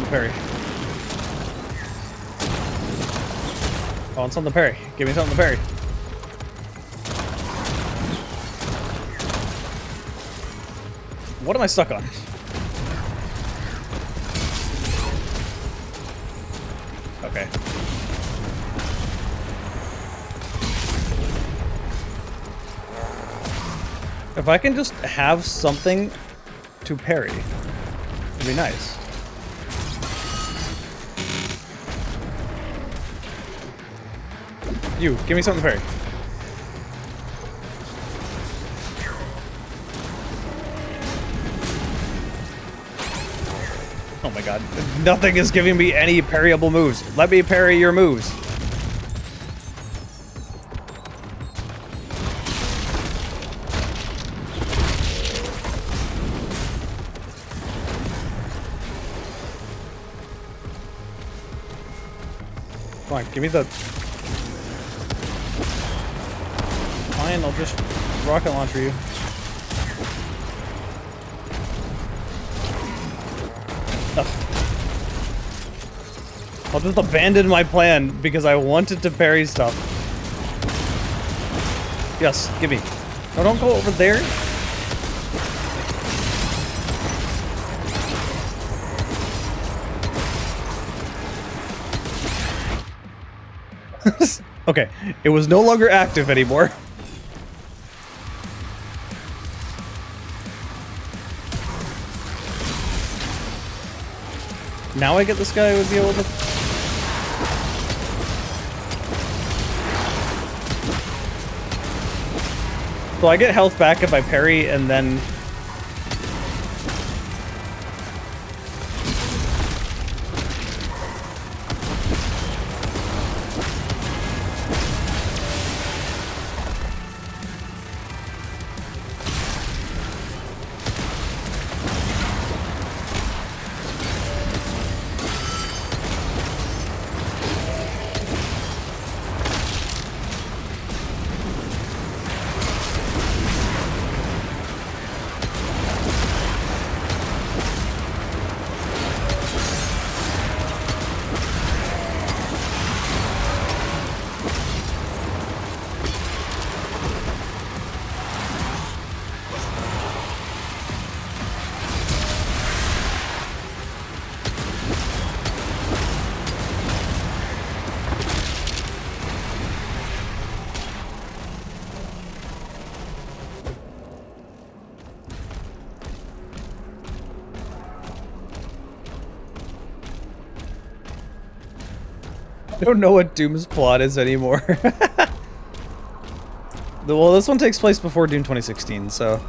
to parry. I want something to parry. Give me something to parry. What am I stuck on? Okay. If I can just have something to parry, it'd be nice. You, give me something to parry. Oh my god. Nothing is giving me any parryable moves. Let me parry your moves. Come on, give me the... Fine, I'll just rocket launcher you. I'll just abandon my plan because I wanted to parry stuff. Yes, give me. No, don't go over there. Okay, it was no longer active anymore. Now I get this guy would be able to... So I get health back if I parry and then... I don't know what Doom's plot is anymore. Well, this one takes place before Doom 2016, so...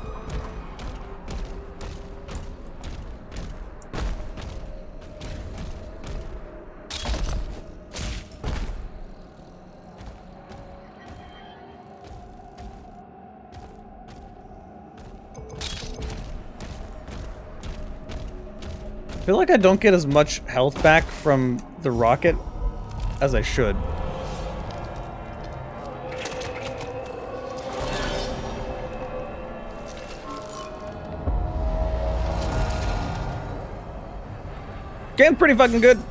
I feel like I don't get as much health back from the rocket as I should. Game's pretty fucking good.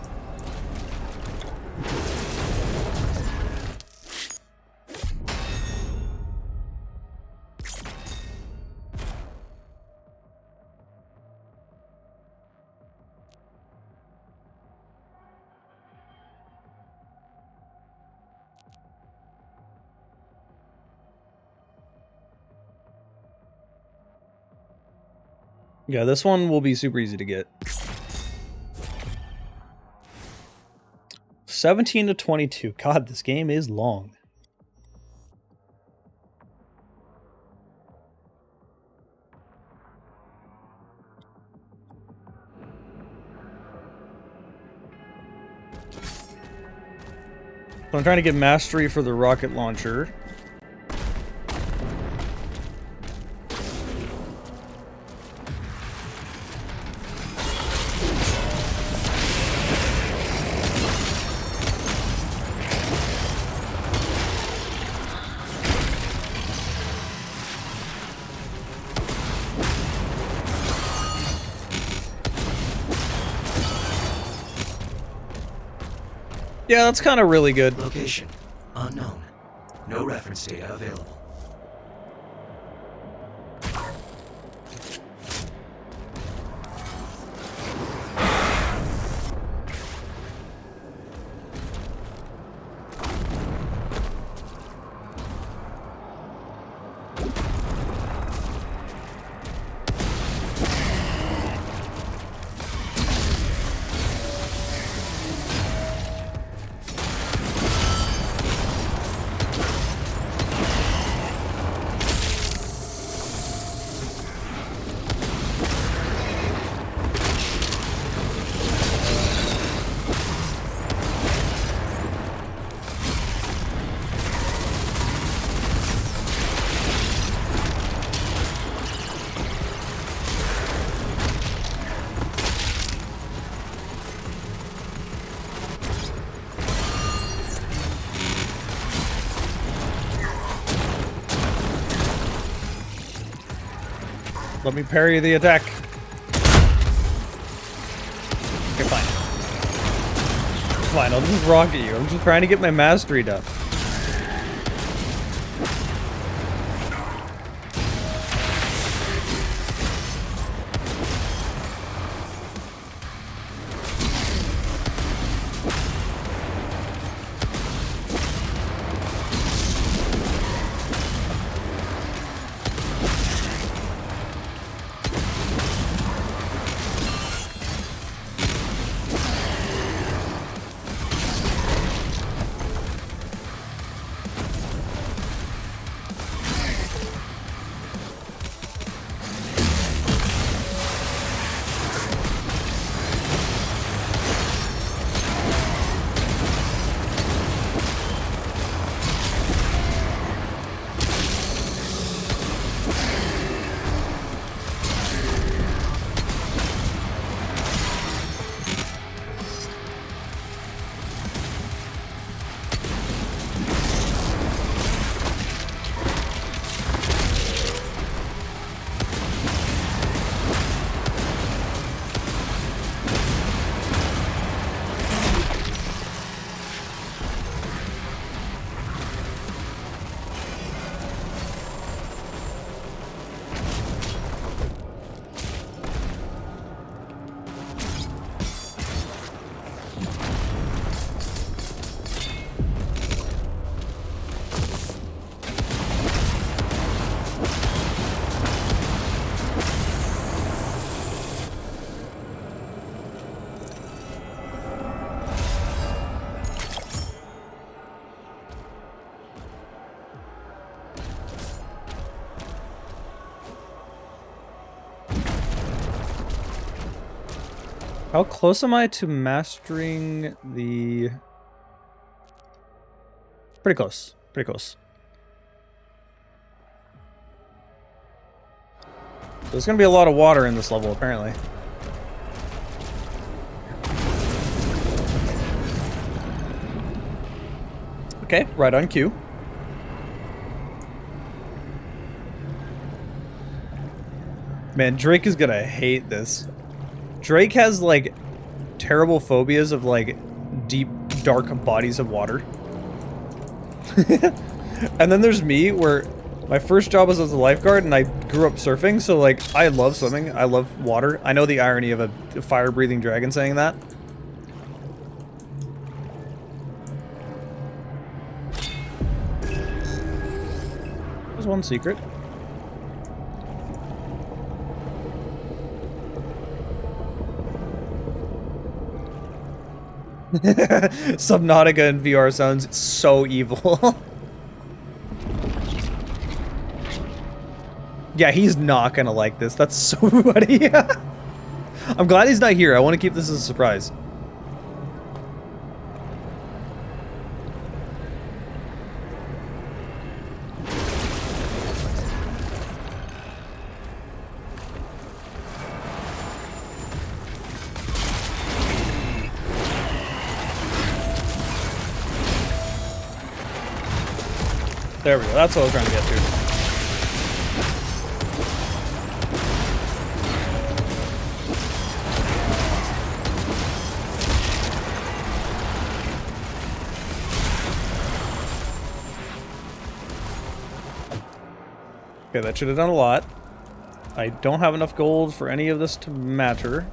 Yeah, this one will be super easy to get. 17 to 22. God, this game is long. So I'm trying to get mastery for the rocket launcher. Yeah, that's kind of really good. Location unknown. No reference data available. Let me parry the attack. Okay, fine. Fine, I'll just rocket you. I'm just trying to get my mastery up. How close am I to mastering the... Pretty close. Pretty close. There's gonna be a lot of water in this level, apparently. Okay, right on cue. Man, Drake is gonna hate this. Drake has, like, terrible phobias of, like, deep, dark bodies of water. And then there's me, where my first job was as a lifeguard, and I grew up surfing, so, like, I love swimming. I love water. I know the irony of a fire-breathing dragon saying that. There's one secret. Subnautica in VR sounds so evil. Yeah, he's not gonna like this. That's so funny. I'm glad he's not here. I want to keep this as a surprise. There we go. That's what I was trying to get to. Okay, that should have done a lot. I don't have enough gold for any of this to matter.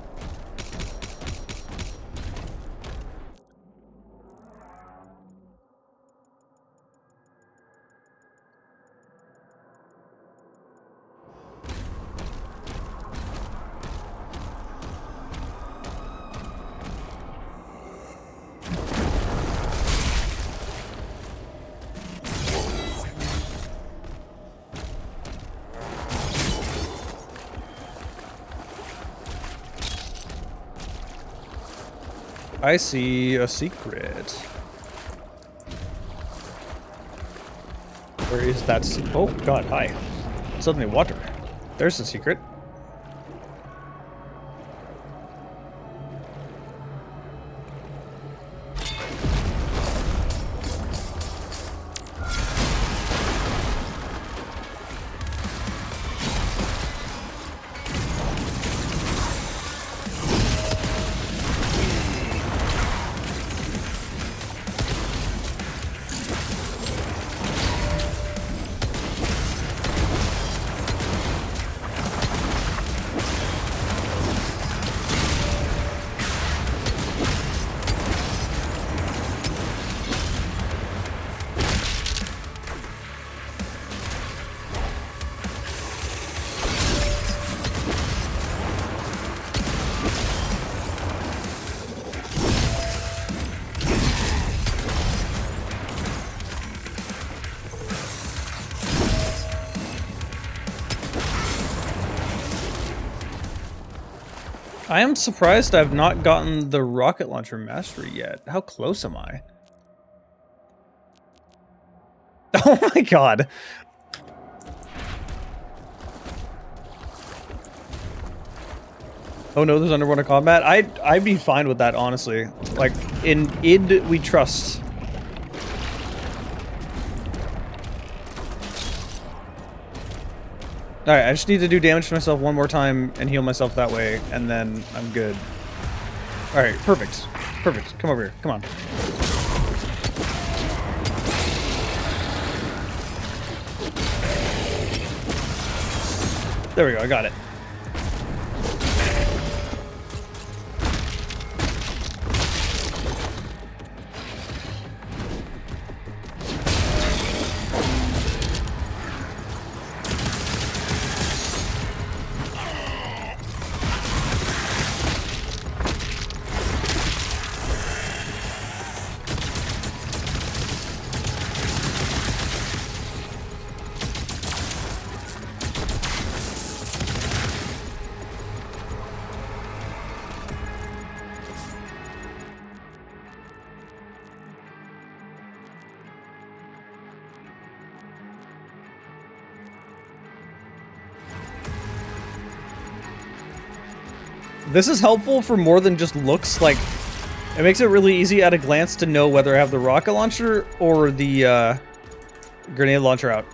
I see a secret. Where is that? Oh god, hi. Suddenly water. There's the secret. I am surprised I've not gotten the rocket launcher mastery yet. How close am I? Oh my god. Oh no, there's underwater combat? I'd be fine with that, honestly. Like, in id we trust. Alright, I just need to do damage to myself one more time and heal myself that way, and then I'm good. Alright, perfect. Perfect. Come over here. Come on. There we go, I got it. This is helpful for more than just looks. Like, it makes it really easy at a glance to know whether I have the rocket launcher or the grenade launcher out.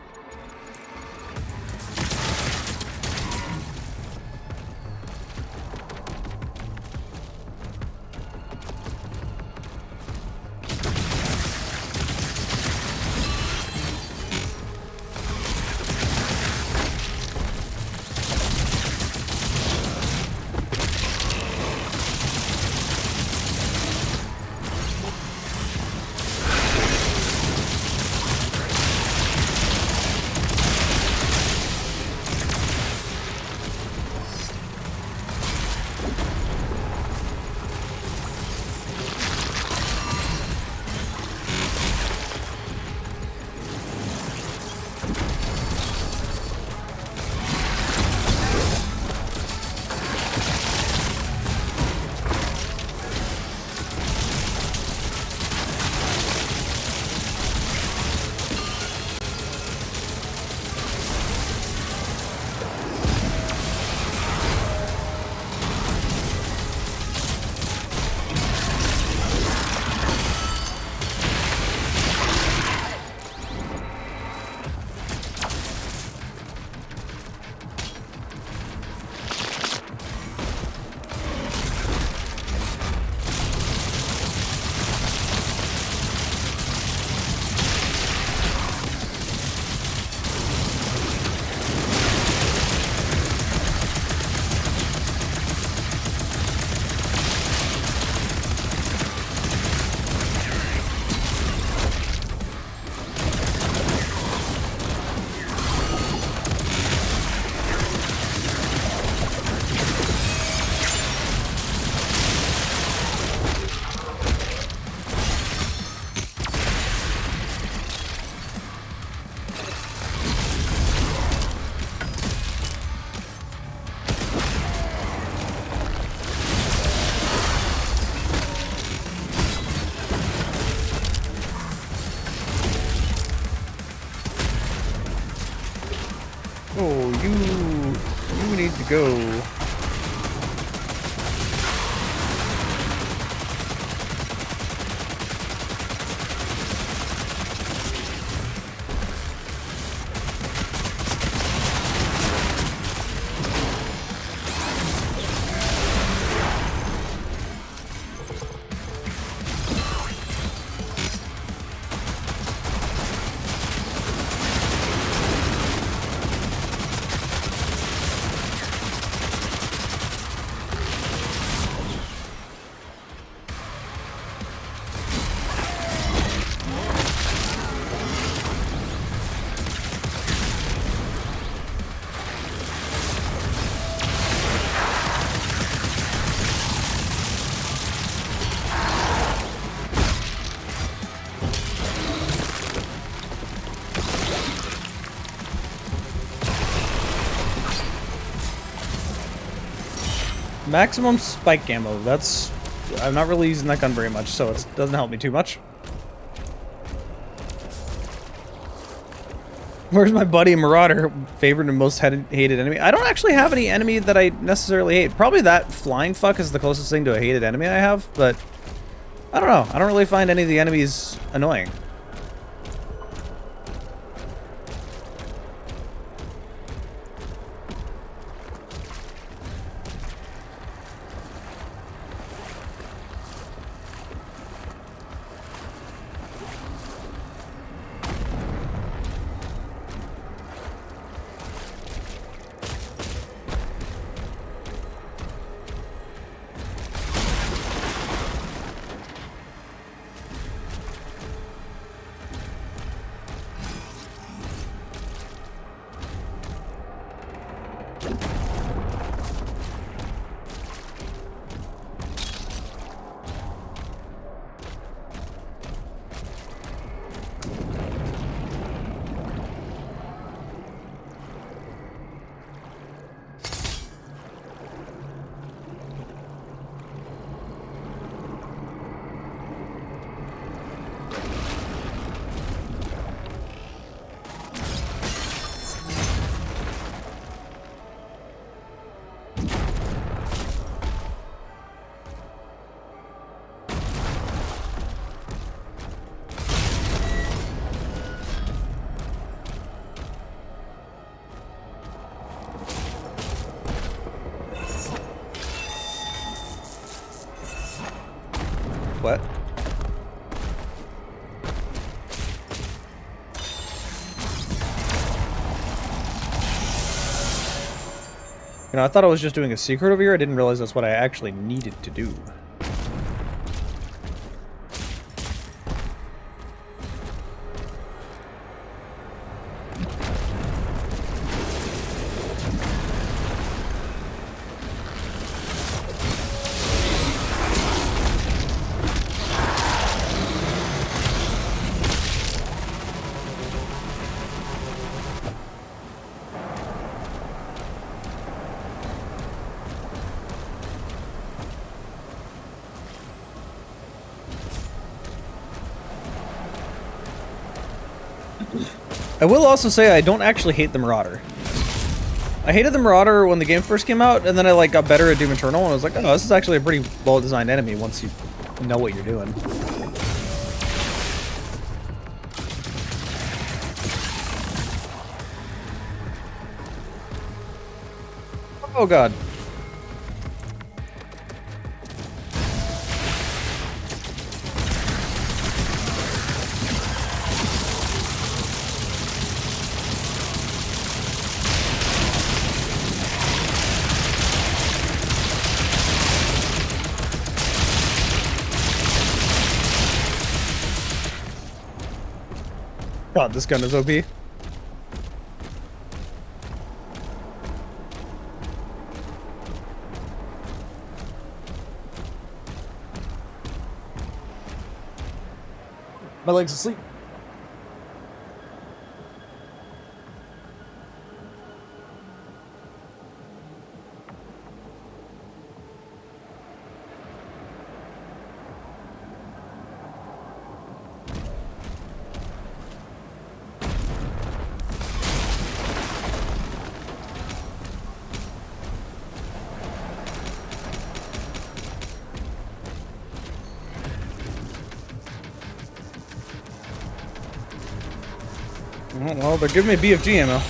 need to go? Maximum spike ammo. That's... I'm not really using that gun very much, so it doesn't help me too much. Where's my buddy Marauder? Favorite and most hated enemy? I don't actually have any enemy that I necessarily hate. Probably that flying fuck is the closest thing to a hated enemy I have, but... I don't know. I don't really find any of the enemies annoying. What? You know, I thought I was just doing a secret over here. I didn't realize that's what I actually needed to do. I will also say I don't actually hate the Marauder. I hated the Marauder when the game first came out, and then I got better at Doom Eternal, and I was like, oh, this is actually a pretty well-designed enemy once you know what you're doing. Oh god. God, this gun is OP. My leg's asleep. Oh, well, they're giving me BFG ammo.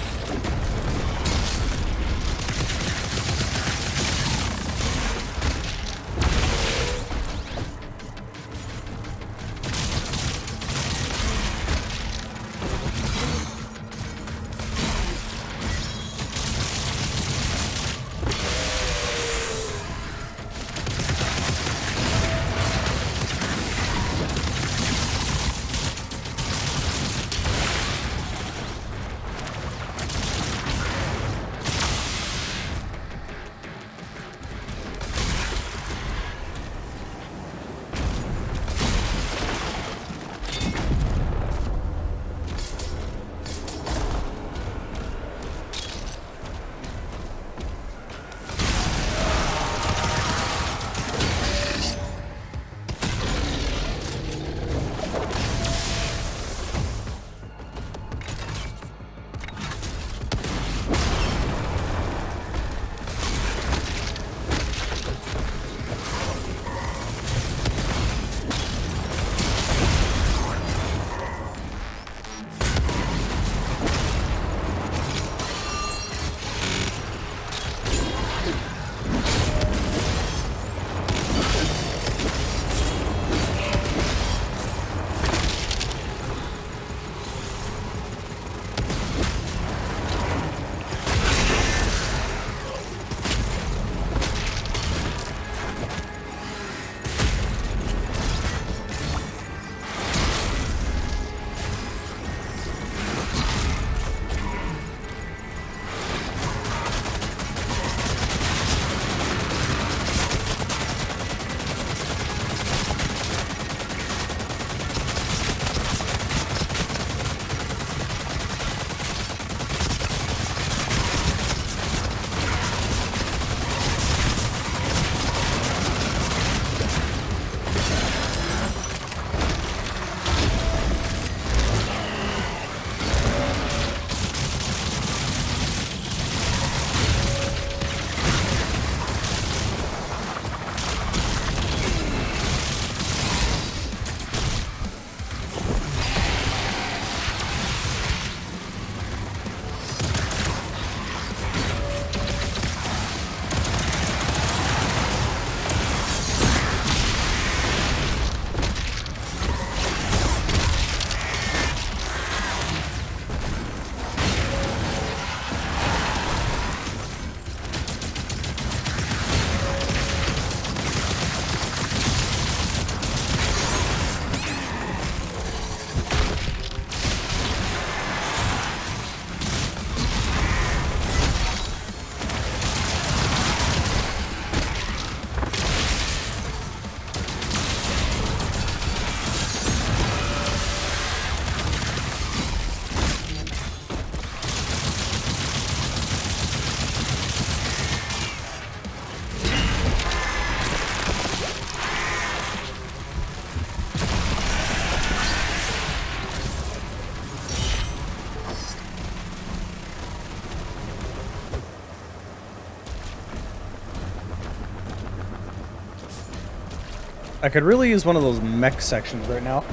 I could really use one of those mech sections right now.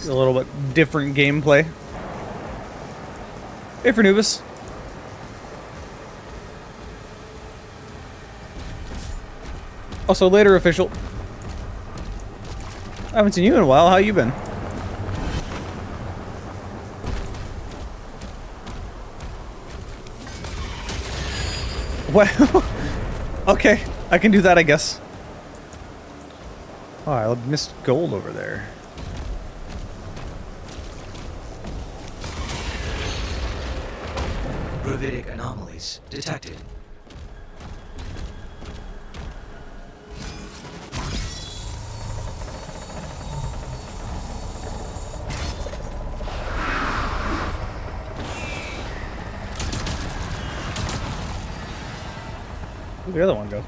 A little bit different gameplay. Hey, Fernubis. Also, later official. I haven't seen you in a while. How you been? Well, okay. I can do that, I guess. Oh, I missed gold over there. Gravitic anomalies detected. Where'd the other one go?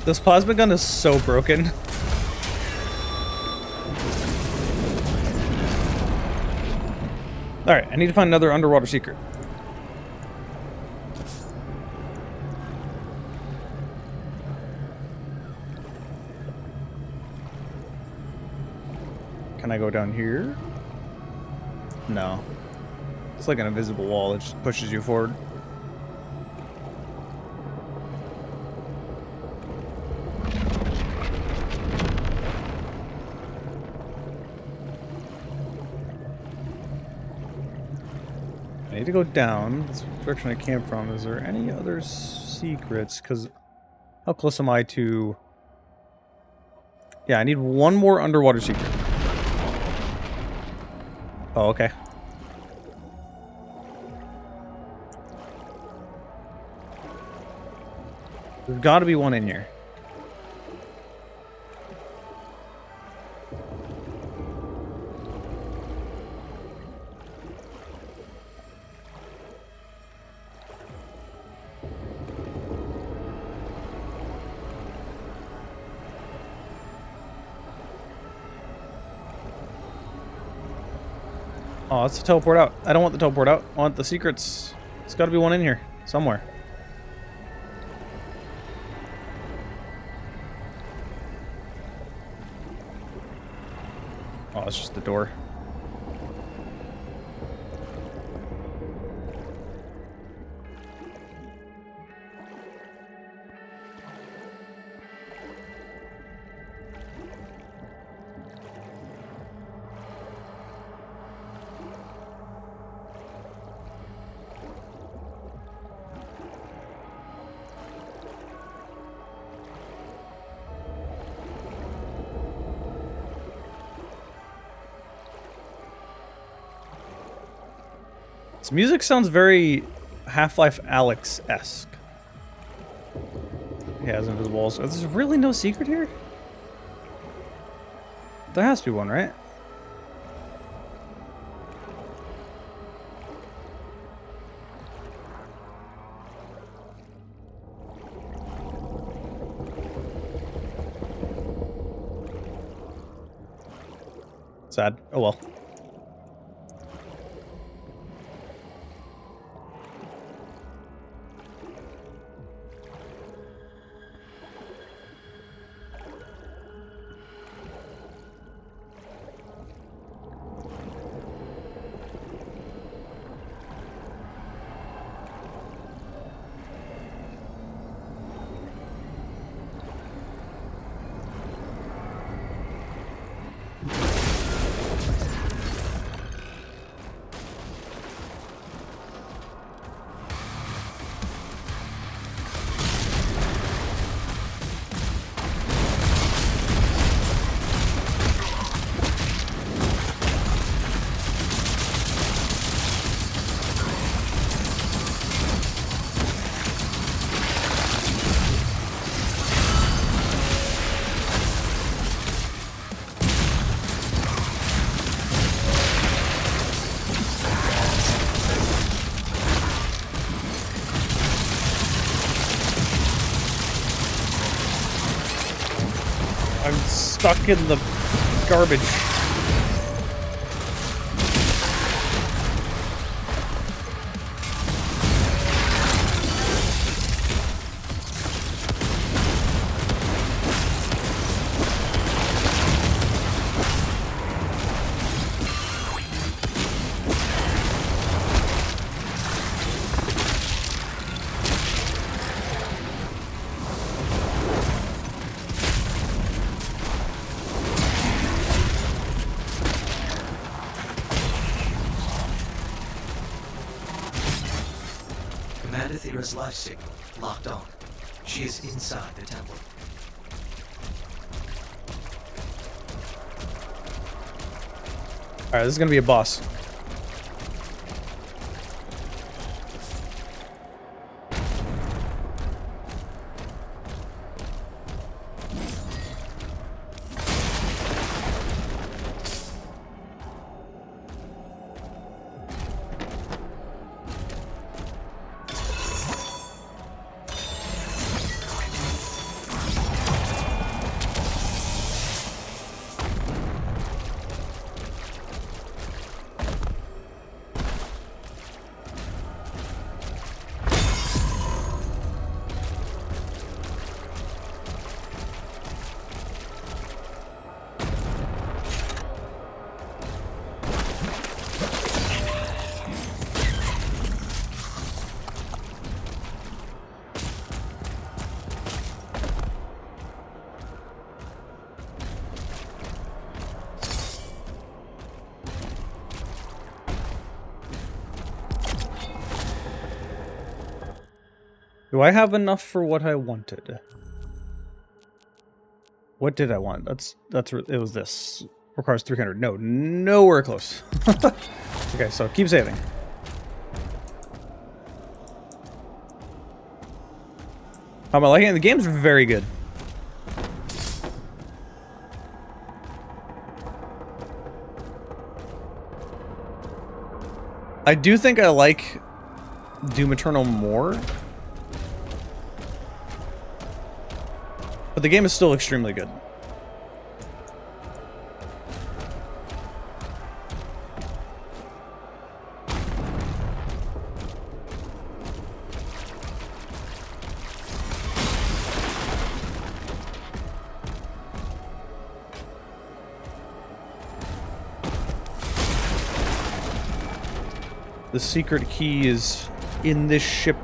This plasma gun is so broken. Alright, I need to find another underwater secret. Can I go down here? No. It's like an invisible wall that just pushes you forward. I need to go down. That's the direction I came from. Is there any other secrets? Because how close am I to... Yeah, I need one more underwater secret. Oh, okay. There's got to be one in here. Oh, let's teleport out. I don't want the teleport out. I want the secrets. There's got to be one in here somewhere. Oh, it's just the door. This music sounds very Half-Life Alyx-esque. He has invisible walls. There's really no secret here? There has to be one, right? Sad. Oh well. I'm stuck in the garbage. Athera's life signal locked on. She is inside the temple. Alright, this is gonna be a boss. Do I have enough for what I wanted? What did I want? It was this. Requires 300. No, nowhere close. Okay, so keep saving. How am I liking it? The game's very good. I do think I like Doom Eternal more. But the game is still extremely good. The secret key is in this ship.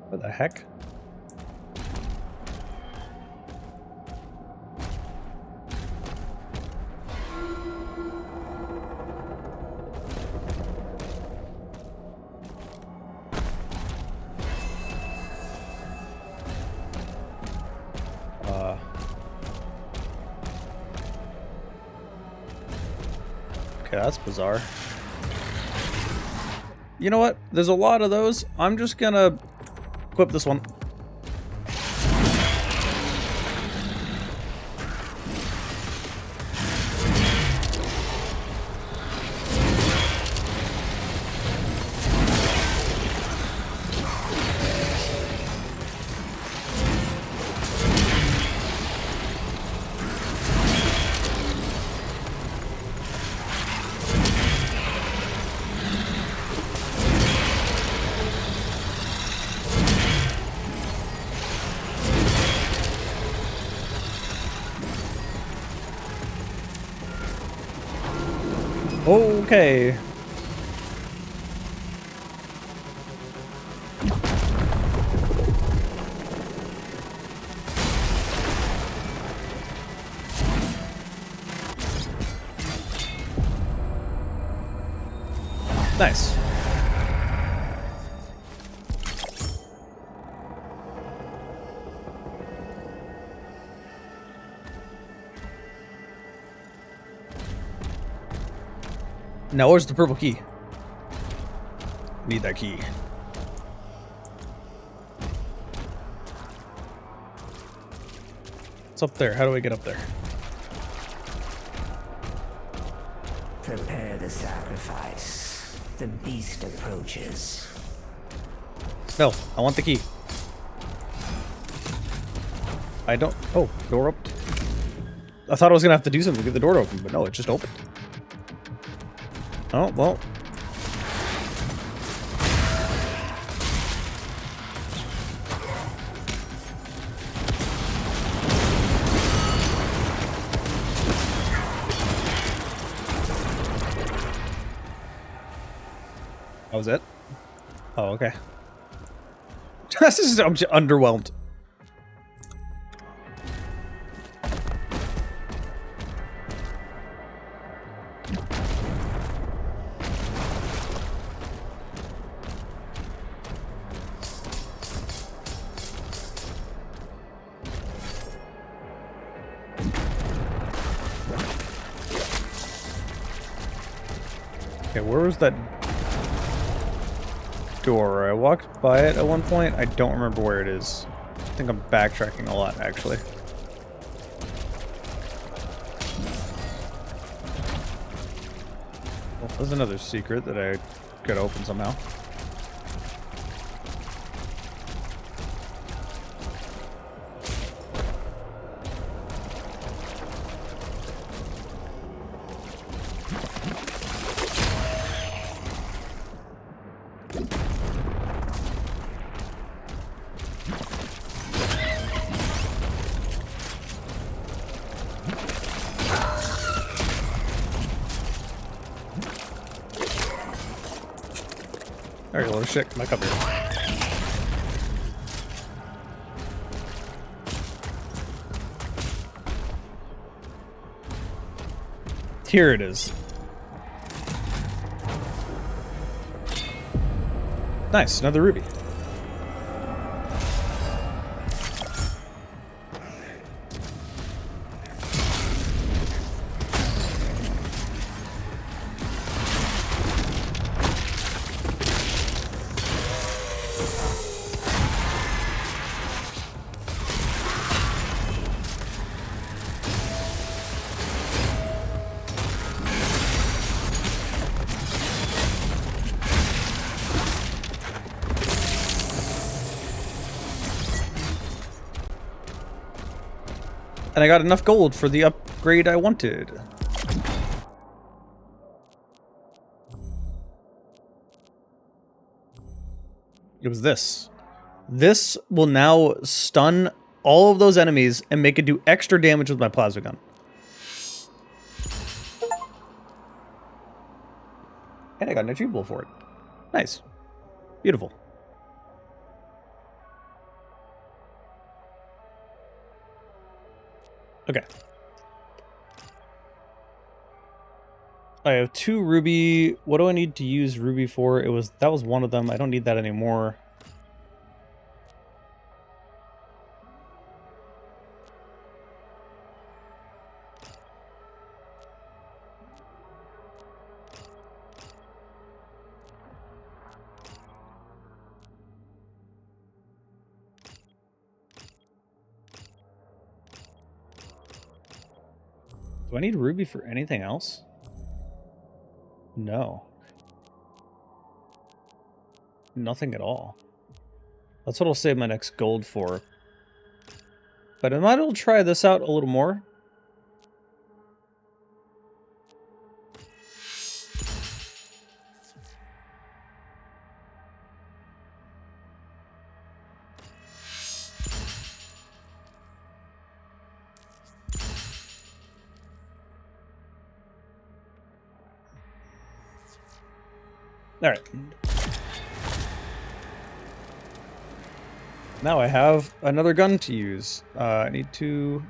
What the heck? Okay, that's bizarre. You know what? There's a lot of those. I'm just gonna equip this one. Okay. Nice. Now where's the purple key? Need that key. It's up there. How do I get up there? Prepare the sacrifice. The beast approaches. No, I want the key. I don't... Oh, door opened. I thought I was gonna have to do something to get the door open, but no, it just opened. Oh, well. That was it? Oh, okay. This is I'm just underwhelmed. Okay, where was that door? I walked by it at one point. I don't remember where it is. I think I'm backtracking a lot, actually. Well, there's another secret that I could open somehow. Alright, little shit, come back up here. Here it is. Nice, another ruby. And I got enough gold for the upgrade I wanted. It was this. This will now stun all of those enemies and make it do extra damage with my plasma gun. And I got an achievable for it. Nice. Beautiful. Okay. I have 2 ruby. What do I need to use ruby for? That was one of them. I don't need that anymore. Do I need ruby for anything else? No. Nothing at all. That's what I'll save my next gold for. But I might as well try this out a little more. Alright. Now I have another gun to use. I need to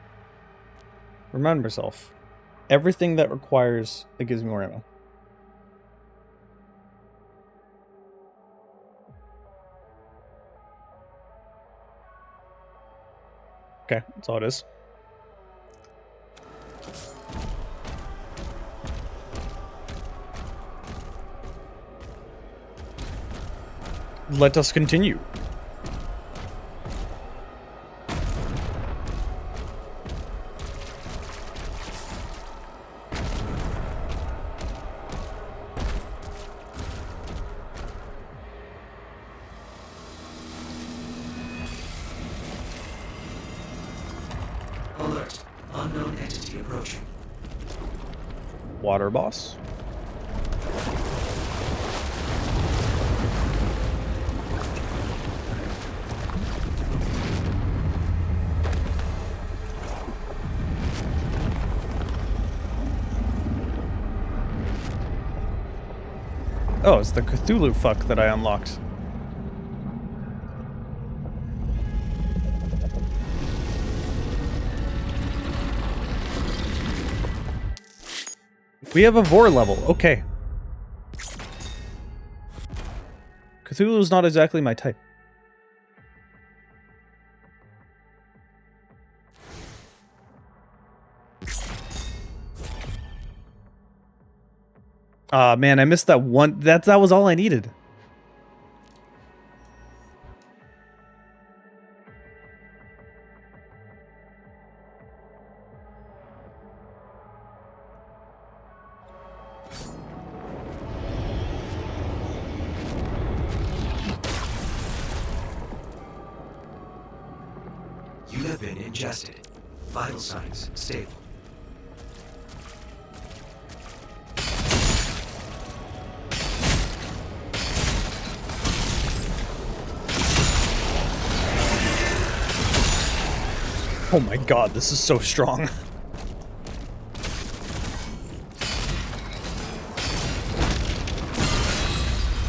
remind myself. Everything that gives me more ammo. Okay, that's all it is. Let us continue. Alert. Unknown entity approaching. Water boss. Oh, it's the Cthulhu fuck that I unlocked. We have a Vor level. Okay. Cthulhu's not exactly my type. Ah, man, I missed that one. That was all I needed. You have been ingested. Vital signs stable. Oh my god, this is so strong.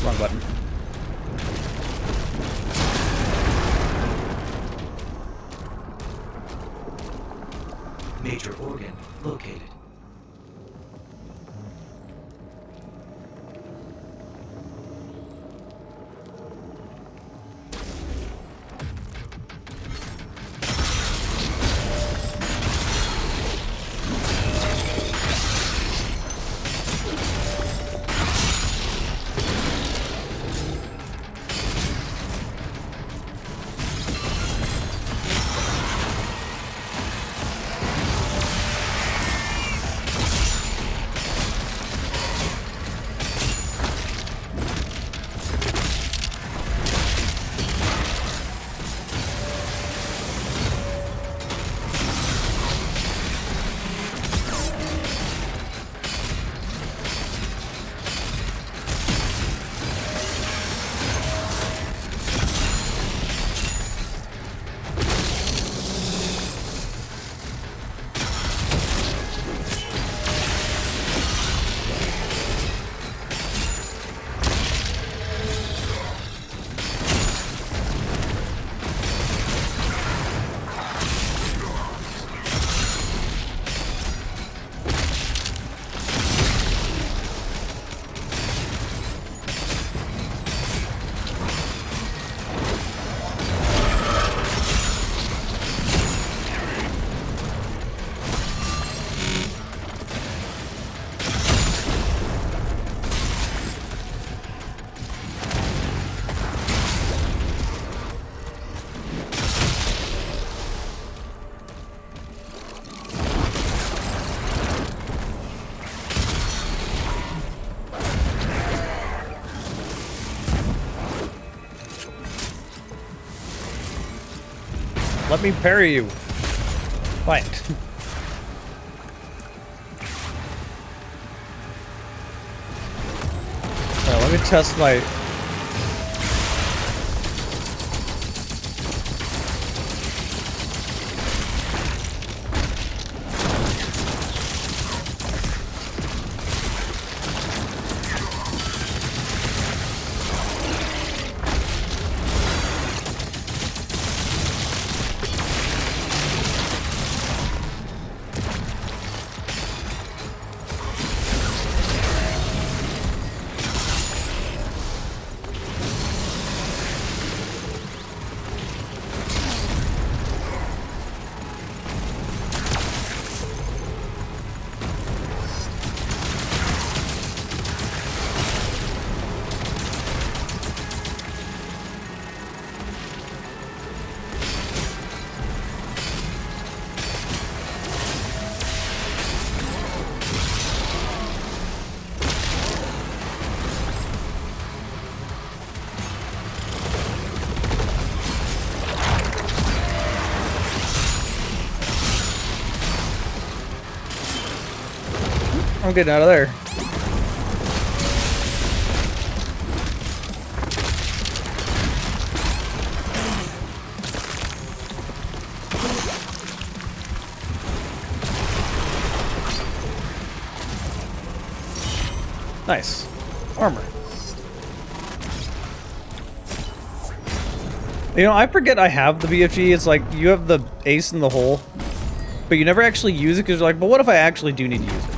Wrong button. Major organ located. Let me parry you. Fine. Alright, let me test my... I'm getting out of there. Nice. Armor. You know, I forget I have the BFG. It's like, you have the ace in the hole, but you never actually use it because you're like, but what if I actually do need to use it?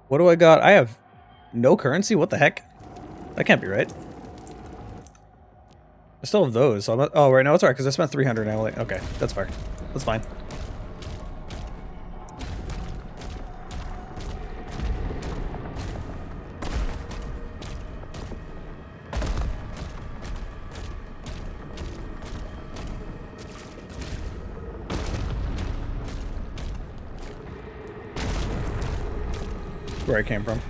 What do I got? I have no currency? What the heck? That can't be right. I still have those. So oh, right now it's alright because I spent 300 now. Like, okay, that's fair. That's fine. Where I came from.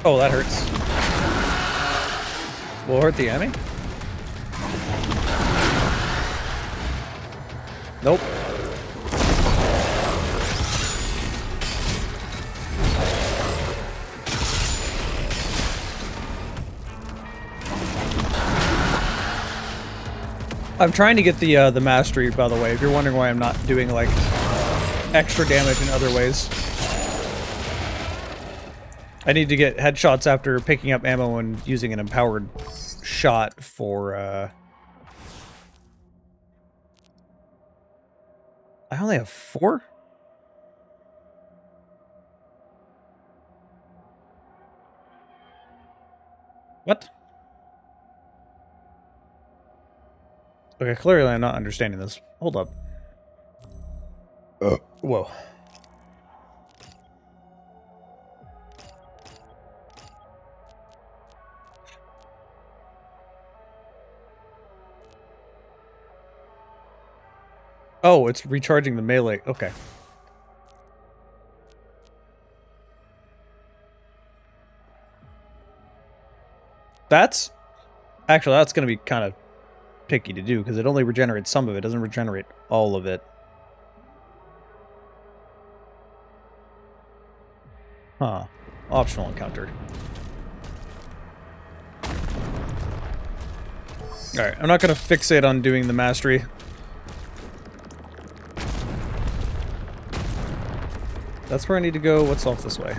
Oh, that hurts. Will hurt the enemy? Nope. I'm trying to get the mastery, by the way, if you're wondering why I'm not doing, like, extra damage in other ways. I need to get headshots after picking up ammo and using an empowered shot for, I only have 4? What? Okay, clearly I'm not understanding this. Hold up. Whoa. Oh, it's recharging the melee. Okay. That's... Actually, that's going to be kind of picky to do, because it only regenerates some of it. It doesn't regenerate all of it. Huh. Optional encounter. Alright, I'm not going to fixate on doing the mastery. That's where I need to go. What's off this way?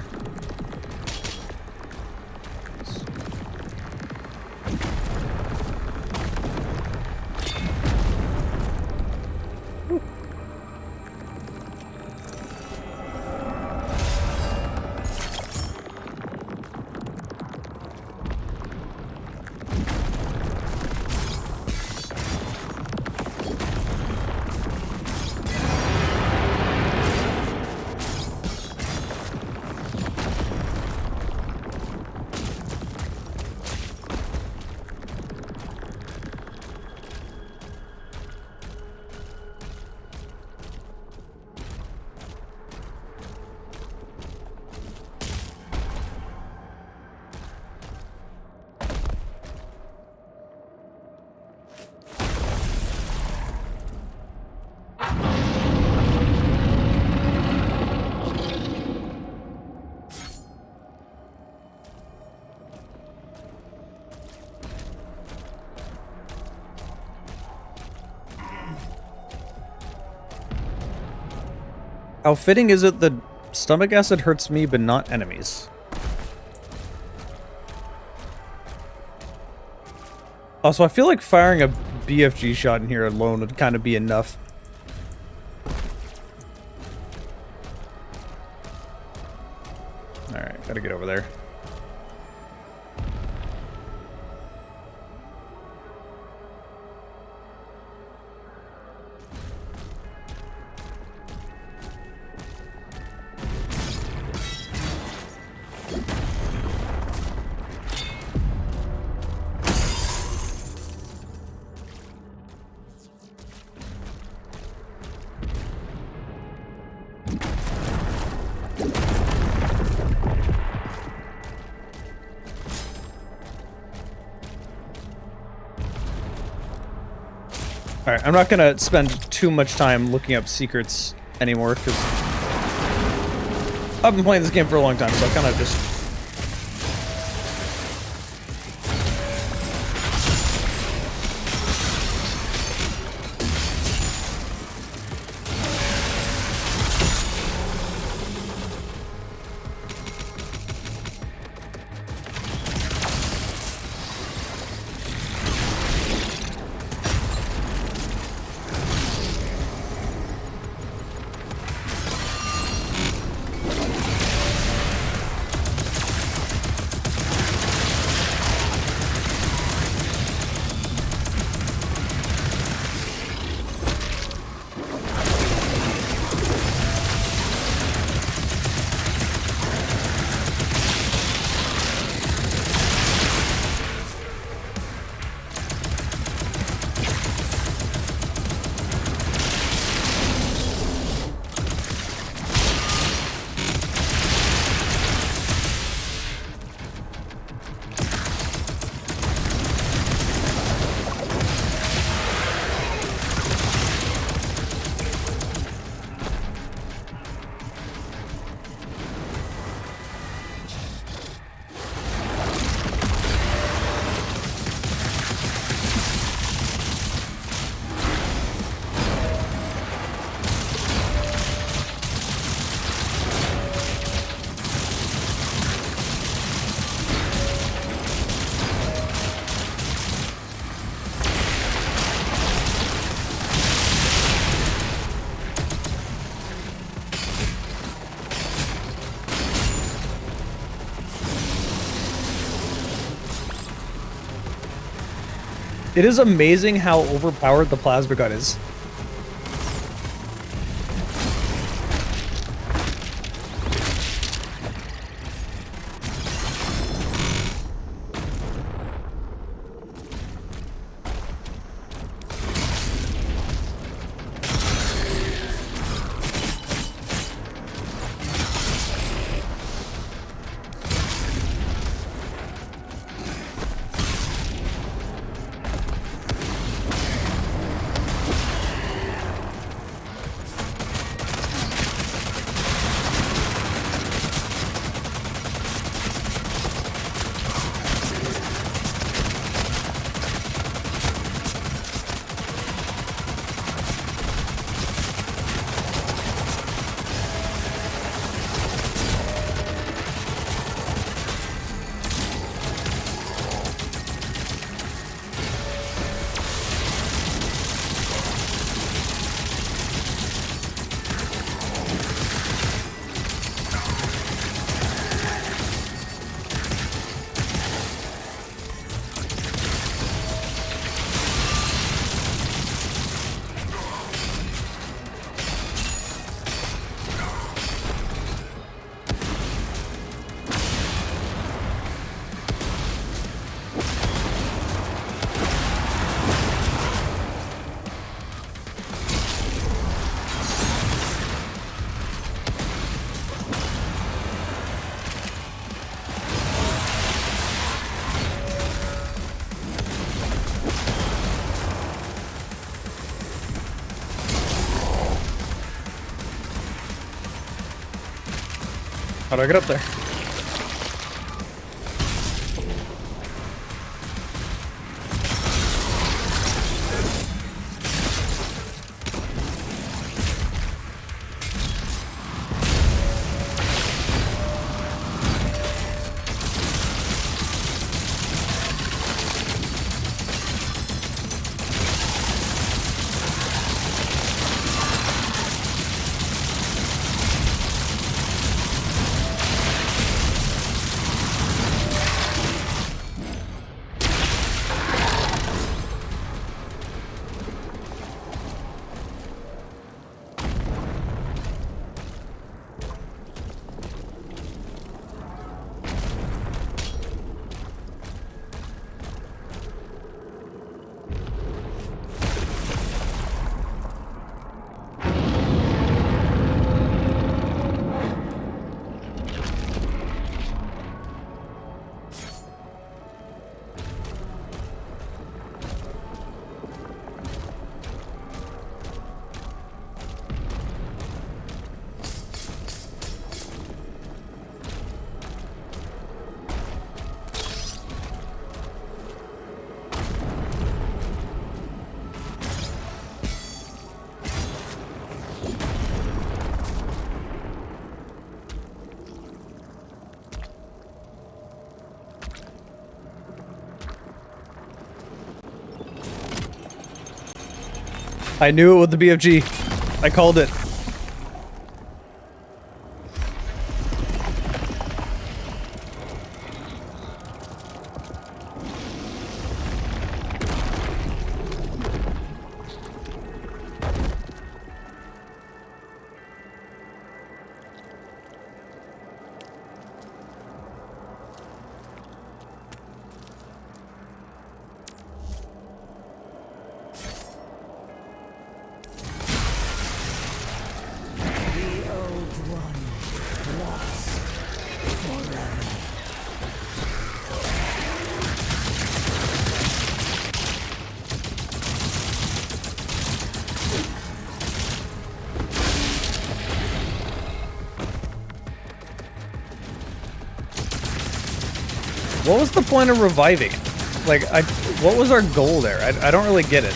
How fitting is it that stomach acid hurts me but not enemies? Also, I feel like firing a BFG shot in here alone would kind of be enough. Alright, gotta get over there. Alright, I'm not gonna spend too much time looking up secrets anymore, because I've been playing this game for a long time, so I kind of just... It is amazing how overpowered the plasma gun is. How do I get up there? I knew it with the BFG. I called it. What was the point of reviving it? Like, what was our goal there? I don't really get it.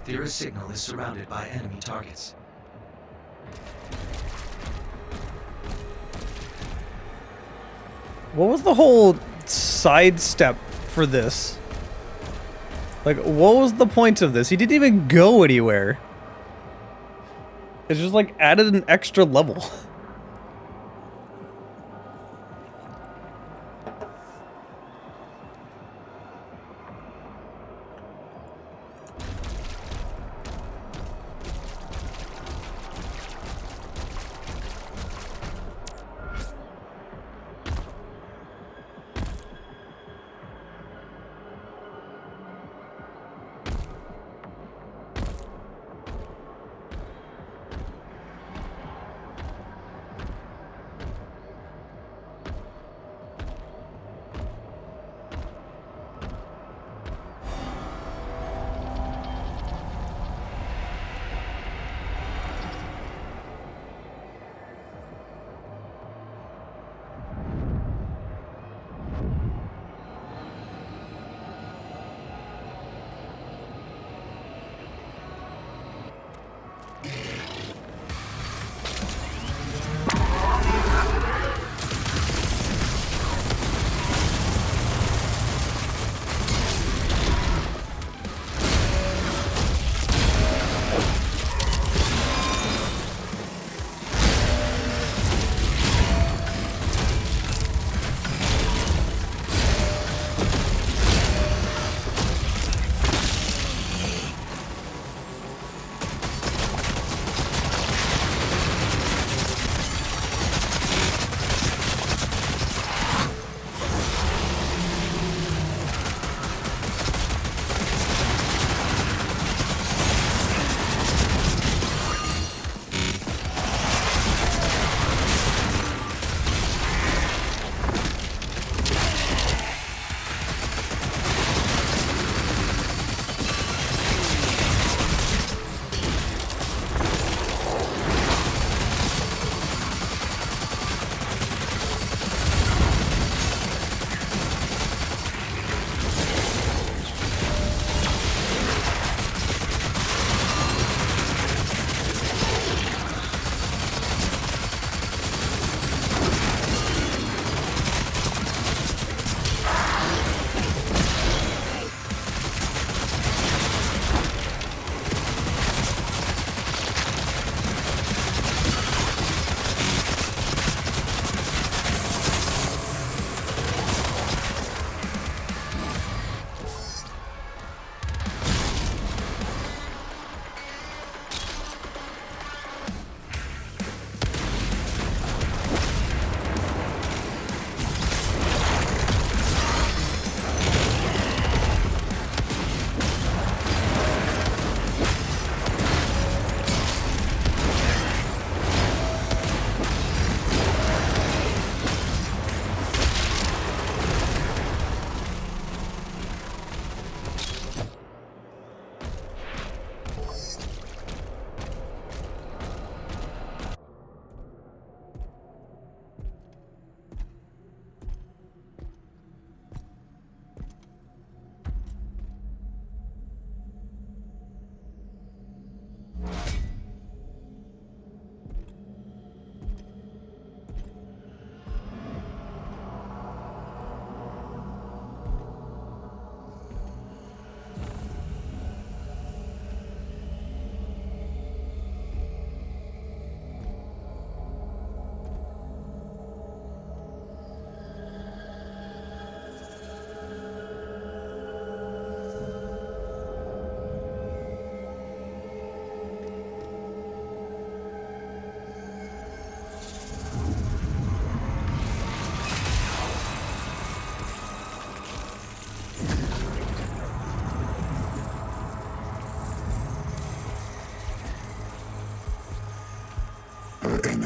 Thera's signal is surrounded by enemy targets. What was the whole sidestep for this? Like, what was the point of this? He didn't even go anywhere. It's just like added an extra level.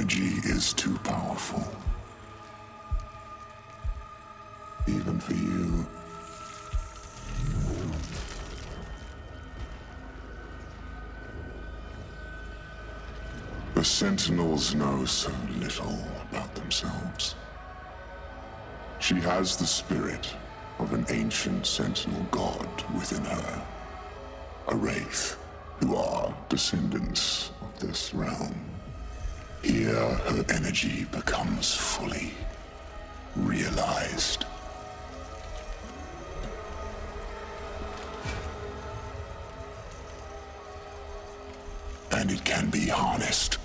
energy is too powerful. Even for you. The Sentinels know so little about themselves. She has the spirit of an ancient Sentinel god within her. A wraith, who are descendants of this realm. Here, her energy becomes fully realized. And it can be harnessed.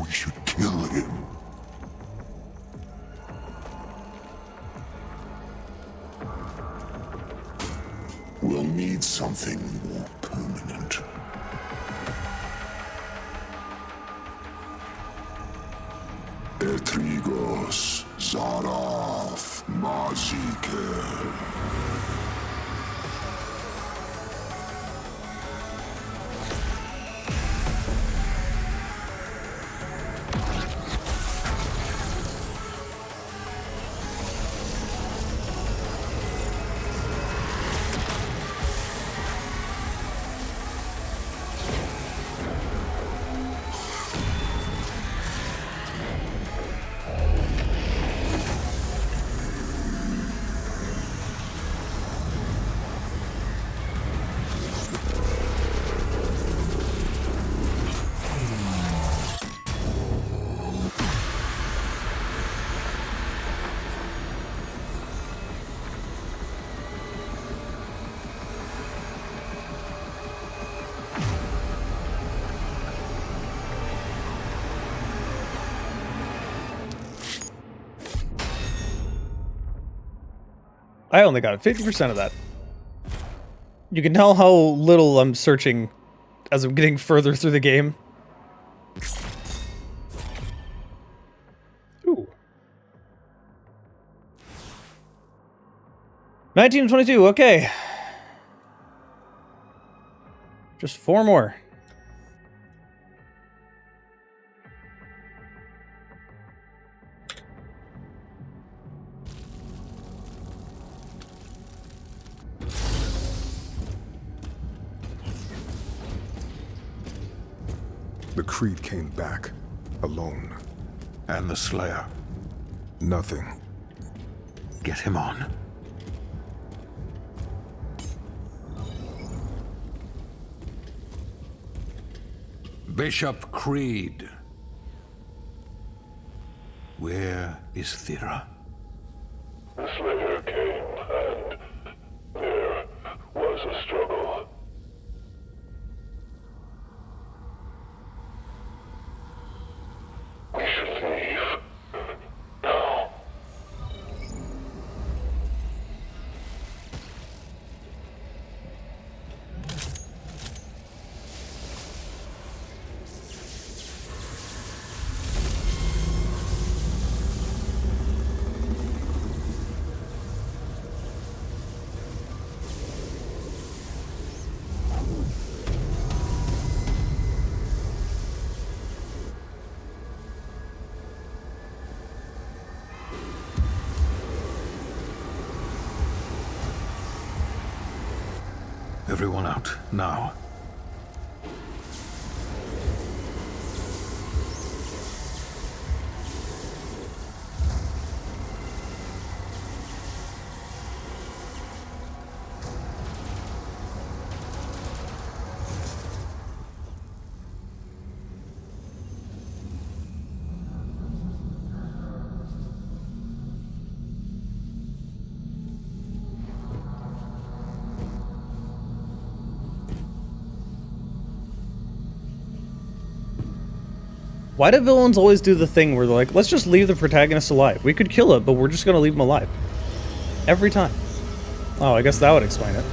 We should kill him. We'll need something more permanent. Etrigos, Zaraf, Maziker. I only got 50% of that. You can tell how little I'm searching as I'm getting further through the game. Ooh. 1922, okay. Just 4 more. The Creed came back, alone. And the Slayer. Nothing. Get him on. Bishop Creed. Where is Thera? The Slayer came, and there was a struggle. We should leave. Now. Everyone out, now. Why do villains always do the thing where they're like, let's just leave the protagonist alive? We could kill it, but we're just gonna leave him alive. Every time. Oh, I guess that would explain it.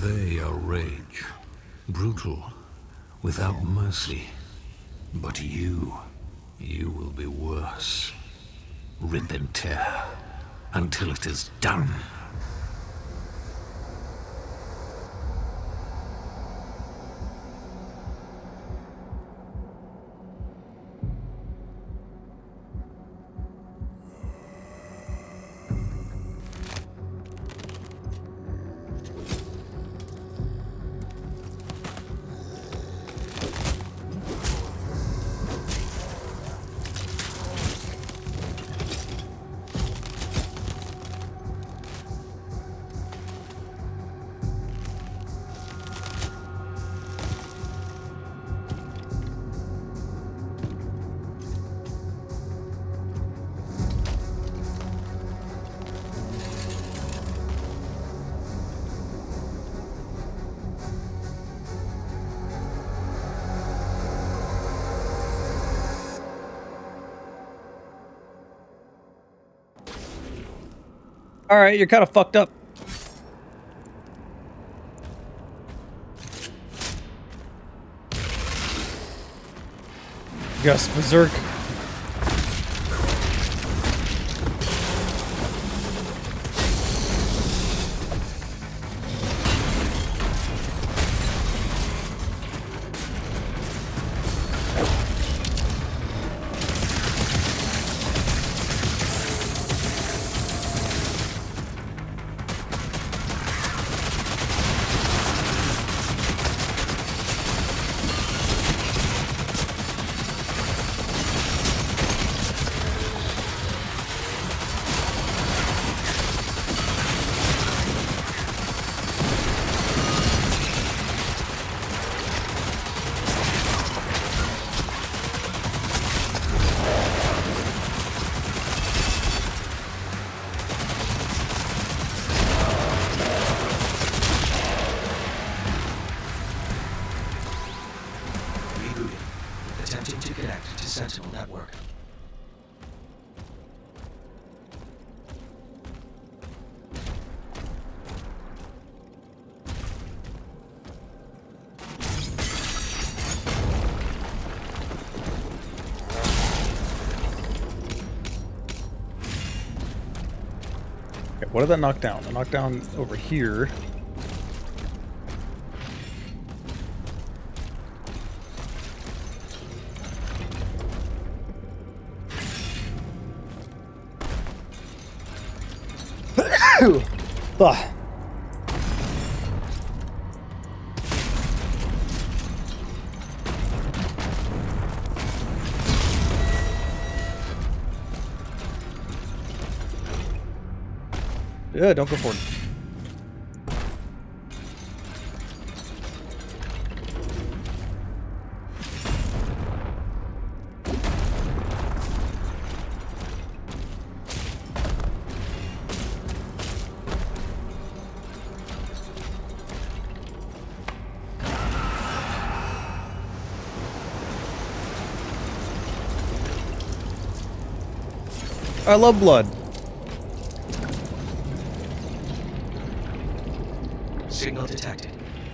They are rage, brutal, without mercy. But you will be worse. Rip and tear, until it is done. All right, you're kind of fucked up. Yes, berserk. Attempting to connect to Sentinel Network. Okay, what did that knock down? It knocked down over here. Ugh. Yeah, don't go forward. I love blood. Signal detected.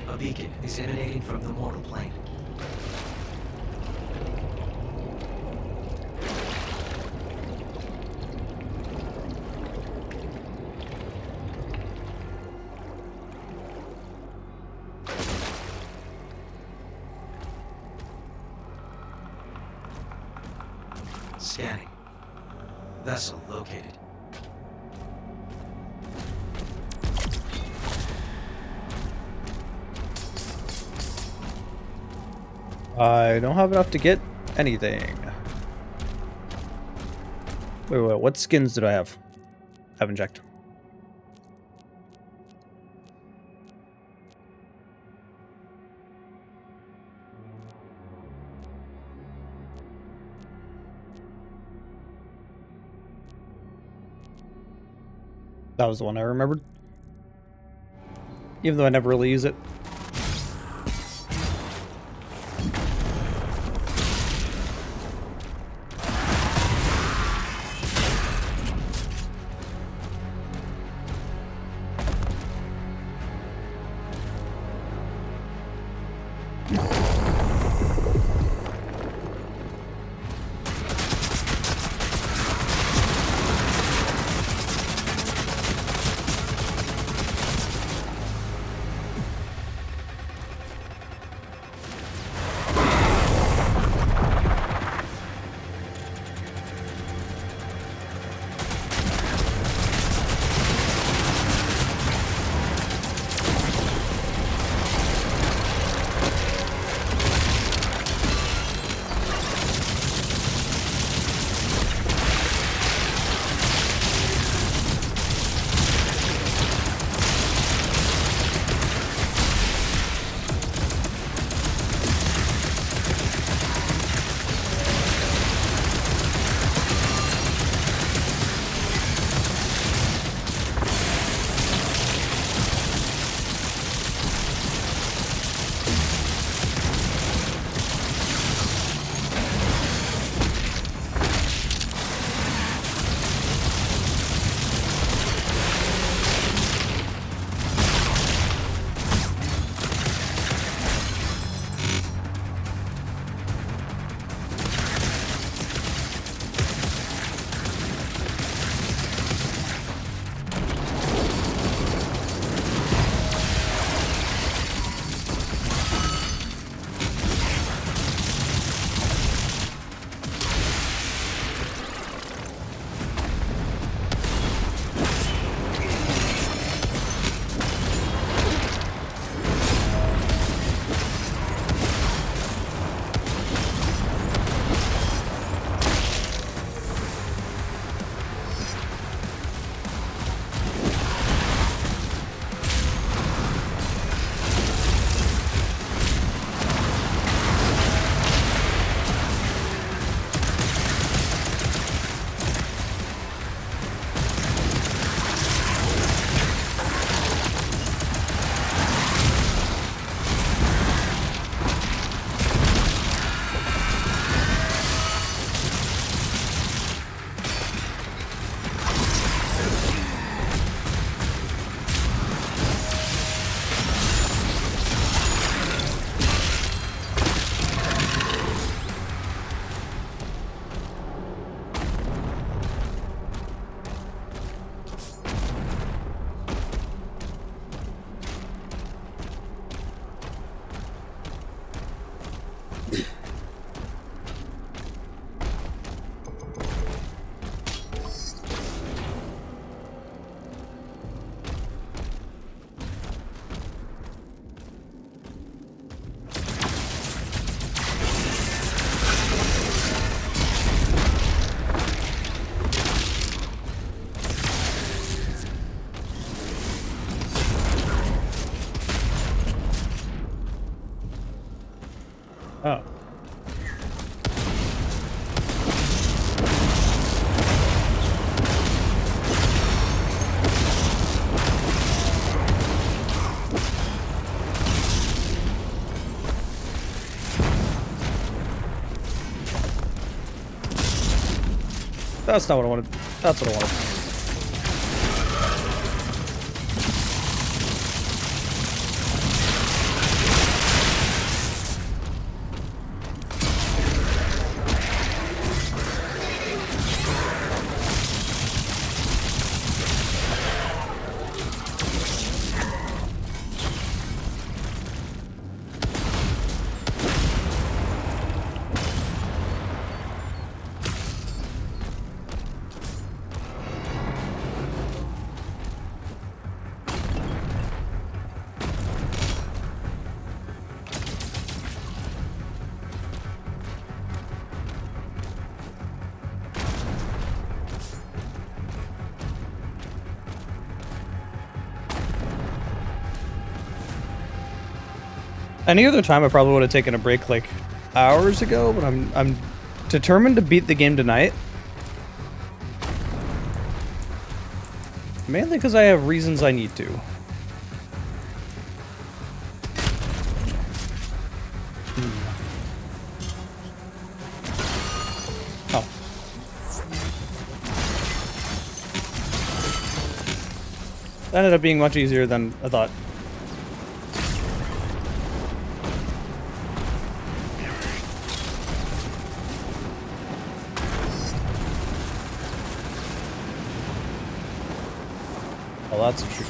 A beacon is emanating from the mortal plane. Scanning. Vessel located. I don't have enough to get anything. Wait, what skins did I have? Haven't checked. That was the one I remembered. Even though I never really use it. That's not what I wanted. That's what I wanted. Any other time I probably would have taken a break like hours ago, but I'm determined to beat the game tonight. Mainly because I have reasons I need to. Oh. That ended up being much easier than I thought. Well, that's a trick.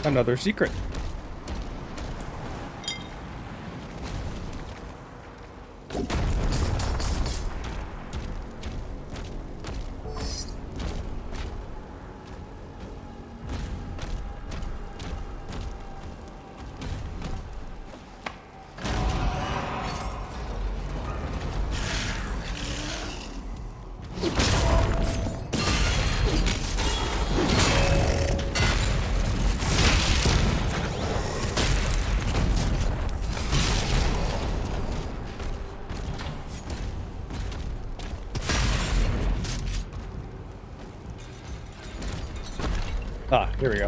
Another secret. Ah, here we go.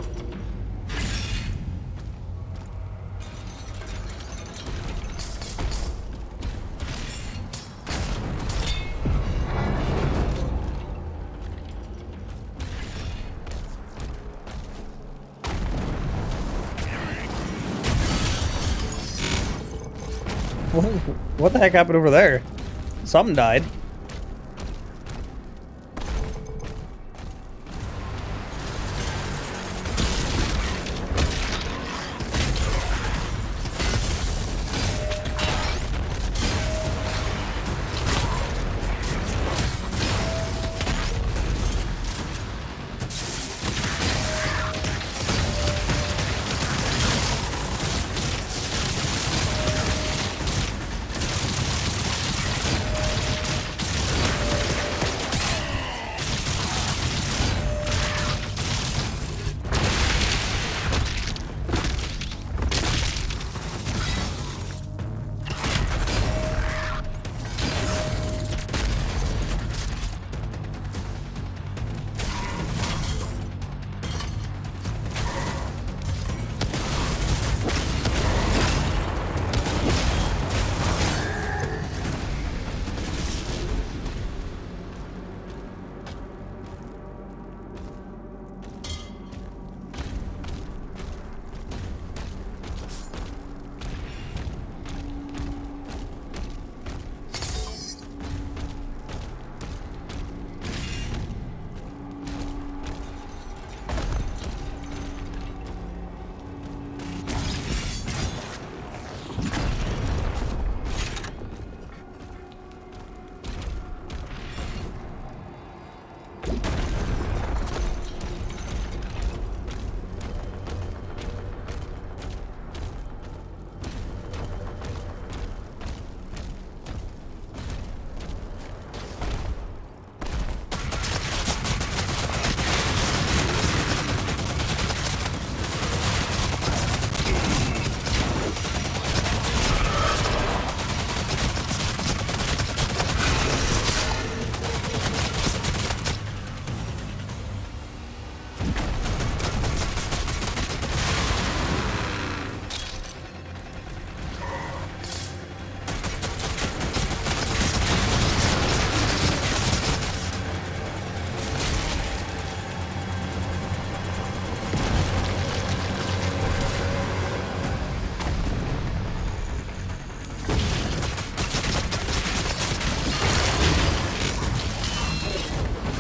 What the heck happened over there? Something died.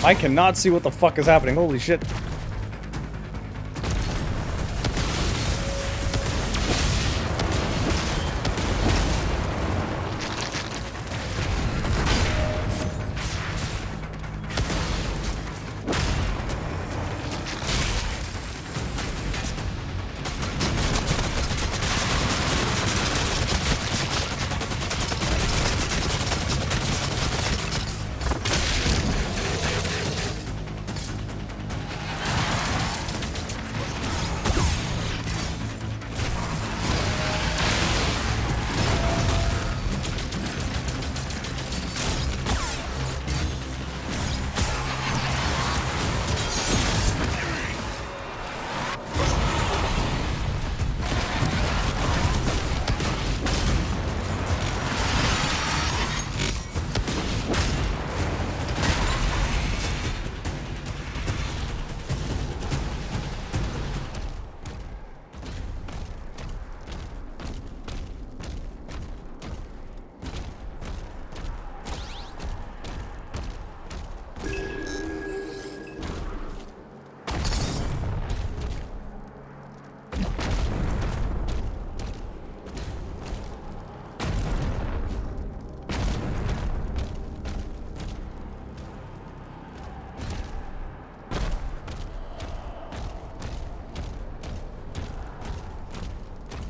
I cannot see what the fuck is happening. Holy shit.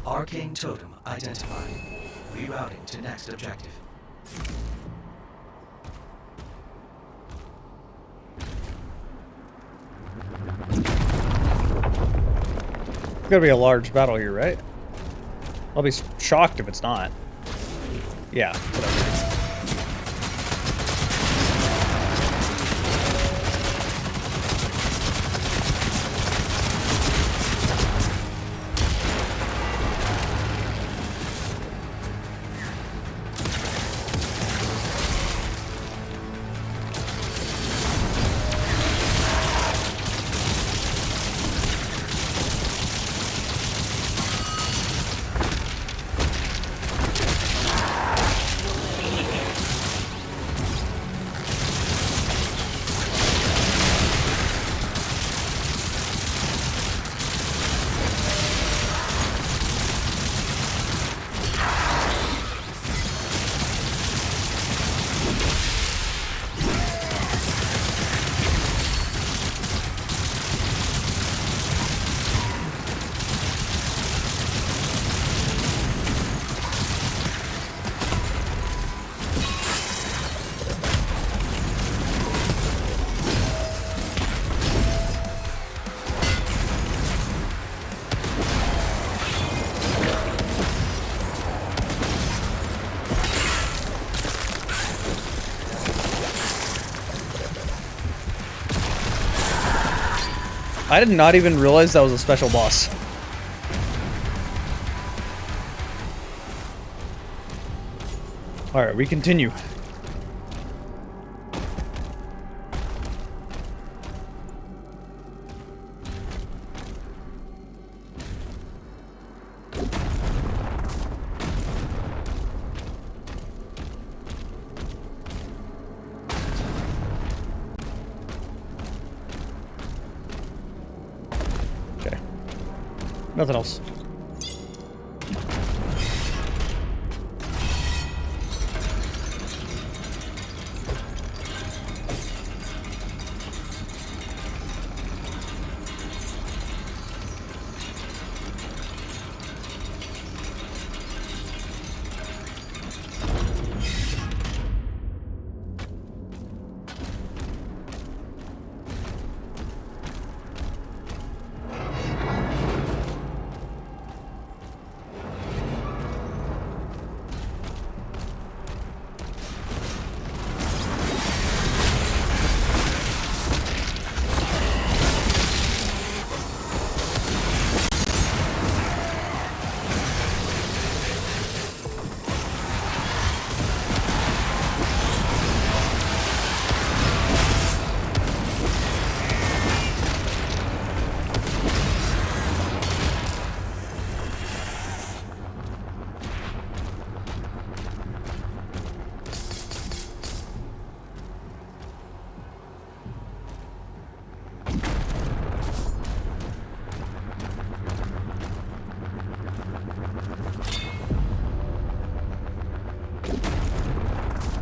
Arcane totem identified. Rerouting to next objective. It's gonna be a large battle here, right? I'll be shocked if it's not. Yeah, whatever. I did not even realize that was a special boss. Alright, we continue. Nothing else.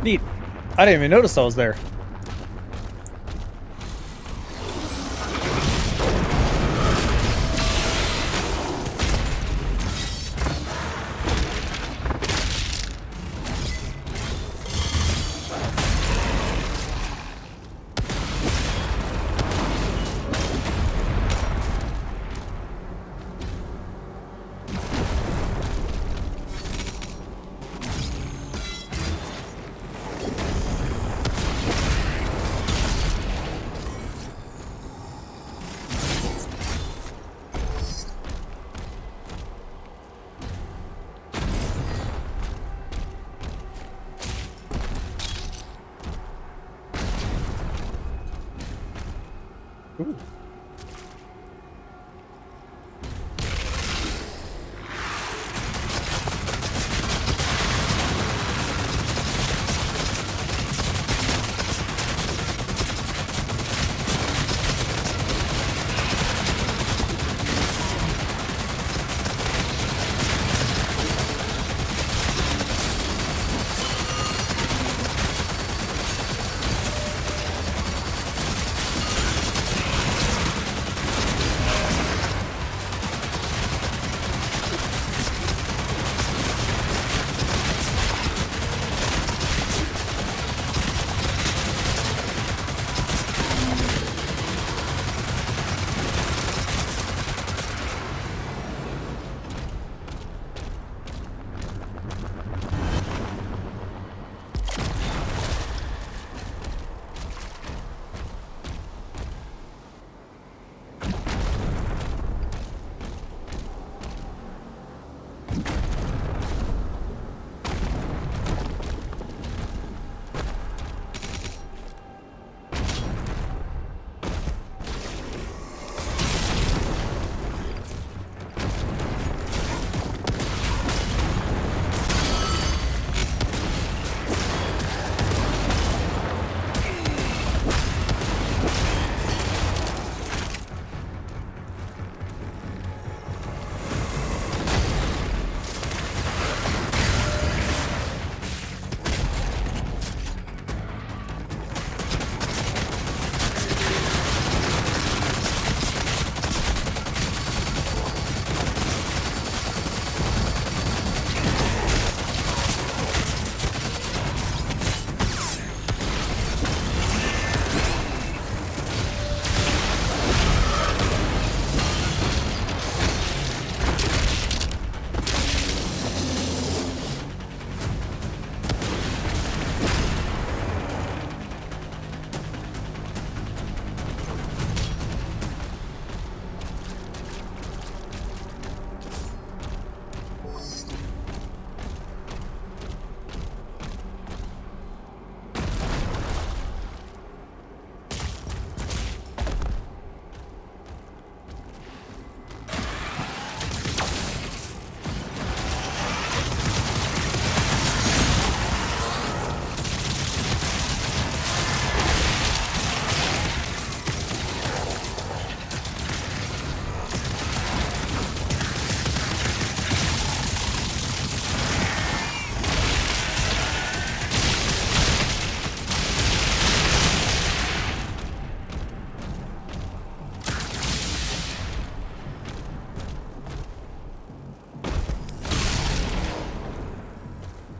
Neat. I didn't even notice I was there. Ooh.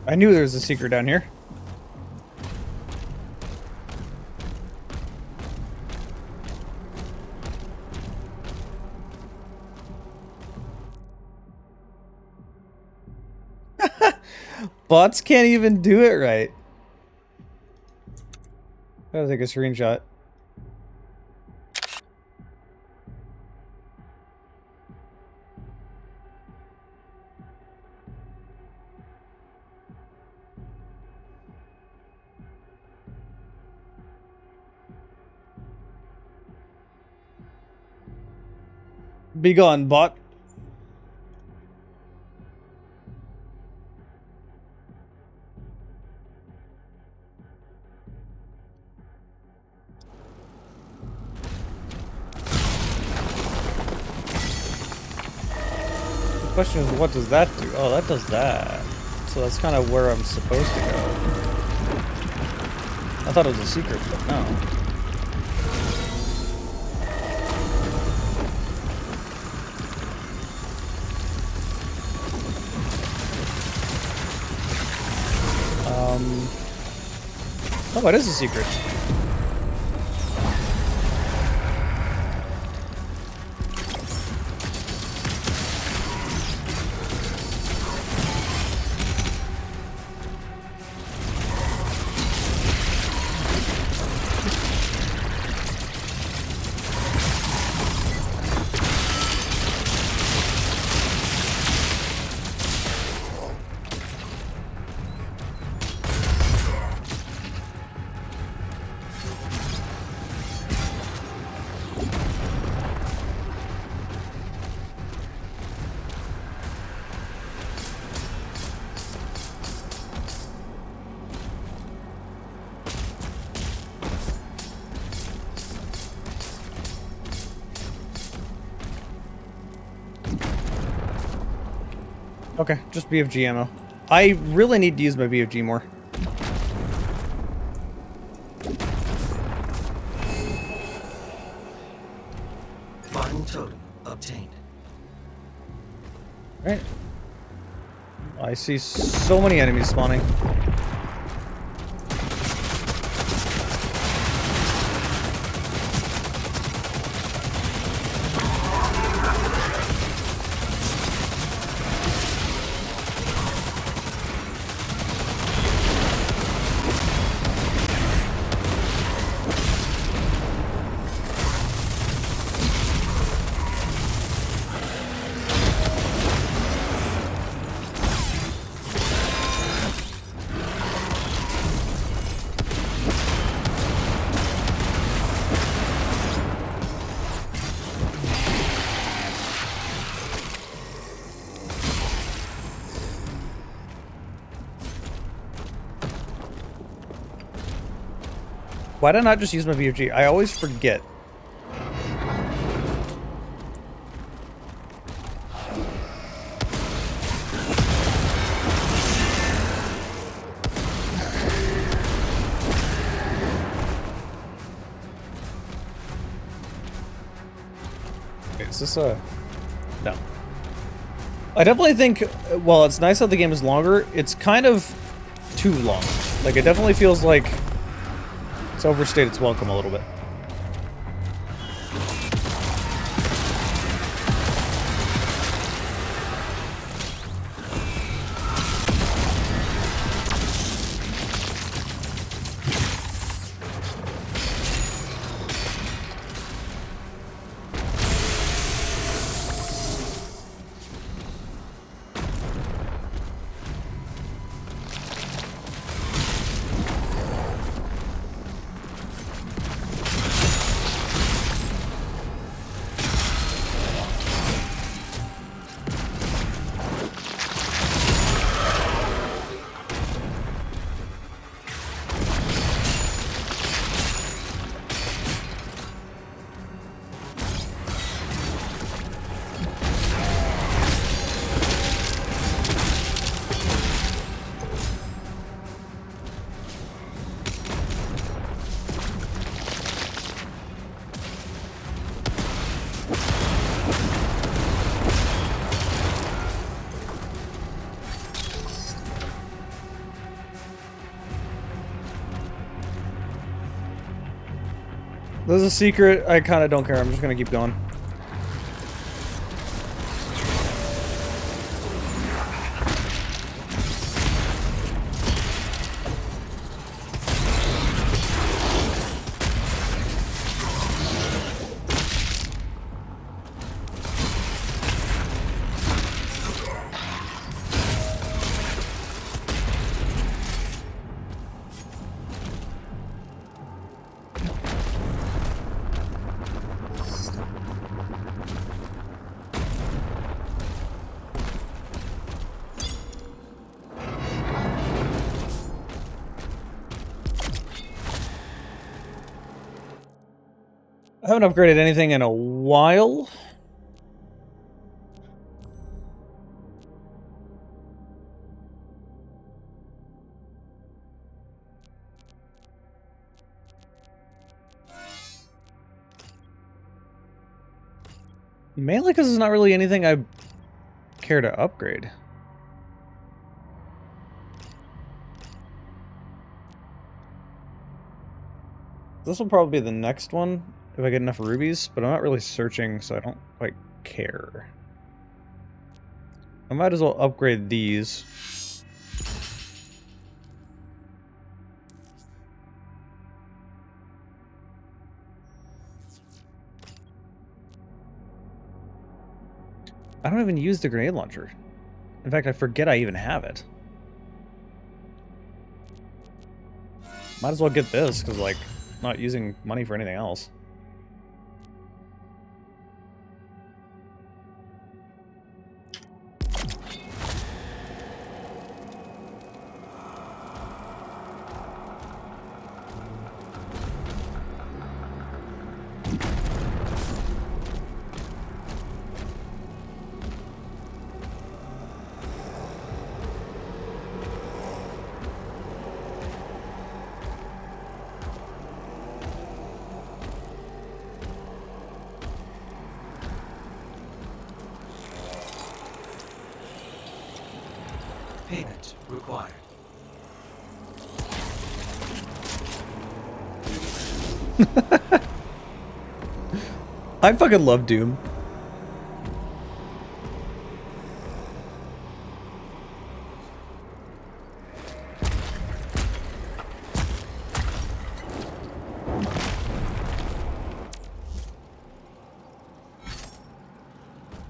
I knew there was a secret down here. Bots can't even do it right. Gotta take a screenshot. Be gone, bot. The question is, what does that do? Oh, that does that. So that's kind of where I'm supposed to go. thought it was a secret, but no. Oh, it is a secret. Okay, just BFG ammo. I really need to use my BFG more. Final totem obtained. Right. I see so many enemies spawning. Why did I not just use my BFG? I always forget. Okay, is this a... No. I definitely think, while it's nice that the game is longer, it's kind of too long. Like, it definitely feels like it's overstayed its welcome a little bit. There's a secret. I kind of don't care. I'm just going to keep going. I haven't upgraded anything in a while. Mainly because there's not really anything I care to upgrade. This will probably be the next one if I get enough rubies, but I'm not really searching, so I don't quite care. I might as well upgrade these. I don't even use the grenade launcher. In fact, I forget I even have it. Might as well get this, because, like, not using money for anything else. Payment required. I fucking love Doom.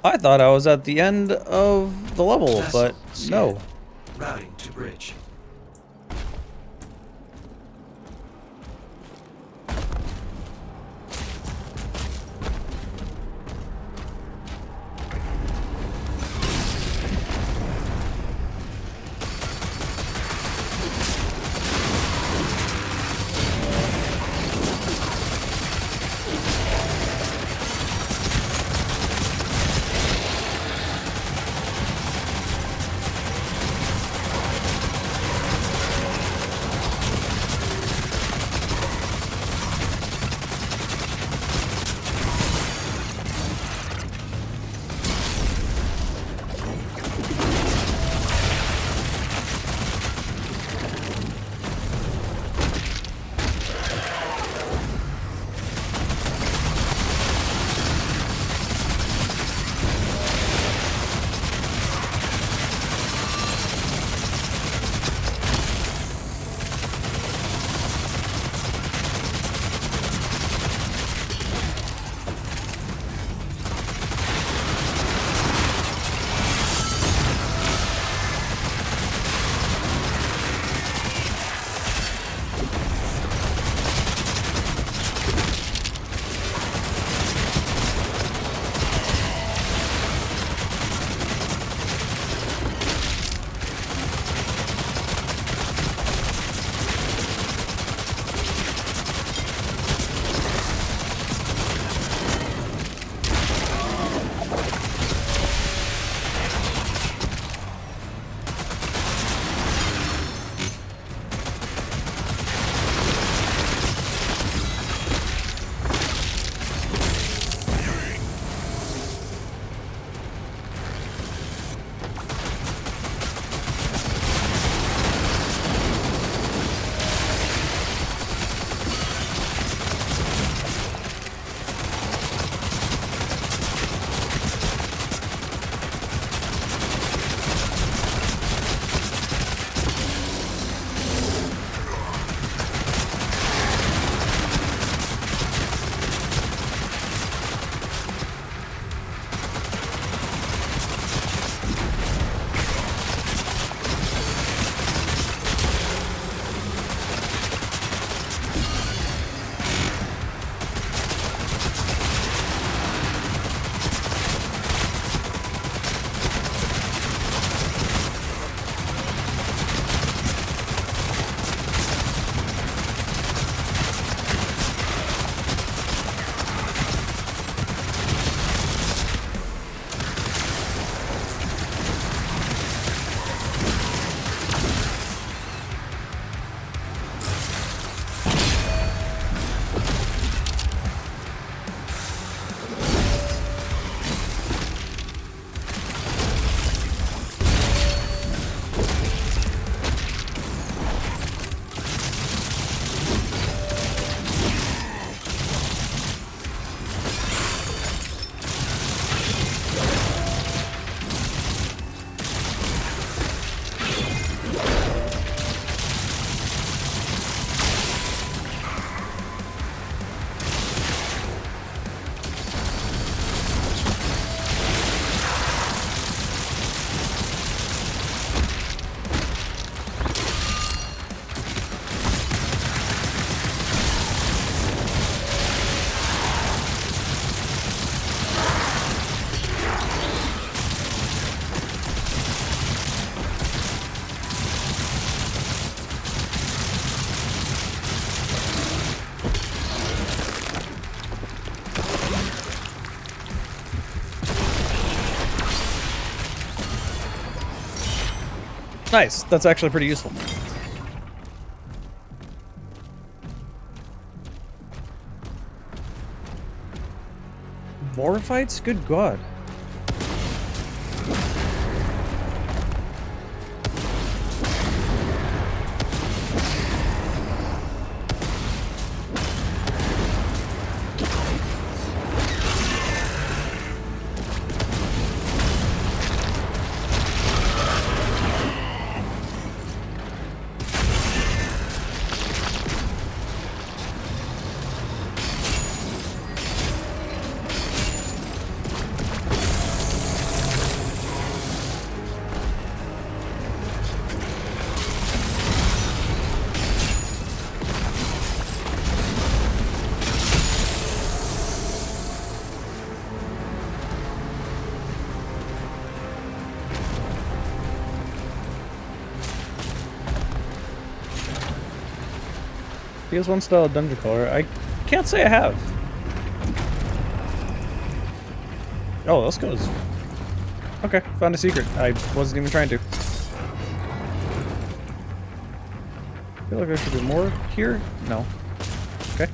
I thought I was at the end of the level, but no. Routing to bridge. Nice. That's actually pretty useful. More fights? Good God. PS1 style dungeon crawler. I can't say I have. Oh, this goes. Okay, found a secret. I wasn't even trying to. I feel like there should be more here? No. Okay.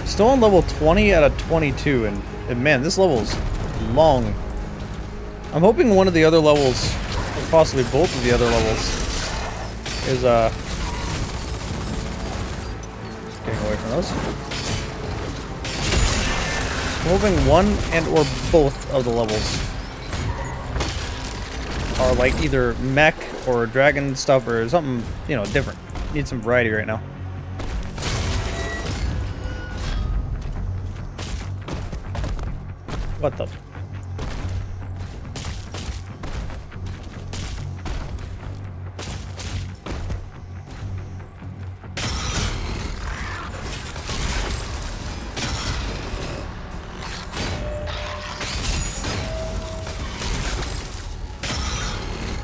Still on level 20 out of 22, and man, this level is long. I'm hoping one of the other levels, or possibly both of the other levels, is getting away from those. I'm hoping one and or both of the levels are like either mech or dragon stuff or something, you know, different. Need some variety right now. What the?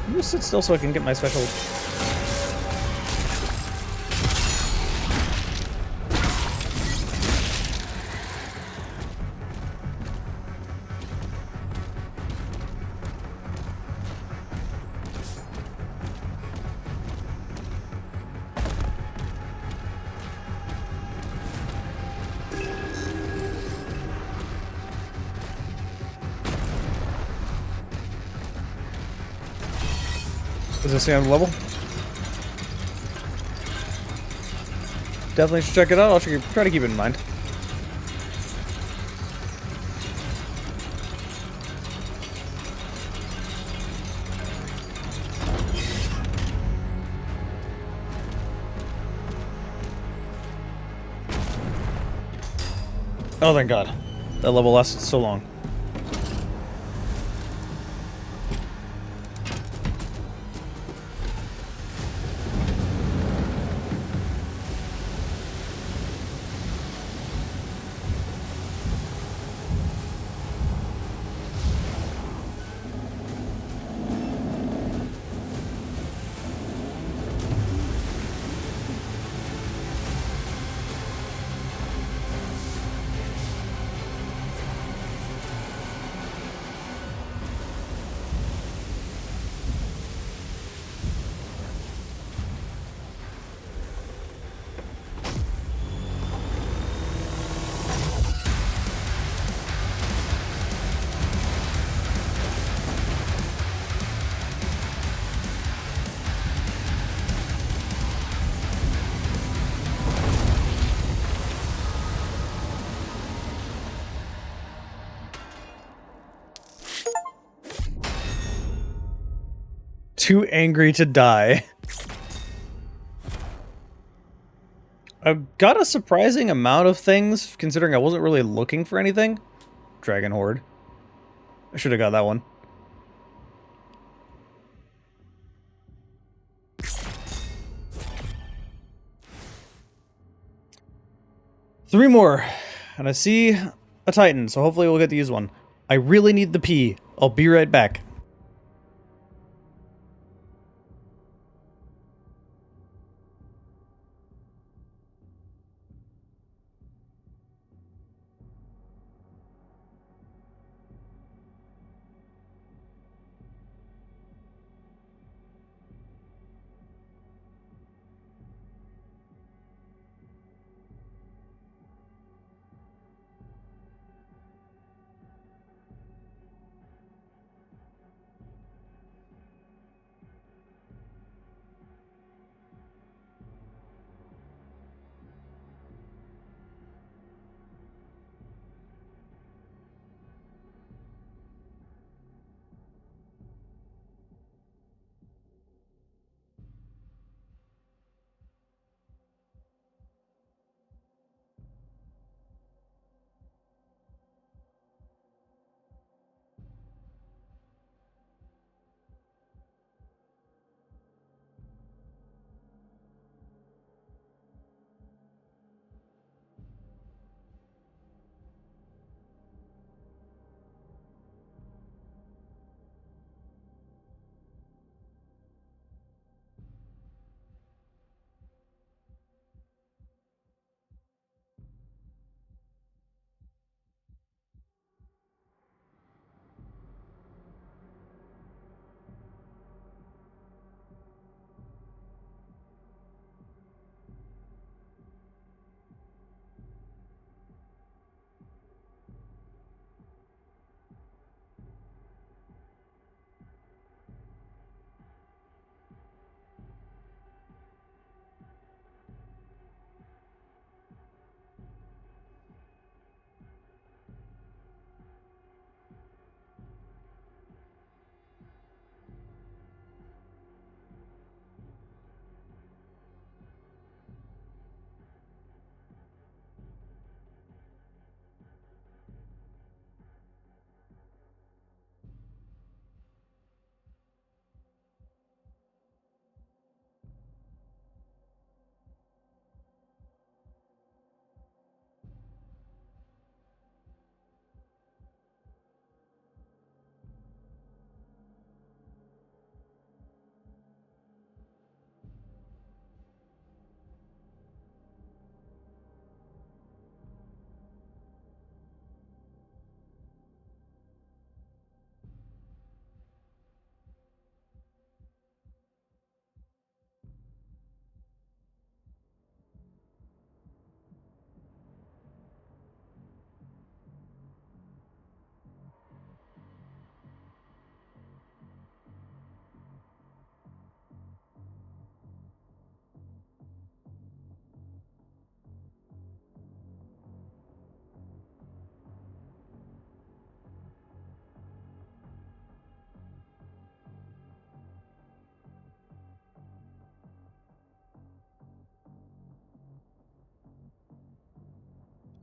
I'm gonna sit still so I can get my special. Does it say on the level? Definitely should check it out. I'll try to keep it in mind. Oh, thank God. That level lasted so long. too angry to die. I've got a surprising amount of things, considering I wasn't really looking for anything. Dragon Horde. I should have got that one. Three more. And I see a Titan, so hopefully we'll get to use one. I really need the pee. I'll be right back.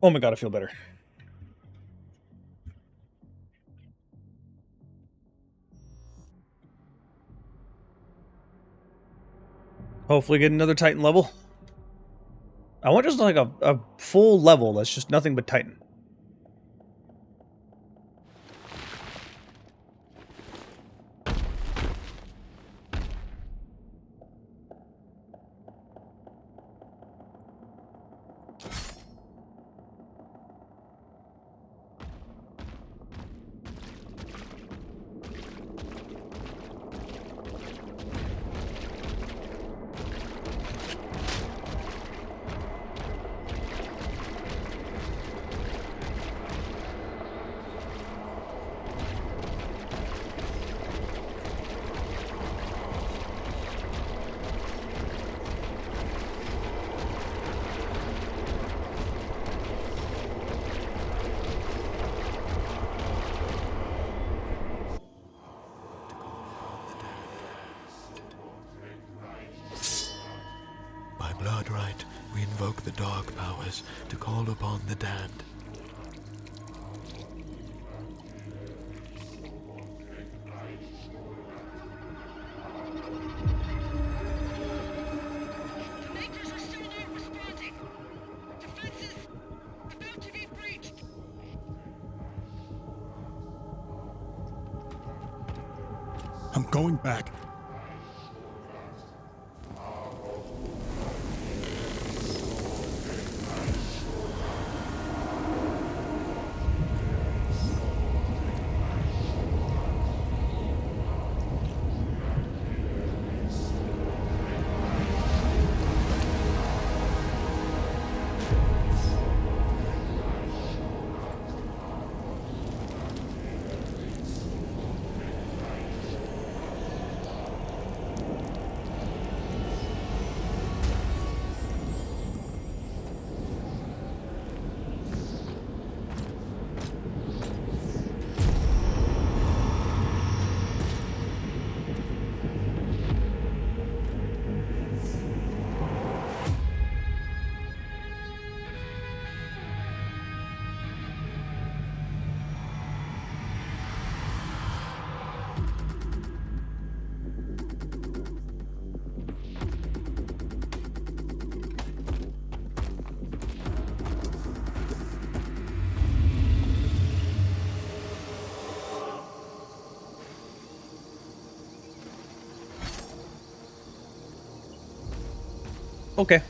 Oh my god, I feel better. Hopefully get another Titan level. I want just like a full level that's just nothing but Titan. blood right, we invoke the dark powers to call upon the damned. I'm going back. Okay.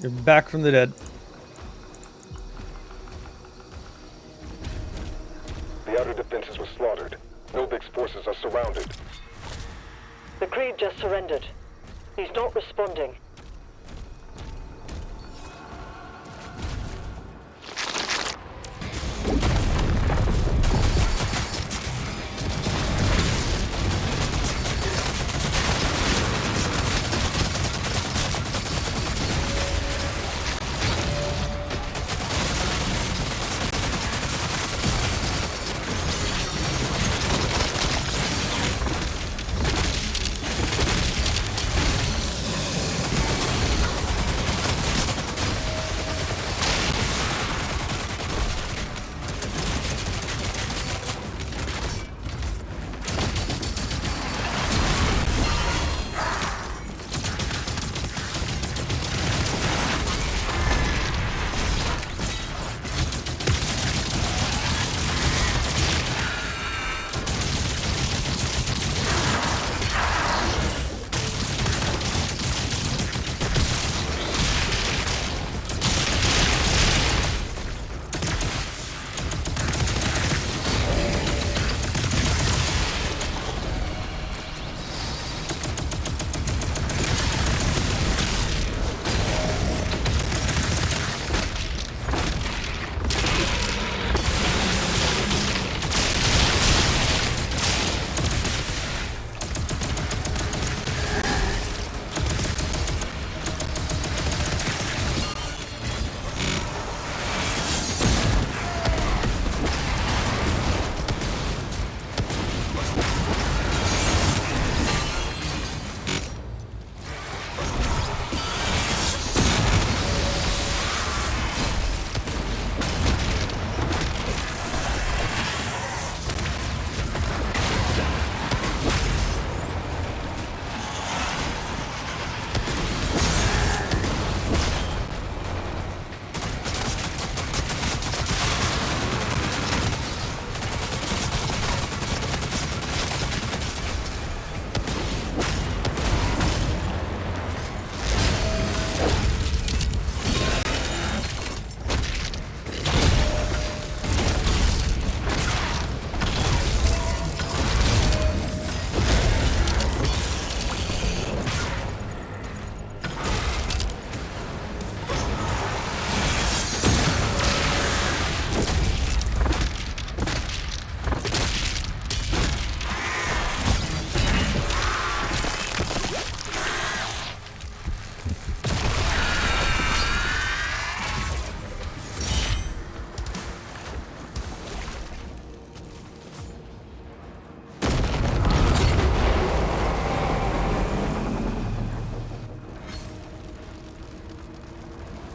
You're back from the dead. The outer defenses were slaughtered. Novic's forces are surrounded. The Creed just surrendered. He's not responding.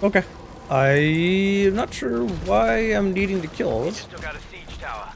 Okay. I'm not sure why I'm needing to kill all this. Still got a siege tower.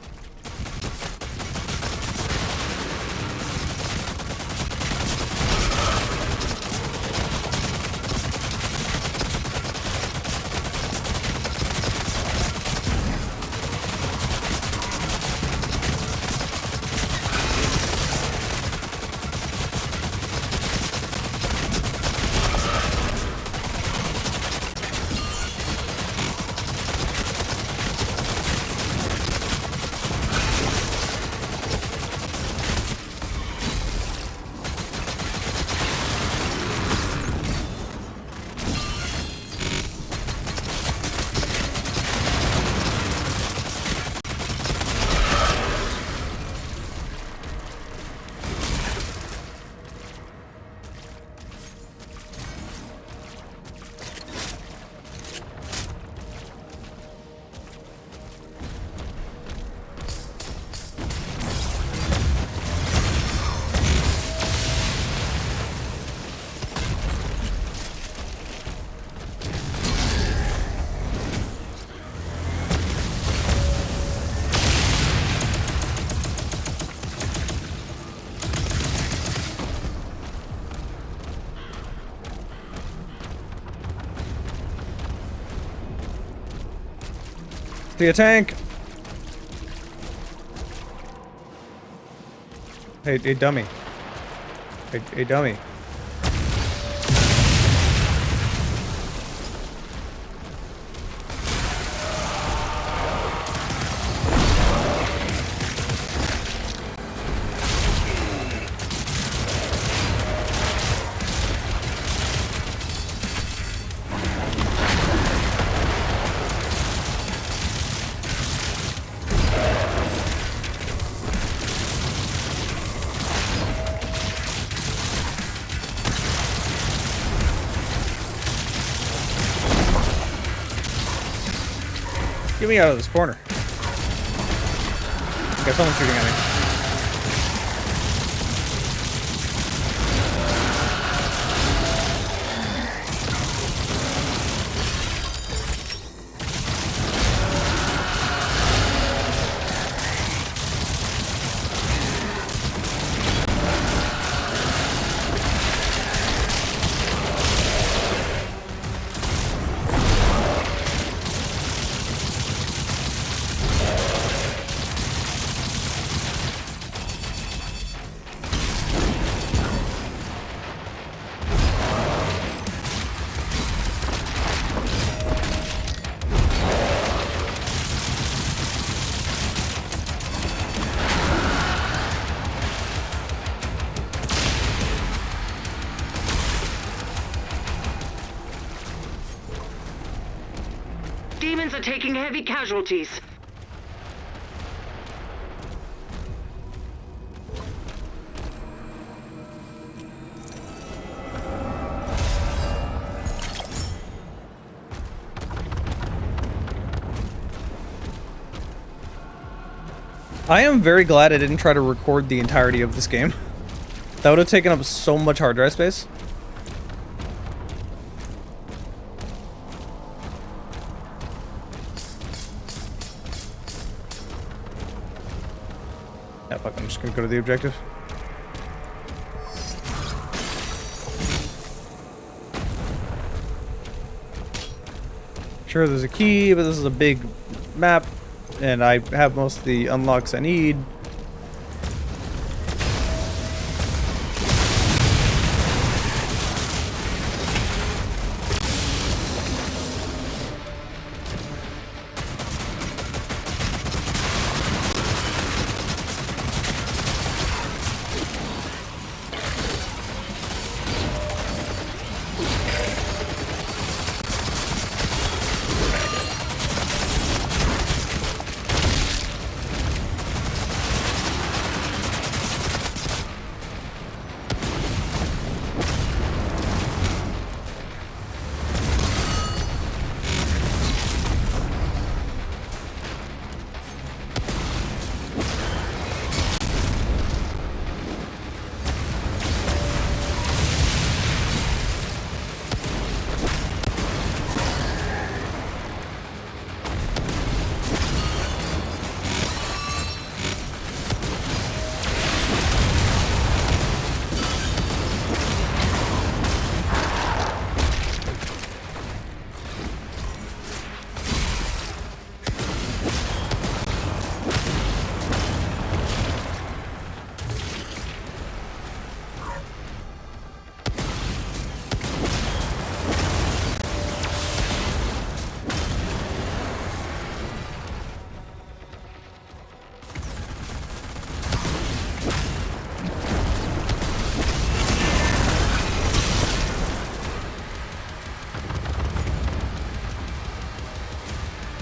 See a tank. Hey, dummy. Hey, dummy. Get me out of this corner. Okay, someone's shooting at me. Demons are taking heavy casualties. I am very glad I didn't try to record the entirety of this game. That would have taken up so much hard drive space. Yeah, fuck, I'm just gonna go to the objective. Sure, there's a key, but this is a big map, and I have most of the unlocks I need.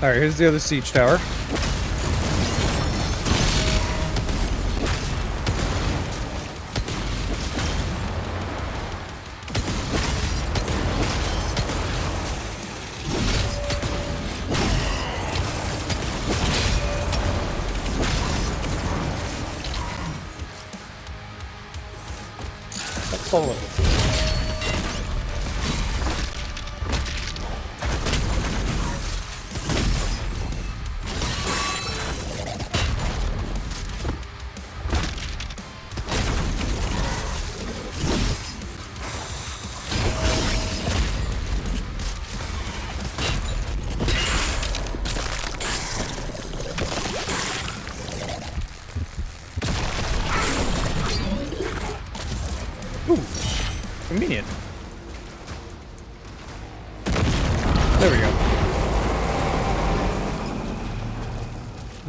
Alright, here's the other siege tower. Let's follow it. Convenient. There we go.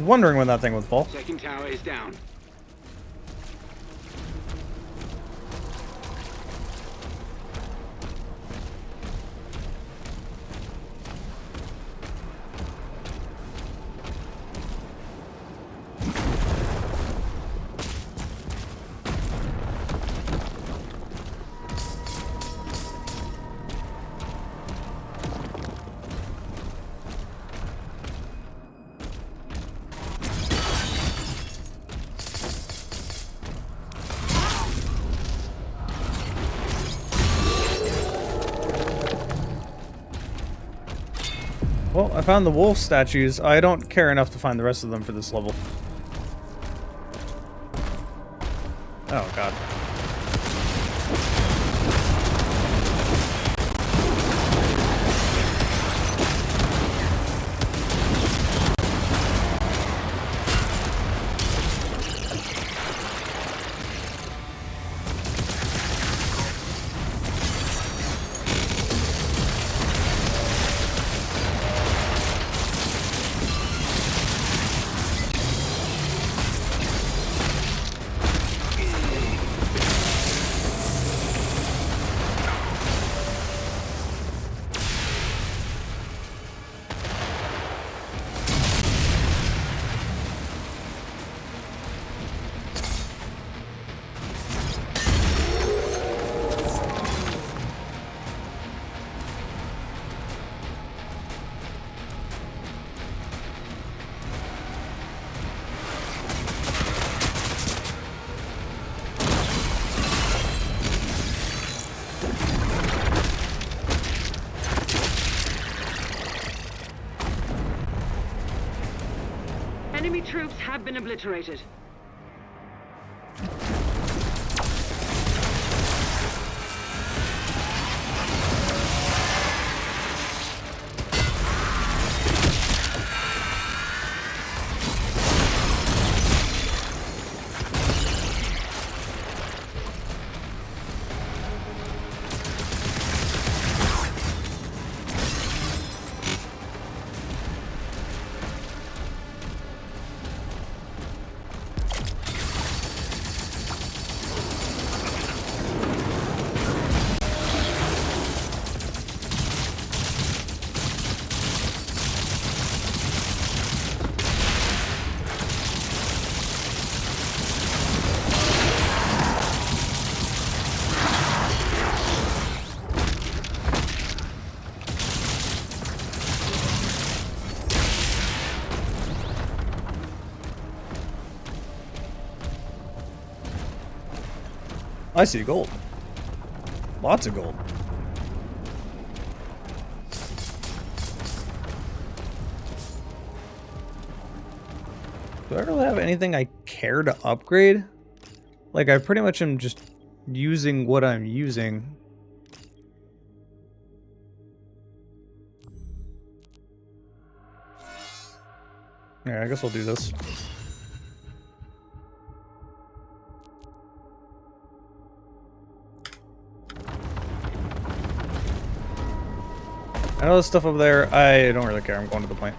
Wondering when that thing would fall. Second tower is down. Well, I found the wolf statues. I don't care enough to find the rest of them for this level. Oh, God. Enemy troops have been obliterated. I see gold. Lots of gold. Do I really have anything I care to upgrade? Like, I pretty much am just using what I'm using. Yeah, I guess I'll do this. I know there's stuff over there. I don't really care. I'm going to the plant.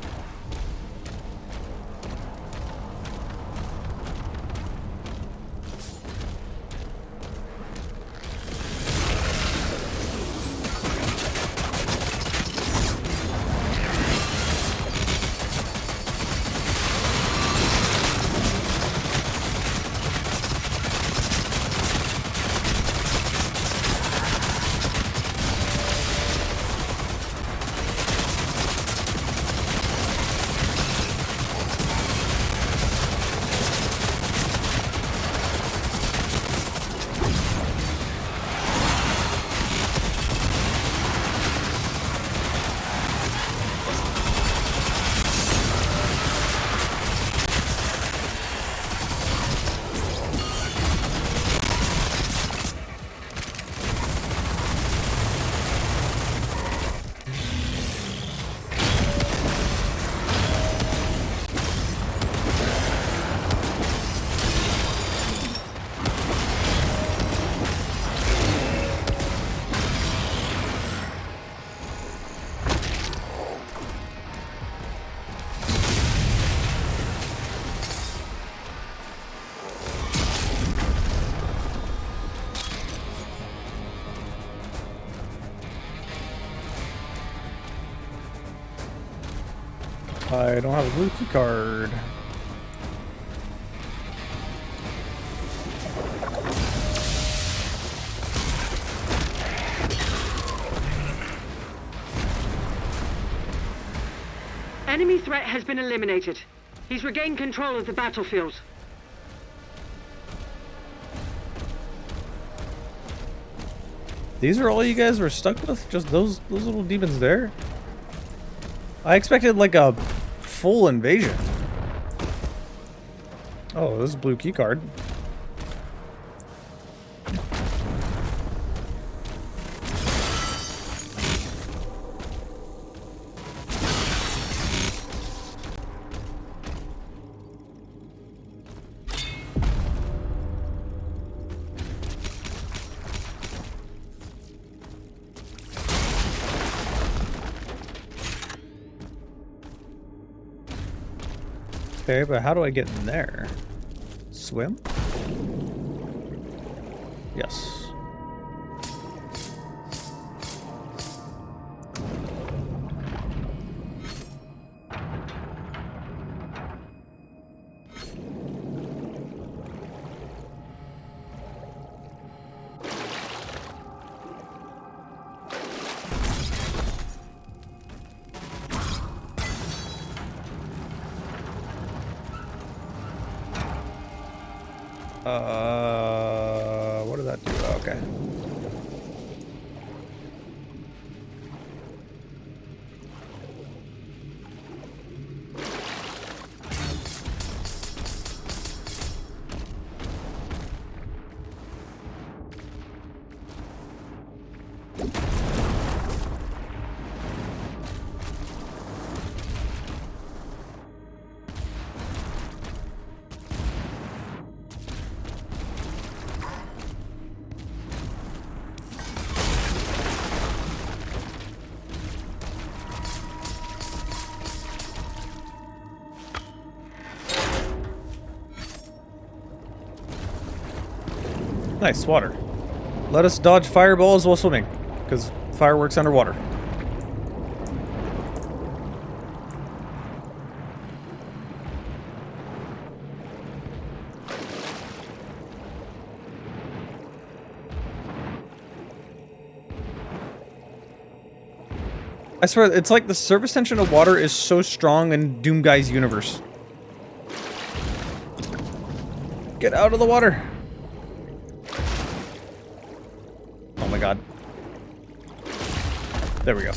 I don't have a blue key card. Enemy threat has been eliminated. He's regained control of the battlefield. These are all you guys were stuck with? Just those little demons there? I expected like a full invasion. Oh, this is a blue key card. Okay, but how do I get in there? Swim? Yes. What did that do? Okay. Nice, water. Let us dodge fireballs while swimming, because fireworks underwater. I swear, it's like the surface tension of water is so strong in Doomguy's universe. Get out of the water! Oh my god. There we go.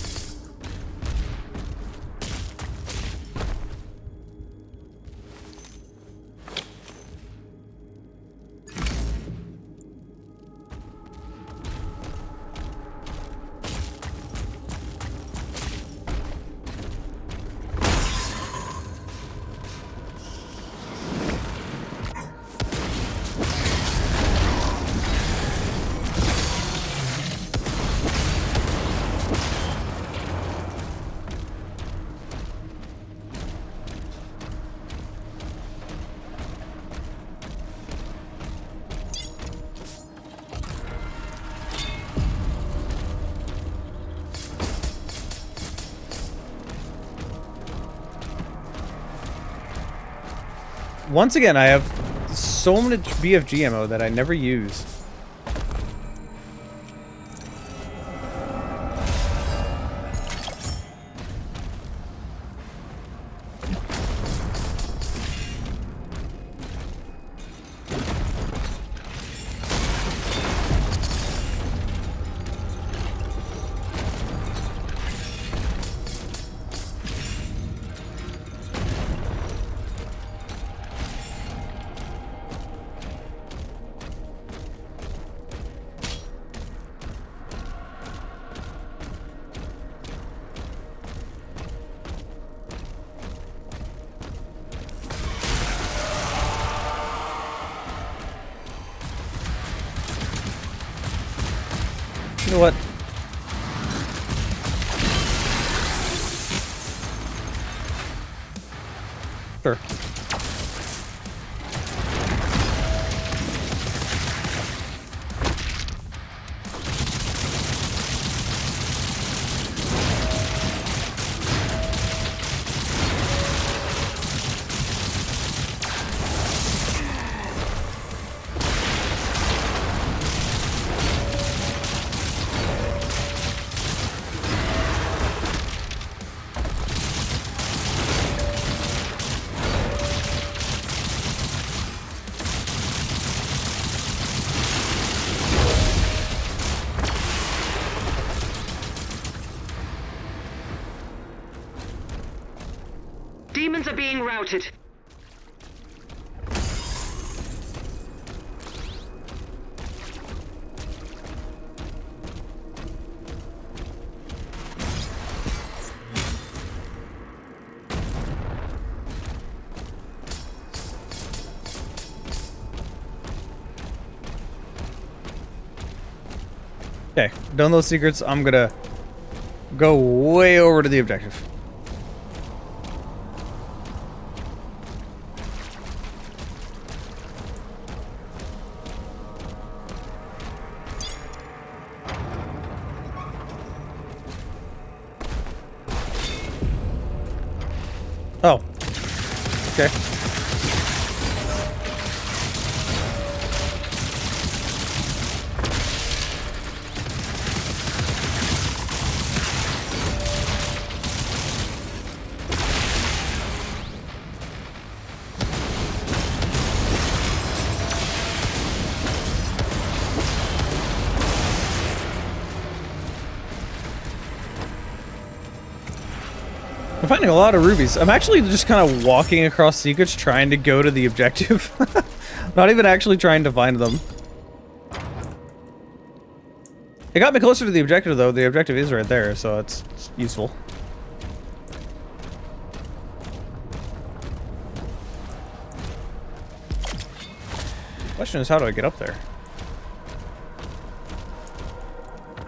Once again, I have so much BFG ammo that I never use. You know what? Sure. Reinforcements are being routed. Okay, done those secrets. I'm gonna go way over to the objective. Oh. Okay. I'm finding a lot of rubies. I'm actually just kind of walking across secrets trying to go to the objective. Not even actually trying to find them. It got me closer to the objective though. The objective is right there, so it's useful. Question is, how do I get up there?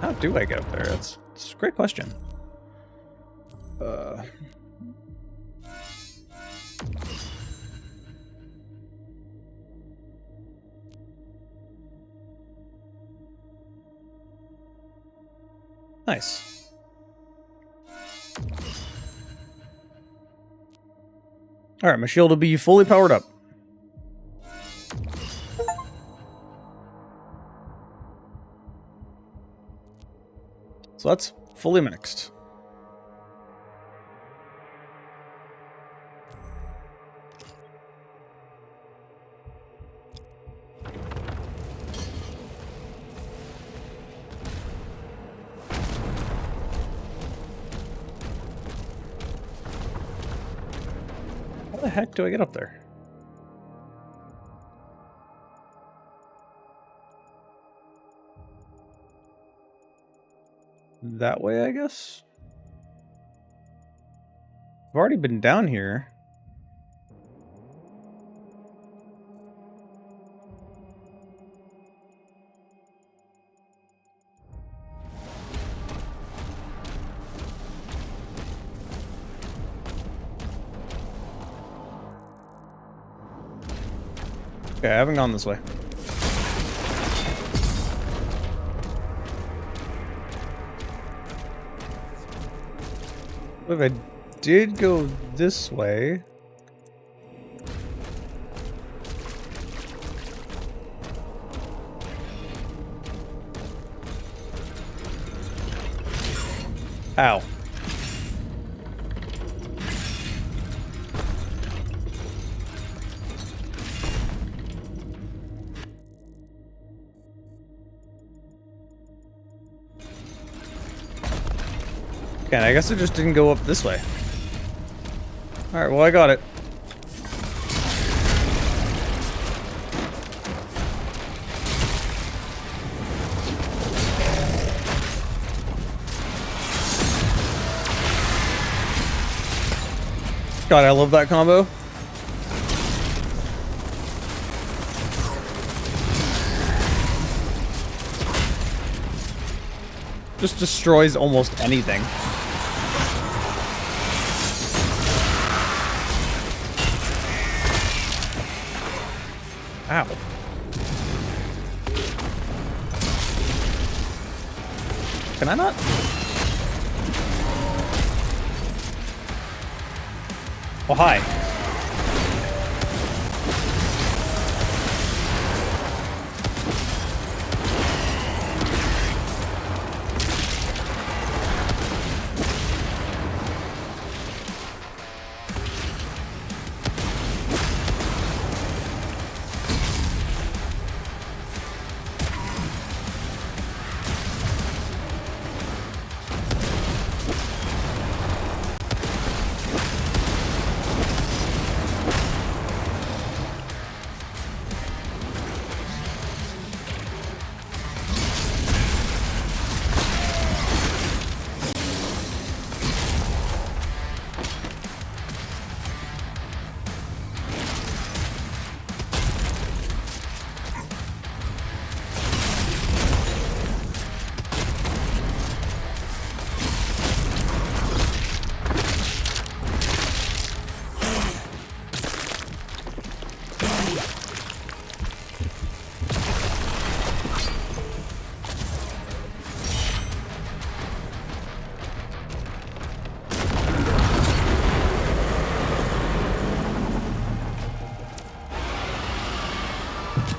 How do I get up there? That's a great question. Nice. Alright, my shield will be fully powered up. So that's fully maxed. How the heck do I get up there? That way, I guess? I've already been down here. Okay, I haven't gone this way. If I did go this way... Ow. Okay, I guess it just didn't go up this way. Alright, well I got it. God, I love that combo. Just destroys almost anything. Ow. Can I not? Oh, hi.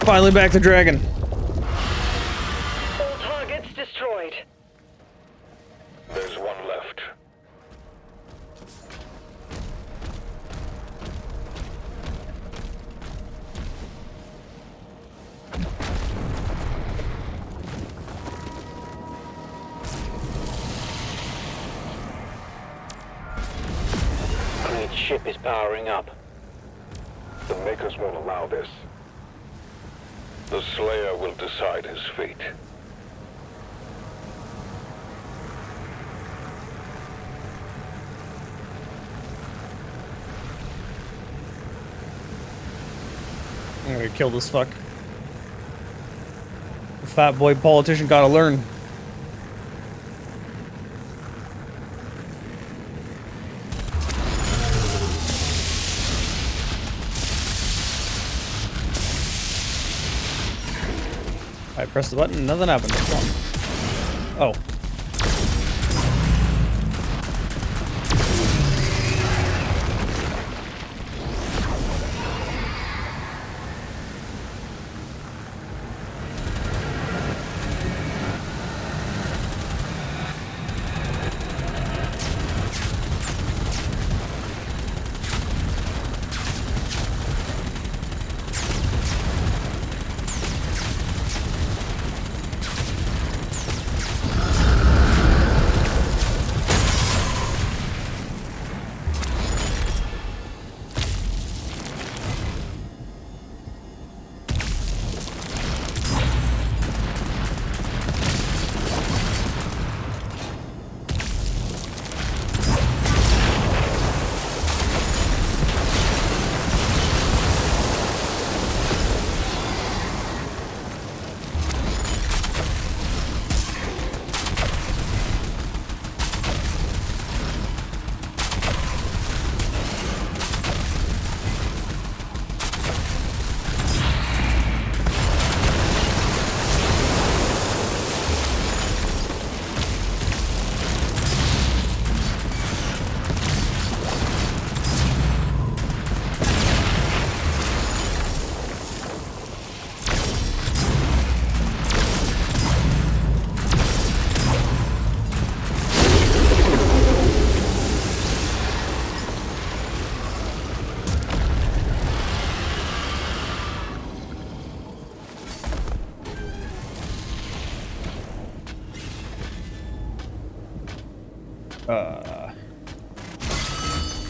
Finally back to Dragon. All targets destroyed. There's one left. Creed's ship is powering up. The Makers won't allow this. The Slayer will decide his fate. I'm gonna kill this fuck. The fat boy politician gotta learn. I press the button, nothing happened. Come on. Oh.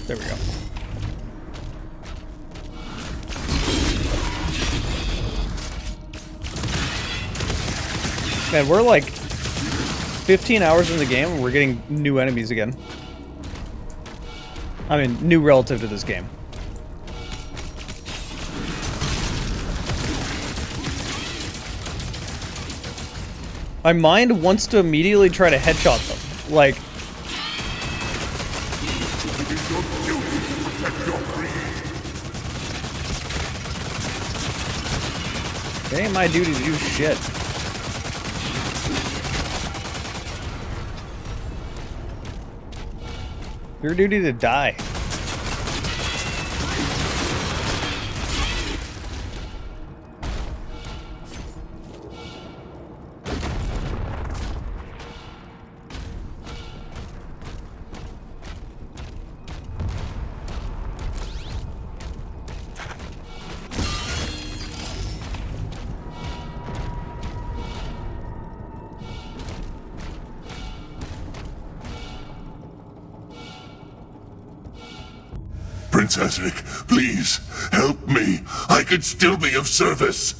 There we go. Man, we're like 15 hours in the game and we're getting new enemies again. I mean, new relative to this game. My mind wants to immediately try to headshot them. Like... It ain't my duty to do shit. Your duty to die. Prince Ezric, please, help me. I could still be of service.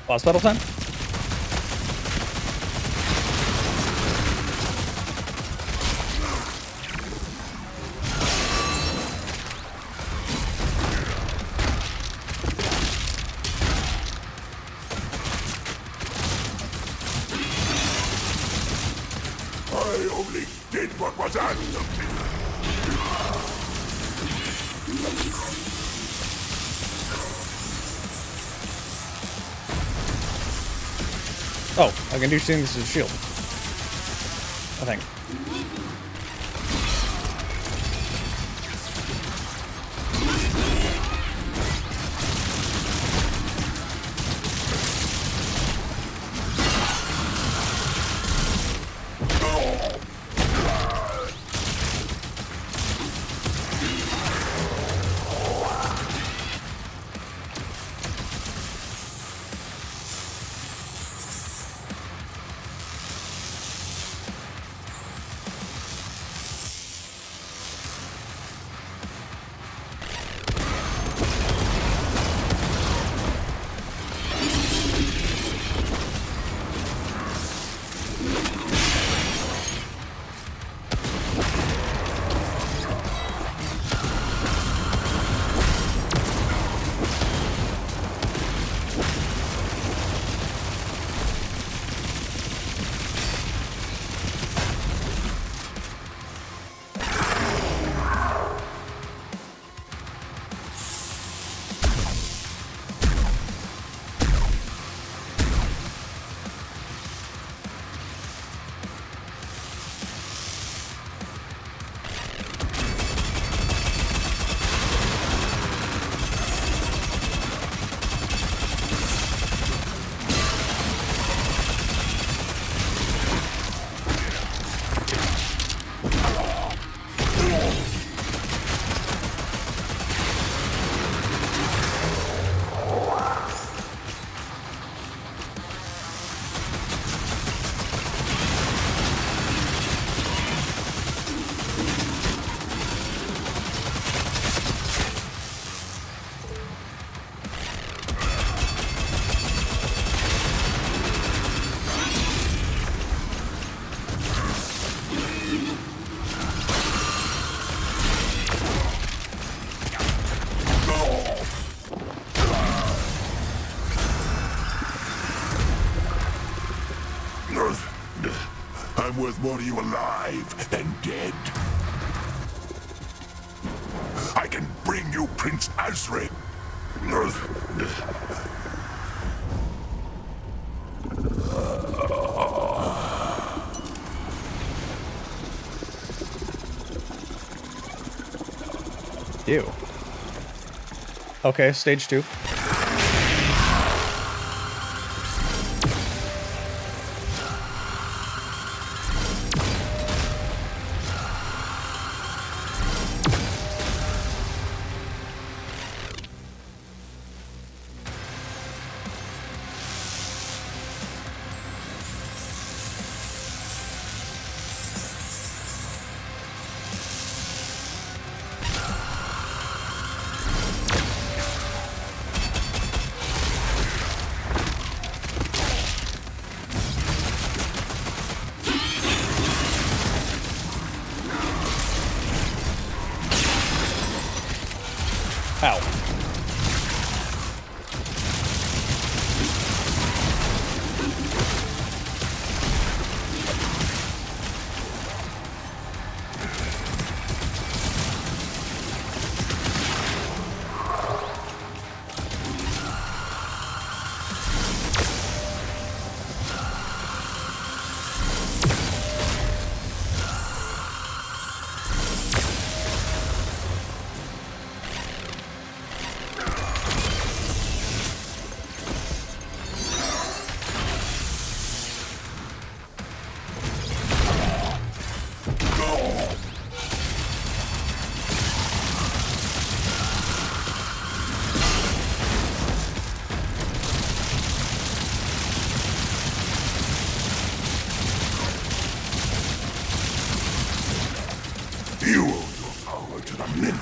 Boss battle time? I only did what was asked of me. Oh, I can do things as a shield. I think. worth more to you alive than dead. I can bring you Prince Azric. Ew. Okay, stage 2. Ow. You owe your power to the minute.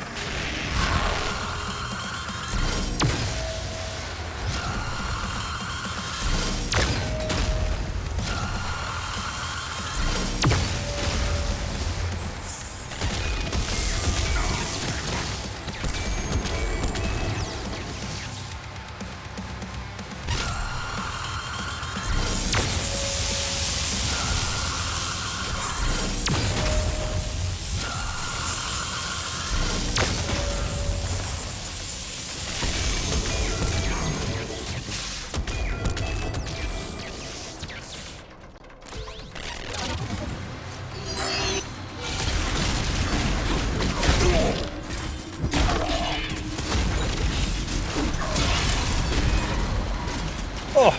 Oh.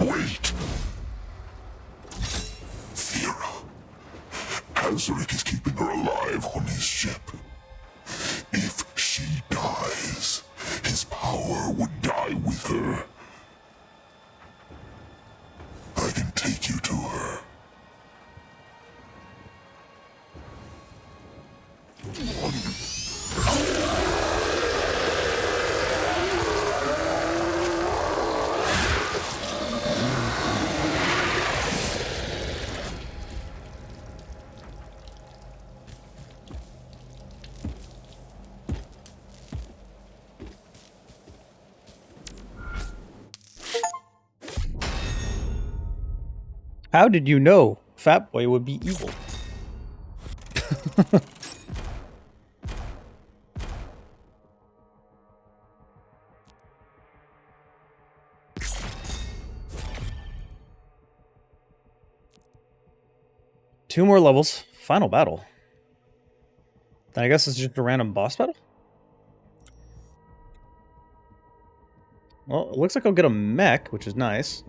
Wait. Thera. Azric is keeping her alive on his ship. If she dies, his power would die with her. I can take you to her. How did you know Fat Boy would be evil? Two more levels. Final battle. Then I guess it's just a random boss battle? Well, it looks like I'll get a mech, which is nice.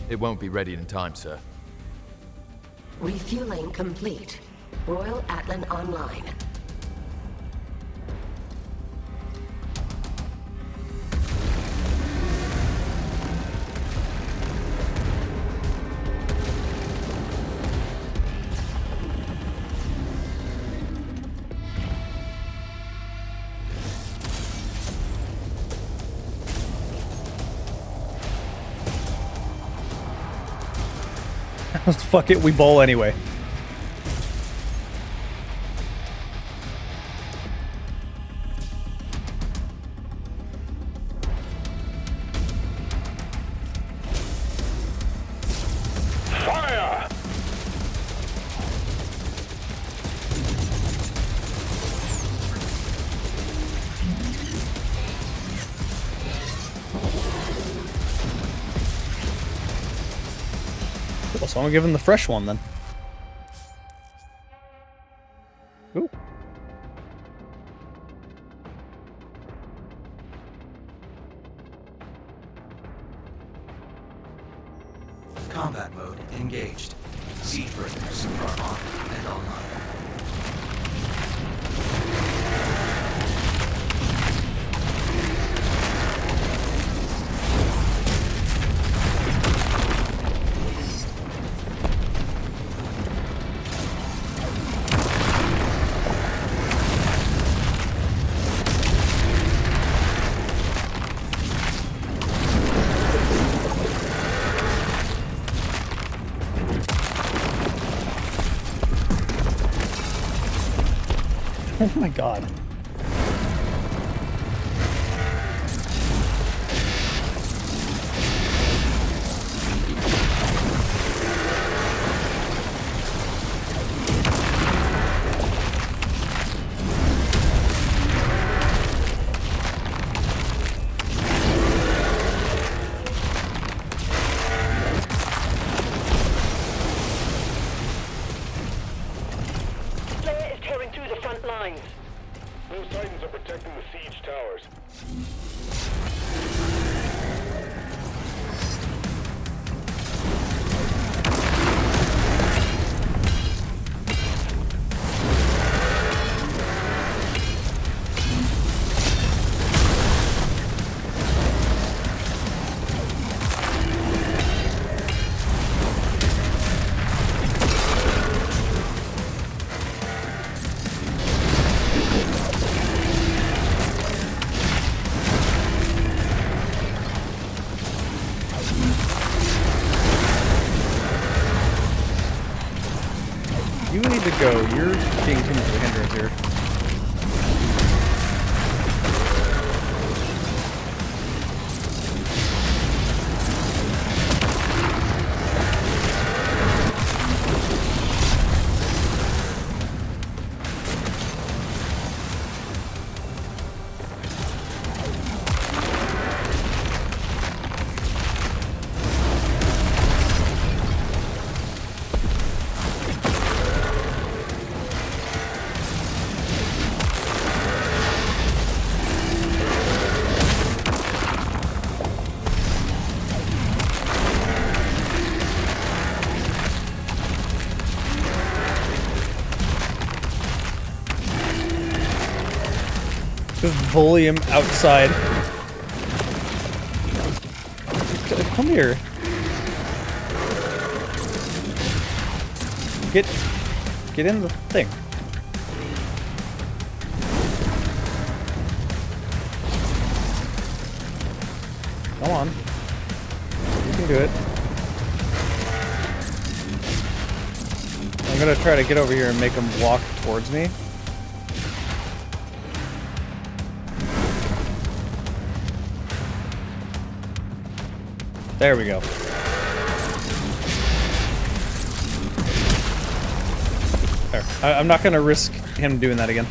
It won't be ready in time, sir. Refueling complete. Royal Atlan online. Fuck it, we bowl anyway. Fire! Well, so I'm gonna give him the fresh one then. Ooh. Combat mode engaged. Siege breakers are on and online. Oh my god. Slayer is tearing through the front lines. Those Titans are protecting the siege towers. You need to go. You're being too much of a hindrance here. Just bully him outside. Come here. Get in the thing. Come on. You can do it. I'm gonna try to get over here and make him walk towards me. There we go. There. I'm not gonna risk him doing that again.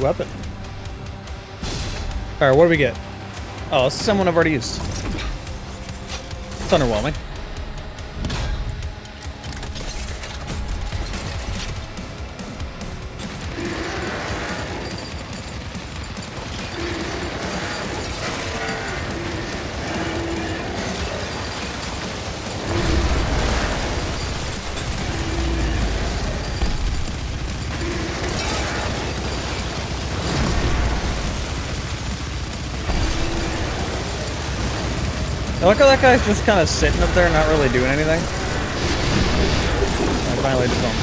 weapon. Alright, what do we get? Oh, this is someone I've already used. It's underwhelming. I like how that guy's just kind of sitting up there, not really doing anything. I finally just him.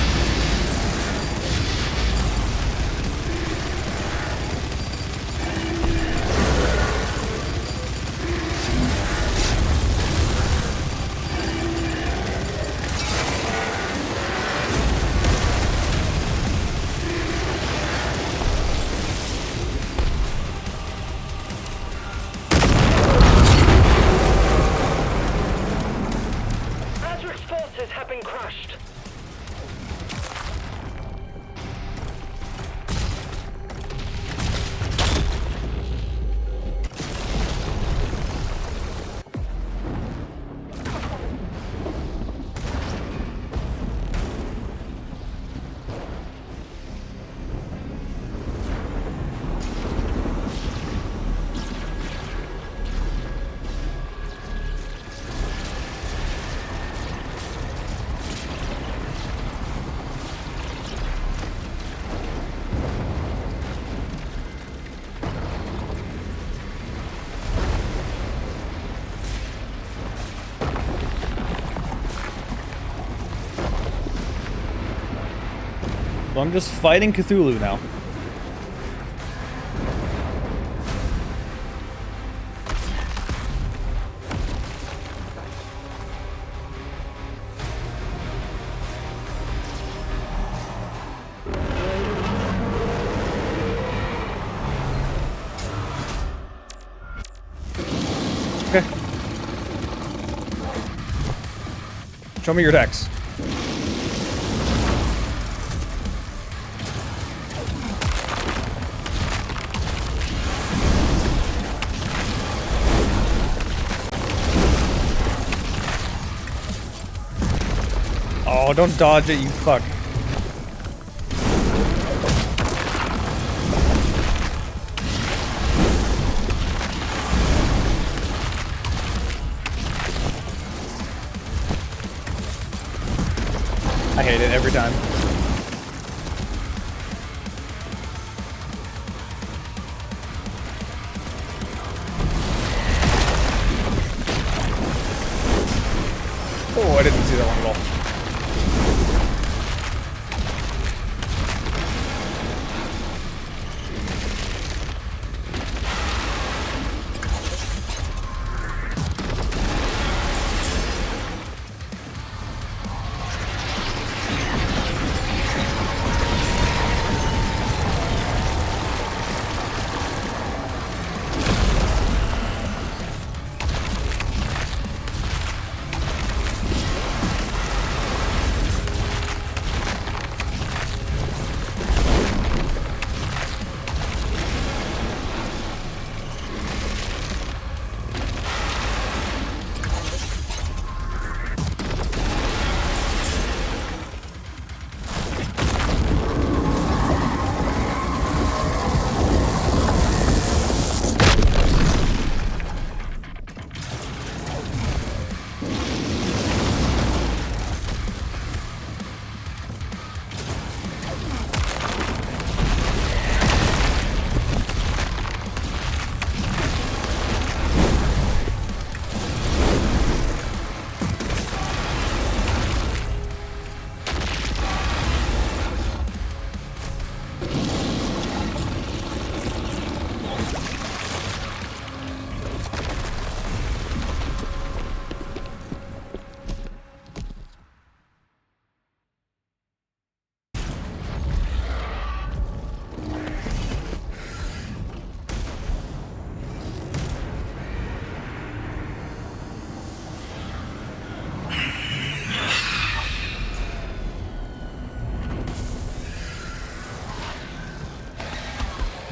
So I'm just fighting Cthulhu now. Okay. Show me your decks. Oh, don't dodge it, you fuck. I hate it every time. Oh, I didn't see that one at all.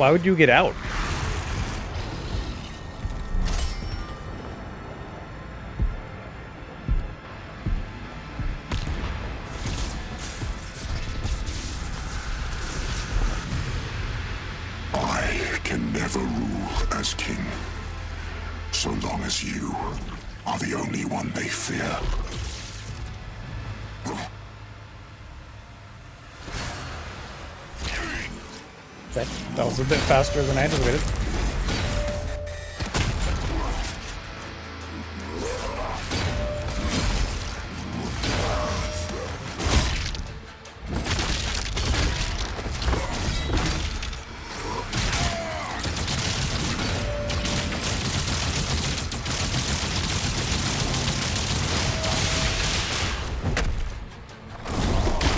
Why would you get out? I can never rule as king, so long as you are the only one they fear. Okay, that was a bit faster than I anticipated.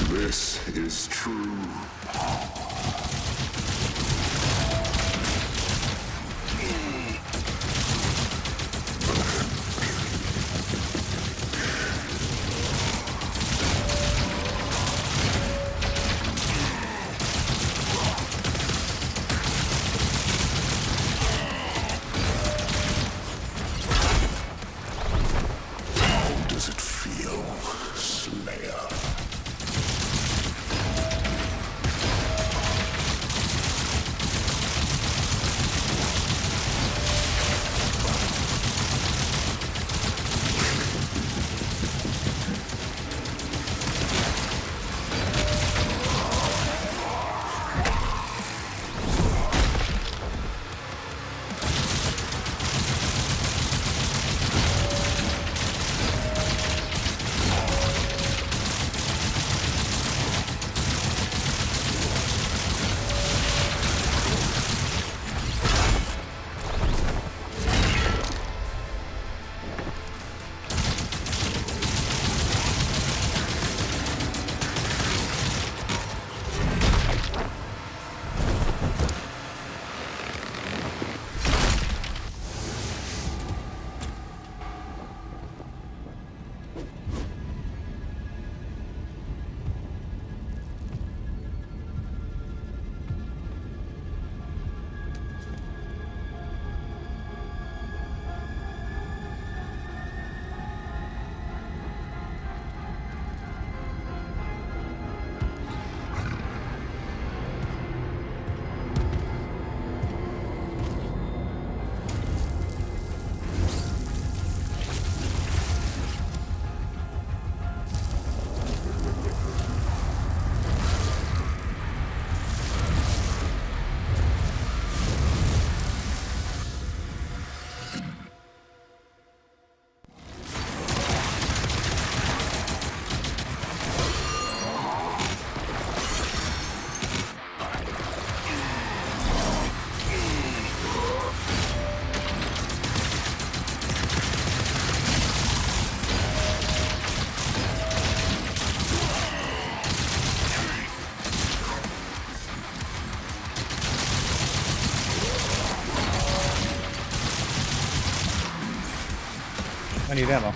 This is true power. How does it feel, Slayer? I need ammo.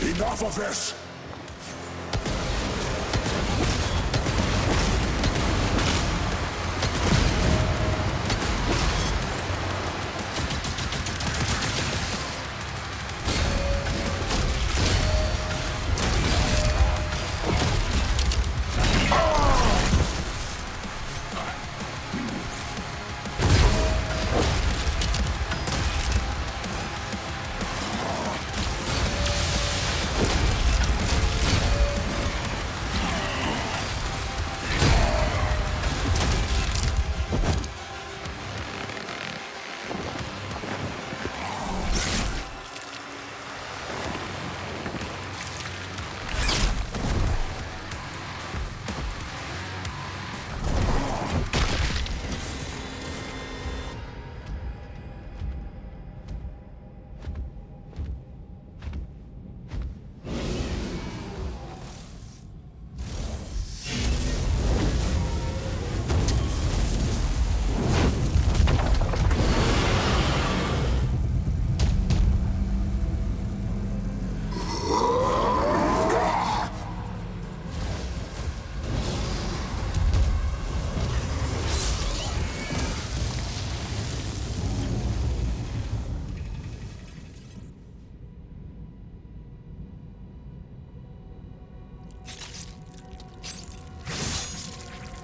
Enough of this!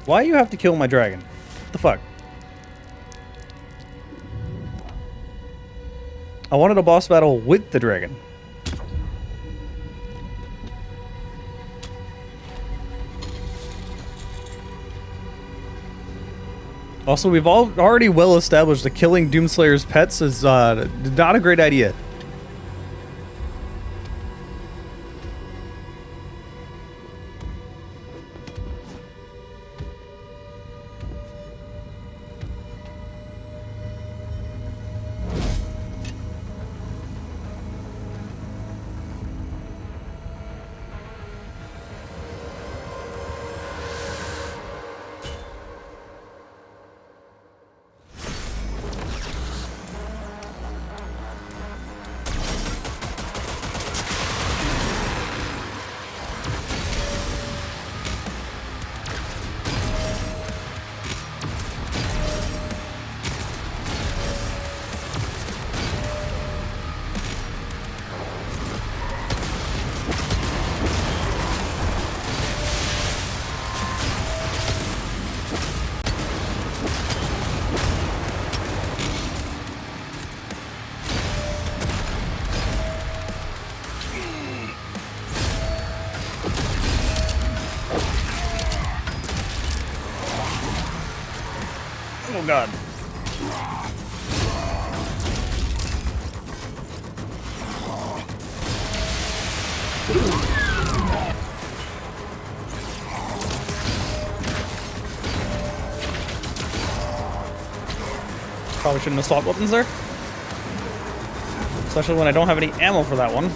Why you have to kill my dragon? What the fuck? I wanted a boss battle with the dragon. Also, we've already well established that killing Doomslayer's pets is not a great idea. Oh god. Probably shouldn't assault weapons there. Especially when I don't have any ammo for that one.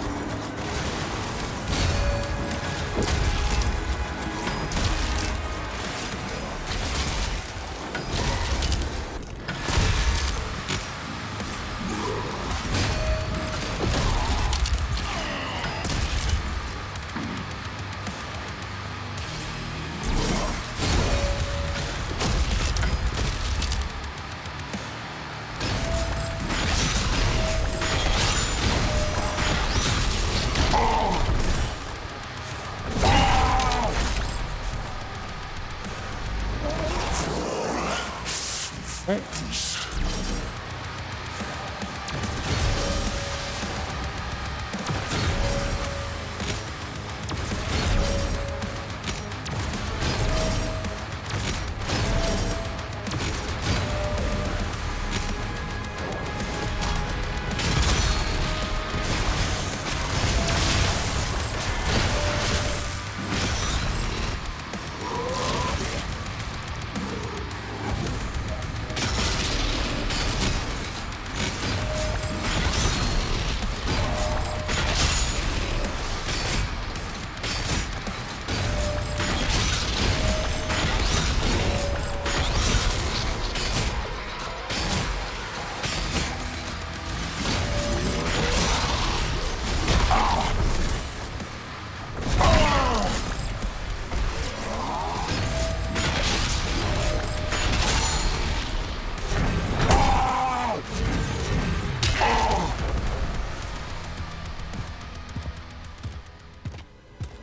Right.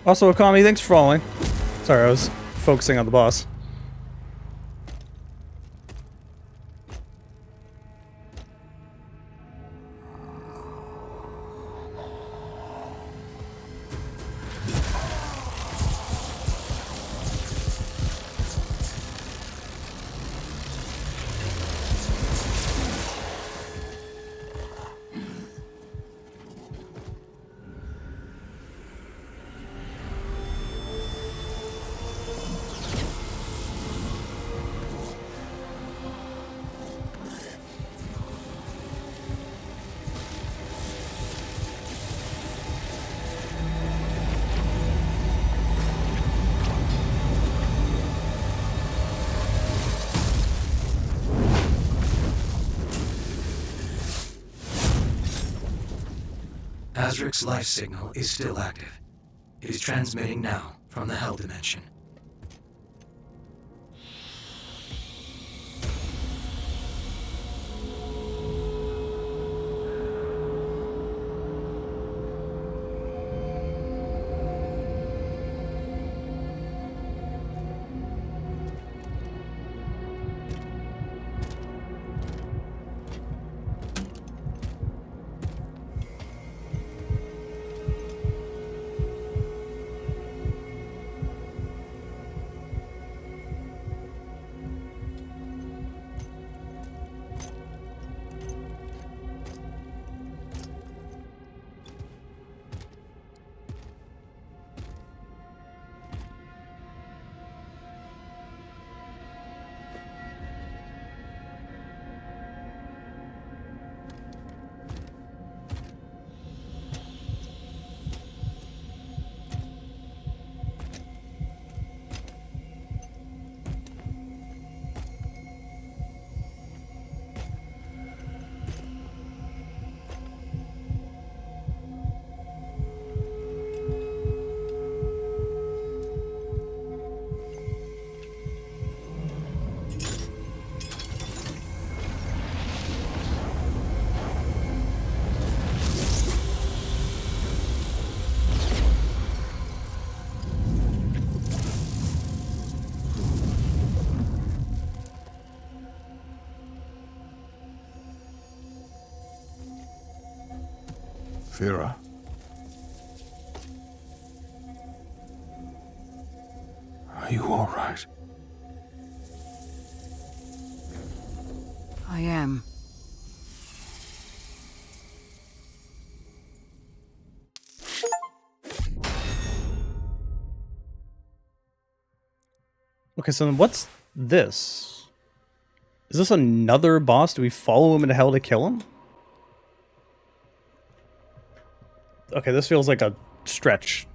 Also, Akami, thanks for following. Sorry, I was focusing on the boss. Azric's life signal is still active. It is transmitting now from the Hell Dimension. Fira. Are you all right? I am. Okay, so then what's this? Is this another boss? Do we follow him into hell to kill him? Okay, this feels like a stretch.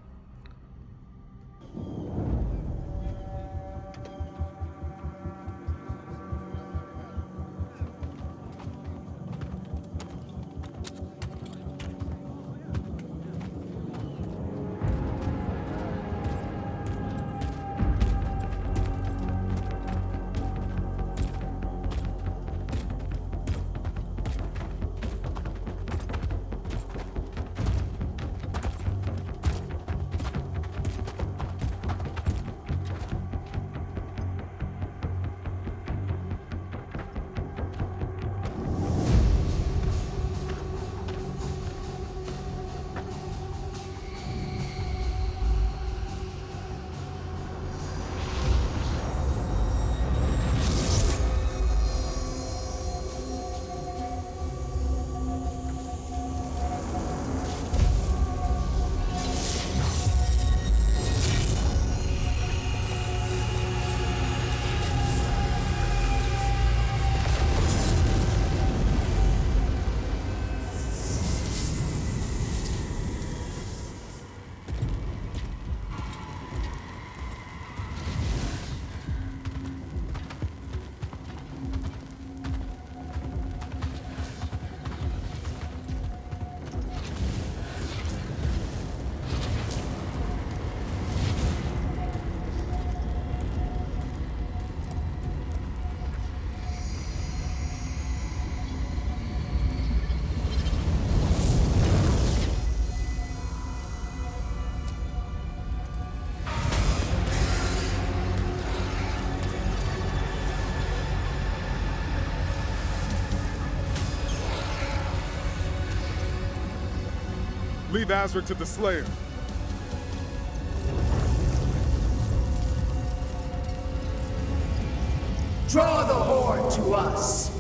Leave Azra to the Slayer. Draw the horde to us.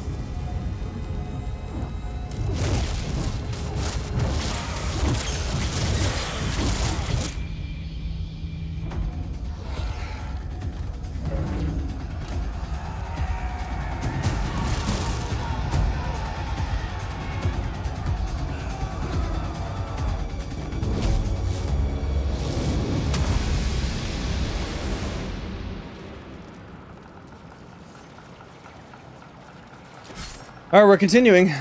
Alright, we're continuing.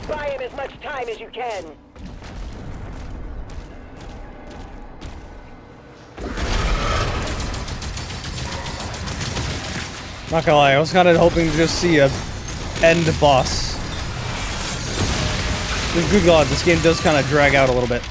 Buy him as much time as you can. Not gonna lie, I was kind of hoping to just see a end boss. Good God, this game does kind of drag out a little bit.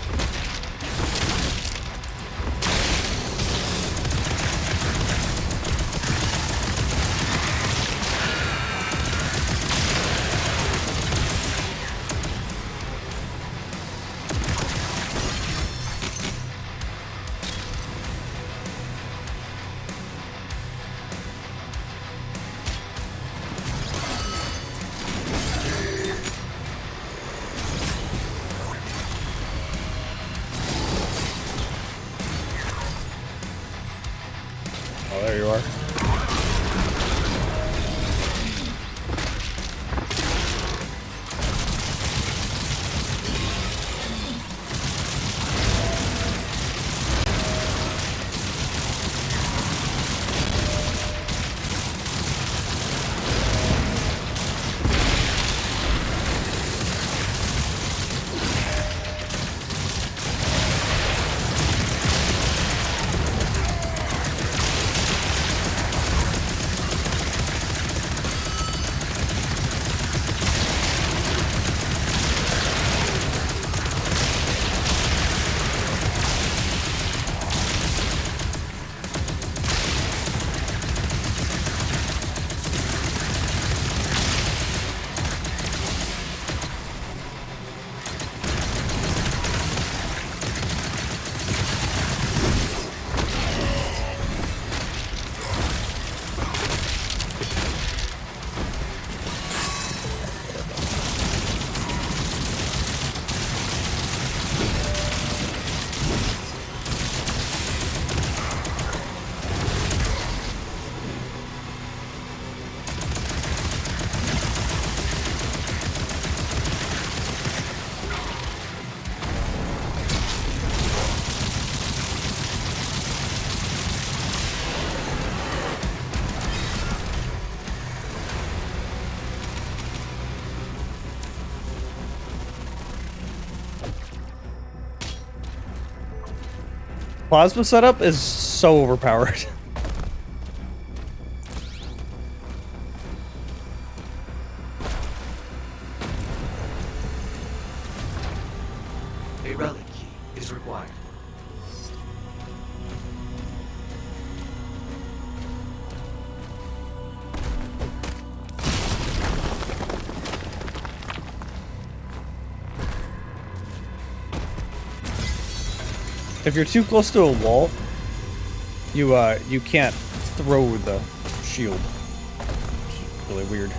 Plasma setup is so overpowered. A relic key is required. If you're too close to a wall, you can't throw the shield. It's really weird.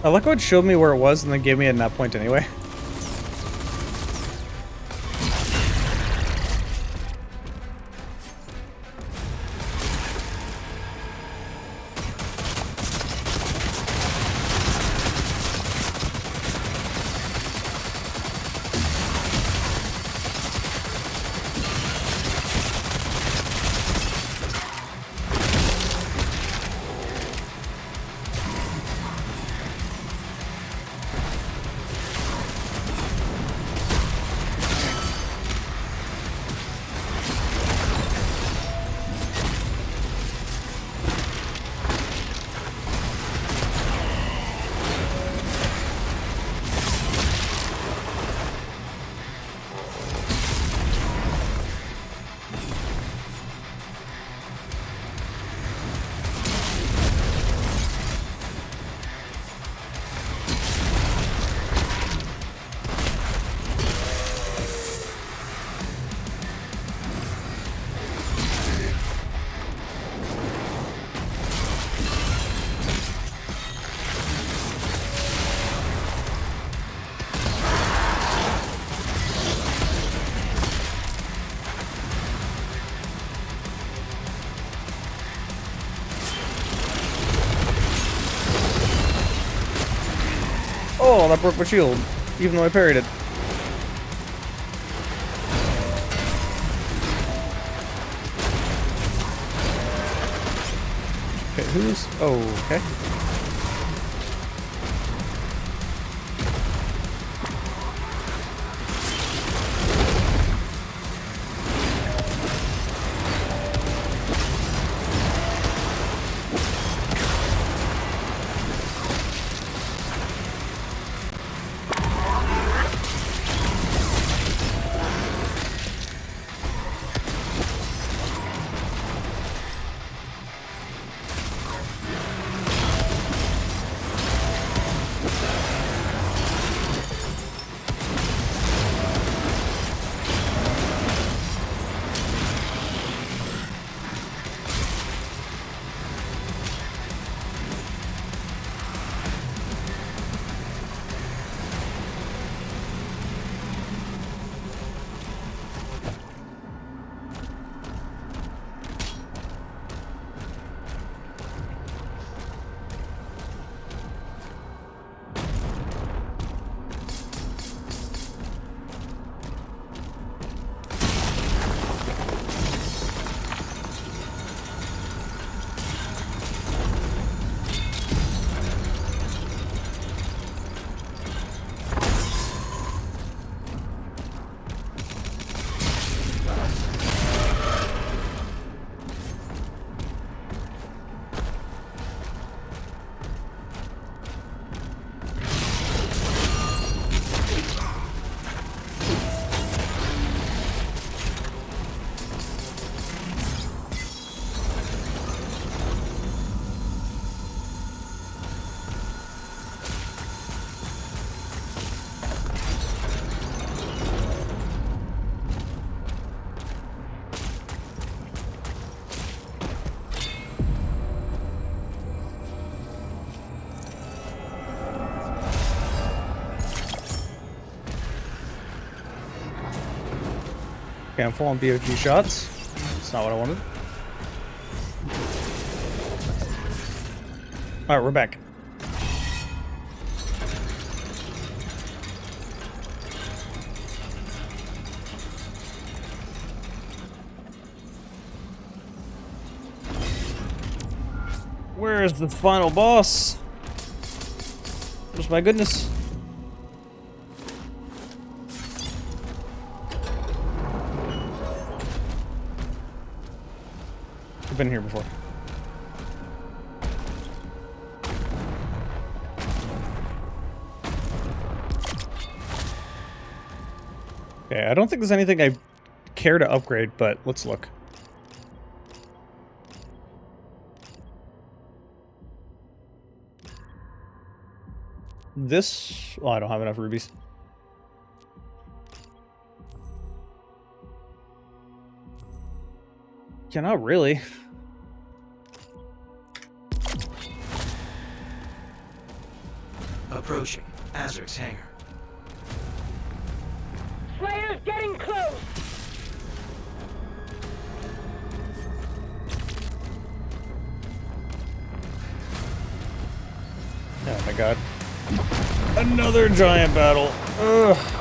I like how it showed me where it was and then gave me a net point anyway. Oh, that broke my shield, even though I parried it. Okay, who's... Oh, okay. Okay, I'm full on BOG shots. That's not what I wanted. Alright, we're back. Where's the final boss? Just my goodness. I've been here before. Okay, I don't think there's anything I care to upgrade, but let's look. This... Oh, I don't have enough rubies. Yeah, not really. Approaching Azric's hangar. Slayer's getting close! Oh my god. Another giant battle. Ugh.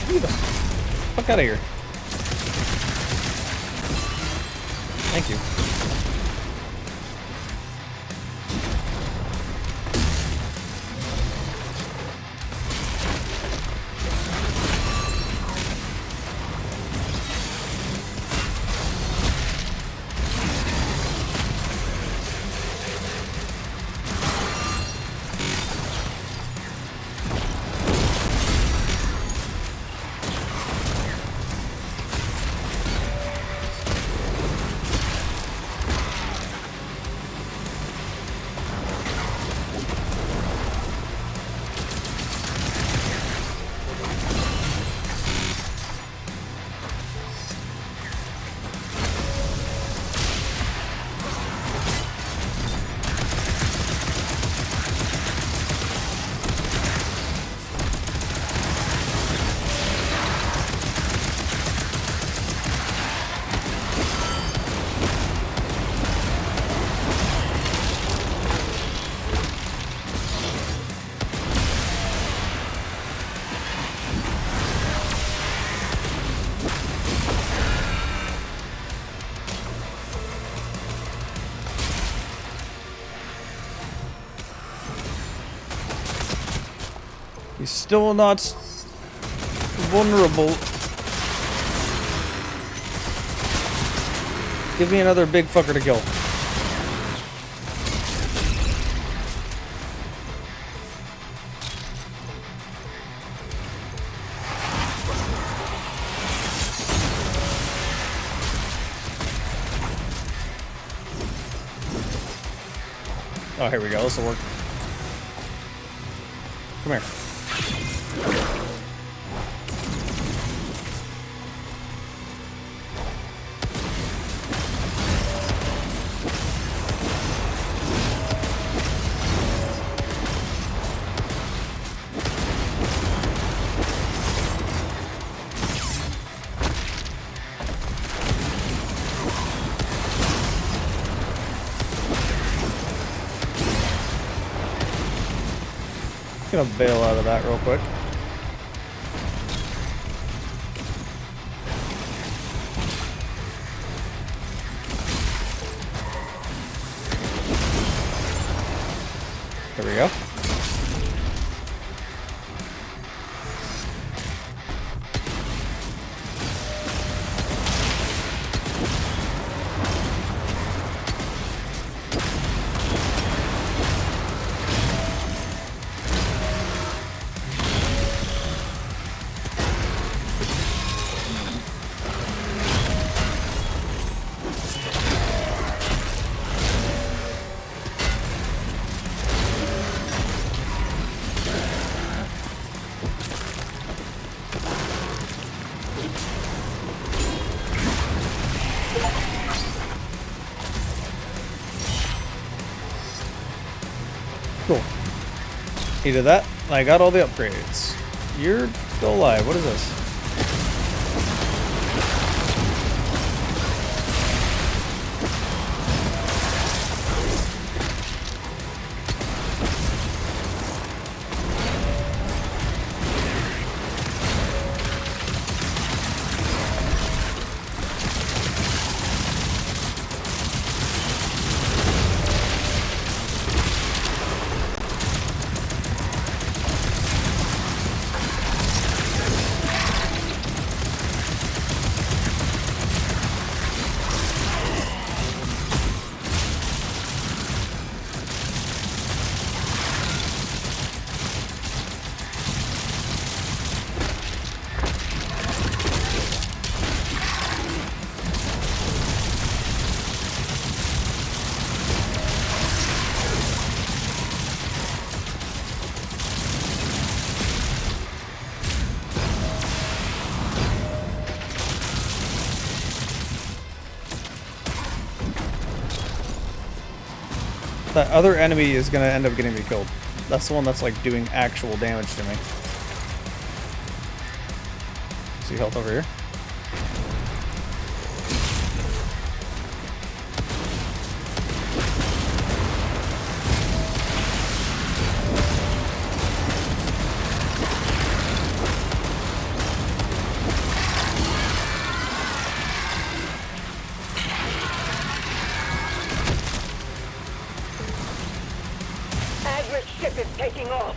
Get the fuck out of here. Thank you. He's still not vulnerable. Give me another big fucker to kill. Oh, here we go. This will work. Come here. Gonna bail out of that real quick. There we go. Cool. He did that. I got all the upgrades. You're still alive. What is this? That other enemy is gonna end up getting me killed. That's the one that's like doing actual damage to me. See health over here? Ship is taking off.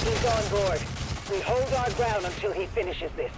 He's on board. We hold our ground until he finishes this.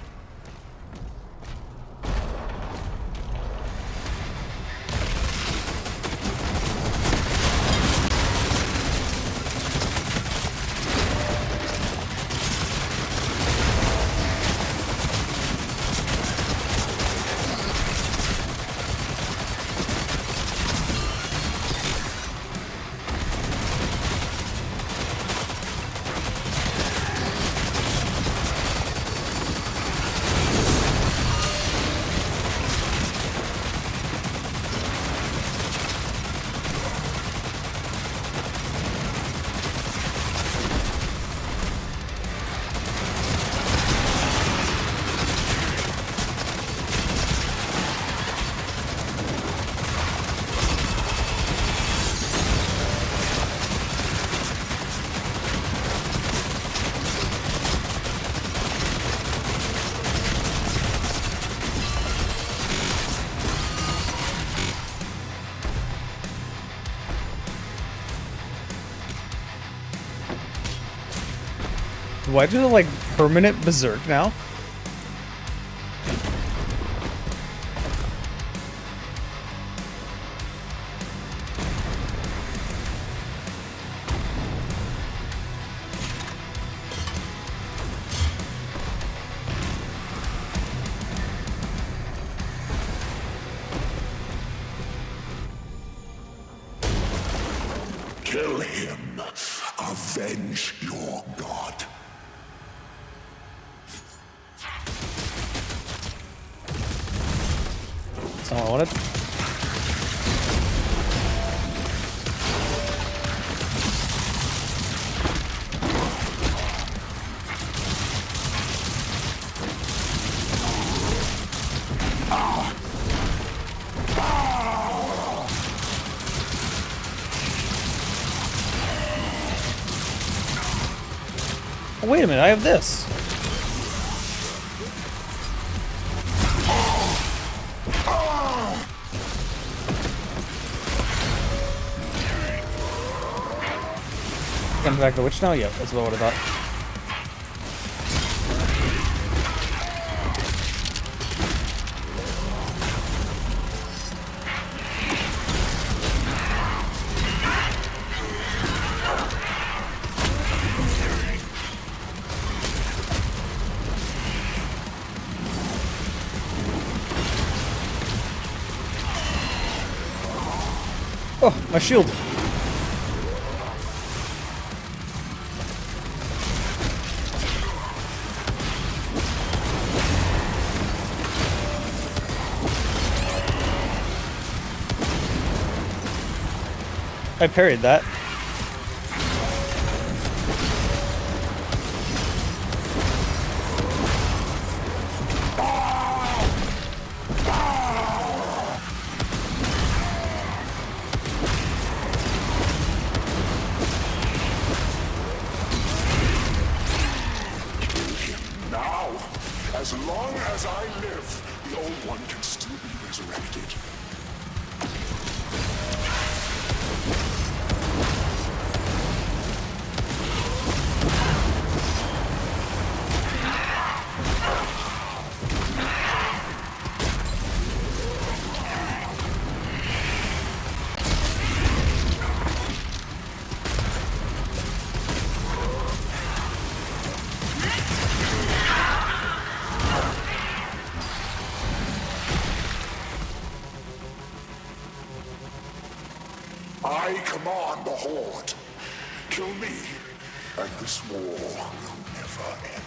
Why do they like permanent berserk now? Kill him. Avenge your god. That's not what I wanted. Oh, wait a minute, I have this. Comes back to the witch now? Yep, that's about what I thought. Oh, my shield. I parried that. Now, as long as I live, the old one can still be resurrected. I command the Horde. Kill me, and this war will never end.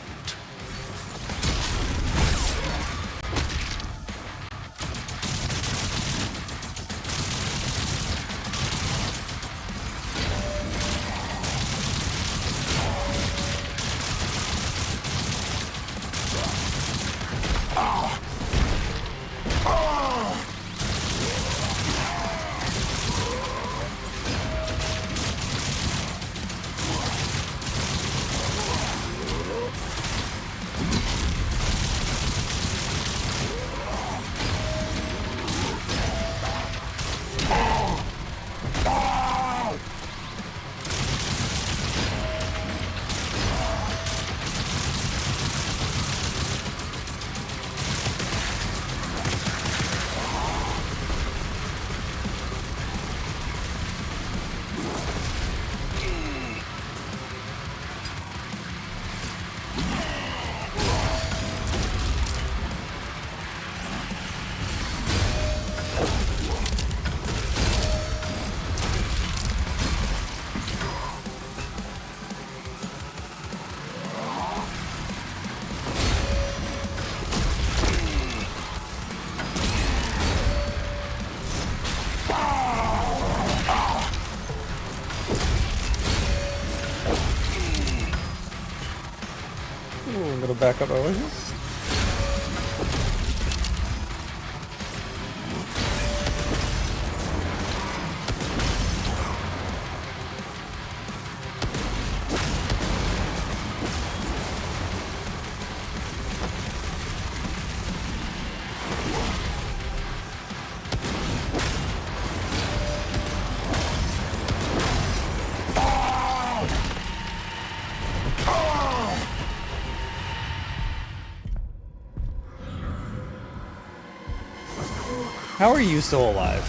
I'm gonna back up over here. How are you still alive?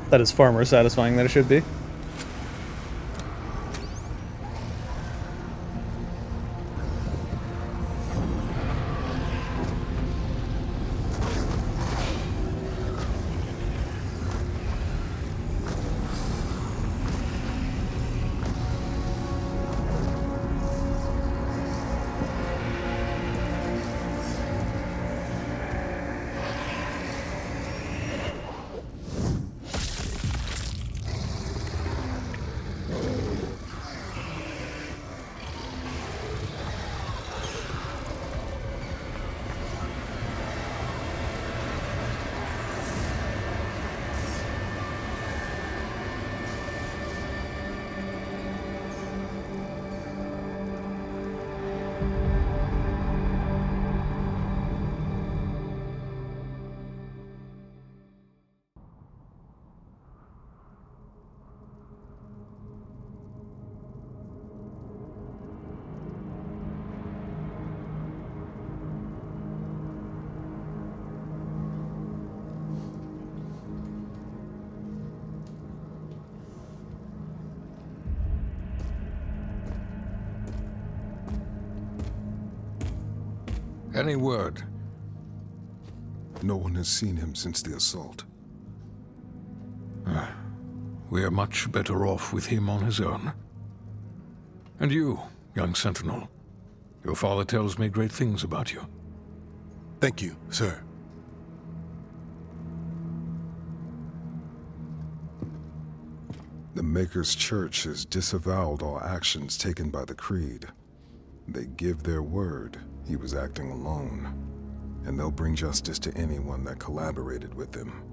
That is far more satisfying than it should be. Any word? No one has seen him since the assault. We are much better off with him on his own. And you, young sentinel. Your father tells me great things about you. Thank you, sir. The Maker's Church has disavowed all actions taken by the Creed. They give their word he was acting alone, and they'll bring justice to anyone that collaborated with him.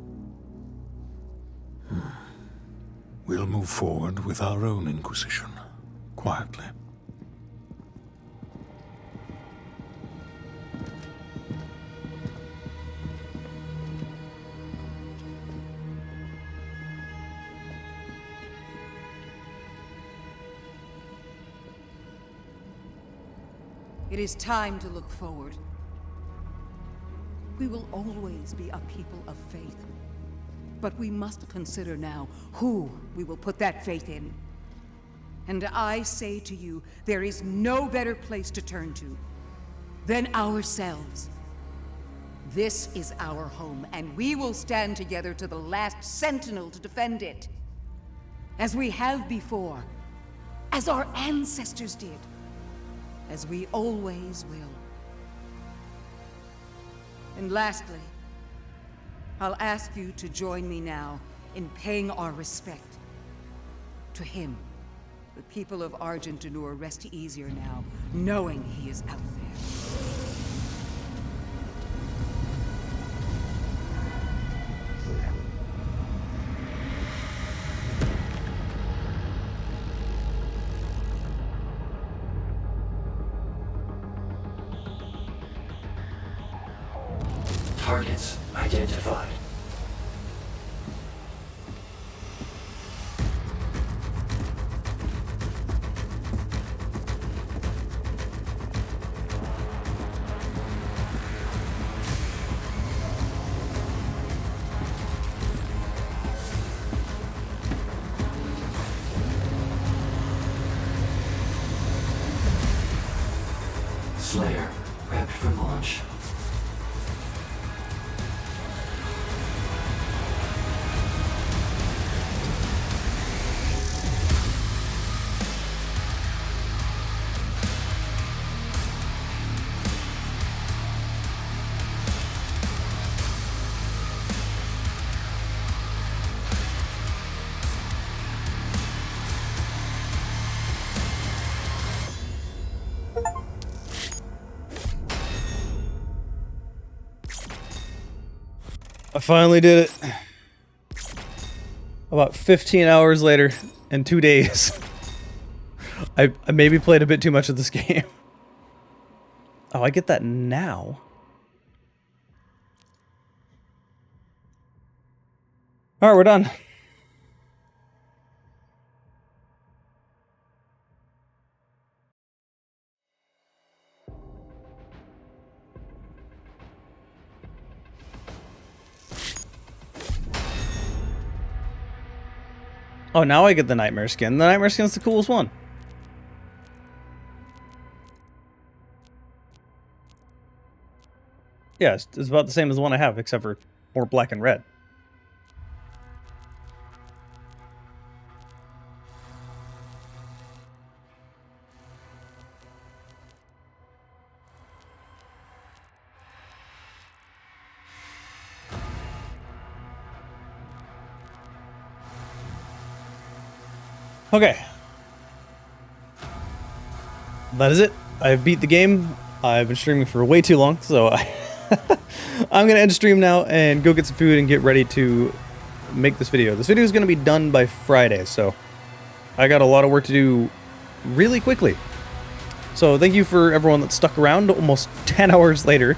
We'll move forward with our own Inquisition, quietly. It is time to look forward. We will always be a people of faith. But we must consider now who we will put that faith in. And I say to you, there is no better place to turn to than ourselves. This is our home, and we will stand together to the last sentinel to defend it. As we have before, as our ancestors did. As we always will. And lastly, I'll ask you to join me now in paying our respect to him. The people of Argentanur rest easier now, knowing he is out there. Targets identified. Slayer, prepped for launch. I finally did it. About 15 hours later and 2 days. I maybe played a bit too much of this game. Oh, I get that now. Alright, we're done. Oh, now I get the Nightmare skin. The Nightmare skin's the coolest one. Yeah, it's about the same as the one I have, except for more black and red. Okay. That is it. I've beat the game. I've been streaming for way too long, so I'm going to end stream now and go get some food and get ready to make this video. This video is going to be done by Friday, so I got a lot of work to do really quickly. So thank you for everyone that stuck around almost 10 hours later,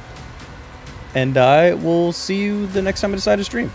and I will see you the next time I decide to stream.